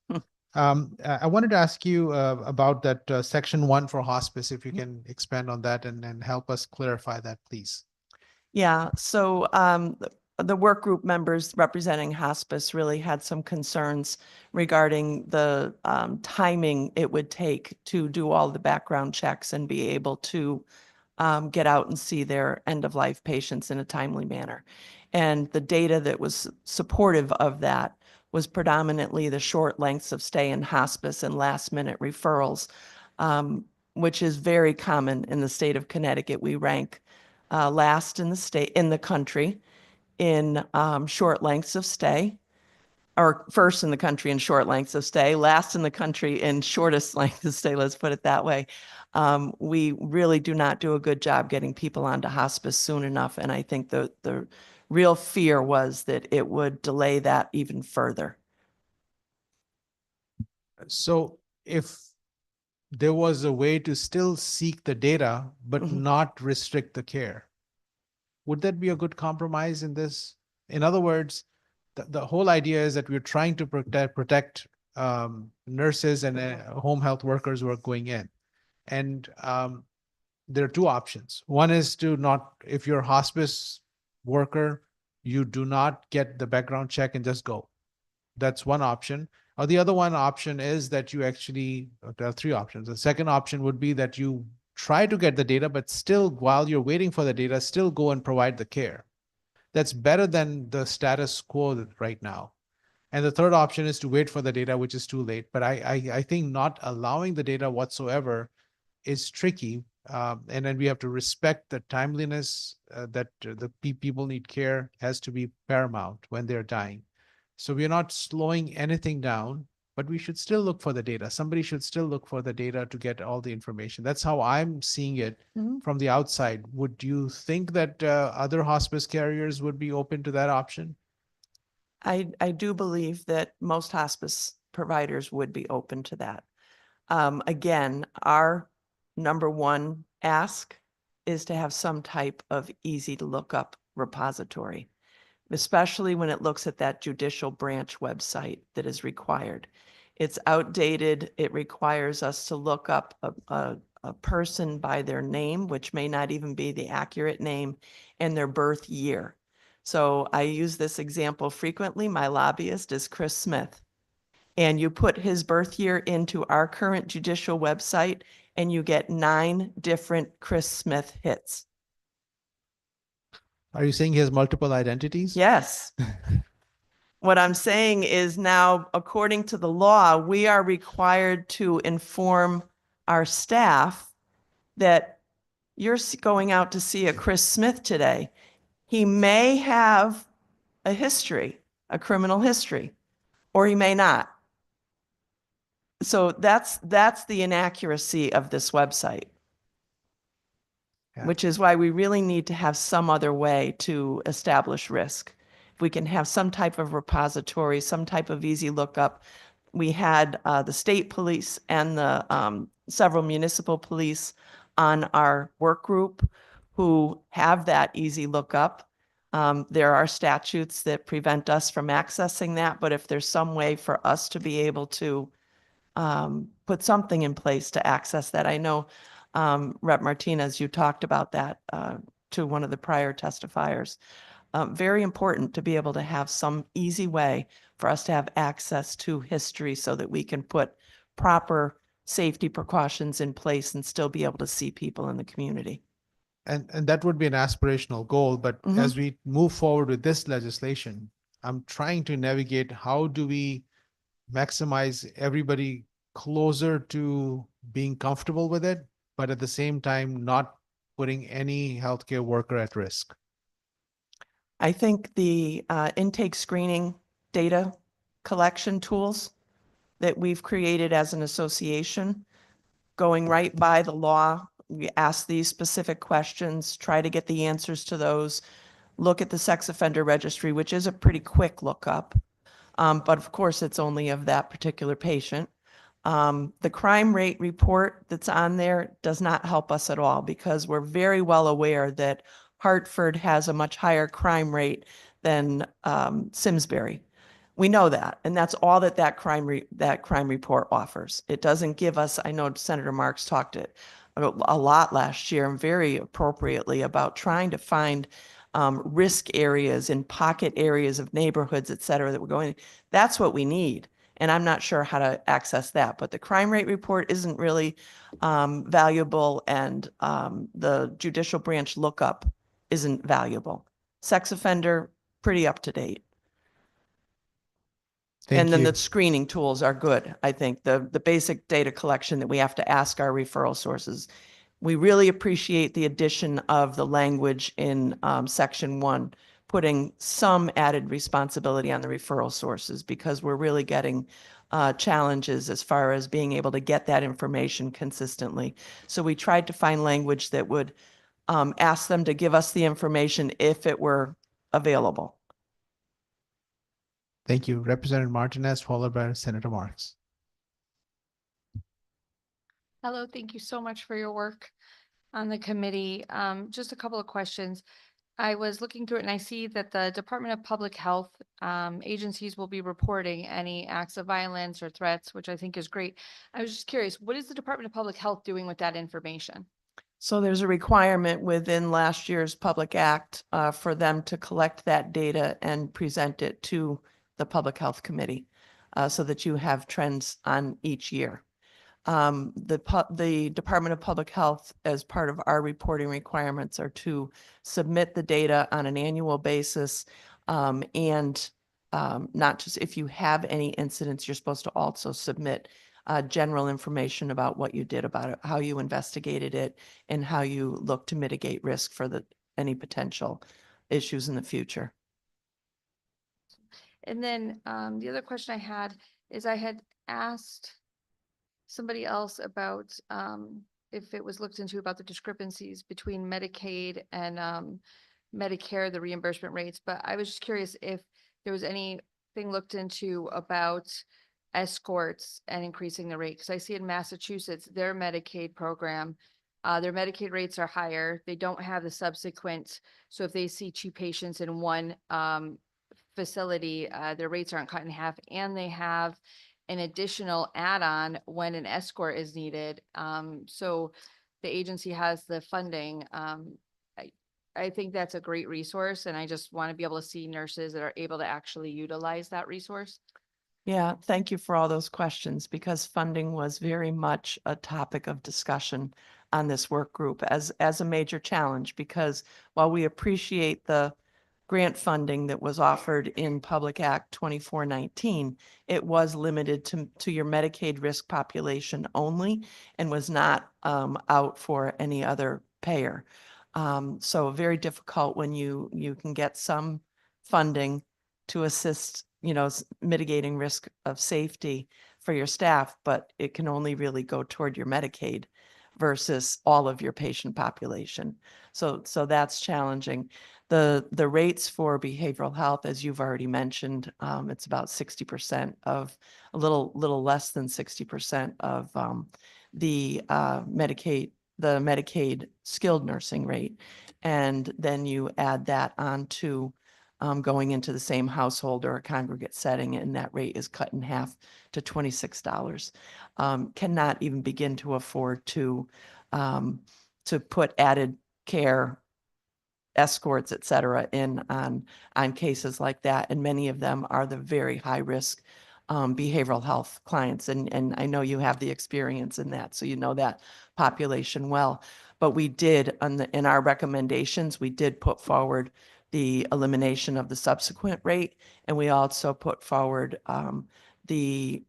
Speaker 1: I wanted to ask you about that section 1 for hospice, if you can expand on that and help us clarify that, please.
Speaker 3: Yeah, so the work group members representing hospice really had some concerns regarding the timing it would take to do all the background checks and be able to get out and see their end-of-life patients in a timely manner. And the data that was supportive of that was predominantly the short lengths of stay in hospice and last-minute referrals, which is very common in the state of Connecticut. We rank last in the country in short lengths of stay, or first in the country in short lengths of stay, last in the country in shortest length of stay, let's put it that way. We really do not do a good job getting people onto hospice soon enough, and I think the real fear was that it would delay that even further.
Speaker 1: So if there was a way to still seek the data, but not restrict the care, would that be a good compromise in this? In other words, the whole idea is that we're trying to protect nurses and home health workers who are going in. And there are 2 options. One is to not, if you're a hospice worker, you do not get the background check and just go. That's one option. Or the other option is that you actually, there are 3 options. The second option would be that you try to get the data, but still, while you're waiting for the data, still go and provide the care. That's better than the status quo right now. And the third option is to wait for the data, which is too late. But I think not allowing the data whatsoever is tricky. And then we have to respect the timeliness that the people need care has to be paramount when they're dying. So we're not slowing anything down, but we should still look for the data. Somebody should still look for the data to get all the information. That's how I'm seeing it from the outside. Would you think that other hospice carriers would be open to that option?
Speaker 3: I do believe that most hospice providers would be open to that. Again, our number one ask is to have some type of easy to look up repository, especially when it looks at that judicial branch website that is required. It's outdated. It requires us to look up a person by their name, which may not even be the accurate name, and their birth year. So I use this example frequently. My lobbyist is Chris Smith. and you put his birth year into our current judicial website, and you get 9 different Chris Smith hits.
Speaker 1: Are you saying he has multiple identities?
Speaker 3: Yes. What I'm saying is now, according to the law, we are required to inform our staff that you're going out to see a Chris Smith today. He may have a history, a criminal history, or he may not. So that's the inaccuracy of this website.
Speaker 1: Yeah.
Speaker 3: Which is why we really need to have some other way to establish risk. If we can have some type of repository, some type of easy lookup. We had the state police and the several municipal police on our work group who have that easy lookup. There are statutes that prevent us from accessing that, but if there's some way for us to be able to put something in place to access that. I know Rep. Martinez, you talked about that to one of the prior testifiers. Very important to be able to have some easy way for us to have access to history so that we can put proper safety precautions in place and still be able to see people in the community.
Speaker 1: And that would be an aspirational goal, but
Speaker 3: Mhm.
Speaker 1: as we move forward with this legislation, I'm trying to navigate how do we maximize everybody closer to being comfortable with it, but at the same time, not putting any healthcare worker at risk.
Speaker 3: I think the intake screening data collection tools that we've created as an association, going right by the law, we ask these specific questions, try to get the answers to those, look at the sex offender registry, which is a pretty quick lookup. But of course, it's only of that particular patient. The crime rate report that's on there does not help us at all because we're very well aware that Hartford has a much higher crime rate than Simsbury. We know that, and that's all that crime report offers. It doesn't give us, I know Senator Marks talked a lot last year and very appropriately about trying to find risk areas in pocket areas of neighborhoods, et cetera, that we're going. That's what we need. And I'm not sure how to access that, but the crime rate report isn't really valuable, and the judicial branch lookup isn't valuable. Sex offender, pretty up to date. And then the screening tools are good. I think the basic data collection that we have to ask our referral sources. We really appreciate the addition of the language in section 1, putting some added responsibility on the referral sources because we're really getting challenges as far as being able to get that information consistently. So we tried to find language that would ask them to give us the information if it were available.
Speaker 1: Thank you. Representative Martinez, followed by Senator Marks.
Speaker 6: Hello, thank you so much for your work on the committee. Just a couple of questions. I was looking through it and I see that the Department of Public Health agencies will be reporting any acts of violence or threats, which I think is great. I was just curious, what is the Department of Public Health doing with that information?
Speaker 3: So there's a requirement within last year's Public Act for them to collect that data and present it to the Public Health Committee so that you have trends on each year. The Department of Public Health, as part of our reporting requirements, are to submit the data on an annual basis, and not just if you have any incidents, you're supposed to also submit general information about what you did about it, how you investigated it, and how you look to mitigate risk for any potential issues in the future.
Speaker 6: And then the other question I had is I had asked somebody else about if it was looked into about the discrepancies between Medicaid and Medicare, the reimbursement rates, but I was just curious if there was anything looked into about escorts and increasing the rate, because I see in Massachusetts, their Medicaid program, their Medicaid rates are higher. They don't have the subsequent, so if they see 2 patients in one facility, their rates aren't cut in half, and they have an additional add-on when an escort is needed. So the agency has the funding. I think that's a great resource, and I just want to be able to see nurses that are able to actually utilize that resource.
Speaker 3: Yeah, thank you for all those questions because funding was very much a topic of discussion on this work group as a major challenge, because while we appreciate the grant funding that was offered in Public Act 2419, it was limited to your Medicaid risk population only and was not out for any other payer. So very difficult when you can get some funding to assist, mitigating risk of safety for your staff, but it can only really go toward your Medicaid versus all of your patient population. So that's challenging. The rates for behavioral health, as you've already mentioned, it's about 60% of a little less than 60% of the Medicaid skilled nursing rate. And then you add that on to going into the same household or a congregate setting, and that rate is cut in half to $26. Cannot even begin to afford to put added care, escorts, et cetera, in on cases like that. And many of them are the very high risk behavioral health clients. And I know you have the experience in that, so you know that population well. But we did, in our recommendations, we did put forward the elimination of the subsequent rate. And we also put forward the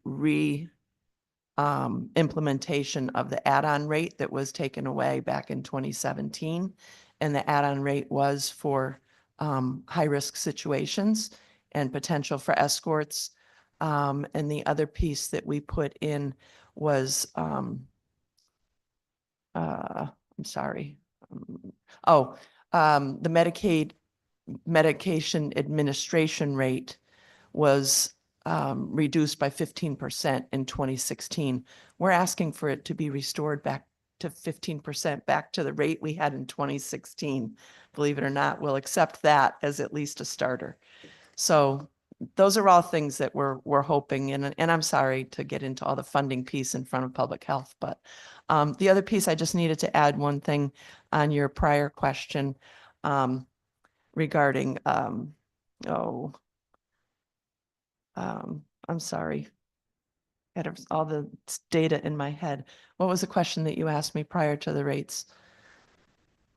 Speaker 3: implementation of the add-on rate that was taken away back in 2017. And the add-on rate was for high-risk situations and potential for escorts. And the other piece that we put in was, I'm sorry. The medication administration rate was reduced by 15% in 2016. We're asking for it to be restored back to 15%, back to the rate we had in 2016. Believe it or not, we'll accept that as at least a starter. So those are all things that we're hoping, and I'm sorry to get into all the funding piece in front of public health, but the other piece, I just needed to add one thing on your prior question regarding, I'm sorry. I had all the data in my head. What was the question that you asked me prior to the rates?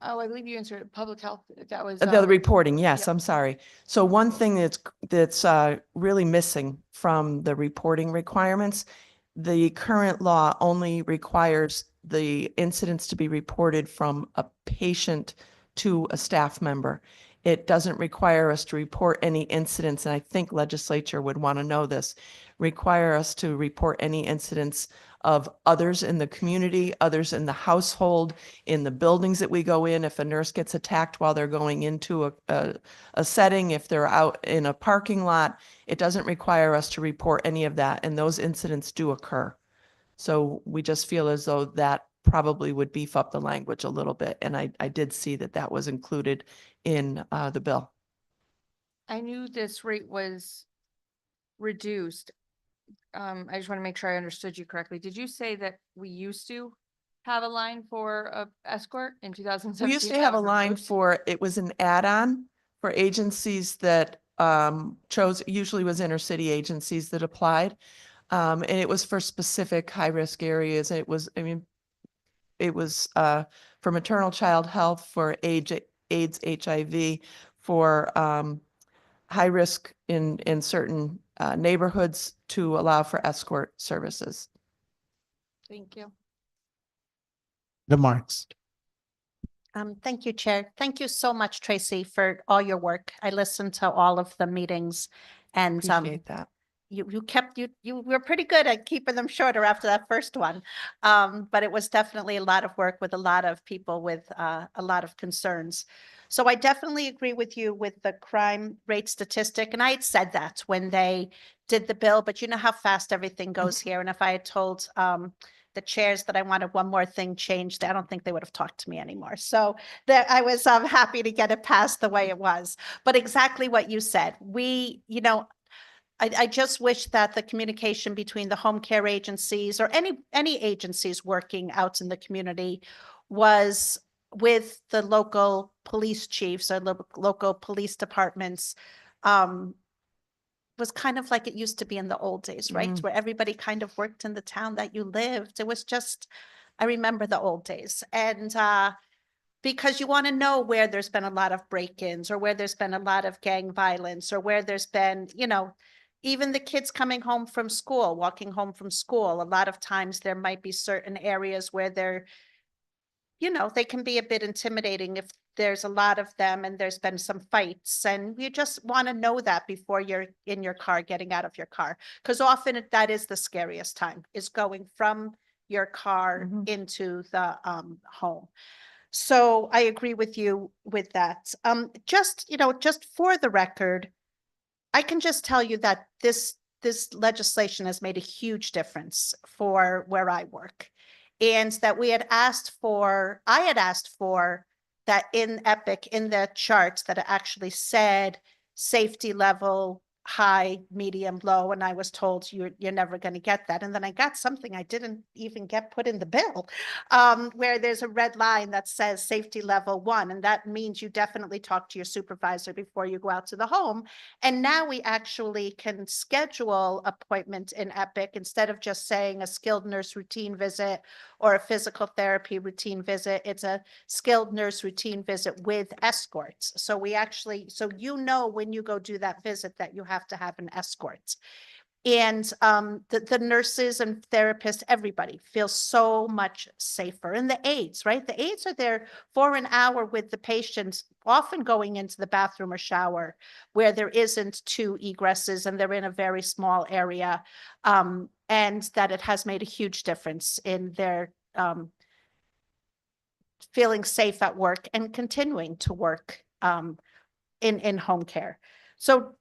Speaker 6: Oh, I believe you answered public health. That was
Speaker 3: The reporting, yes,
Speaker 6: yep.
Speaker 3: I'm sorry. So one thing that's really missing from the reporting requirements, the current law only requires the incidents to be reported from a patient to a staff member. It doesn't require us to report any incidents, and I think legislature would want to know this, require us to report any incidents of others in the community, others in the household, in the buildings that we go in. If a nurse gets attacked while they're going into a setting, if they're out in a parking lot, it doesn't require us to report any of that, and those incidents do occur. So we just feel as though that probably would beef up the language a little bit, and I did see that was included in the bill.
Speaker 6: I knew this rate was reduced. I just want to make sure I understood you correctly. Did you say that we used to have a line for a escort in 2017?
Speaker 3: We used to have a line for, it was an add-on for agencies that chose, usually was inner city agencies that applied. And it was for specific high-risk areas. It was, it was for maternal child health, for AIDS, HIV, for high risk in certain neighborhoods to allow for escort services.
Speaker 6: Thank you.
Speaker 1: The marks.
Speaker 5: Thank you, Chair. Thank you so much, Tracy, for all your work. I listened to all of the meetings, and
Speaker 3: Appreciate that.
Speaker 5: You were pretty good at keeping them shorter after that first one. But it was definitely a lot of work with a lot of people with a lot of concerns. So I definitely agree with you with the crime rate statistic. And I had said that when they did the bill, but you know how fast everything goes here. And if I had told the chairs that I wanted one more thing changed, I don't think they would have talked to me anymore. So I was happy to get it passed the way it was. But exactly what you said, I just wish that the communication between the home care agencies or any agencies working out in the community was with the local police chiefs or local police departments, was kind of like it used to be in the old days, right? Where everybody kind of worked in the town that you lived. It was just, I remember the old days. And because you want to know where there's been a lot of break-ins or where there's been a lot of gang violence or where there's been, you know, even the kids coming home from school, walking home from school, a lot of times there might be certain areas where they're, you know, they can be a bit intimidating if there's a lot of them and there's been some fights, and you just want to know that before you're in your car, getting out of your car, because often that is the scariest time, is going from your car into the home. So I agree with you with that. Just, you know, just for the record, I can just tell you that this legislation has made a huge difference for where I work. And that I had asked for that in Epic, in the charts, that it actually said safety level, high, medium, low, and I was told you're never going to get that. And then I got something I didn't even get put in the bill, where there's a red line that says safety level 1, and that means you definitely talk to your supervisor before you go out to the home. And now we actually can schedule appointment in Epic instead of just saying a skilled nurse routine visit or a physical therapy routine visit. It's a skilled nurse routine visit with escorts. So we actually, so you know when you go do that visit that you have to have an escort. And the nurses and therapists, everybody feels so much safer. And the aides, right? The aides are there for an hour with the patients, often going into the bathroom or shower where there isn't 2 egresses and they're in a very small area. And that it has made a huge difference in their feeling safe at work and continuing to work in home care. So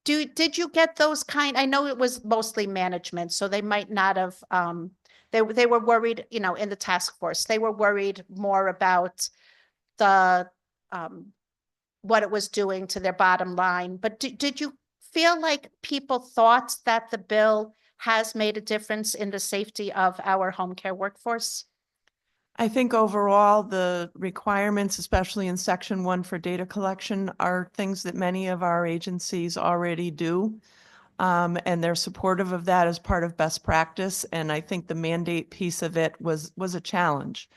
Speaker 5: did you get those kind? I know it was mostly management, so they might not have, they were worried, you know, in the task force, they were worried more about the, what it was doing to their bottom line. But did you feel like people thought that the bill has made a difference in the safety of our home care workforce?
Speaker 3: I think overall, the requirements, especially in Section 1 for data collection, are things that many of our agencies already do. And they're supportive of that as part of best practice. And I think the mandate piece of it was a challenge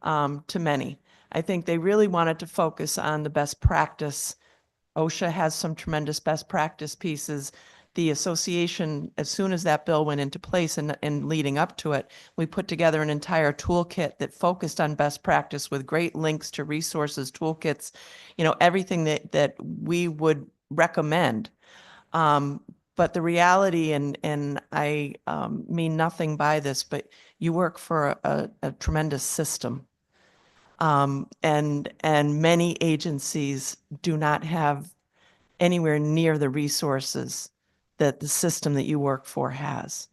Speaker 3: to many. I think they really wanted to focus on the best practice. OSHA has some tremendous best practice pieces. The association, as soon as that bill went into place and leading up to it, we put together an entire toolkit that focused on best practice with great links to resources, toolkits, you know, everything that we would recommend. But the reality, and I mean nothing by this, but you work for a tremendous system. And many agencies do not have anywhere near the resources that the system that you work for has.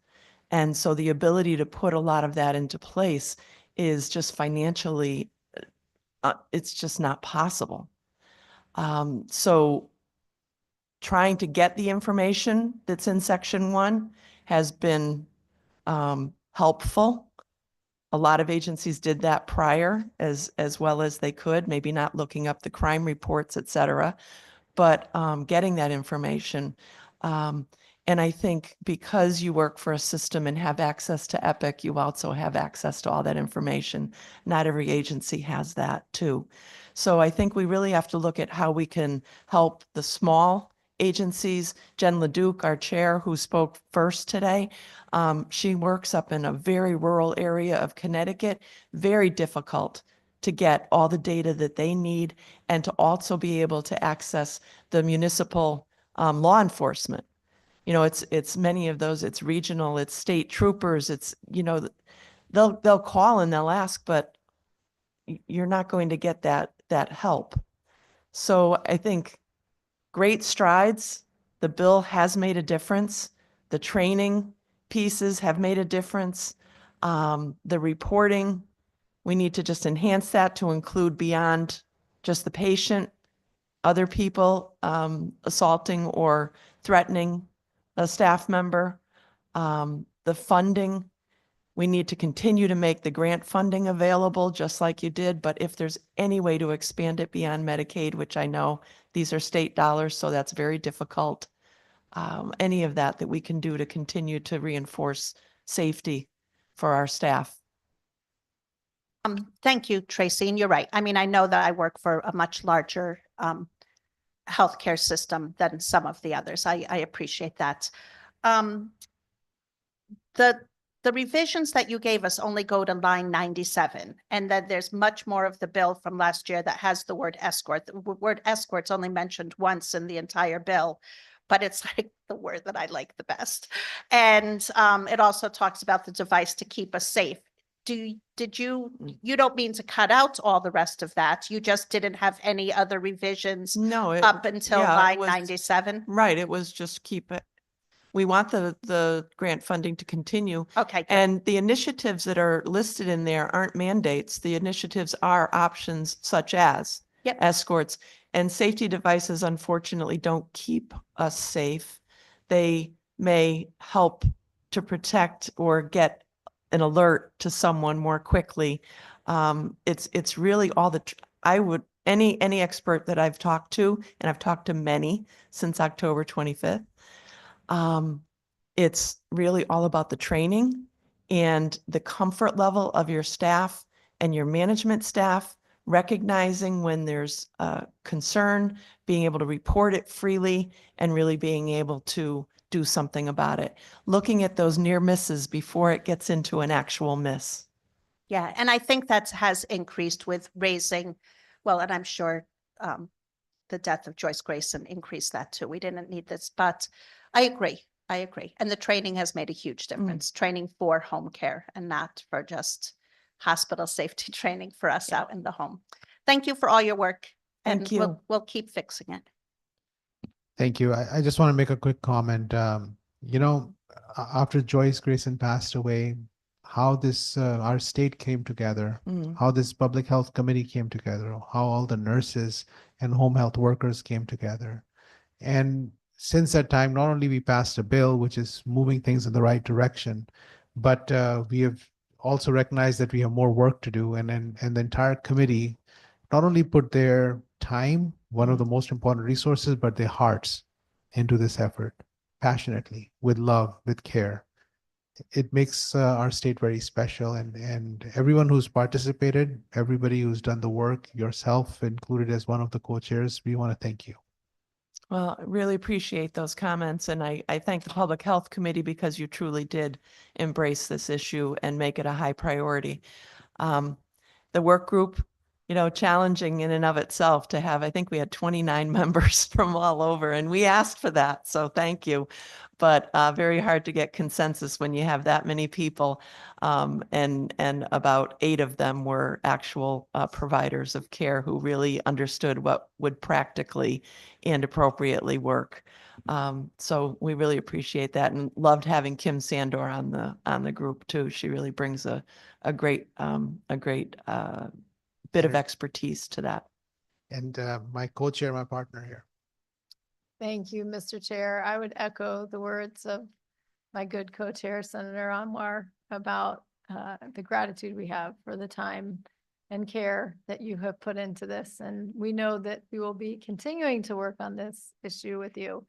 Speaker 3: And so the ability to put a lot of that into place is just financially, it's just not possible. So trying to get the information that's in Section 1 has been helpful. A lot of agencies did that prior as well as they could, maybe not looking up the crime reports, et cetera, but getting that information. And I think because you work for a system and have access to Epic, you also have access to all that information. Not every agency has that too. So I think we really have to look at how we can help the small agencies. Jen LeDuc, our chair, who spoke first today, she works up in a very rural area of Connecticut, very difficult to get all the data that they need and to also be able to access the municipal law enforcement. You know, it's many of those, it's regional, it's state troopers, it's, you know, they'll call and they'll ask, but you're not going to get that help. So I think great strides. The bill has made a difference. The training pieces have made a difference. The reporting, we need to just enhance that to include beyond just the patient, other people assaulting or threatening a staff member. The funding, we need to continue to make the grant funding available just like you did, but if there's any way to expand it beyond Medicaid, which I know these are state dollars, so that's very difficult. any of that we can do to continue to reinforce safety for our staff.
Speaker 5: Thank you, Tracy. And you're right. I mean, I know that I work for a much larger healthcare system than some of the others. I appreciate that. The revisions that you gave us only go to line 97, and then there's much more of the bill from last year that has the word escort. The word escort's only mentioned once in the entire bill, but it's like the word that I like the best. And it also talks about the device to keep us safe. You don't mean to cut out all the rest of that. You just didn't have any other revisions up until line 97?
Speaker 3: Right. It was just keep it. We want the grant funding to continue.
Speaker 5: Okay. Good.
Speaker 3: And the initiatives that are listed in there aren't mandates. The initiatives are options such as escorts, and safety devices unfortunately don't keep us safe. They may help to protect or get an alert to someone more quickly. It's really all any expert that I've talked to, and I've talked to many since October 25th, it's really all about the training and the comfort level of your staff and your management staff, recognizing when there's a concern, being able to report it freely, and really being able to do something about it. Looking at those near misses before it gets into an actual miss.
Speaker 5: Yeah, and I think that has increased with raising, well, and I'm sure the death of Joyce Grayson increased that too. We didn't need this, but I agree. And the training has made a huge difference. Training for home care and not for just hospital safety training for us out in the home. Thank you for all your work.
Speaker 3: Thank you.
Speaker 5: We'll keep fixing it.
Speaker 1: Thank you. I just want to make a quick comment. After Joyce Grayson passed away, how this our state came together, how this public health committee came together, how all the nurses and home health workers came together. And since that time, not only we passed a bill, which is moving things in the right direction, but we have also recognized that we have more work to do. And the entire committee not only put their time, one of the most important resources, but their hearts into this effort, passionately, with love, with care. It makes our state very special, and everyone who's participated, everybody who's done the work, yourself included as one of the co-chairs, we want to thank you.
Speaker 3: Well, I really appreciate those comments, and I thank the Public Health Committee because you truly did embrace this issue and make it a high priority. The work group, challenging in and of itself to have, I think we had 29 members from all over, and we asked for that, so thank you. But very hard to get consensus when you have that many people, and about 8 of them were actual providers of care who really understood what would practically and appropriately work. So we really appreciate that, and loved having Kim Sandor on the group too. She really brings a great bit of expertise to that.
Speaker 1: And my co-chair, my partner here.
Speaker 12: Thank you, Mr. Chair. I would echo the words of my good co-chair, Senator Anwar, about the gratitude we have for the time and care that you have put into this. And we know that we will be continuing to work on this issue with you.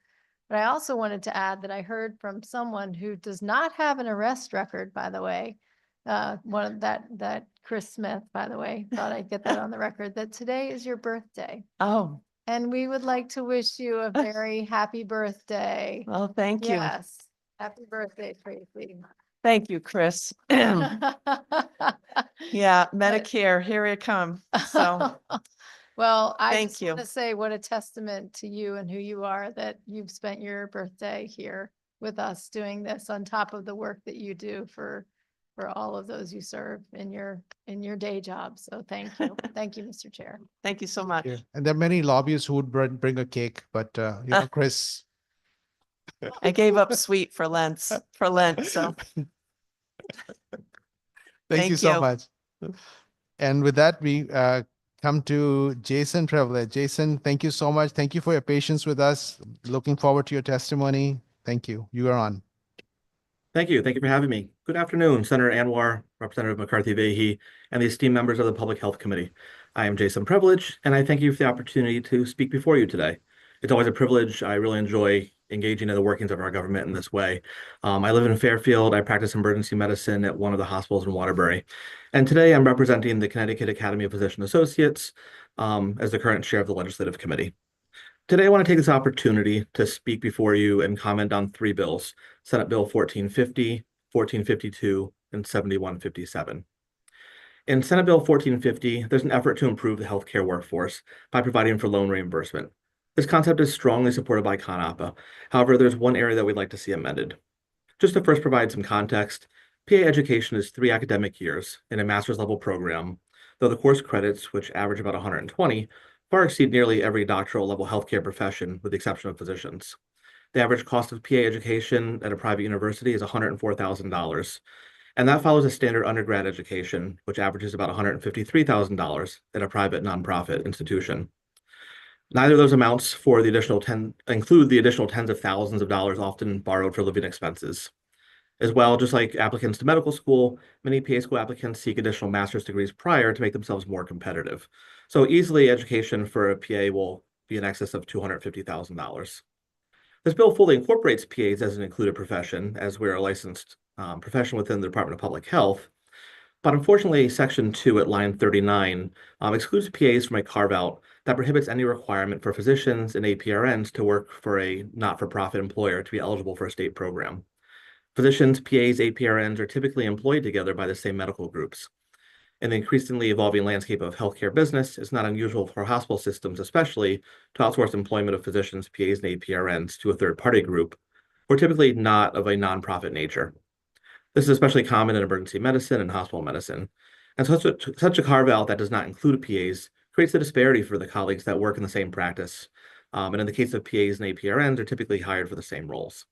Speaker 12: But I also wanted to add that I heard from someone who does not have an arrest record, by the way, that Chris Smith, by the way, thought I'd get that on the record, that today is your birthday.
Speaker 3: Oh.
Speaker 12: And we would like to wish you a very happy birthday.
Speaker 3: Well, thank you.
Speaker 12: Yes. Happy birthday, Tracy.
Speaker 3: Thank you, Chris. Yeah, Medicare, here it comes. So
Speaker 12: well, I
Speaker 3: thank
Speaker 12: just
Speaker 3: you.
Speaker 12: want to say what a testament to you and who you are that you've spent your birthday here with us doing this on top of the work that you do for all of those you serve in your day job. So thank you. Thank you, Mr. Chair.
Speaker 3: Thank you so much.
Speaker 1: Yeah. And there are many lobbyists who would bring a cake, but Chris.
Speaker 3: I gave up sweet for Lent, so.
Speaker 1: Thank you so much. And with that, we come to Jason Privilege. Jason, thank you so much. Thank you for your patience with us. Looking forward to your testimony. Thank you. You are on.
Speaker 13: Thank you. Thank you for having me. Good afternoon, Senator Anwar, Representative McCarthy-Vahey, and the esteemed members of the Public Health Committee. I am Jason Privilege, and I thank you for the opportunity to speak before you today. It's always a privilege. I really enjoy engaging in the workings of our government in this way. I live in Fairfield. I practice emergency medicine at one of the hospitals in Waterbury. And today I'm representing the Connecticut Academy of Physician Associates as the current chair of the Legislative Committee. Today, I want to take this opportunity to speak before you and comment on 3 bills, Senate Bill 1450, 1452, and 7157. In Senate Bill 1450, there's an effort to improve the healthcare workforce by providing for loan reimbursement. This concept is strongly supported by ConAPA. However, there's one area that we'd like to see amended. Just to first provide some context, PA education is 3 academic years in a master's level program, though the course credits, which average about 120, far exceed nearly every doctoral level healthcare profession, with the exception of physicians. The average cost of PA education at a private university is $104,000, and that follows a standard undergrad education, which averages about $153,000 at a private nonprofit institution. Neither of those amounts include the additional tens of thousands of dollars often borrowed for living expenses. As well, just like applicants to medical school, many PA school applicants seek additional master's degrees prior to make themselves more competitive. So easily, education for a PA will be in excess of $250,000. This bill fully incorporates PAs as an included profession, as we're a licensed profession within the Department of Public Health. But unfortunately, Section 2 at line 39 excludes PAs from a carve-out that prohibits any requirement for physicians and APRNs to work for a not-for-profit employer to be eligible for a state program. Physicians, PAs, APRNs are typically employed together by the same medical groups. In the increasingly evolving landscape of healthcare business, it's not unusual for hospital systems, especially, to outsource employment of physicians, PAs, and APRNs to a third-party group, who are typically not of a nonprofit nature. This is especially common in emergency medicine and hospital medicine. And such a carve-out that does not include PAs creates a disparity for the colleagues that work in the same practice. And in the case of PAs and APRNs, are typically hired for the same roles.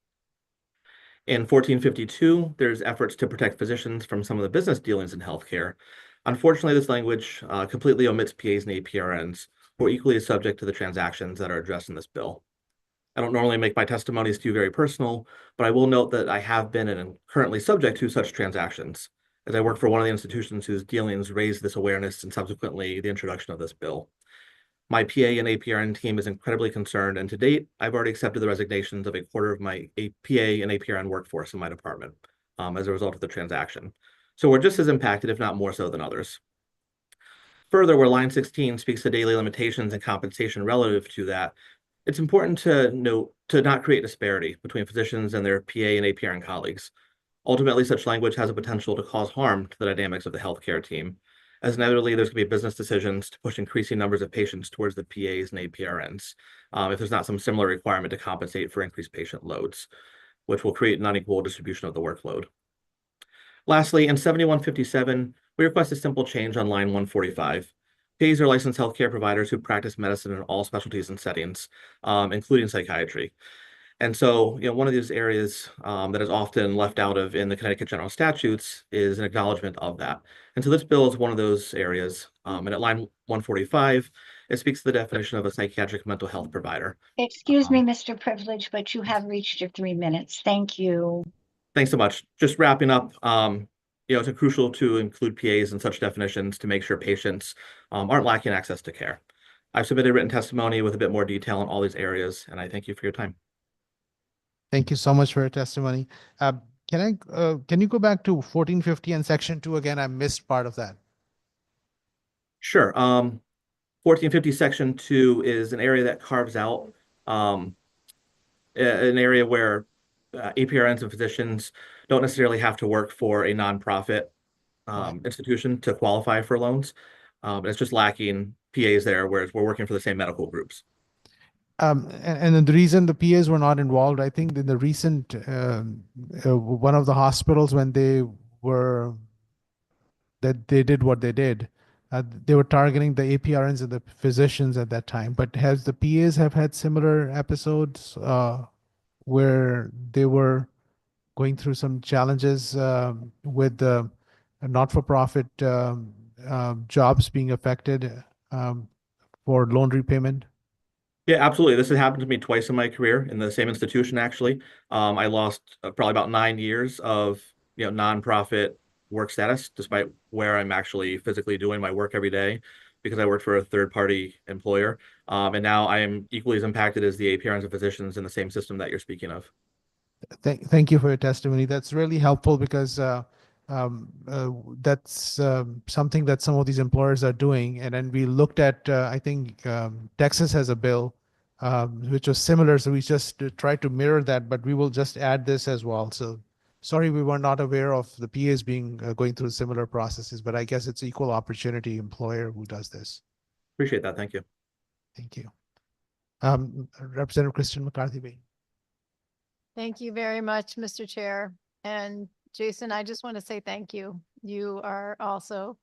Speaker 13: In 1452, there's efforts to protect physicians from some of the business dealings in healthcare. Unfortunately, this language completely omits PAs and APRNs, who are equally subject to the transactions that are addressed in this bill. I don't normally make my testimonies too very personal, but I will note that I have been and am currently subject to such transactions, as I work for one of the institutions whose dealings raised this awareness and subsequently the introduction of this bill. My PA and APRN team is incredibly concerned, and to date, I've already accepted the resignations of a quarter of my PA and APRN workforce in my department as a result of the transaction. So we're just as impacted, if not more so, than others. Further, where line 16 speaks to daily limitations and compensation relative to that, it's important to note to not create disparity between physicians and their PA and APRN colleagues. Ultimately, such language has a potential to cause harm to the dynamics of the healthcare team, as inevitably there's going to be business decisions to push increasing numbers of patients towards the PAs and APRNs if there's not some similar requirement to compensate for increased patient loads, which will create an unequal distribution of the workload. Lastly, in 7157, we request a simple change on line 145. PAs are licensed healthcare providers who practice medicine in all specialties and settings, including psychiatry. And so, one of these areas that is often left out of in the Connecticut general statutes is an acknowledgement of that. And so this bill is one of those areas. And at line 145, it speaks to the definition of a psychiatric mental health provider.
Speaker 16: Excuse me, Mr. Privilege, but you have reached your 3 minutes. Thank you.
Speaker 13: Thanks so much. Just wrapping up, it's crucial to include PAs in such definitions to make sure patients aren't lacking access to care. I've submitted written testimony with a bit more detail on all these areas, and I thank you for your time.
Speaker 1: Thank you so much for your testimony. Can you go back to 1450 and section 2 again? I missed part of that.
Speaker 13: Sure. 1450 section 2 is an area that carves out an area where APRNs and physicians don't necessarily have to work for a nonprofit institution to qualify for loans. It's just lacking PAs there, whereas we're working for the same medical groups.
Speaker 1: And the reason the PAs were not involved, I think in the recent, one of the hospitals, when they did what they did, they were targeting the APRNs and the physicians at that time. But has the PAs have had similar episodes where they were going through some challenges with the not-for-profit jobs being affected for loan repayment?
Speaker 13: Yeah, absolutely. This has happened to me twice in my career in the same institution, actually. I lost probably about 9 years of nonprofit work status, despite where I'm actually physically doing my work every day, because I worked for a third-party employer. And now I am equally as impacted as the APRNs and physicians in the same system that you're speaking of.
Speaker 1: Thank you for your testimony. That's really helpful because that's something that some of these employers are doing. And then we looked at, I think Texas has a bill which was similar. So we just tried to mirror that, but we will just add this as well. So sorry, we were not aware of the PAs being going through similar processes, but I guess it's equal opportunity employer who does this.
Speaker 13: Appreciate that. Thank you.
Speaker 1: Thank you. Representative Christian McCarthy.
Speaker 12: Thank you very much, Mr. Chair. And Jason, I just want to say thank you. You are also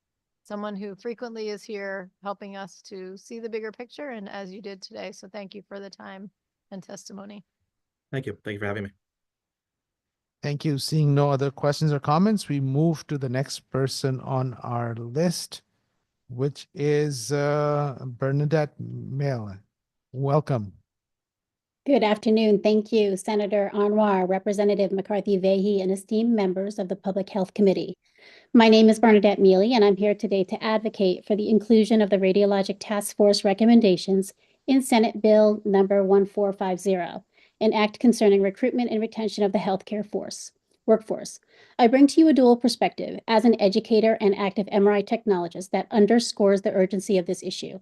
Speaker 12: someone who frequently is here helping us to see the bigger picture, and as you did today. So thank you for the time and testimony.
Speaker 13: Thank you. Thank you for having me.
Speaker 1: Thank you. Seeing no other questions or comments, we move to the next person on our list, which is Bernadette Mail. Welcome.
Speaker 10: Good afternoon. Thank you, Senator Anwar, Representative McCarthy-Vahey, and esteemed members of the Public Health Committee. My name is Bernadette Mealy, and I'm here today to advocate for the inclusion of the Radiologic Task Force recommendations in Senate Bill number 1450, an act concerning recruitment and retention of the healthcare workforce. I bring to you a dual perspective as an educator and active MRI technologist that underscores the urgency of this issue.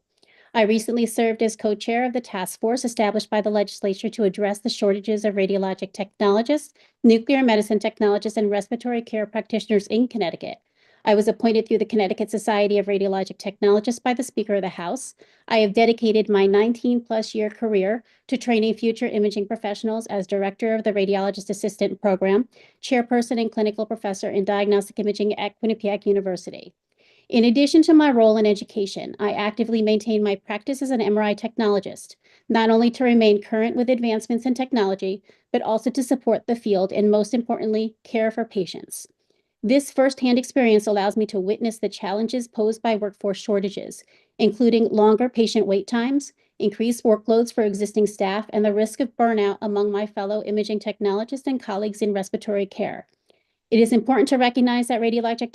Speaker 10: I recently served as co-chair of the task force established by the legislature to address the shortages of radiologic technologists, nuclear medicine technologists, and respiratory care practitioners in Connecticut. I was appointed through the Connecticut Society of Radiologic Technologists by the Speaker of the House. I have dedicated my 19-plus year career to training future imaging professionals as director of the Radiologist Assistant Program, chairperson and clinical professor in diagnostic imaging at Quinnipiac University. In addition to my role in education, I actively maintain my practice as an MRI technologist, not only to remain current with advancements in technology, but also to support the field and, most importantly, care for patients. This firsthand experience allows me to witness the challenges posed by workforce shortages, including longer patient wait times, increased workloads for existing staff, and the risk of burnout among my fellow imaging technologists and colleagues in respiratory care. It is important to recognize that radiologic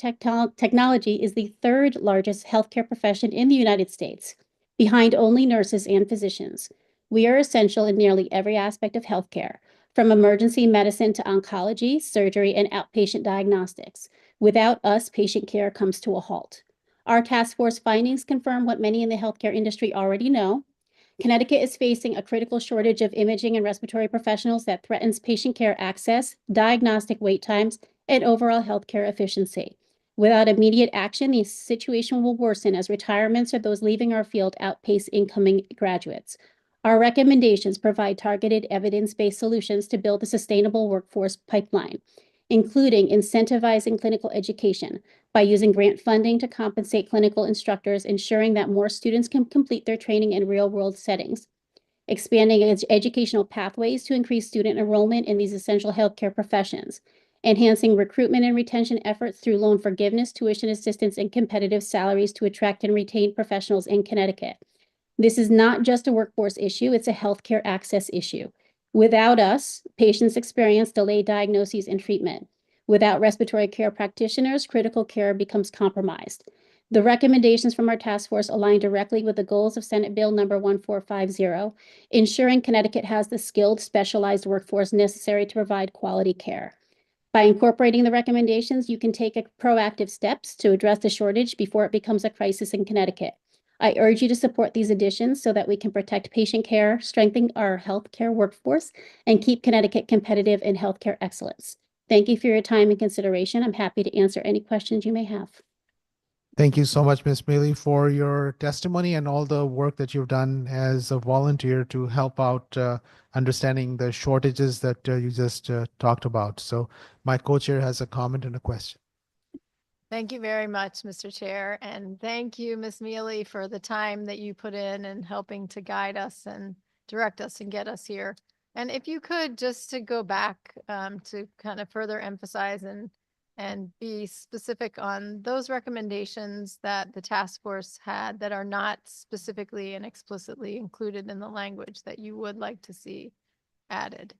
Speaker 10: technology is the third largest healthcare profession in the United States, behind only nurses and physicians. We are essential in nearly every aspect of healthcare, from emergency medicine to oncology, surgery, and outpatient diagnostics. Without us, patient care comes to a halt. Our task force findings confirm what many in the healthcare industry already know. Connecticut is facing a critical shortage of imaging and respiratory professionals that threatens patient care access, diagnostic wait times, and overall healthcare efficiency. Without immediate action, the situation will worsen as retirements of those leaving our field outpace incoming graduates. Our recommendations provide targeted evidence-based solutions to build a sustainable workforce pipeline, including incentivizing clinical education by using grant funding to compensate clinical instructors, ensuring that more students can complete their training in real-world settings, expanding educational pathways to increase student enrollment in these essential healthcare professions, enhancing recruitment and retention efforts through loan forgiveness, tuition assistance, and competitive salaries to attract and retain professionals in Connecticut. This is not just a workforce issue, it's a healthcare access issue. Without us, patients experience delayed diagnoses and treatment. Without respiratory care practitioners, critical care becomes compromised. The recommendations from our task force align directly with the goals of Senate Bill number 1450, ensuring Connecticut has the skilled, specialized workforce necessary to provide quality care. By incorporating the recommendations, you can take proactive steps to address the shortage before it becomes a crisis in Connecticut. I urge you to support these additions so that we can protect patient care, strengthen our healthcare workforce, and keep Connecticut competitive in healthcare excellence. Thank you for your time and consideration. I'm happy to answer any questions you may have.
Speaker 1: Thank you so much, Ms. Mealy, for your testimony and all the work that you've done as a volunteer to help out understanding the shortages that you just talked about. So my co-chair has a comment and a question.
Speaker 12: Thank you very much, Mr. Chair. And thank you, Ms. Mealy, for the time that you put in and helping to guide us and direct us and get us here. And if you could, just to go back to kind of further emphasize and be specific on those recommendations that the task force had that are not specifically and explicitly included in the language that you would like to see added.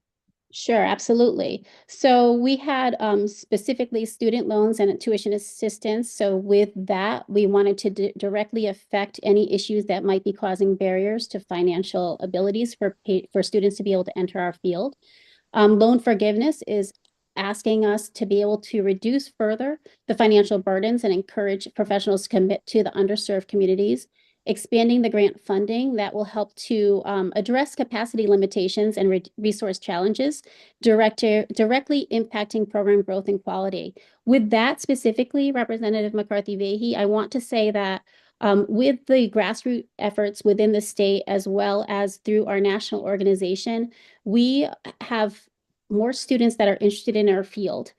Speaker 10: Sure, absolutely. So we had specifically student loans and tuition assistance. So with that, we wanted to directly affect any issues that might be causing barriers to financial abilities for students to be able to enter our field. Loan forgiveness is asking us to be able to reduce further the financial burdens and encourage professionals to commit to the underserved communities. Expanding the grant funding that will help to address capacity limitations and resource challenges, directly impacting program growth and quality. With that specifically, Representative McCarthy-Vahey, I want to say that with the grassroots efforts within the state, as well as through our national organization, we have more students that are interested in our field.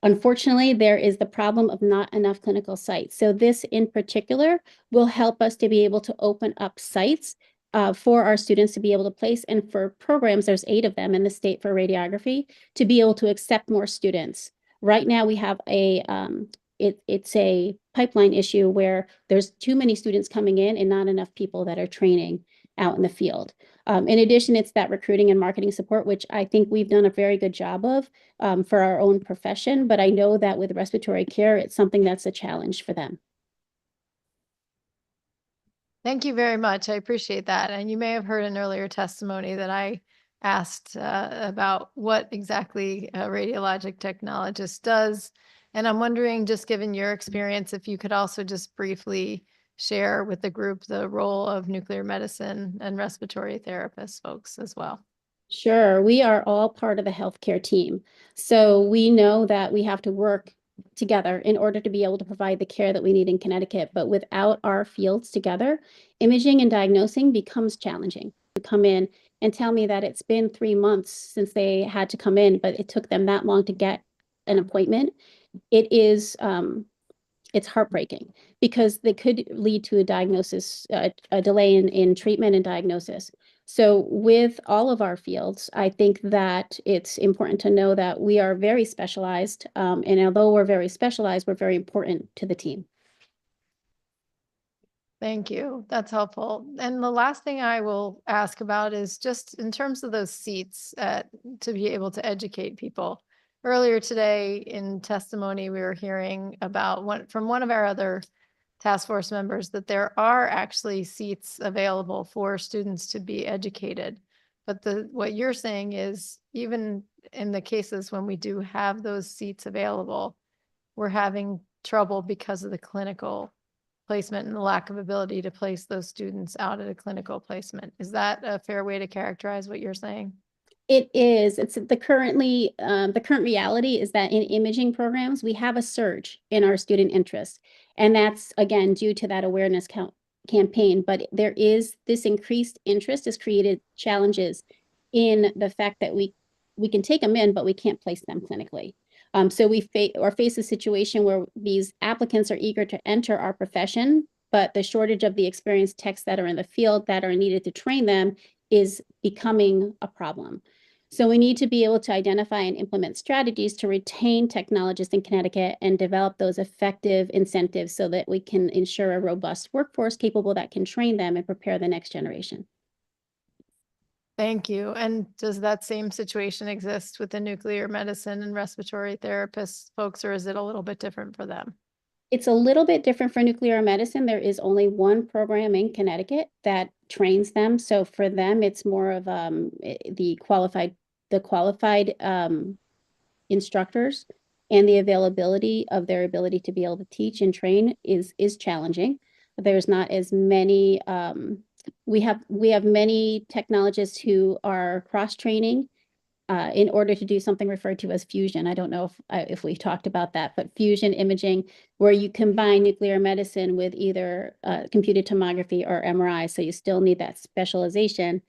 Speaker 10: Unfortunately, there is the problem of not enough clinical sites. So this in particular will help us to be able to open up sites for our students to be able to place, and for programs, there's 8 of them in the state for radiography, to be able to accept more students. Right now we have it's a pipeline issue where there's too many students coming in and not enough people that are training out in the field. In addition, it's that recruiting and marketing support, which I think we've done a very good job of for our own profession, but I know that with respiratory care, it's something that's a challenge for them.
Speaker 12: Thank you very much. I appreciate that. And you may have heard an earlier testimony that I asked about what exactly a radiologic technologist does. And I'm wondering, just given your experience, if you could also just briefly share with the group the role of nuclear medicine and respiratory therapist folks as well.
Speaker 10: Sure, we are all part of the healthcare team. So we know that we have to work together in order to be able to provide the care that we need in Connecticut. But without our fields together, imaging and diagnosing becomes challenging. To come in and tell me that it's been 3 months since they had to come in, but it took them that long to get an appointment. It is it's heartbreaking, because they could lead to a diagnosis, a delay in treatment and diagnosis. So with all of our fields, I think that it's important to know that we are very specialized. And although we're very specialized, we're very important to the team.
Speaker 12: Thank you. That's helpful. And the last thing I will ask about is just in terms of those seats to be able to educate people. Earlier today in testimony, we were hearing about from one of our other task force members that there are actually seats available for students to be educated. But what you're saying is, even in the cases when we do have those seats available, we're having trouble because of the clinical placement and the lack of ability to place those students out at a clinical placement. Is that a fair way to characterize what you're saying?
Speaker 10: It is. It's the current reality is that in imaging programs, we have a surge in our student interest. And that's, again, due to that awareness campaign. But there is this increased interest has created challenges in the fact that we can take them in, but we can't place them clinically. So we face a situation where these applicants are eager to enter our profession, but the shortage of the experienced techs that are in the field that are needed to train them is becoming a problem. So we need to be able to identify and implement strategies to retain technologists in Connecticut and develop those effective incentives so that we can ensure a robust workforce capable that can train them and prepare the next generation.
Speaker 12: Thank you. And does that same situation exist with the nuclear medicine and respiratory therapists folks, or is it a little bit different for them?
Speaker 10: It's a little bit different for nuclear medicine. There is only one program in Connecticut that trains them. So for them, it's more of the qualified instructors, and the availability of their ability to be able to teach and train is challenging. There's not as many. We have many technologists who are cross-training in order to do something referred to as fusion. I don't know if we talked about that, but fusion imaging, where you combine nuclear medicine with either computed tomography or MRI. So you still need that specialization.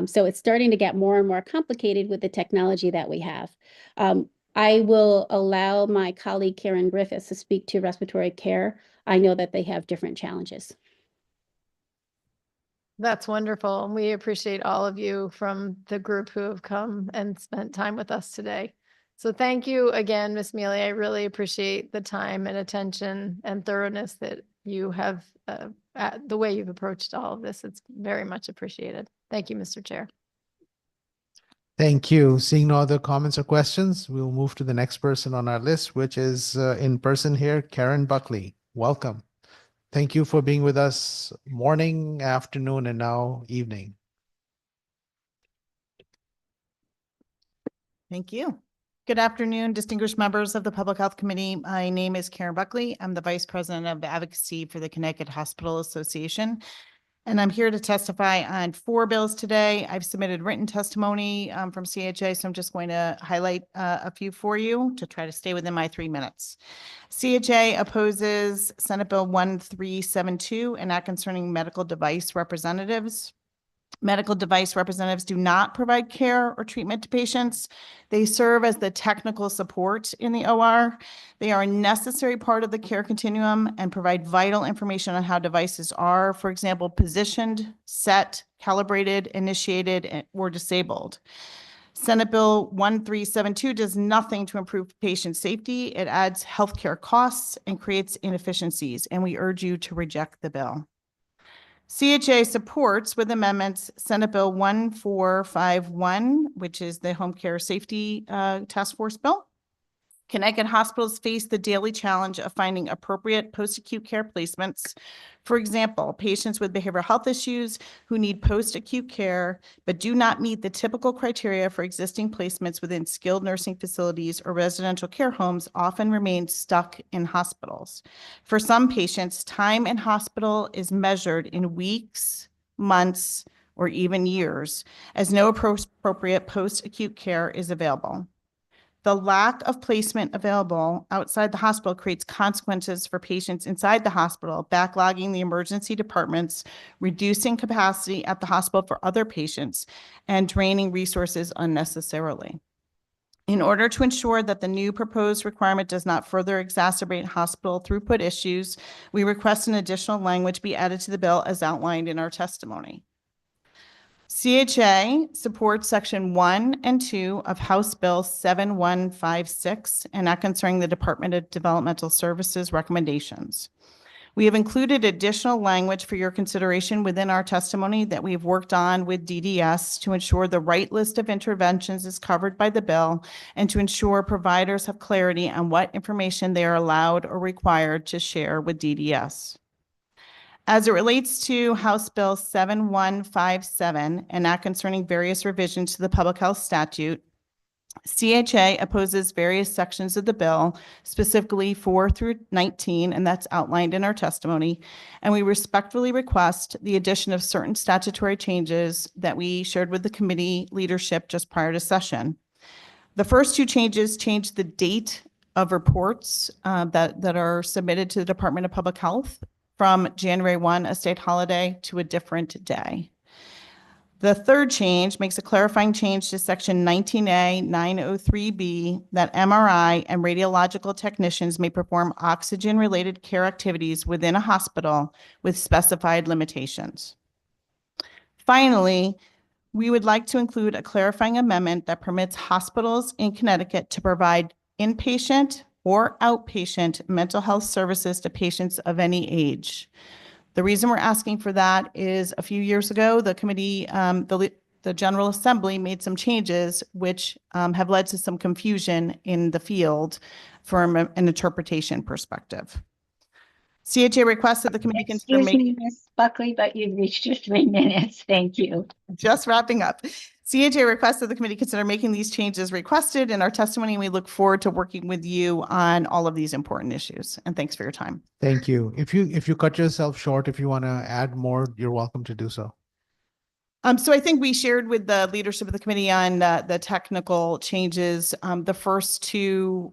Speaker 10: So it's starting to get more and more complicated with the technology that we have. I will allow my colleague Karen Griffiths to speak to respiratory care. I know that they have different challenges.
Speaker 12: That's wonderful. And we appreciate all of you from the group who have come and spent time with us today. So thank you again, Ms. Mealy. I really appreciate the time and attention and thoroughness that you have, the way you've approached all of this. It's very much appreciated. Thank you, Mr. Chair.
Speaker 1: Thank you. Seeing no other comments or questions, we'll move to the next person on our list, which is in person here, Karen Buckley. Welcome. Thank you for being with us morning, afternoon, and now evening.
Speaker 14: Thank you. Good afternoon, distinguished members of the Public Health Committee. My name is Karen Buckley. I'm the Vice President of Advocacy for the Connecticut Hospital Association. And I'm here to testify on 4 bills today. I've submitted written testimony from CHA, so I'm just going to highlight a few for you to try to stay within my 3 minutes. CHA opposes Senate Bill 1372, an act concerning medical device representatives. Medical device representatives do not provide care or treatment to patients. They serve as the technical support in the OR. They are a necessary part of the care continuum and provide vital information on how devices are, for example, positioned, set, calibrated, initiated, or disabled. Senate Bill 1372 does nothing to improve patient safety. It adds healthcare costs and creates inefficiencies, and we urge you to reject the bill. CHA supports with amendments Senate Bill 1451, which is the Home Care Safety Task Force bill. Connecticut hospitals face the daily challenge of finding appropriate post-acute care placements. For example, patients with behavioral health issues who need post-acute care but do not meet the typical criteria for existing placements within skilled nursing facilities or residential care homes often remain stuck in hospitals. For some patients, time in hospital is measured in weeks, months, or even years, as no appropriate post-acute care is available. The lack of placement available outside the hospital creates consequences for patients inside the hospital, backlogging the emergency departments, reducing capacity at the hospital for other patients, and draining resources unnecessarily. In order to ensure that the new proposed requirement does not further exacerbate hospital throughput issues, we request an additional language be added to the bill as outlined in our testimony. CHA supports Section 1 and 2 of House Bill 7156, an act concerning the Department of Developmental Services recommendations. We have included additional language for your consideration within our testimony that we've worked on with DDS to ensure the right list of interventions is covered by the bill and to ensure providers have clarity on what information they are allowed or required to share with DDS. As it relates to House Bill 7157, an act concerning various revisions to the public health statute, CHA opposes various sections of the bill, specifically 4 through 19, and that's outlined in our testimony. And we respectfully request the addition of certain statutory changes that we shared with the committee leadership just prior to session. The first 2 changes change the date of reports that are submitted to the Department of Public Health from January 1, a state holiday, to a different day. The third change makes a clarifying change to Section 19A 903B that MRI and radiological technicians may perform oxygen-related care activities within a hospital with specified limitations. Finally, we would like to include a clarifying amendment that permits hospitals in Connecticut to provide inpatient or outpatient mental health services to patients of any age. The reason we're asking for that is a few years ago, the committee, the General Assembly made some changes which have led to some confusion in the field from an interpretation perspective. CHA requests that the committee consider
Speaker 16: Excuse me, Ms. Buckley, but you've reached your 3 minutes. Thank you.
Speaker 14: Just wrapping up. CHA requests that the committee consider making these changes requested in our testimony. We look forward to working with you on all of these important issues. And thanks for your time.
Speaker 1: Thank you. If you cut yourself short, if you want to add more, you're welcome to do so.
Speaker 14: So I think we shared with the leadership of the committee on the technical changes. The first 2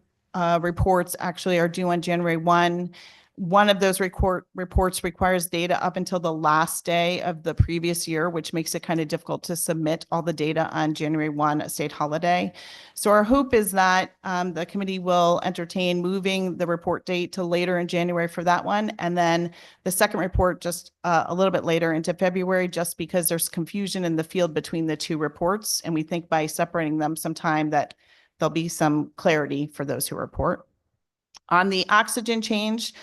Speaker 14: reports actually are due on January 1. One of those reports requires data up until the last day of the previous year, which makes it kind of difficult to submit all the data on January 1, a state holiday. So our hope is that the committee will entertain moving the report date to later in January for that one. And then the second report just a little bit later into February, just because there's confusion in the field between the 2 reports. And we think by separating them sometime that there'll be some clarity for those who report. On the oxygen change,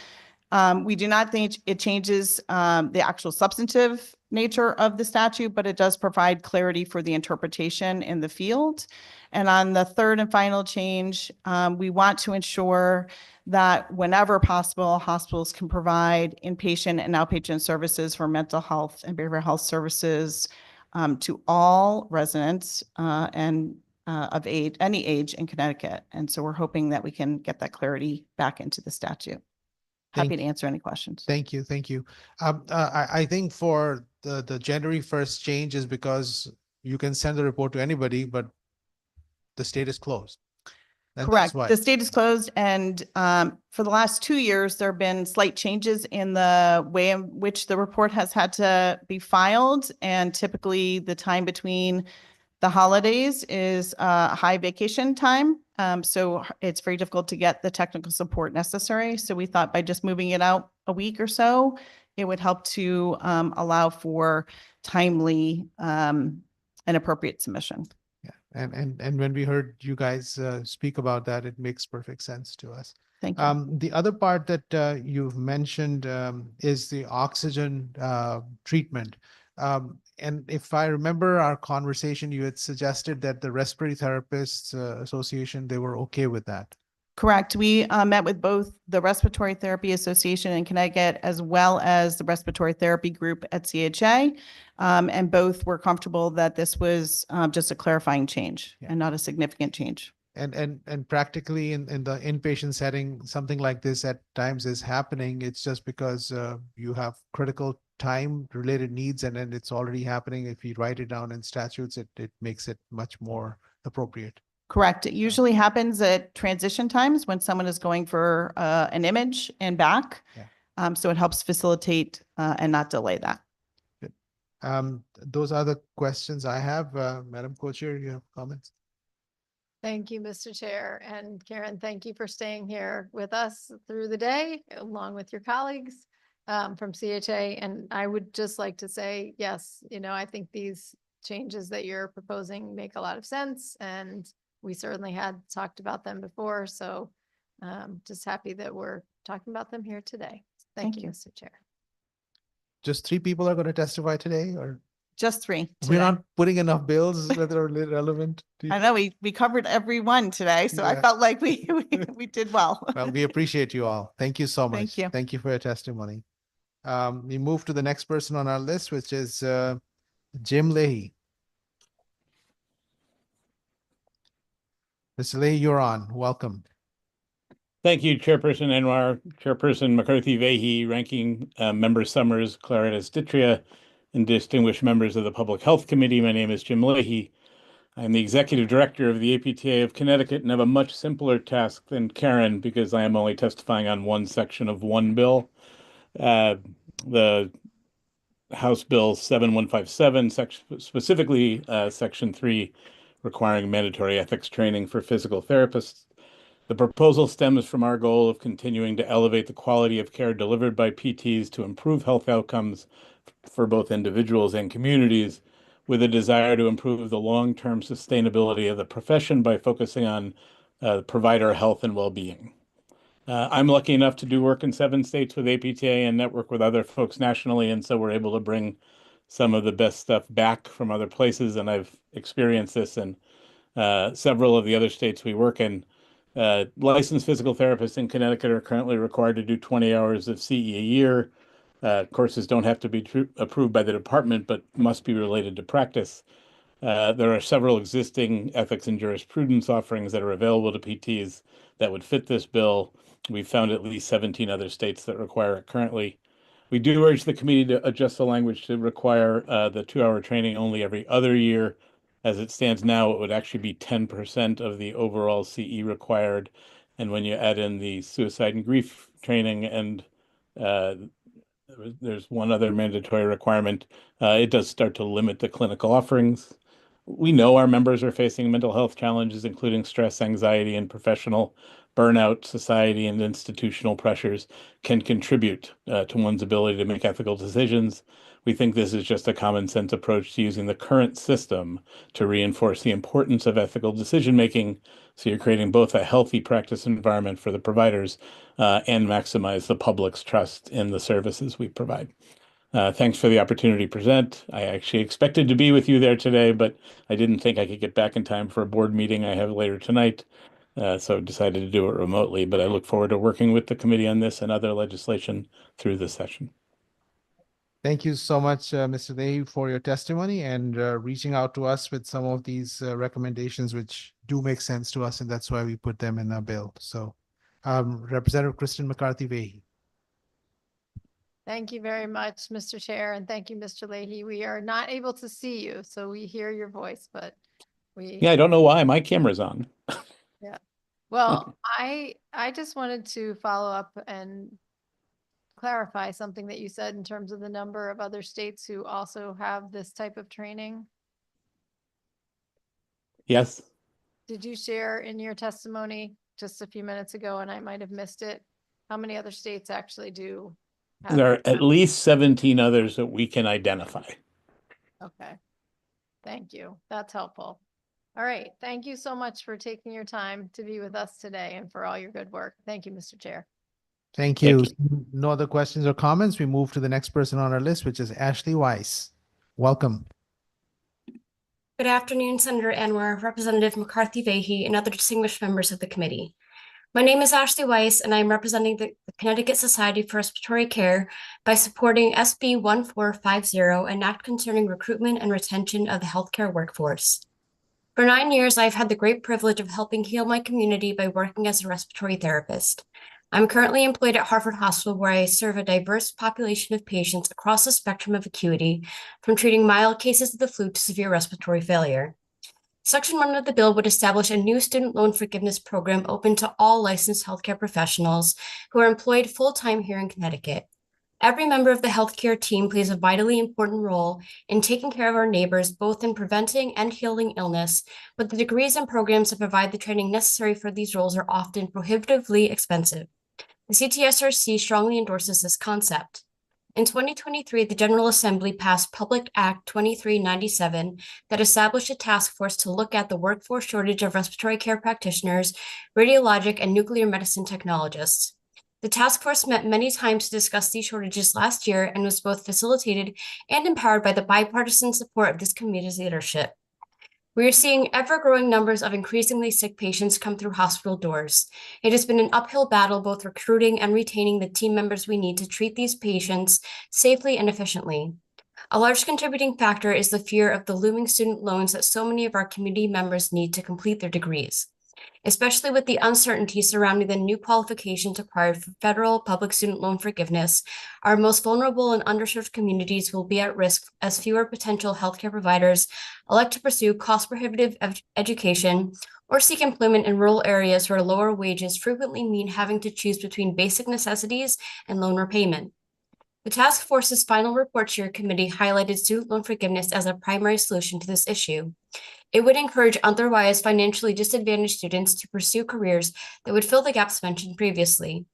Speaker 14: we do not think it changes the actual substantive nature of the statute, but it does provide clarity for the interpretation in the field. And on the third and final change, we want to ensure that whenever possible, hospitals can provide inpatient and outpatient services for mental health and behavioral health services to all residents and of age, any age in Connecticut. And so we're hoping that we can get that clarity back into the statute. Happy to answer any questions.
Speaker 1: Thank you. Thank you. I think for the January 1st change is because you can send the report to anybody, but the state is closed. And that's
Speaker 14: Correct.
Speaker 1: why.
Speaker 14: The state is closed, and for the last 2 years, there have been slight changes in the way in which the report has had to be filed. And typically the time between the holidays is high vacation time. So it's very difficult to get the technical support necessary. So we thought by just moving it out a week or so, it would help to allow for timely and appropriate submission.
Speaker 1: Yeah. And when we heard you guys speak about that, it makes perfect sense to us.
Speaker 14: Thank you.
Speaker 1: The other part that you've mentioned is the oxygen treatment. And if I remember our conversation, you had suggested that the Respiratory Therapists Association, they were okay with that.
Speaker 14: Correct. We met with both the Respiratory Therapy Association in Connecticut as well as the Respiratory Therapy Group at CHA. And both were comfortable that this was just a clarifying change and not a significant change.
Speaker 1: And practically in the inpatient setting, something like this at times is happening. It's just because you have critical time related needs and then it's already happening. If you write it down in statutes, it makes it much more appropriate.
Speaker 14: Correct. It usually happens at transition times when someone is going for an image and back.
Speaker 1: Yeah.
Speaker 14: So it helps facilitate and not delay that.
Speaker 1: Good. Those are the questions I have. Madam Co-Chair, you have comments?
Speaker 12: Thank you, Mr. Chair. And Karen, thank you for staying here with us through the day, along with your colleagues from CHA. And I would just like to say, yes, I think these changes that you're proposing make a lot of sense. And we certainly had talked about them before. So just happy that we're talking about them here today. Thank you, Mr. Chair.
Speaker 1: Just 3 people are going to testify today, or?
Speaker 14: Just 3.
Speaker 1: We're not putting enough bills that are relevant.
Speaker 14: I know we covered every one today, so I felt like we did well.
Speaker 1: Well, we appreciate you all. Thank you so much.
Speaker 14: Thank you.
Speaker 1: Thank you for your testimony. We move to the next person on our list, which is Jim Leahy. Mr. Leahy, you're on. Welcome.
Speaker 15: Thank you, Chairperson Anwar, Chairperson McCarthy-Vahey, Ranking Member Summers, Claritas Ditria, and distinguished members of the Public Health Committee. My name is Jim Leahy. I'm the Executive Director of the APTA of Connecticut and have a much simpler task than Karen because I am only testifying on one section of one bill. The House Bill 7157, specifically Section 3, requiring mandatory ethics training for physical therapists. The proposal stems from our goal of continuing to elevate the quality of care delivered by PTs to improve health outcomes for both individuals and communities, with a desire to improve the long-term sustainability of the profession by focusing on provider health and well-being. I'm lucky enough to do work in 7 states with APTA and network with other folks nationally, and so we're able to bring some of the best stuff back from other places, and I've experienced this in several of the other states we work in. Licensed physical therapists in Connecticut are currently required to do 20 hours of CE a year. Courses don't have to be approved by the department, but must be related to practice. There are several existing ethics and jurisprudence offerings that are available to PTs that would fit this bill. We've found at least 17 other states that require it currently. We do urge the committee to adjust the language to require the 2-hour training only every other year. As it stands now, it would actually be 10% of the overall CE required. And when you add in the suicide and grief training and there's one other mandatory requirement, it does start to limit the clinical offerings. We know our members are facing mental health challenges, including stress, anxiety, and professional burnout. Society and institutional pressures can contribute to one's ability to make ethical decisions. We think this is just a common sense approach to using the current system to reinforce the importance of ethical decision-making. So you're creating both a healthy practice environment for the providers and maximize the public's trust in the services we provide. Thanks for the opportunity to present. I actually expected to be with you there today, but I didn't think I could get back in time for a board meeting I have later tonight. So decided to do it remotely, but I look forward to working with the committee on this and other legislation through this session.
Speaker 1: Thank you so much, Mr. Leahy, for your testimony and reaching out to us with some of these recommendations, which do make sense to us, and that's why we put them in our bill. So, Representative Kristen McCarthy-Vahey.
Speaker 12: Thank you very much, Mr. Chair, and thank you, Mr. Leahy. We are not able to see you, so we hear your voice, but
Speaker 15: Yeah, I don't know why my camera's on.
Speaker 12: yeah. Well, I just wanted to follow up and clarify something that you said in terms of the number of other states who also have this type of training.
Speaker 15: Yes.
Speaker 12: Did you share in your testimony just a few minutes ago, and I might have missed it, how many other states actually do have
Speaker 15: There are
Speaker 12: that?
Speaker 15: at least 17 others that we can identify.
Speaker 12: Okay. Thank you. That's helpful. All right. Thank you so much for taking your time to be with us today and for all your good work. Thank you, Mr. Chair.
Speaker 1: Thank you. No other questions or comments. We move to the next person on our list, which is Ashley Weiss. Welcome.
Speaker 8: Good afternoon, Senator Anwar, Representative McCarthy-Vahey, and other distinguished members of the committee. My name is Ashley Weiss, and I am representing the Connecticut Society for Respiratory Care by supporting SB 1450, an act concerning recruitment and retention of the healthcare workforce. For 9 years, I've had the great privilege of helping heal my community by working as a respiratory therapist. I'm currently employed at Harvard Hospital, where I serve a diverse population of patients across the spectrum of acuity, from treating mild cases of the flu to severe respiratory failure. Section 1 of the bill would establish a new student loan forgiveness program open to all licensed healthcare professionals who are employed full-time here in Connecticut. Every member of the healthcare team plays a vitally important role in taking care of our neighbors, both in preventing and healing illness, but the degrees and programs that provide the training necessary for these roles are often prohibitively expensive. The CTSRC strongly endorses this concept. In 2023, the General Assembly passed Public Act 2397 that established a task force to look at the workforce shortage of respiratory care practitioners, radiologic, and nuclear medicine technologists. The task force met many times to discuss these shortages last year and was both facilitated and empowered by the bipartisan support of this committee's leadership. We are seeing ever-growing numbers of increasingly sick patients come through hospital doors. It has been an uphill battle, both recruiting and retaining the team members we need to treat these patients safely and efficiently. A large contributing factor is the fear of the looming student loans that so many of our community members need to complete their degrees. Especially with the uncertainty surrounding the new qualifications required for federal public student loan forgiveness, our most vulnerable and underserved communities will be at risk as fewer potential healthcare providers elect to pursue cost-prohibitive education or seek employment in rural areas where lower wages frequently mean having to choose between basic necessities and loan repayment. The task force's final report to your committee highlighted student loan forgiveness as a primary solution to this issue. It would encourage otherwise financially disadvantaged students to pursue careers that would fill the gaps mentioned previously.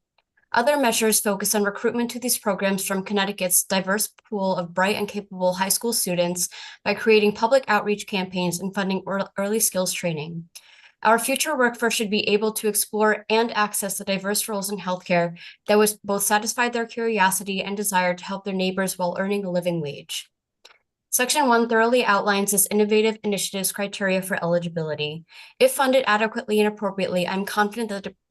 Speaker 8: Other measures focus on recruitment to these programs from Connecticut's diverse pool of bright and capable high school students by creating public outreach campaigns and funding early skills training. Our future workforce should be able to explore and access the diverse roles in healthcare that would both satisfy their curiosity and desire to help their neighbors while earning a living wage. Section 1 thoroughly outlines this innovative initiative's criteria for eligibility. If funded adequately and appropriately, I'm confident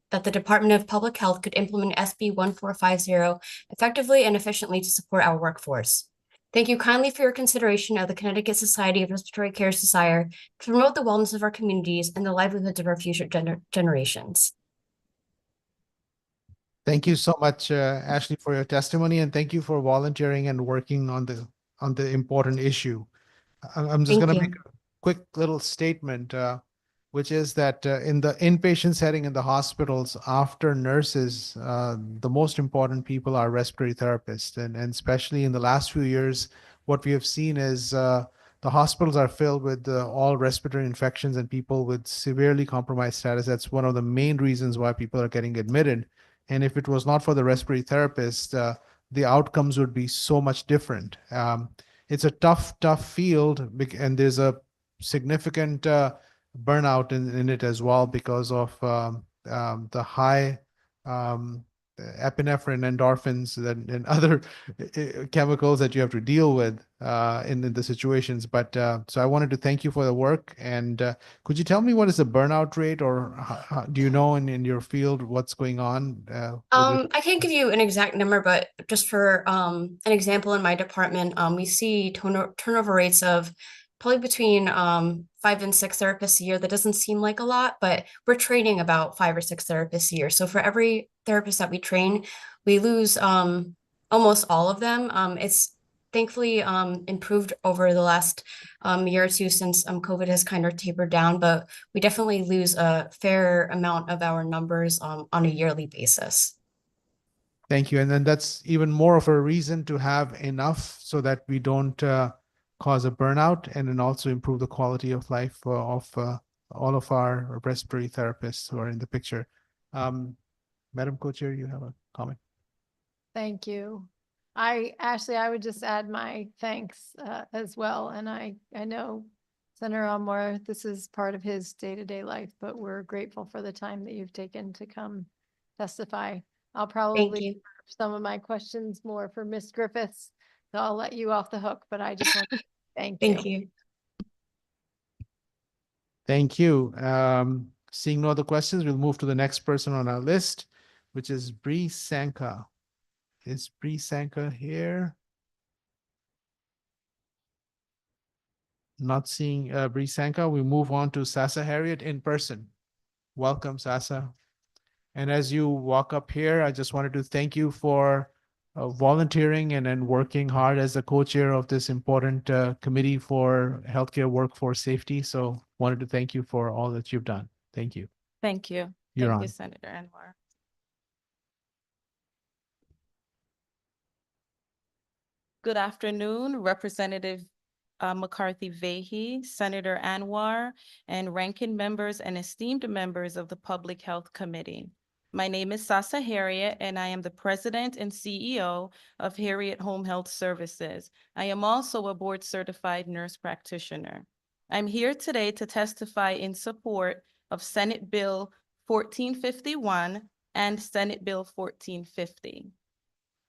Speaker 8: that the Department of Public Health could implement SB 1450 effectively and efficiently to support our workforce. Thank you kindly for your consideration of the Connecticut Society of Respiratory Care's desire to promote the wellness of our communities and the livelihoods of our future generations.
Speaker 1: Thank you so much, Ashley, for your testimony, and thank you for volunteering and working on the important issue. I'm just going to make a quick little statement, which is that in the inpatient setting in the hospitals, after nurses, the most important people are respiratory therapists. And especially in the last few years, what we have seen is the hospitals are filled with all respiratory infections and people with severely compromised status. That's one of the main reasons why people are getting admitted. And if it was not for the respiratory therapist, the outcomes would be so much different. It's a tough field, and there's a significant burnout in it as well because of the high epinephrine, endorphins, and other chemicals that you have to deal with in the situations. But so I wanted to thank you for the work. And could you tell me what is the burnout rate, or do you know in your field what's going on?
Speaker 8: I can't give you an exact number, but just for an example, in my department, we see turnover rates of probably between 5 and 6 therapists a year. That doesn't seem like a lot, but we're training about 5 or 6 therapists a year. So for every therapist that we train, we lose almost all of them. It's thankfully improved over the last year or two since COVID has kind of tapered down, but we definitely lose a fair amount of our numbers on a yearly basis.
Speaker 1: Thank you. And then that's even more of a reason to have enough so that we don't cause a burnout, and then also improve the quality of life of all of our respiratory therapists who are in the picture. Madam Co-Chair, you have a comment?
Speaker 12: Thank you. Ashley, I would just add my thanks as well. And I know Senator Elmore, this is part of his day-to-day life, but we're grateful for the time that you've taken to come testify. I'll probably have some of my questions more for Ms. Griffiths, so I'll let you off the hook, but I just want to thank you.
Speaker 8: Thank you.
Speaker 1: Thank you. Seeing no other questions, we'll move to the next person on our list, which is Bree Sanka. Is Bree Sanka here? Not seeing Bree Sanka. We move on to Sasa Harriet in person. Welcome, Sasa. And as you walk up here, I just wanted to thank you for volunteering and working hard as the co-chair of this important committee for healthcare workforce safety. So wanted to thank you for all that you've done. Thank you.
Speaker 17: Thank you.
Speaker 1: You're
Speaker 17: Thank
Speaker 1: on.
Speaker 17: you, Senator Anwar. Good afternoon, Representative McCarthy-Vahey, Senator Anwar, and ranking members and esteemed members of the Public Health Committee. My name is Sasa Harriet, and I am the President and CEO of Harriet Home Health Services. I am also a board-certified nurse practitioner. I'm here today to testify in support of Senate Bill 1451 and Senate Bill 1450.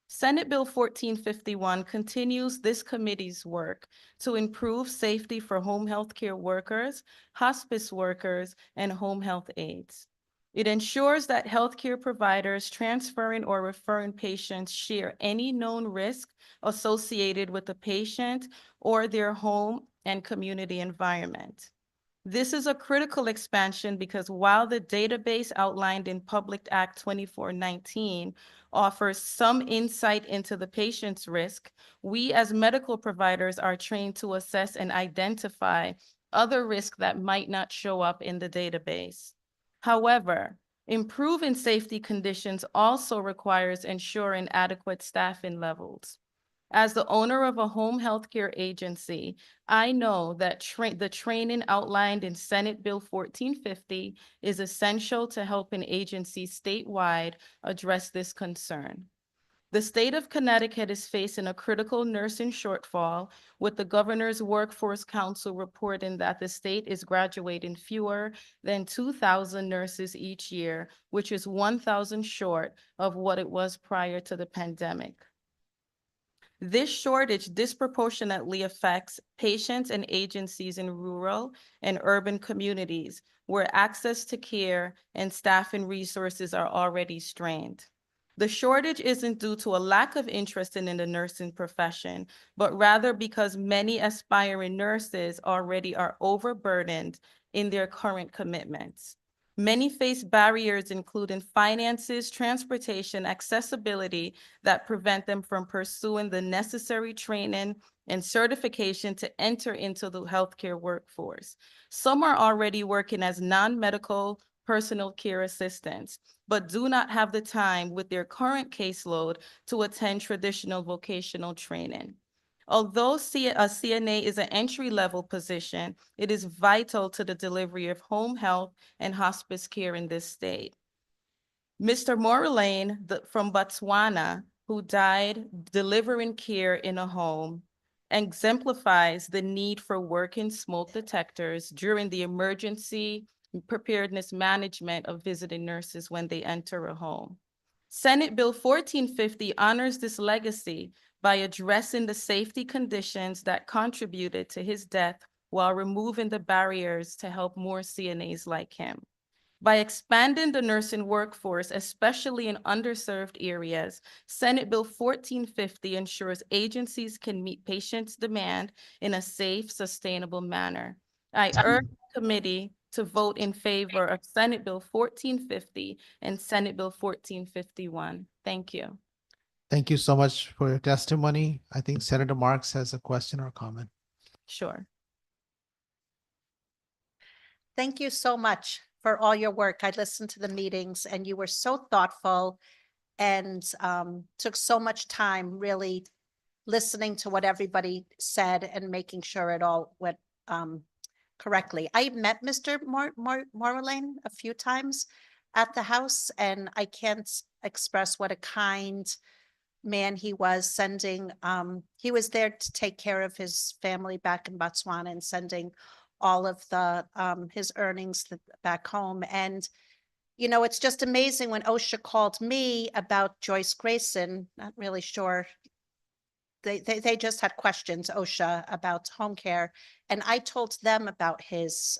Speaker 17: Senate Bill 1451 continues this committee's work to improve safety for home health care workers, hospice workers, and home health aides. It ensures that healthcare providers transferring or referring patients share any known risk associated with the patient or their home and community environment. This is a critical expansion because while the database outlined in Public Act 2419 offers some insight into the patient's risk, we as medical providers are trained to assess and identify other risks that might not show up in the database. However, improving safety conditions also requires ensuring adequate staffing levels. As the owner of a home healthcare agency, I know that the training outlined in Senate Bill 1450 is essential to helping agencies statewide address this concern. The state of Connecticut is facing a critical nursing shortfall, with the Governor's Workforce Council reporting that the state is graduating fewer than 2,000 nurses each year, which is 1,000 short of what it was prior to the pandemic. This shortage disproportionately affects patients and agencies in rural and urban communities where access to care and staffing resources are already strained. The shortage isn't due to a lack of interest in the nursing profession, but rather because many aspiring nurses already are overburdened in their current commitments. Many face barriers including finances, transportation, accessibility that prevent them from pursuing the necessary training and certification to enter into the healthcare workforce. Some are already working as non-medical personal care assistants, but do not have the time with their current caseload to attend traditional vocational training. Although a CNA is an entry-level position, it is vital to the delivery of home health and hospice care in this state. Mr. Morlane from Botswana, who died delivering care in a home, exemplifies the need for working smoke detectors during the emergency preparedness management of visiting nurses when they enter a home. Senate Bill 1450 honors this legacy by addressing the safety conditions that contributed to his death while removing the barriers to help more CNAs like him. By expanding the nursing workforce, especially in underserved areas, Senate Bill 1450 ensures agencies can meet patients' demand in a safe, sustainable manner. I urge the committee to vote in favor of Senate Bill 1450 and Senate Bill 1451. Thank you.
Speaker 1: Thank you so much for your testimony. I think Senator Marks has a question or comment.
Speaker 17: Sure.
Speaker 5: Thank you so much for all your work. I listened to the meetings and you were so thoughtful and took so much time really listening to what everybody said and making sure it all went correctly. I met Mr. Morlane a few times at the house, and I can't express what a kind man he was, sending, he was there to take care of his family back in Botswana and sending all of the his earnings back home. And you know, it's just amazing when OSHA called me about Joyce Grayson, not really sure. They just had questions, OSHA, about home care. And I told them about his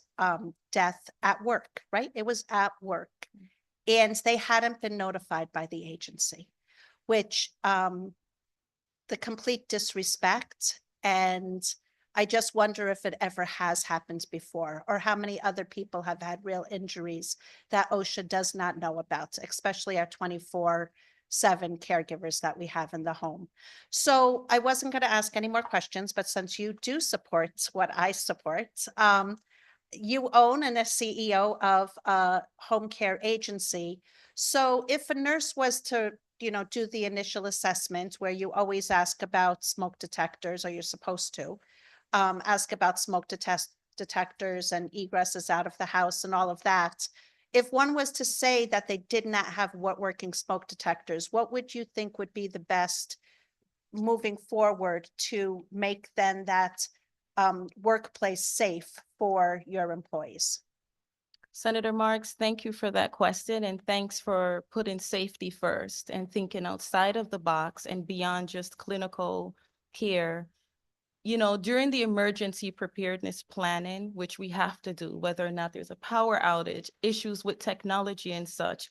Speaker 5: death at work, right? It was at work. And they hadn't been notified by the agency, which the complete disrespect. And I just wonder if it ever has happened before, or how many other people have had real injuries that OSHA does not know about, especially our 24/7 caregivers that we have in the home. So I wasn't going to ask any more questions, but since you do support what I support, you own and a CEO of a home care agency. So if a nurse was to, you know, do the initial assessment where you always ask about smoke detectors, or you're supposed to ask about smoke detectors and egresses out of the house and all of that. If one was to say that they did not have working smoke detectors, what would you think would be the best moving forward to make then that workplace safe for your employees?
Speaker 17: Senator Marks, thank you for that question, and thanks for putting safety first and thinking outside of the box and beyond just clinical care. You know, during the emergency preparedness planning, which we have to do, whether or not there's a power outage, issues with technology and such,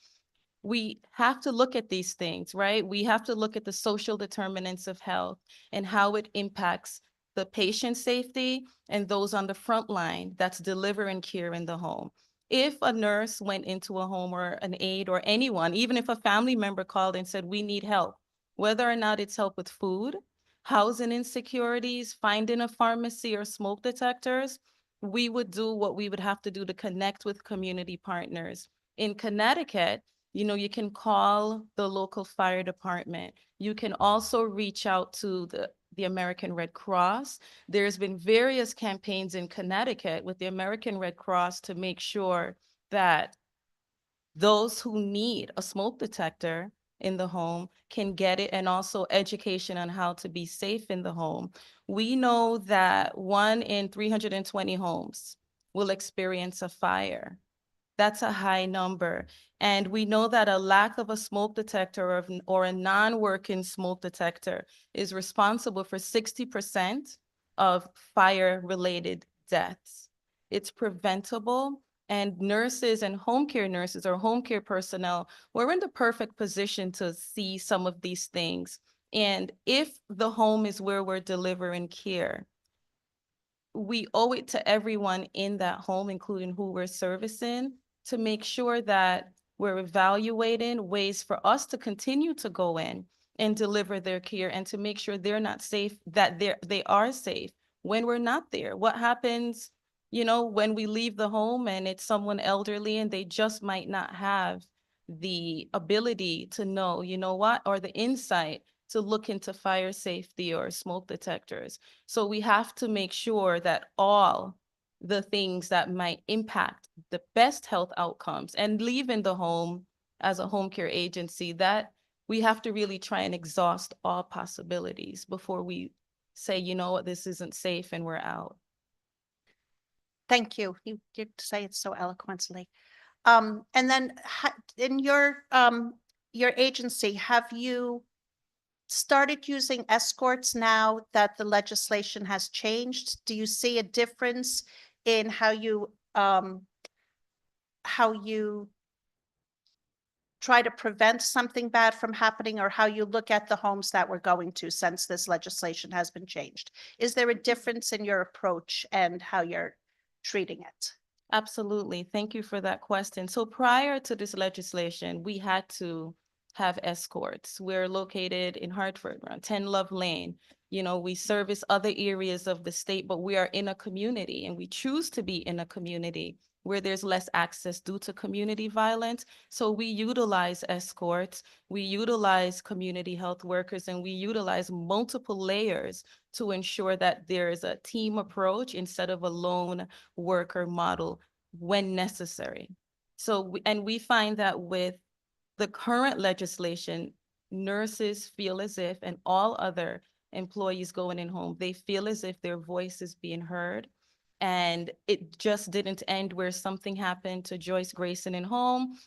Speaker 17: we have to look at these things, right? We have to look at the social determinants of health and how it impacts the patient safety and those on the front line that's delivering care in the home. If a nurse went into a home, or an aide, or anyone, even if a family member called and said, we need help, whether or not it's help with food, housing insecurities, finding a pharmacy or smoke detectors, we would do what we would have to do to connect with community partners. In Connecticut, you know, you can call the local fire department. You can also reach out to the American Red Cross. There's been various campaigns in Connecticut with the American Red Cross to make sure that those who need a smoke detector in the home can get it, and also education on how to be safe in the home. We know that 1 in 320 homes will experience a fire. That's a high number. And we know that a lack of a smoke detector or a non-working smoke detector is responsible for 60% of fire-related deaths. It's preventable. And nurses and home care nurses, or home care personnel, we're in the perfect position to see some of these things. And if the home is where we're delivering care, we owe it to everyone in that home, including who we're servicing, to make sure that we're evaluating ways for us to continue to go in and deliver their care, and to make sure they're not safe, that they are safe when we're not there. What happens, you know, when we leave the home and it's someone elderly and they just might not have the ability to know, you know what, or the insight to look into fire safety or smoke detectors. So we have to make sure that all the things that might impact the best health outcomes, and leaving the home as a home care agency, that we have to really try and exhaust all possibilities before we say, you know what, this isn't safe and we're out.
Speaker 5: Thank you. You say it so eloquently. And then in your your agency, have you started using escorts now that the legislation has changed? Do you see a difference in how you try to prevent something bad from happening, or how you look at the homes that we're going to since this legislation has been changed? Is there a difference in your approach and how you're treating it?
Speaker 17: Absolutely. Thank you for that question. So prior to this legislation, we had to have escorts. We're located in Hartford, around 10 Love Lane. You know, we service other areas of the state, but we are in a community, and we choose to be in a community where there's less access due to community violence. So we utilize escorts, we utilize community health workers, and we utilize multiple layers to ensure that there is a team approach instead of a lone worker model when necessary. So, and we find that with the current legislation, nurses feel as if, and all other employees going in home, they feel as if their voice is being heard. And it just didn't end where something happened to Joyce Grayson in home,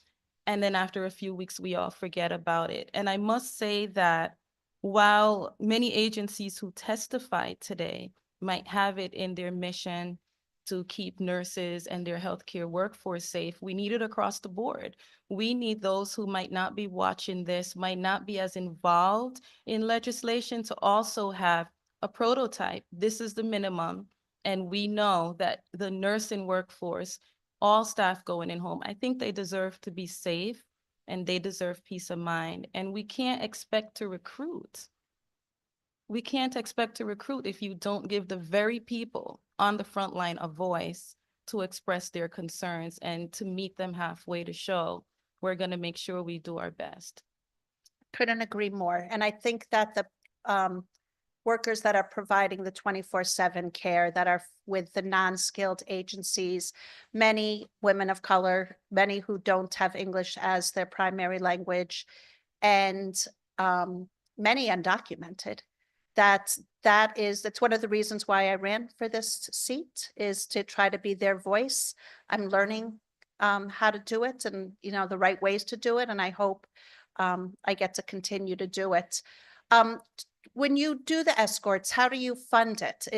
Speaker 17: and then after a few weeks, we all forget about it. And I must say that while many agencies who testified today might have it in their mission to keep nurses and their healthcare workforce safe, we need it across the board. We need those who might not be watching this, might not be as involved in legislation, to also have a prototype. This is the minimum. And we know that the nursing workforce, all staff going in home, I think they deserve to be safe, and they deserve peace of mind. And we can't expect to recruit. We can't expect to recruit if you don't give the very people on the front line a voice to express their concerns and to meet them halfway to show we're going to make sure we do our best.
Speaker 5: Couldn't agree more. And I think that the workers that are providing the 24/7 care, that are with the non-skilled agencies, many women of color, many who don't have English as their primary language, and many undocumented, that's one of the reasons why I ran for this seat, is to try to be their voice. I'm learning how to do it, and the right ways to do it, and I hope I get to continue to do it. When you do the escorts, how do you fund it?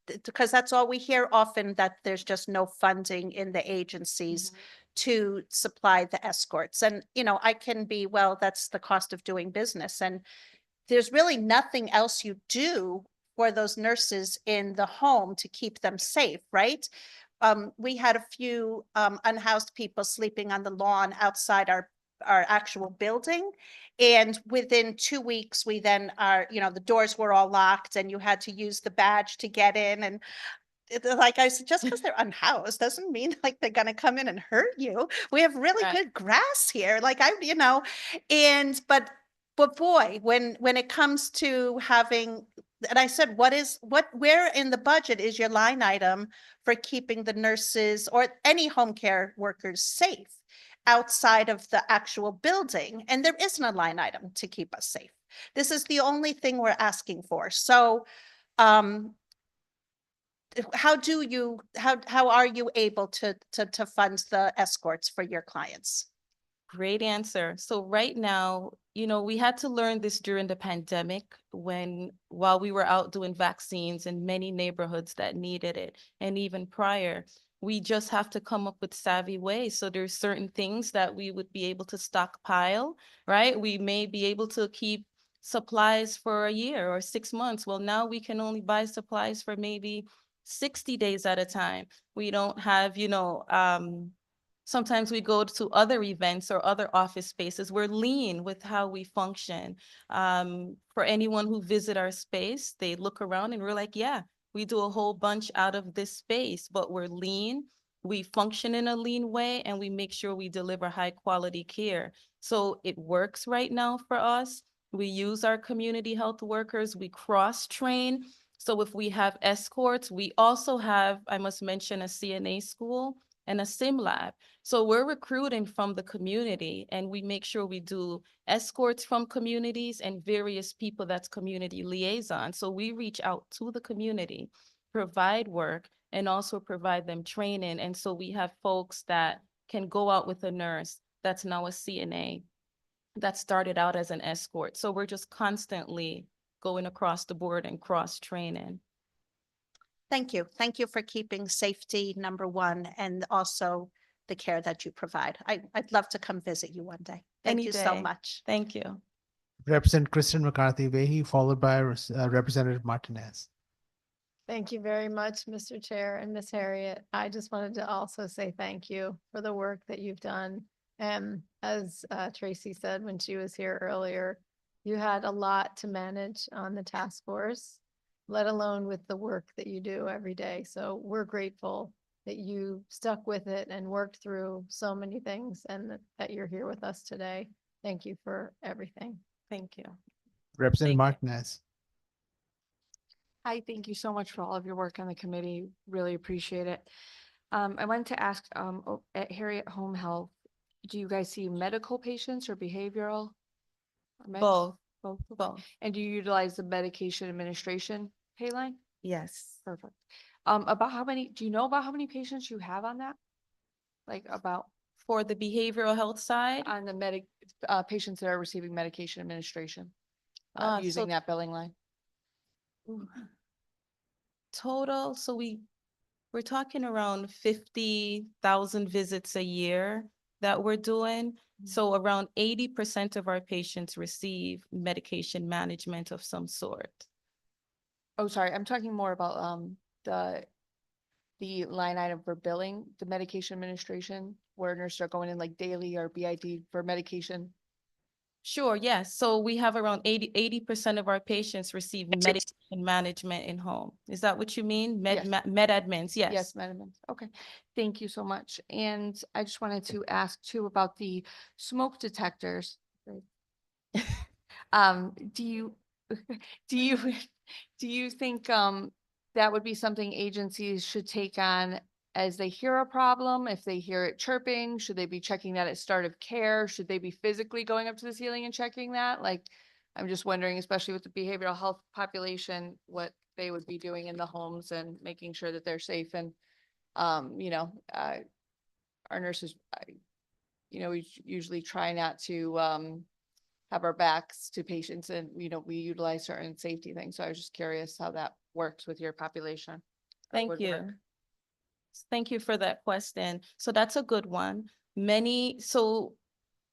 Speaker 5: Because that's all we hear often, that there's just no funding in the agencies to supply the escorts. And, I can be, well, that's the cost of doing business. And there's really nothing else you do for those nurses in the home to keep them safe, right? We had a few unhoused people sleeping on the lawn outside our actual building. And within 2 weeks, we then the doors were all locked, and you had to use the badge to get in. And like I said, just because they're unhoused doesn't mean like they're going to come in and hurt you. We have really good grass here. But boy, when it comes to having, and I said, where in the budget is your line item for keeping the nurses or any home care workers safe outside of the actual building? And there isn't a line item to keep us safe. This is the only thing we're asking for. So, how are you able to fund the escorts for your clients?
Speaker 17: Great answer. So right now, we had to learn this during the pandemic, while we were out doing vaccines in many neighborhoods that needed it. And even prior, we just have to come up with savvy ways. So there's certain things that we would be able to stockpile, right? We may be able to keep supplies for a year or 6 months. Well, now we can only buy supplies for maybe 60 days at a time. We don't have, sometimes we go to other events or other office spaces. We're lean with how we function. For anyone who visit our space, they look around and we're like, yeah, we do a whole bunch out of this space, but we're lean. We function in a lean way, and we make sure we deliver high quality care. So it works right now for us. We use our community health workers. We cross-train. So if we have escorts, we also have, I must mention, a CNA school and a sim lab. So we're recruiting from the community, and we make sure we do escorts from communities and various people that's community liaison. So we reach out to the community, provide work, and also provide them training. And so we have folks that can go out with a nurse that's now a CNA, that started out as an escort. So we're just constantly going across the board and cross-training.
Speaker 5: Thank you. Thank you for keeping safety number one and also the care that you provide. I'd love to come visit you one day. Thank
Speaker 17: Any
Speaker 5: you so
Speaker 17: day.
Speaker 5: much.
Speaker 17: Thank you.
Speaker 1: Representative Kristen McCarthy-Vahey, followed by Representative Martinez.
Speaker 12: Thank you very much, Mr. Chair and Miss Harriet. I just wanted to also say thank you for the work that you've done. And as Tracy said when she was here earlier, you had a lot to manage on the task force, let alone with the work that you do every day. So we're grateful that you stuck with it and worked through so many things and that you're here with us today. Thank you for everything.
Speaker 17: Thank you.
Speaker 1: Representative Martinez.
Speaker 6: Hi, thank you so much for all of your work on the committee. Really appreciate it. I wanted to ask, at Harriet Home Health, do you guys see medical patients or behavioral? Or mix?
Speaker 17: Both.
Speaker 6: Both.
Speaker 17: Both.
Speaker 6: And do you utilize the medication administration pay line?
Speaker 17: Yes.
Speaker 6: Perfect. Do you know about how many patients you have on that? Like about
Speaker 17: For the behavioral health side?
Speaker 6: on the patients that are receiving medication administration, using
Speaker 17: So
Speaker 6: that billing line?
Speaker 17: total, so we're talking around 50,000 visits a year that we're doing. So around 80% of our patients receive medication management of some sort.
Speaker 6: Oh, sorry, I'm talking more about the line item for billing, the medication administration, where nurses are going in like daily or BID for medication.
Speaker 17: Sure, yes. So we have around 80% of our patients receive medication management in home. Is that what you mean? Med admins, yes.
Speaker 6: Yes, med admins. Okay, thank you so much. And I just wanted to ask too about the smoke detectors. Do you do you think that would be something agencies should take on as they hear a problem? If they hear it chirping, should they be checking that at start of care? Should they be physically going up to the ceiling and checking that? Like, I'm just wondering, especially with the behavioral health population, what they would be doing in the homes and making sure that they're safe. And, our nurses, we usually try not to have our backs to patients and, we utilize certain safety things. So I was just curious how that works with your population.
Speaker 17: Thank you. Thank you for that question. So that's a good one. So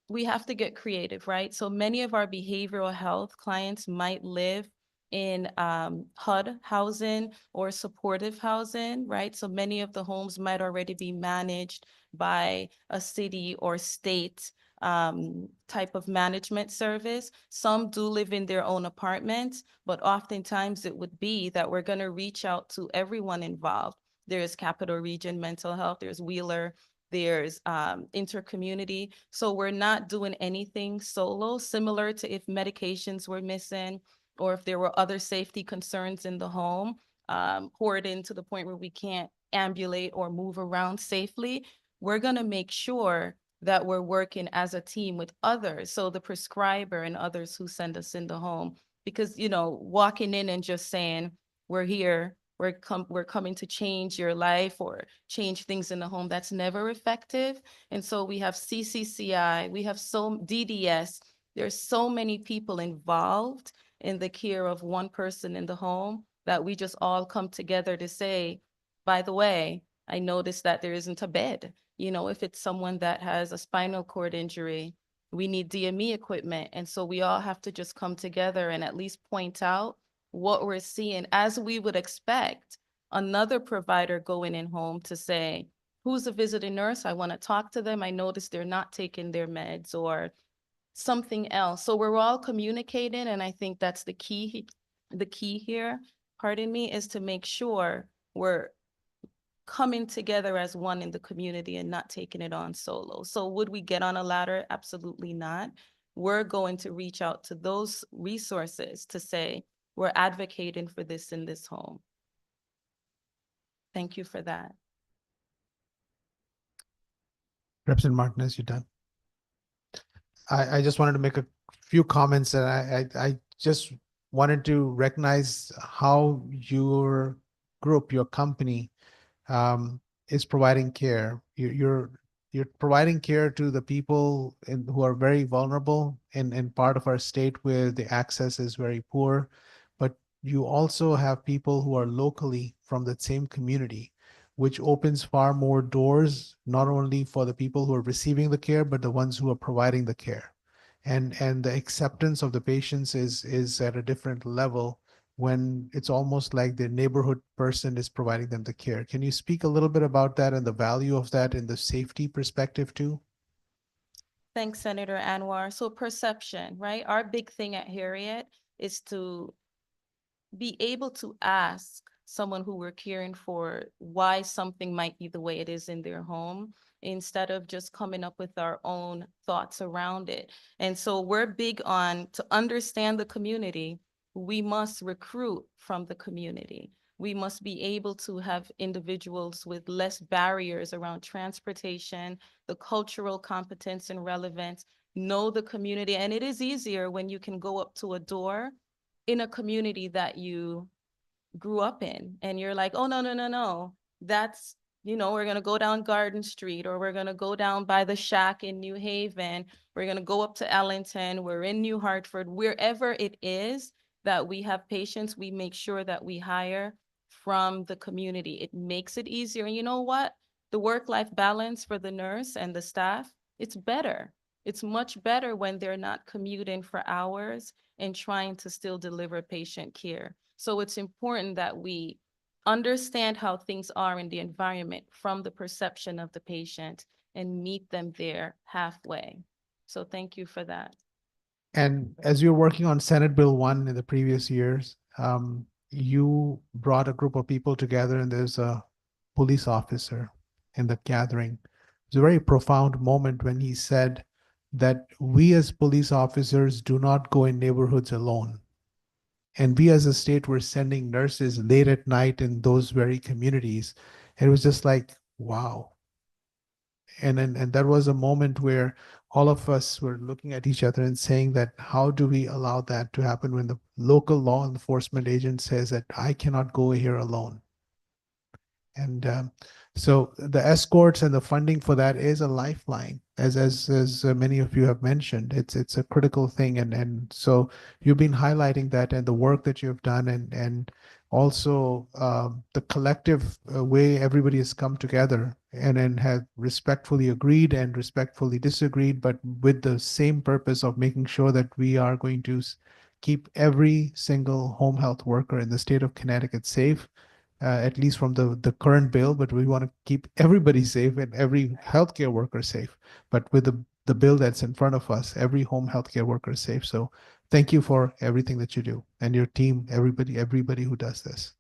Speaker 17: we have to get creative, right? So many of our behavioral health clients might live in HUD housing or supportive housing, right? So many of the homes might already be managed by a city or state type of management service. Some do live in their own apartments, but oftentimes it would be that we're going to reach out to everyone involved. There's Capital Region Mental Health, there's Wheeler, there's intercommunity. So we're not doing anything solo, similar to if medications were missing or if there were other safety concerns in the home, hoarding to the point where we can't ambulate or move around safely. We're going to make sure that we're working as a team with others. So the prescriber and others who send us in the home, because, walking in and just saying, we're here, we're coming to change your life or change things in the home, that's never effective. And so we have CCCI, we have DDS, there's so many people involved in the care of one person in the home that we just all come together to say, by the way, I noticed that there isn't a bed. If it's someone that has a spinal cord injury, we need DME equipment. And so we all have to just come together and at least point out what we're seeing, as we would expect another provider going in home to say, who's a visiting nurse? I want to talk to them. I noticed they're not taking their meds or something else. So we're all communicating. And I think that's the key here, pardon me, is to make sure we're coming together as one in the community and not taking it on solo. So would we get on a ladder? Absolutely not. We're going to reach out to those resources to say, we're advocating for this in this home. Thank you for that.
Speaker 1: Representative Martinez, you done? I just wanted to make a few comments, and I just wanted to recognize how your group, your company, is providing care. You're you're providing care to the people who are very vulnerable in part of our state where the access is very poor, but you also have people who are locally from the same community, which opens far more doors, not only for the people who are receiving the care, but the ones who are providing the care. And the acceptance of the patients is at a different level when it's almost like the neighborhood person is providing them the care. Can you speak a little bit about that and the value of that in the safety perspective too?
Speaker 17: Thanks, Senator Anwar. So perception, right? Our big thing at Harriet is to be able to ask someone who we're caring for why something might be the way it is in their home, instead of just coming up with our own thoughts around it. And so we're big on, to understand the community, we must recruit from the community. We must be able to have individuals with less barriers around transportation, the cultural competence and relevance, know the community. And it is easier when you can go up to a door in a community that you grew up in, and you're like, oh, no, that's, we're going to go down Garden Street, or we're going to go down by the Shack in New Haven, we're going to go up to Ellington, we're in New Hartford, wherever it is that we have patients, we make sure that we hire from the community. It makes it easier. And you know what? The work-life balance for the nurse and the staff, it's better. It's much better when they're not commuting for hours and trying to still deliver patient care. So it's important that we understand how things are in the environment from the perception of the patient and meet them there halfway. So thank you for that.
Speaker 1: And as you're working on Senate Bill 1 in the previous years, you brought a group of people together, and there's a police officer in the gathering. It's a very profound moment when he said that we as police officers do not go in neighborhoods alone. And we as a state were sending nurses late at night in those very communities. And it was just like, wow. And that was a moment where all of us were looking at each other and saying that, how do we allow that to happen when the local law enforcement agent says that I cannot go here alone? And so the escorts and the funding for that is a lifeline, as many of you have mentioned. It's a critical thing, and so you've been highlighting that and the work that you have done, and also the collective way everybody has come together and have respectfully agreed and respectfully disagreed, but with the same purpose of making sure that we are going to keep every single home health worker in the state of Connecticut safe. At least from the current bill, but we want to keep everybody safe and every healthcare worker safe. But with the bill that's in front of us, every home healthcare worker is safe. So thank you for everything that you do, and your team, everybody who does this.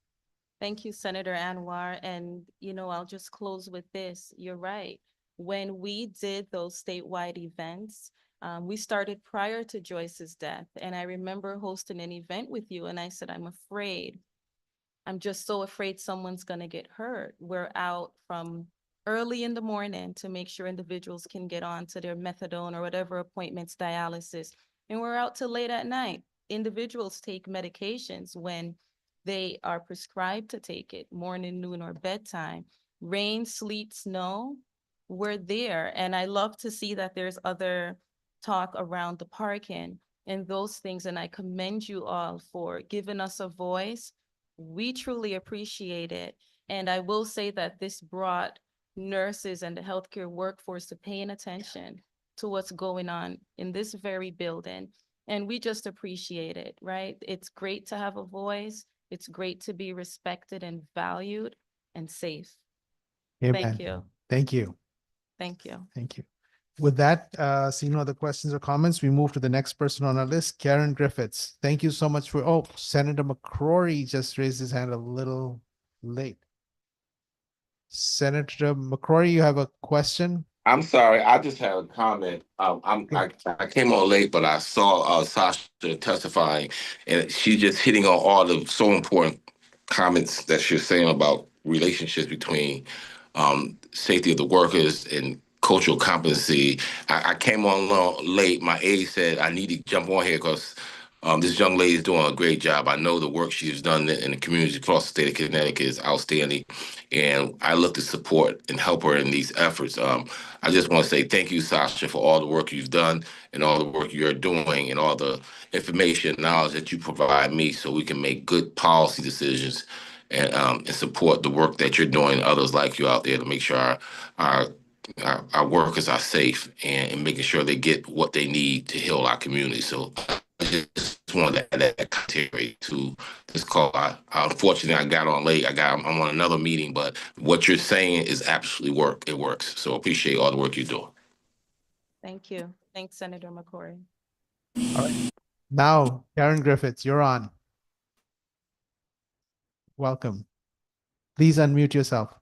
Speaker 17: Thank you, Senator Anwar. And, I'll just close with this. You're right. When we did those statewide events, we started prior to Joyce's death. And I remember hosting an event with you, and I said, I'm just so afraid someone's going to get hurt. We're out from early in the morning to make sure individuals can get on to their methadone or whatever appointments, dialysis. And we're out till late at night. Individuals take medications when they are prescribed to take it, morning, noon, or bedtime. Rain, sleet, snow, we're there. And I love to see that there's other talk around the parking and those things. And I commend you all for giving us a voice. We truly appreciate it. And I will say that this brought nurses and the healthcare workforce to paying attention to what's going on in this very building. And we just appreciate it, right? It's great to have a voice. It's great to be respected and valued and safe.
Speaker 1: Amen.
Speaker 17: Thank you.
Speaker 1: Thank you.
Speaker 17: Thank you.
Speaker 1: Thank you. With that, seeing no other questions or comments, we move to the next person on our list, Karen Griffiths. Thank you so much for, Senator McCrory just raised his hand a little late. Senator McCrory, you have a question?
Speaker 18: I'm sorry, I just have a comment. I came on late, but I saw Sasha testifying, and she's just hitting on all the so important comments that she's saying about relationships between safety of the workers and cultural competency. I came on late. My aide said I need to jump on here because This young lady is doing a great job. I know the work she's done in the communities across the state of Connecticut is outstanding, and I look to support and help her in these efforts. I just want to say thank you, Sasha, for all the work you've done and all the work you're doing and all the information, knowledge that you provide me so we can make good policy decisions and support the work that you're doing and others like you out there to make sure our our workers are safe and making sure they get what they need to heal our community. So I just wanted to add that commentary to this call. Unfortunately, I got on late. I'm on another meeting, but what you're saying is absolutely it works. So appreciate all the work you're doing.
Speaker 17: Thank you. Thanks, Senator McCory.
Speaker 1: All right. Now, Karen Griffiths, you're on. Welcome. Please unmute yourself.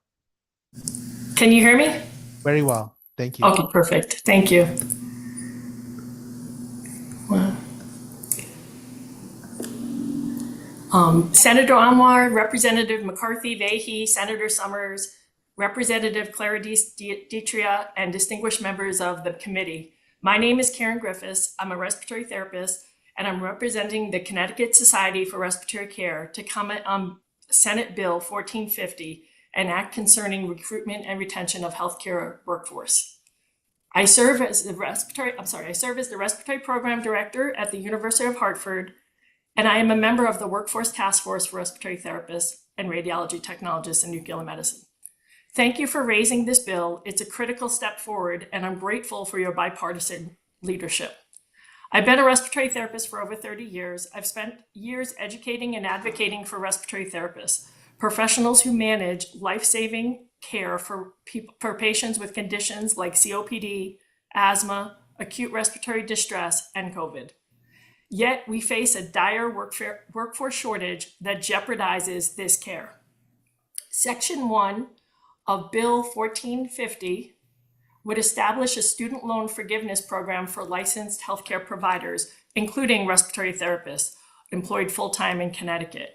Speaker 19: Can you hear me?
Speaker 1: Very well. Thank you.
Speaker 19: Okay, perfect. Thank you. Wow. Senator Anwar, Representative McCarthy-Vahey, Senator Summers, Representative Clara Ditria, and distinguished members of the committee. My name is Karen Griffiths. I'm a respiratory therapist, and I'm representing the Connecticut Society for Respiratory Care to comment on Senate Bill 1450, an act concerning recruitment and retention of healthcare workforce. I serve as the respiratory program director at the University of Hartford, and I am a member of the Workforce Task Force for Respiratory Therapists and Radiology Technologists in Nuclear Medicine. Thank you for raising this bill. It's a critical step forward, and I'm grateful for your bipartisan leadership. I've been a respiratory therapist for over 30 years. I've spent years educating and advocating for respiratory therapists, professionals who manage life-saving care for patients with conditions like COPD, asthma, acute respiratory distress, and COVID. Yet we face a dire workforce shortage that jeopardizes this care. Section 1 of Bill 1450 would establish a student loan forgiveness program for licensed healthcare providers, including respiratory therapists employed full-time in Connecticut.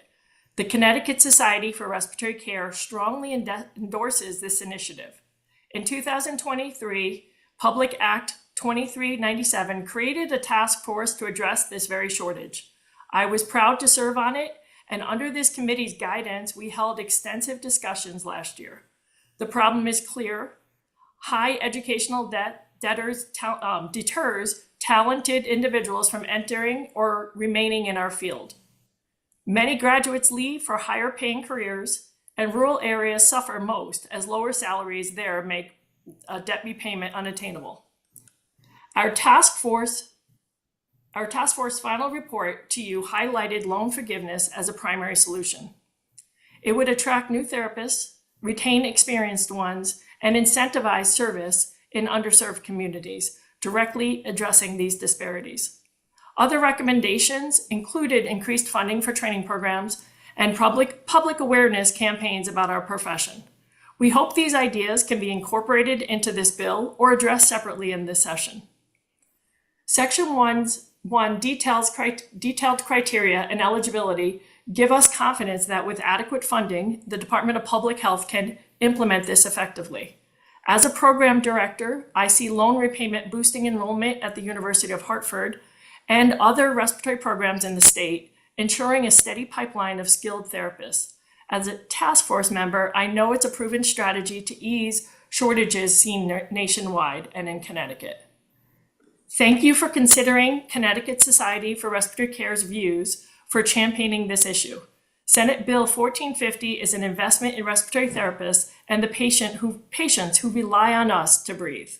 Speaker 19: The Connecticut Society for Respiratory Care strongly endorses this initiative. In 2023, Public Act 2397 created a task force to address this very shortage. I was proud to serve on it, and under this committee's guidance, we held extensive discussions last year. The problem is clear. High educational debt deters talented individuals from entering or remaining in our field. Many graduates leave for higher paying careers, and rural areas suffer most as lower salaries there make debt repayment unattainable. Our task force final report to you highlighted loan forgiveness as a primary solution. It would attract new therapists, retain experienced ones, and incentivize service in underserved communities, directly addressing these disparities. Other recommendations included increased funding for training programs and public awareness campaigns about our profession. We hope these ideas can be incorporated into this bill or addressed separately in this session. Section 1 detailed criteria and eligibility give us confidence that with adequate funding, the Department of Public Health can implement this effectively. As a program director, I see loan repayment boosting enrollment at the University of Hartford and other respiratory programs in the state, ensuring a steady pipeline of skilled therapists. As a task force member, I know it's a proven strategy to ease shortages seen nationwide and in Connecticut. Thank you for considering Connecticut Society for Respiratory Care's views for championing this issue. Senate Bill 1450 is an investment in respiratory therapists and the patients who rely on us to breathe.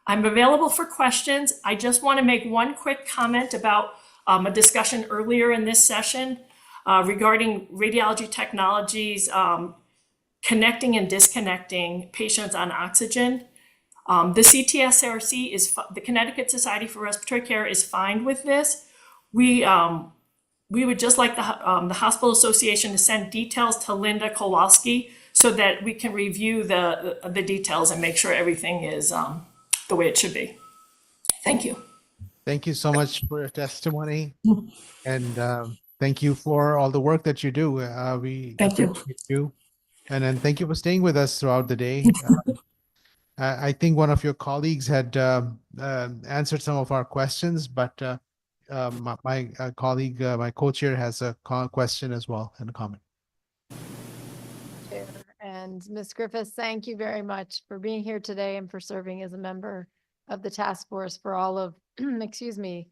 Speaker 19: I'm available for questions. I just want to make one quick comment about a discussion earlier in this session regarding radiology technologies connecting and disconnecting patients on oxygen. The CTSRC the Connecticut Society for Respiratory Care is fine with this. We would just like the Hospital Association to send details to Linda Kowalski so that we can review the details and make sure everything is the way it should be. Thank you.
Speaker 1: Thank you so much for your testimony. And thank you for all the work that you do. We appreciate you. And then thank you for staying with us throughout the day. I think one of your colleagues had answered some of our questions, but my colleague, my co-chair has a question as well and a comment.
Speaker 12: Chair. And Ms. Griffiths, thank you very much for being here today and for serving as a member of the task force for all of, excuse me,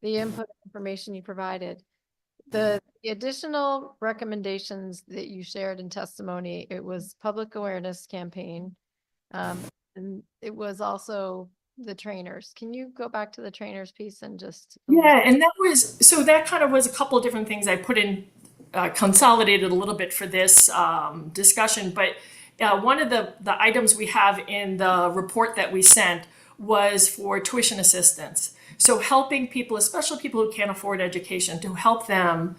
Speaker 12: the input and information you provided. The additional recommendations that you shared in testimony, it was public awareness campaign. And it was also the trainers. Can you go back to the trainers piece and just?
Speaker 19: Yeah, and that kind of was a couple of different things I put in, consolidated a little bit for this discussion. But one of the items we have in the report that we sent was for tuition assistance. So helping people, especially people who can't afford education, to help them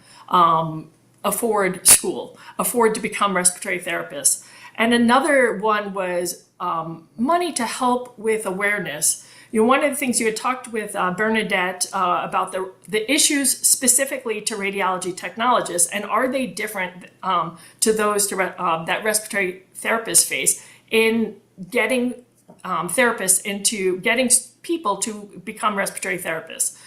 Speaker 19: afford school, afford to become respiratory therapists. And another one was money to help with awareness. You know, one of the things you had talked with Bernadette about the issues specifically to radiology technologists, and are they different to those that respiratory therapists face in getting therapists into getting people to become respiratory therapists?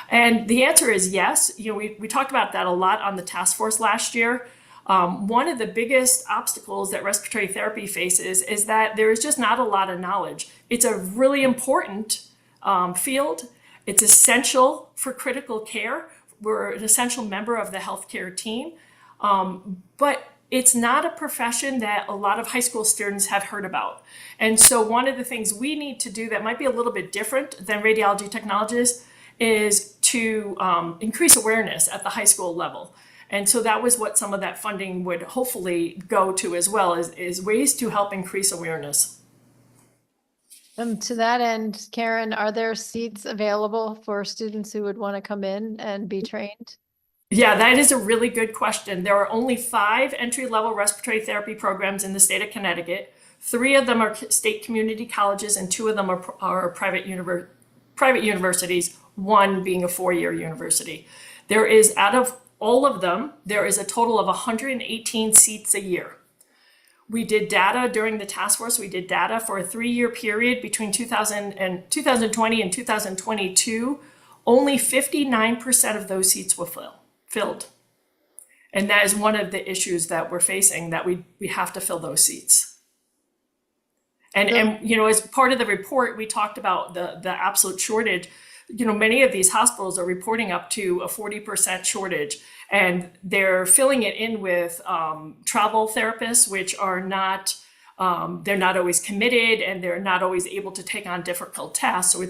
Speaker 19: And the answer is yes. You know, we talked about that a lot on the task force last year. One of the biggest obstacles that respiratory therapy faces is that there is just not a lot of knowledge. It's a really important field. It's essential for critical care. We're an essential member of the healthcare team. But it's not a profession that a lot of high school students have heard about. And so one of the things we need to do that might be a little bit different than radiology technologists is to increase awareness at the high school level. And so that was what some of that funding would hopefully go to as well, is ways to help increase awareness.
Speaker 12: To that end, Karen, are there seats available for students who would want to come in and be trained?
Speaker 19: Yeah, that is a really good question. There are only 5 entry-level respiratory therapy programs in the state of Connecticut. 3 of them are state community colleges and 2 of them are private universities, one being a 4-year university. There is, out of all of them, there is a total of 118 seats a year. We did data during the task force. We did data for a 3-year period between 2020 and 2022. Only 59% of those seats were filled. And that is one of the issues that we're facing, that we have to fill those seats. And you know, as part of the report, we talked about the absolute shortage. You know, many of these hospitals are reporting up to a 40% shortage, and they're filling it in with travel therapists, which are not, they're not always committed, and they're not always able to take on difficult tasks. So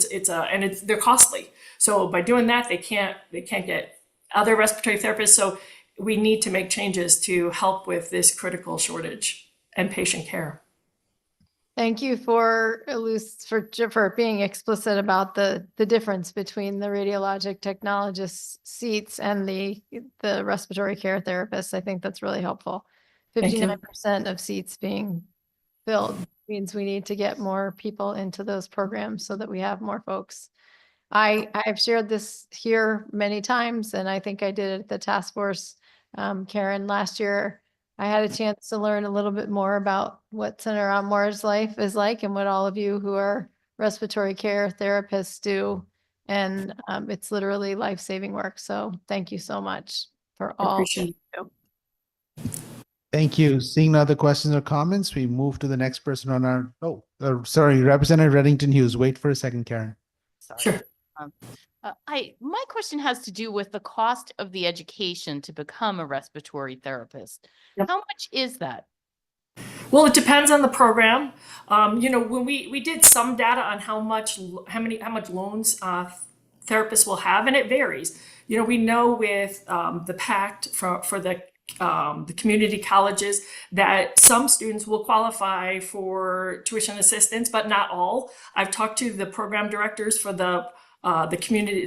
Speaker 19: they're costly. So by doing that, they can't get other respiratory therapists. So we need to make changes to help with this critical shortage and patient care.
Speaker 12: Thank you for being explicit about the difference between the radiologic technologist seats and the respiratory care therapists. I think that's really helpful. 59% of seats being filled means we need to get more people into those programs so that we have more folks. I've shared this here many times, and I think I did it at the task force, Karen, last year. I had a chance to learn a little bit more about what Senator Anwar's life is like and what all of you who are respiratory care therapists do. And it's literally life-saving work. So thank you so much for all that you do.
Speaker 1: Thank you. Seeing no other questions or comments, we move to the next person on our, Representative Reddington Hughes. Wait for a second, Karen.
Speaker 7: Sorry. Sure. My question has to do with the cost of the education to become a respiratory therapist. Yep. How much is that?
Speaker 19: Well, it depends on the program. You know, when we did some data on how much loans therapists will have, and it varies. You know, we know with the PACT for the community colleges that some students will qualify for tuition assistance, but not all. I've talked to the program directors for the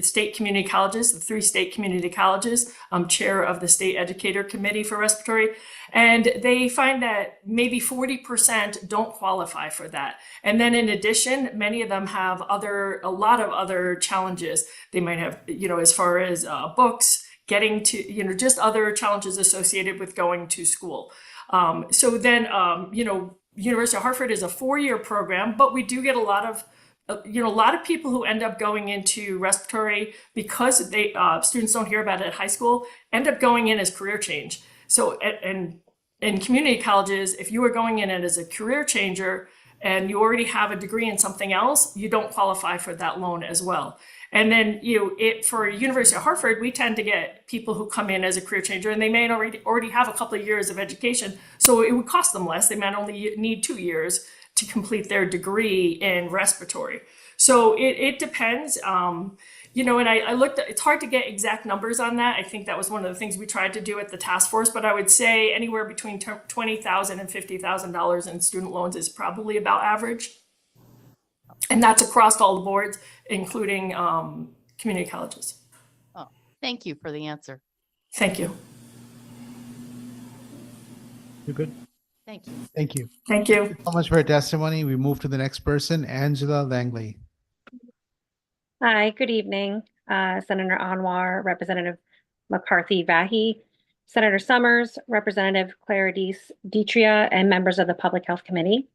Speaker 19: state community colleges, the 3 state community colleges. I'm chair of the state educator committee for respiratory, and they find that maybe 40% don't qualify for that. And then in addition, many of them have a lot of other challenges. They might have, you know, as far as books, getting to, you know, just other challenges associated with going to school. So then, you know, University of Hartford is a 4-year program, but we do get a lot of a lot of people who end up going into respiratory because they students don't hear about it at high school end up going in as career change. So and in community colleges, if you are going in as a career changer and you already have a degree in something else, you don't qualify for that loan as well. And then for University of Hartford, we tend to get people who come in as a career changer and they may already have a couple of years of education. So it would cost them less. They might only need 2 years to complete their degree in respiratory. So it depends. And I looked at, it's hard to get exact numbers on that. I think that was one of the things we tried to do at the task force, but I would say anywhere between $20,000 and $50,000 in student loans is probably about average. And that's across all the boards, including community colleges.
Speaker 7: Oh, thank you for the answer.
Speaker 19: Thank you.
Speaker 1: You're good.
Speaker 7: Thank you.
Speaker 1: Thank you.
Speaker 19: Thank you.
Speaker 1: Thank you so much for your testimony. We move to the next person, Angela Langley.
Speaker 20: Hi, good evening. Senator Anwar, Representative McCarthy-Vahi, Senator Summers, Representative Clara Dietria, and members of the Public Health Committee.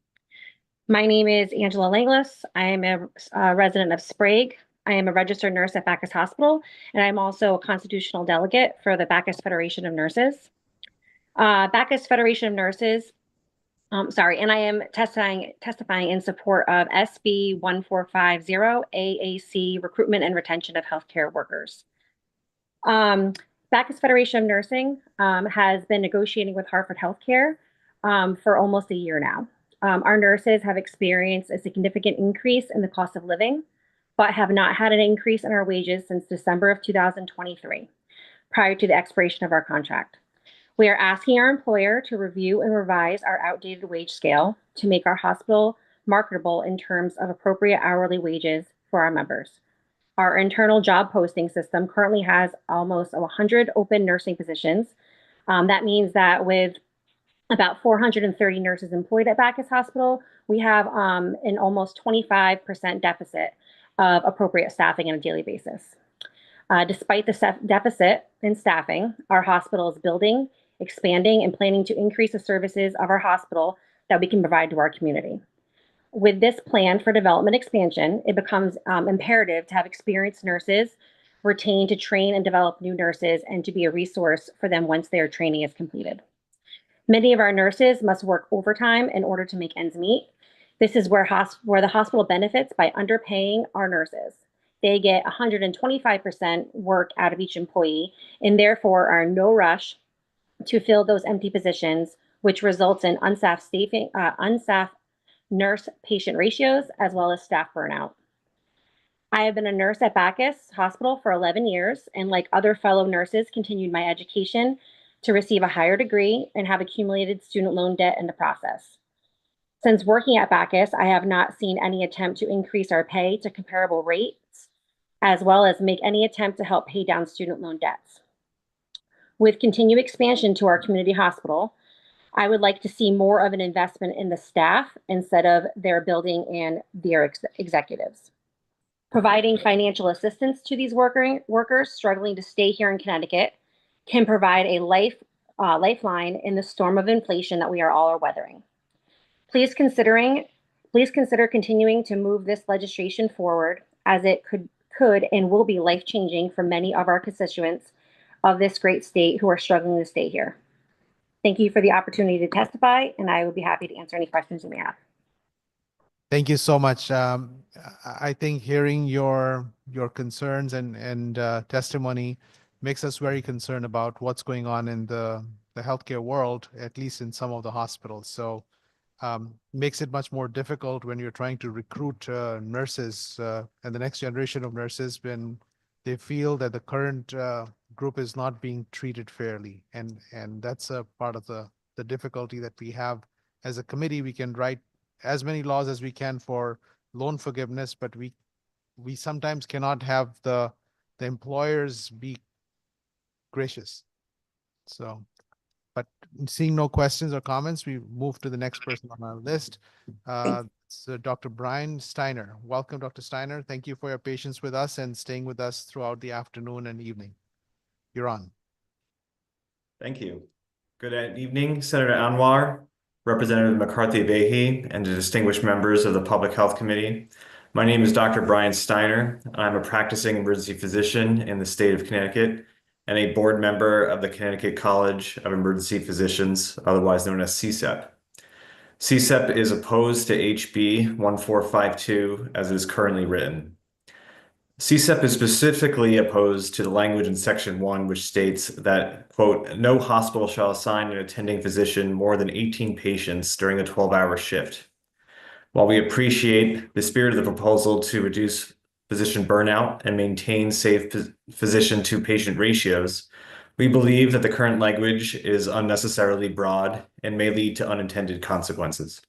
Speaker 20: My name is Angela Langley. I am a resident of Sprague. I am a registered nurse at Bacchus Hospital, and I'm also a constitutional delegate for the Bacchus Federation of Nurses. Bacchus Federation of Nurses, and I am testifying in support of SB 1450, AAC, Recruitment and Retention of Healthcare Workers. Bacchus Federation of Nursing has been negotiating with Hartford Healthcare for almost a year now. Our nurses have experienced a significant increase in the cost of living, but have not had an increase in our wages since December of 2023, prior to the expiration of our contract. We are asking our employer to review and revise our outdated wage scale to make our hospital marketable in terms of appropriate hourly wages for our members. Our internal job posting system currently has almost 100 open nursing positions. That means that with about 430 nurses employed at Bacchus Hospital, we have an almost 25% deficit of appropriate staffing on a daily basis. Despite the deficit in staffing, our hospital is building, expanding, and planning to increase the services of our hospital that we can provide to our community. With this plan for development expansion, it becomes imperative to have experienced nurses retained to train and develop new nurses and to be a resource for them once their training is completed. Many of our nurses must work overtime in order to make ends meet. This is where the hospital benefits by underpaying our nurses. They get 125% work out of each employee and therefore are in no rush to fill those empty positions, which results in unstaffed nurse-patient ratios as well as staff burnout. I have been a nurse at Bacchus Hospital for 11 years, and like other fellow nurses, continued my education to receive a higher degree and have accumulated student loan debt in the process. Since working at Bacchus, I have not seen any attempt to increase our pay to comparable rates, as well as make any attempt to help pay down student loan debts. With continued expansion to our community hospital, I would like to see more of an investment in the staff instead of their building and their executives. Providing financial assistance to these workers struggling to stay here in Connecticut can provide a lifeline in the storm of inflation that we are all weathering. Please consider continuing to move this legislation forward, as it could and will be life-changing for many of our constituents of this great state who are struggling to stay here. Thank you for the opportunity to testify, and I will be happy to answer any questions you may have.
Speaker 1: Thank you so much. I think hearing your concerns and testimony makes us very concerned about what's going on in the healthcare world, at least in some of the hospitals. So makes it much more difficult when you're trying to recruit nurses and the next generation of nurses when they feel that the current group is not being treated fairly. And that's a part of the difficulty that we have as a committee. We can write as many laws as we can for loan forgiveness, but we sometimes cannot have the employers be gracious. So, but seeing no questions or comments, we move to the next person on our list. So Dr. Brian Steiner. Welcome, Dr. Steiner. Thank you for your patience with us and staying with us throughout the afternoon and evening. You're on.
Speaker 22: Thank you. Good evening, Senator Anwar, Representative McCarthy-Vahi, and the distinguished members of the Public Health Committee. My name is Dr. Brian Steiner. I'm a practicing emergency physician in the state of Connecticut and a board member of the Connecticut College of Emergency Physicians, otherwise known as CSEP. CSEP is opposed to HB 1452 as it is currently written. CSEP is specifically opposed to the language in Section 1, which states that, quote, no hospital shall assign an attending physician more than 18 patients during a 12-hour shift. While we appreciate the spirit of the proposal to reduce physician burnout and maintain safe physician-to-patient ratios, we believe that the current language is unnecessarily broad and may lead to unintended consequences.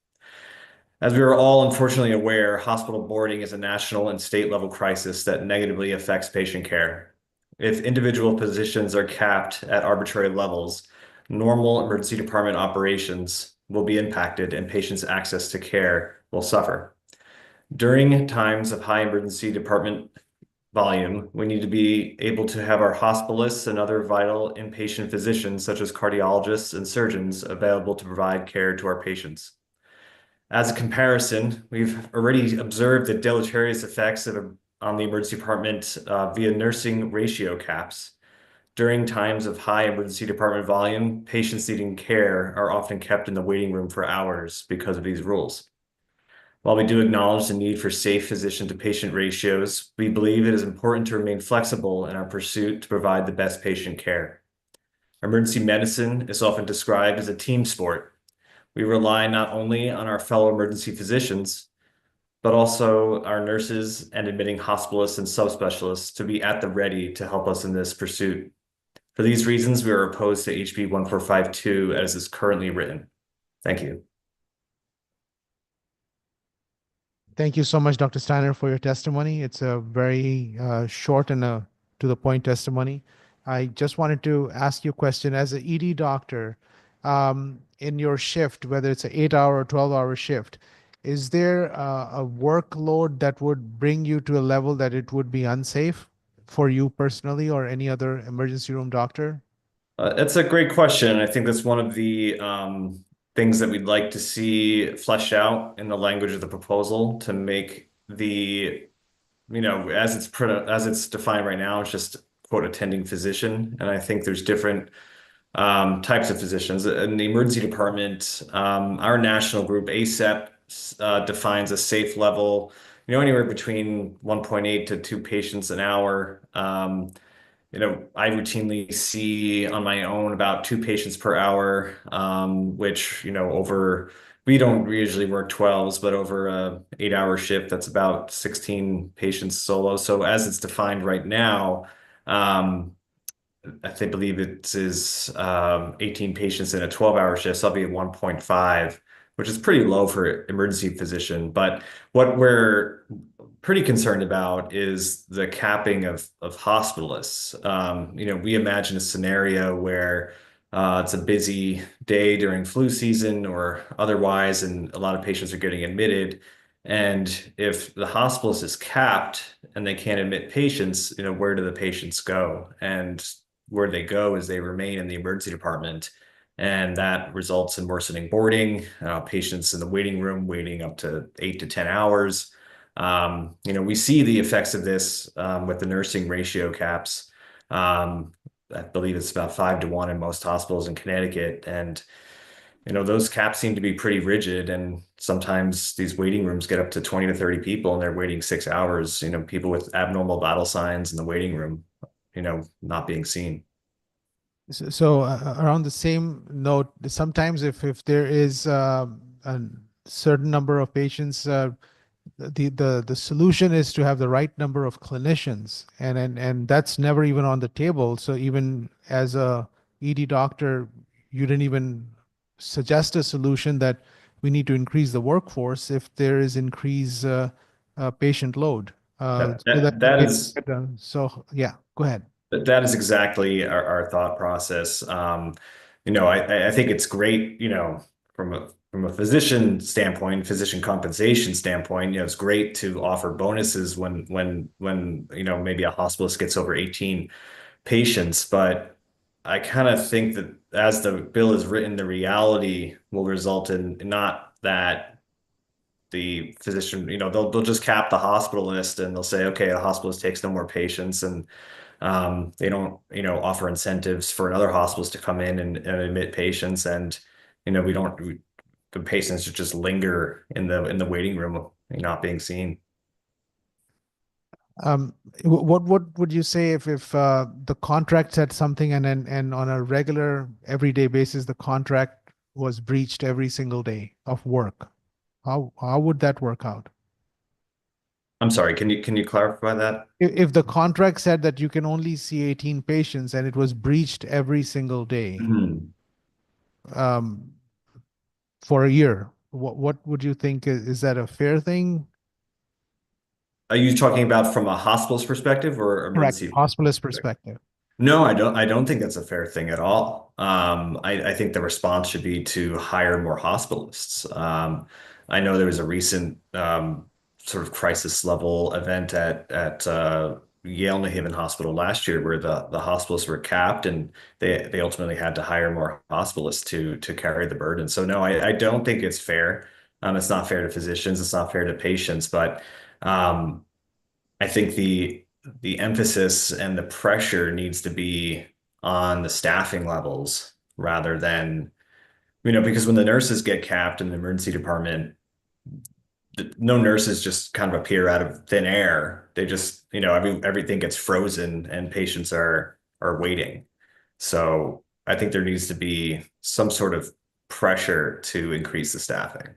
Speaker 22: As we are all unfortunately aware, hospital boarding is a national and state level crisis that negatively affects patient care. If individual physicians are capped at arbitrary levels, normal emergency department operations will be impacted and patients' access to care will suffer. During times of high emergency department volume, we need to be able to have our hospitalists and other vital inpatient physicians, such as cardiologists and surgeons, available to provide care to our patients. As a comparison, we've already observed the deleterious effects on the emergency department via nursing ratio caps. During times of high emergency department volume, patients needing care are often kept in the waiting room for hours because of these rules. While we do acknowledge the need for safe physician-to-patient ratios, we believe it is important to remain flexible in our pursuit to provide the best patient care. Emergency medicine is often described as a team sport. We rely not only on our fellow emergency physicians, but also our nurses and admitting hospitalists and subspecialists to be at the ready to help us in this pursuit. For these reasons, we are opposed to HB 1452 as is currently written. Thank you.
Speaker 1: Thank you so much, Dr. Steiner, for your testimony. It's a very short and to the point testimony. I just wanted to ask you a question. As an ED doctor, in your shift, whether it's an 8-hour or 12-hour shift, is there a workload that would bring you to a level that it would be unsafe for you personally or any other emergency room doctor?
Speaker 22: That's a great question. I think that's one of the things that we'd like to see fleshed out in the language of the proposal to make the, as it's defined right now, it's just quote attending physician. And I think there's different types of physicians. In the emergency department, our national group, ASEP, defines a safe level, anywhere between 1.8 to 2 patients an hour. I routinely see on my own about 2 patients per hour, which, we don't usually work 12s, but over a 8-hour shift, that's about 16 patients solo. So as it's defined right now, I believe it is 18 patients in a 12-hour shift, so I'll be at 1.5, which is pretty low for emergency physician. But what we're pretty concerned about is the capping of hospitalists. We imagine a scenario where it's a busy day during flu season or otherwise, and a lot of patients are getting admitted. And if the hospitalist is capped and they can't admit patients, where do the patients go? And where they go is they remain in the emergency department. And that results in worsening boarding, patients in the waiting room waiting up to 8 to 10 hours. We see the effects of this with the nursing ratio caps. I believe it's about 5 to 1 in most hospitals in Connecticut. And, those caps seem to be pretty rigid. And sometimes these waiting rooms get up to 20 to 30 people and they're waiting 6 hours, people with abnormal vital signs in the waiting room, not being seen.
Speaker 1: So around the same note, sometimes if there is a certain number of patients, the solution is to have the right number of clinicians, and that's never even on the table. So even as a ED doctor, you didn't even suggest a solution that we need to increase the workforce if there is increased patient load. So yeah, go ahead.
Speaker 22: That is exactly our thought process. I think it's great, from a physician standpoint, physician compensation standpoint, it's great to offer bonuses when maybe a hospitalist gets over 18 patients. But I kind of think that as the bill is written, the reality will result in not that the physician, they'll just cap the hospitalist and they'll say, okay, the hospitalist takes no more patients, and they don't, offer incentives for other hospitals to come in and admit patients, and the patients just linger in the waiting room, not being seen.
Speaker 1: What would you say if the contract said something and on a regular everyday basis the contract was breached every single day of work? How would that work out?
Speaker 22: I'm sorry, can you clarify that?
Speaker 1: If the contract said that you can only see 18 patients and it was breached every single day for a year, what would you think? Is that a fair thing?
Speaker 22: Are you talking about from a hospital's perspective or
Speaker 1: Correct.
Speaker 22: emergency?
Speaker 1: Hospitalist perspective.
Speaker 22: No, I don't think that's a fair thing at all. I think the response should be to hire more hospitalists. I know there was a recent sort of crisis level event at Yale New Haven Hospital last year where the hospitalists were capped, and they ultimately had to hire more hospitalists to carry the burden. So no, I don't think it's fair. It's not fair to physicians. It's not fair to patients, but I think the emphasis and the pressure needs to be on the staffing levels rather than, because when the nurses get capped in the emergency department, no nurses just kind of appear out of thin air. They just, everything gets frozen and patients are waiting. So I think there needs to be some sort of pressure to increase the staffing.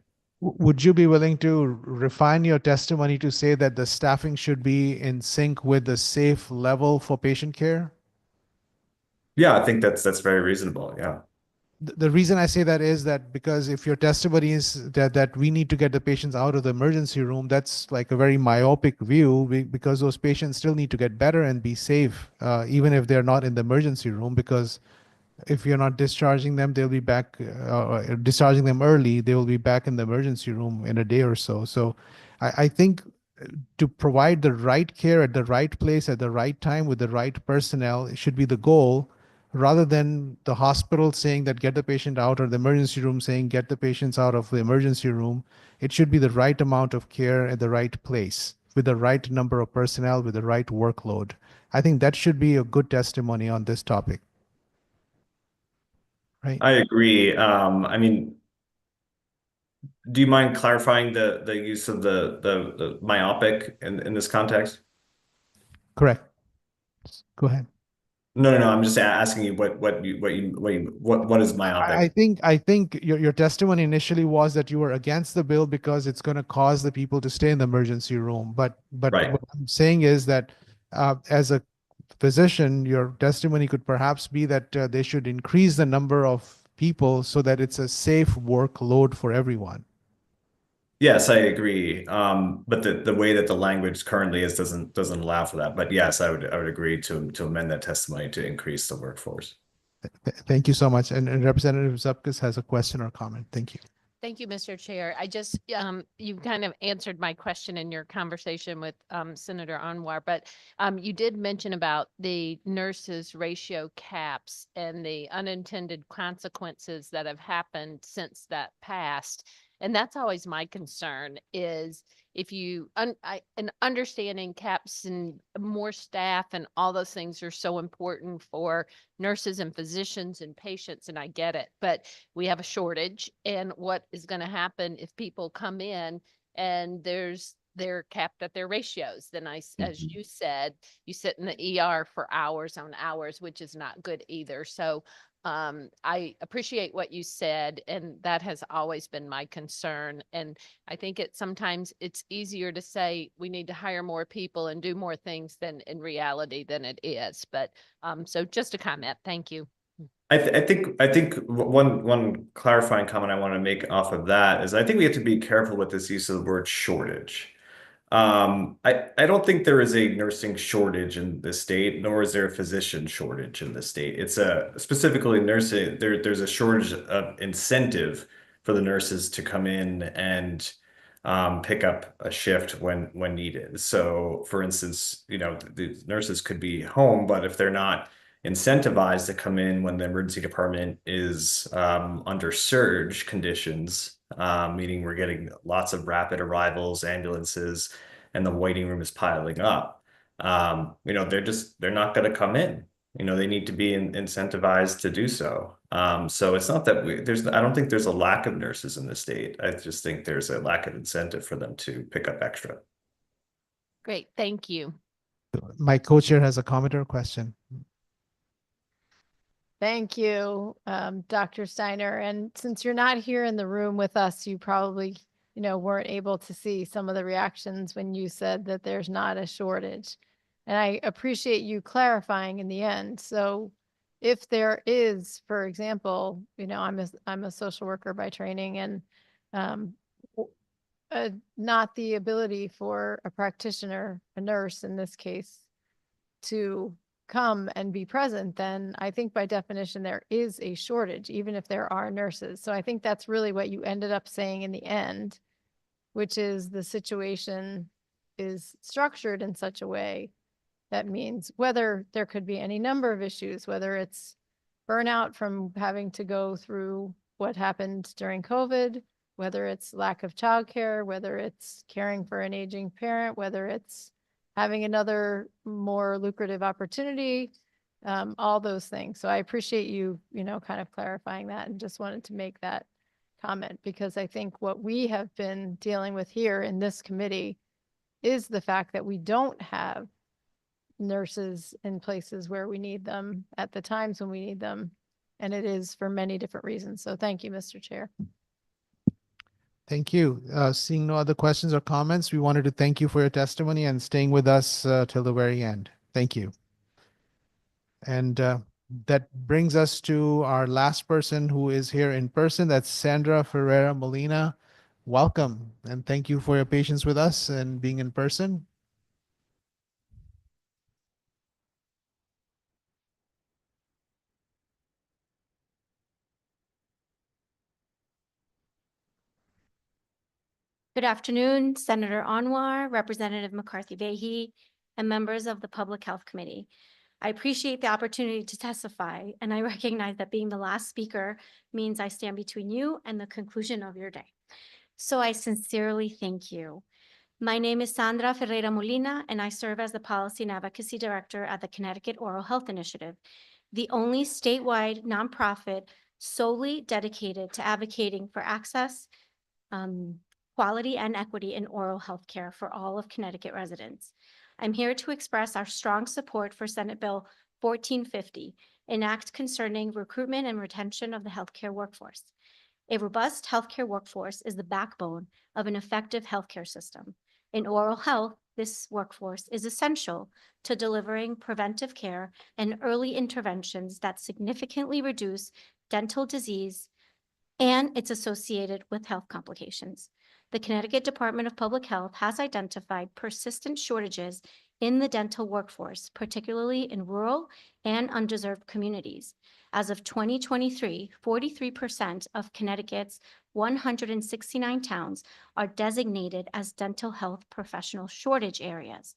Speaker 1: Would you be willing to refine your testimony to say that the staffing should be in sync with the safe level for patient care?
Speaker 22: Yeah, I think that's very reasonable. Yeah.
Speaker 1: The reason I say that is that because if your testimony is that we need to get the patients out of the emergency room, that's like a very myopic view because those patients still need to get better and be safe, even if they're not in the emergency room, because if you're not discharging them, they'll be back, discharging them early, they will be back in the emergency room in a day or so. So I think to provide the right care at the right place at the right time with the right personnel, it should be the goal, rather than the hospital saying that get the patient out or the emergency room saying get the patients out of the emergency room. It should be the right amount of care at the right place with the right number of personnel, with the right workload. I think that should be a good testimony on this topic. Right.
Speaker 22: I agree. I mean, do you mind clarifying the use of the myopic in this context?
Speaker 1: Correct. Go ahead.
Speaker 22: No. I'm just asking you what is myopic?
Speaker 1: I think your testimony initially was that you were against the bill because it's going to cause the people to stay in the emergency room. But
Speaker 22: Right.
Speaker 1: What I'm saying is that as a physician, your testimony could perhaps be that they should increase the number of people so that it's a safe workload for everyone.
Speaker 22: Yes, I agree. But the way that the language currently is doesn't allow for that. But yes, I would agree to amend that testimony to increase the workforce.
Speaker 1: Thank you so much. And Representative Zupkis has a question or comment. Thank you.
Speaker 4: Thank you, Mr. Chair. I just, you kind of answered my question in your conversation with Senator Anwar, but you did mention about the nurses ratio caps and the unintended consequences that have happened since that passed. And that's always my concern is if you, and understanding caps and more staff and all those things are so important for nurses and physicians and patients, and I get it, but we have a shortage. And what is going to happen if people come in and they're capped at their ratios? Then as you said, you sit in the ER for hours on hours, which is not good either. So I appreciate what you said, and that has always been my concern. And I think sometimes it's easier to say we need to hire more people and do more things than in reality than it is. But so just a comment. Thank you.
Speaker 22: I think one clarifying comment I want to make off of that is I think we have to be careful with this use of the word shortage. I don't think there is a nursing shortage in the state, nor is there a physician shortage in the state. It's specifically nursing. There's a shortage of incentive for the nurses to come in and pick up a shift when needed. So, for instance, the nurses could be home, but if they're not incentivized to come in when the emergency department is under surge conditions, meaning we're getting lots of rapid arrivals, ambulances, and the waiting room is piling up. They're not going to come in. They need to be incentivized to do so. So it's not that I don't think there's a lack of nurses in the state. I just think there's a lack of incentive for them to pick up extra.
Speaker 4: Great, thank you.
Speaker 1: My co-chair has a comment or a question.
Speaker 6: Thank you, Dr. Steiner. And since you're not here in the room with us, you probably, weren't able to see some of the reactions when you said that there's not a shortage. And I appreciate you clarifying in the end. So if there is, for example, I'm a social worker by training, and not the ability for a practitioner, a nurse in this case, to come and be present, then I think by definition there is a shortage, even if there are nurses. So I think that's really what you ended up saying in the end, which is the situation is structured in such a way that means whether there could be any number of issues, whether it's burnout from having to go through what happened during COVID, whether it's lack of childcare, whether it's caring for an aging parent, whether it's having another more lucrative opportunity, all those things. So I appreciate you, kind of clarifying that, and just wanted to make that comment, because I think what we have been dealing with here in this committee is the fact that we don't have nurses in places where we need them at the times when we need them. And it is for many different reasons. So thank you, Mr. Chair.
Speaker 1: Thank you. Seeing no other questions or comments, we wanted to thank you for your testimony and staying with us till the very end. Thank you. And that brings us to our last person who is here in person. That's Sandra Ferreira Molina. Welcome, and thank you for your patience with us and being in person.
Speaker 20: Good afternoon, Senator Anwar, Representative McCarthy-Vahey, and members of the Public Health Committee. I appreciate the opportunity to testify, and I recognize that being the last speaker means I stand between you and the conclusion of your day. So I sincerely thank you. My name is Sandra Ferreira Molina, and I serve as the Policy and Advocacy Director at the Connecticut Oral Health Initiative, the only statewide nonprofit solely dedicated to advocating for access, quality, and equity in oral health care for all of Connecticut residents. I'm here to express our strong support for Senate Bill 1450, an act concerning recruitment and retention of the healthcare workforce. A robust healthcare workforce is the backbone of an effective healthcare system. In oral health, this workforce is essential to delivering preventive care and early interventions that significantly reduce dental disease and its associated with health complications. The Connecticut Department of Public Health has identified persistent shortages in the dental workforce, particularly in rural and undeserved communities. As of 2023, 43% of Connecticut's 169 towns are designated as dental health professional shortage areas,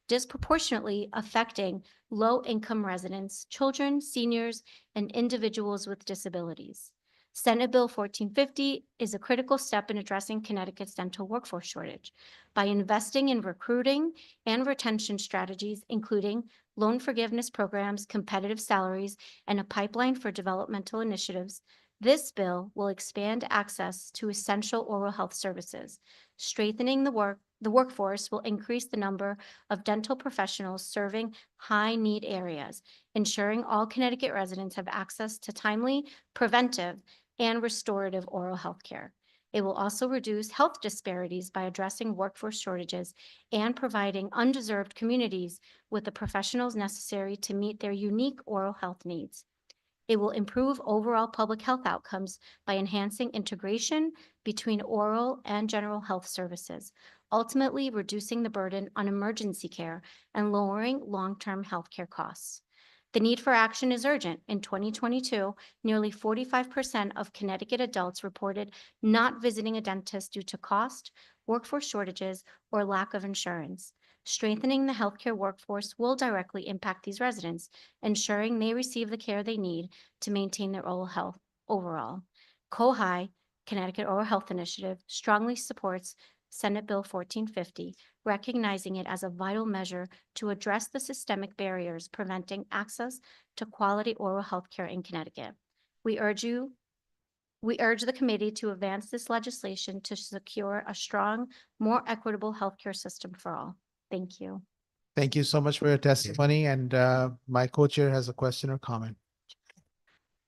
Speaker 20: disproportionately affecting low-income residents, children, seniors, and individuals with disabilities. Senate Bill 1450 is a critical step in addressing Connecticut's dental workforce shortage by investing in recruiting and retention strategies, including loan forgiveness programs, competitive salaries, and a pipeline for developmental initiatives. This bill will expand access to essential oral health services. Strengthening the workforce will increase the number of dental professionals serving high-need areas, ensuring all Connecticut residents have access to timely, preventive, and restorative oral health care. It will also reduce health disparities by addressing workforce shortages and providing undeserved communities with the professionals necessary to meet their unique oral health needs. It will improve overall public health outcomes by enhancing integration between oral and general health services, ultimately reducing the burden on emergency care and lowering long-term healthcare costs. The need for action is urgent. In 2022, nearly 45% of Connecticut adults reported not visiting a dentist due to cost, workforce shortages, or lack of insurance. Strengthening the healthcare workforce will directly impact these residents, ensuring they receive the care they need to maintain their oral health overall. COHI
Speaker 2: Connecticut Oral Health Initiative strongly supports Senate Bill 1450, recognizing it as a vital measure to address the systemic barriers preventing access to quality oral health care in Connecticut. We urge the committee to advance this legislation to secure a strong, more equitable healthcare system for all. Thank you.
Speaker 1: Thank you so much for your testimony. And my co-chair has a question or comment.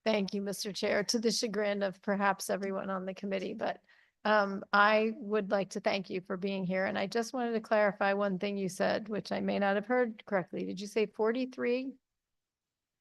Speaker 6: Thank you, Mr. Chair, to the chagrin of perhaps everyone on the committee, but I would like to thank you for being here. And I just wanted to clarify one thing you said, which I may not have heard correctly. Did you say 43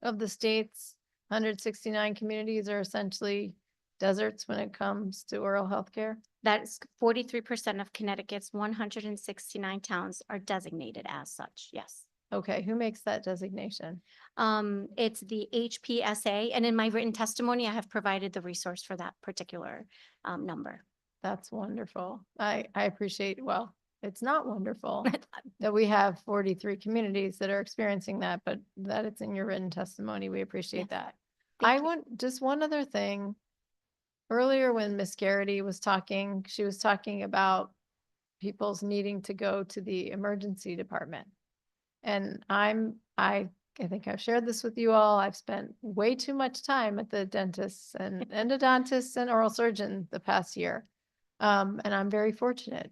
Speaker 6: of the state's 169 communities are essentially deserts when it comes to oral health care?
Speaker 2: That's 43% of Connecticut's 169 towns are designated as such, yes.
Speaker 6: Okay, who makes that designation?
Speaker 2: It's the HPSA, and in my written testimony, I have provided the resource for that particular number.
Speaker 6: That's wonderful. I appreciate, well, it's not wonderful that we have 43 communities that are experiencing that, but that it's in your written testimony. We appreciate that. I want just one other thing. Earlier when Ms. Garrity was talking, she was talking about people's needing to go to the emergency department. And I think I've shared this with you all. I've spent way too much time at the dentists and endodontists and oral surgeon the past year. And I'm very fortunate,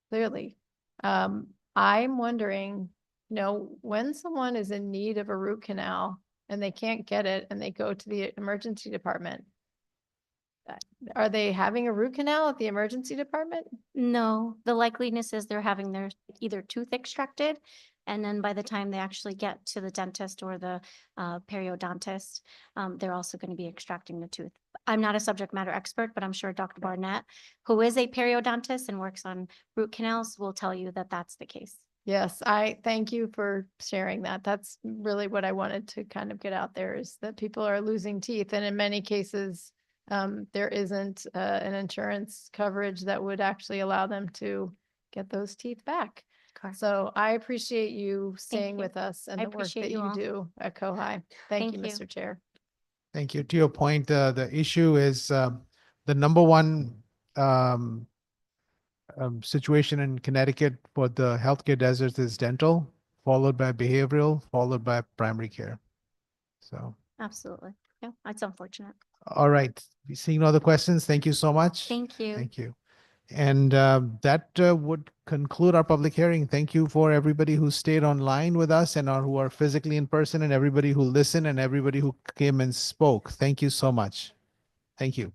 Speaker 6: clearly. I'm wondering, when someone is in need of a root canal and they can't get it and they go to the emergency department, are they having a root canal at the emergency department?
Speaker 2: No, the likeliness is they're having their either tooth extracted, and then by the time they actually get to the dentist or the periodontist, they're also going to be extracting the tooth. I'm not a subject matter expert, but I'm sure Dr. Barnett, who is a periodontist and works on root canals, will tell you that that's the case.
Speaker 6: Yes, I thank you for sharing that. That's really what I wanted to kind of get out there, is that people are losing teeth, and in many cases, there isn't an insurance coverage that would actually allow them to get those teeth back.
Speaker 2: Correct.
Speaker 6: So I appreciate you staying
Speaker 2: you.
Speaker 6: with us and
Speaker 2: I
Speaker 6: the work
Speaker 2: appreciate
Speaker 6: that
Speaker 2: you
Speaker 6: you
Speaker 2: all.
Speaker 6: do at Cohi. Thank you, Mr. Chair.
Speaker 1: Thank you. To your point, the issue is the number one situation in Connecticut for the healthcare deserts is dental, followed by behavioral, followed by primary care. So.
Speaker 2: Absolutely. Yeah, it's unfortunate.
Speaker 1: All right. Seeing no other questions, thank you so much.
Speaker 2: Thank you.
Speaker 1: Thank you. And that would conclude our public hearing. Thank you for everybody who stayed online with us and who are physically in person, and everybody who listened and everybody who came and spoke. Thank you so much. Thank you.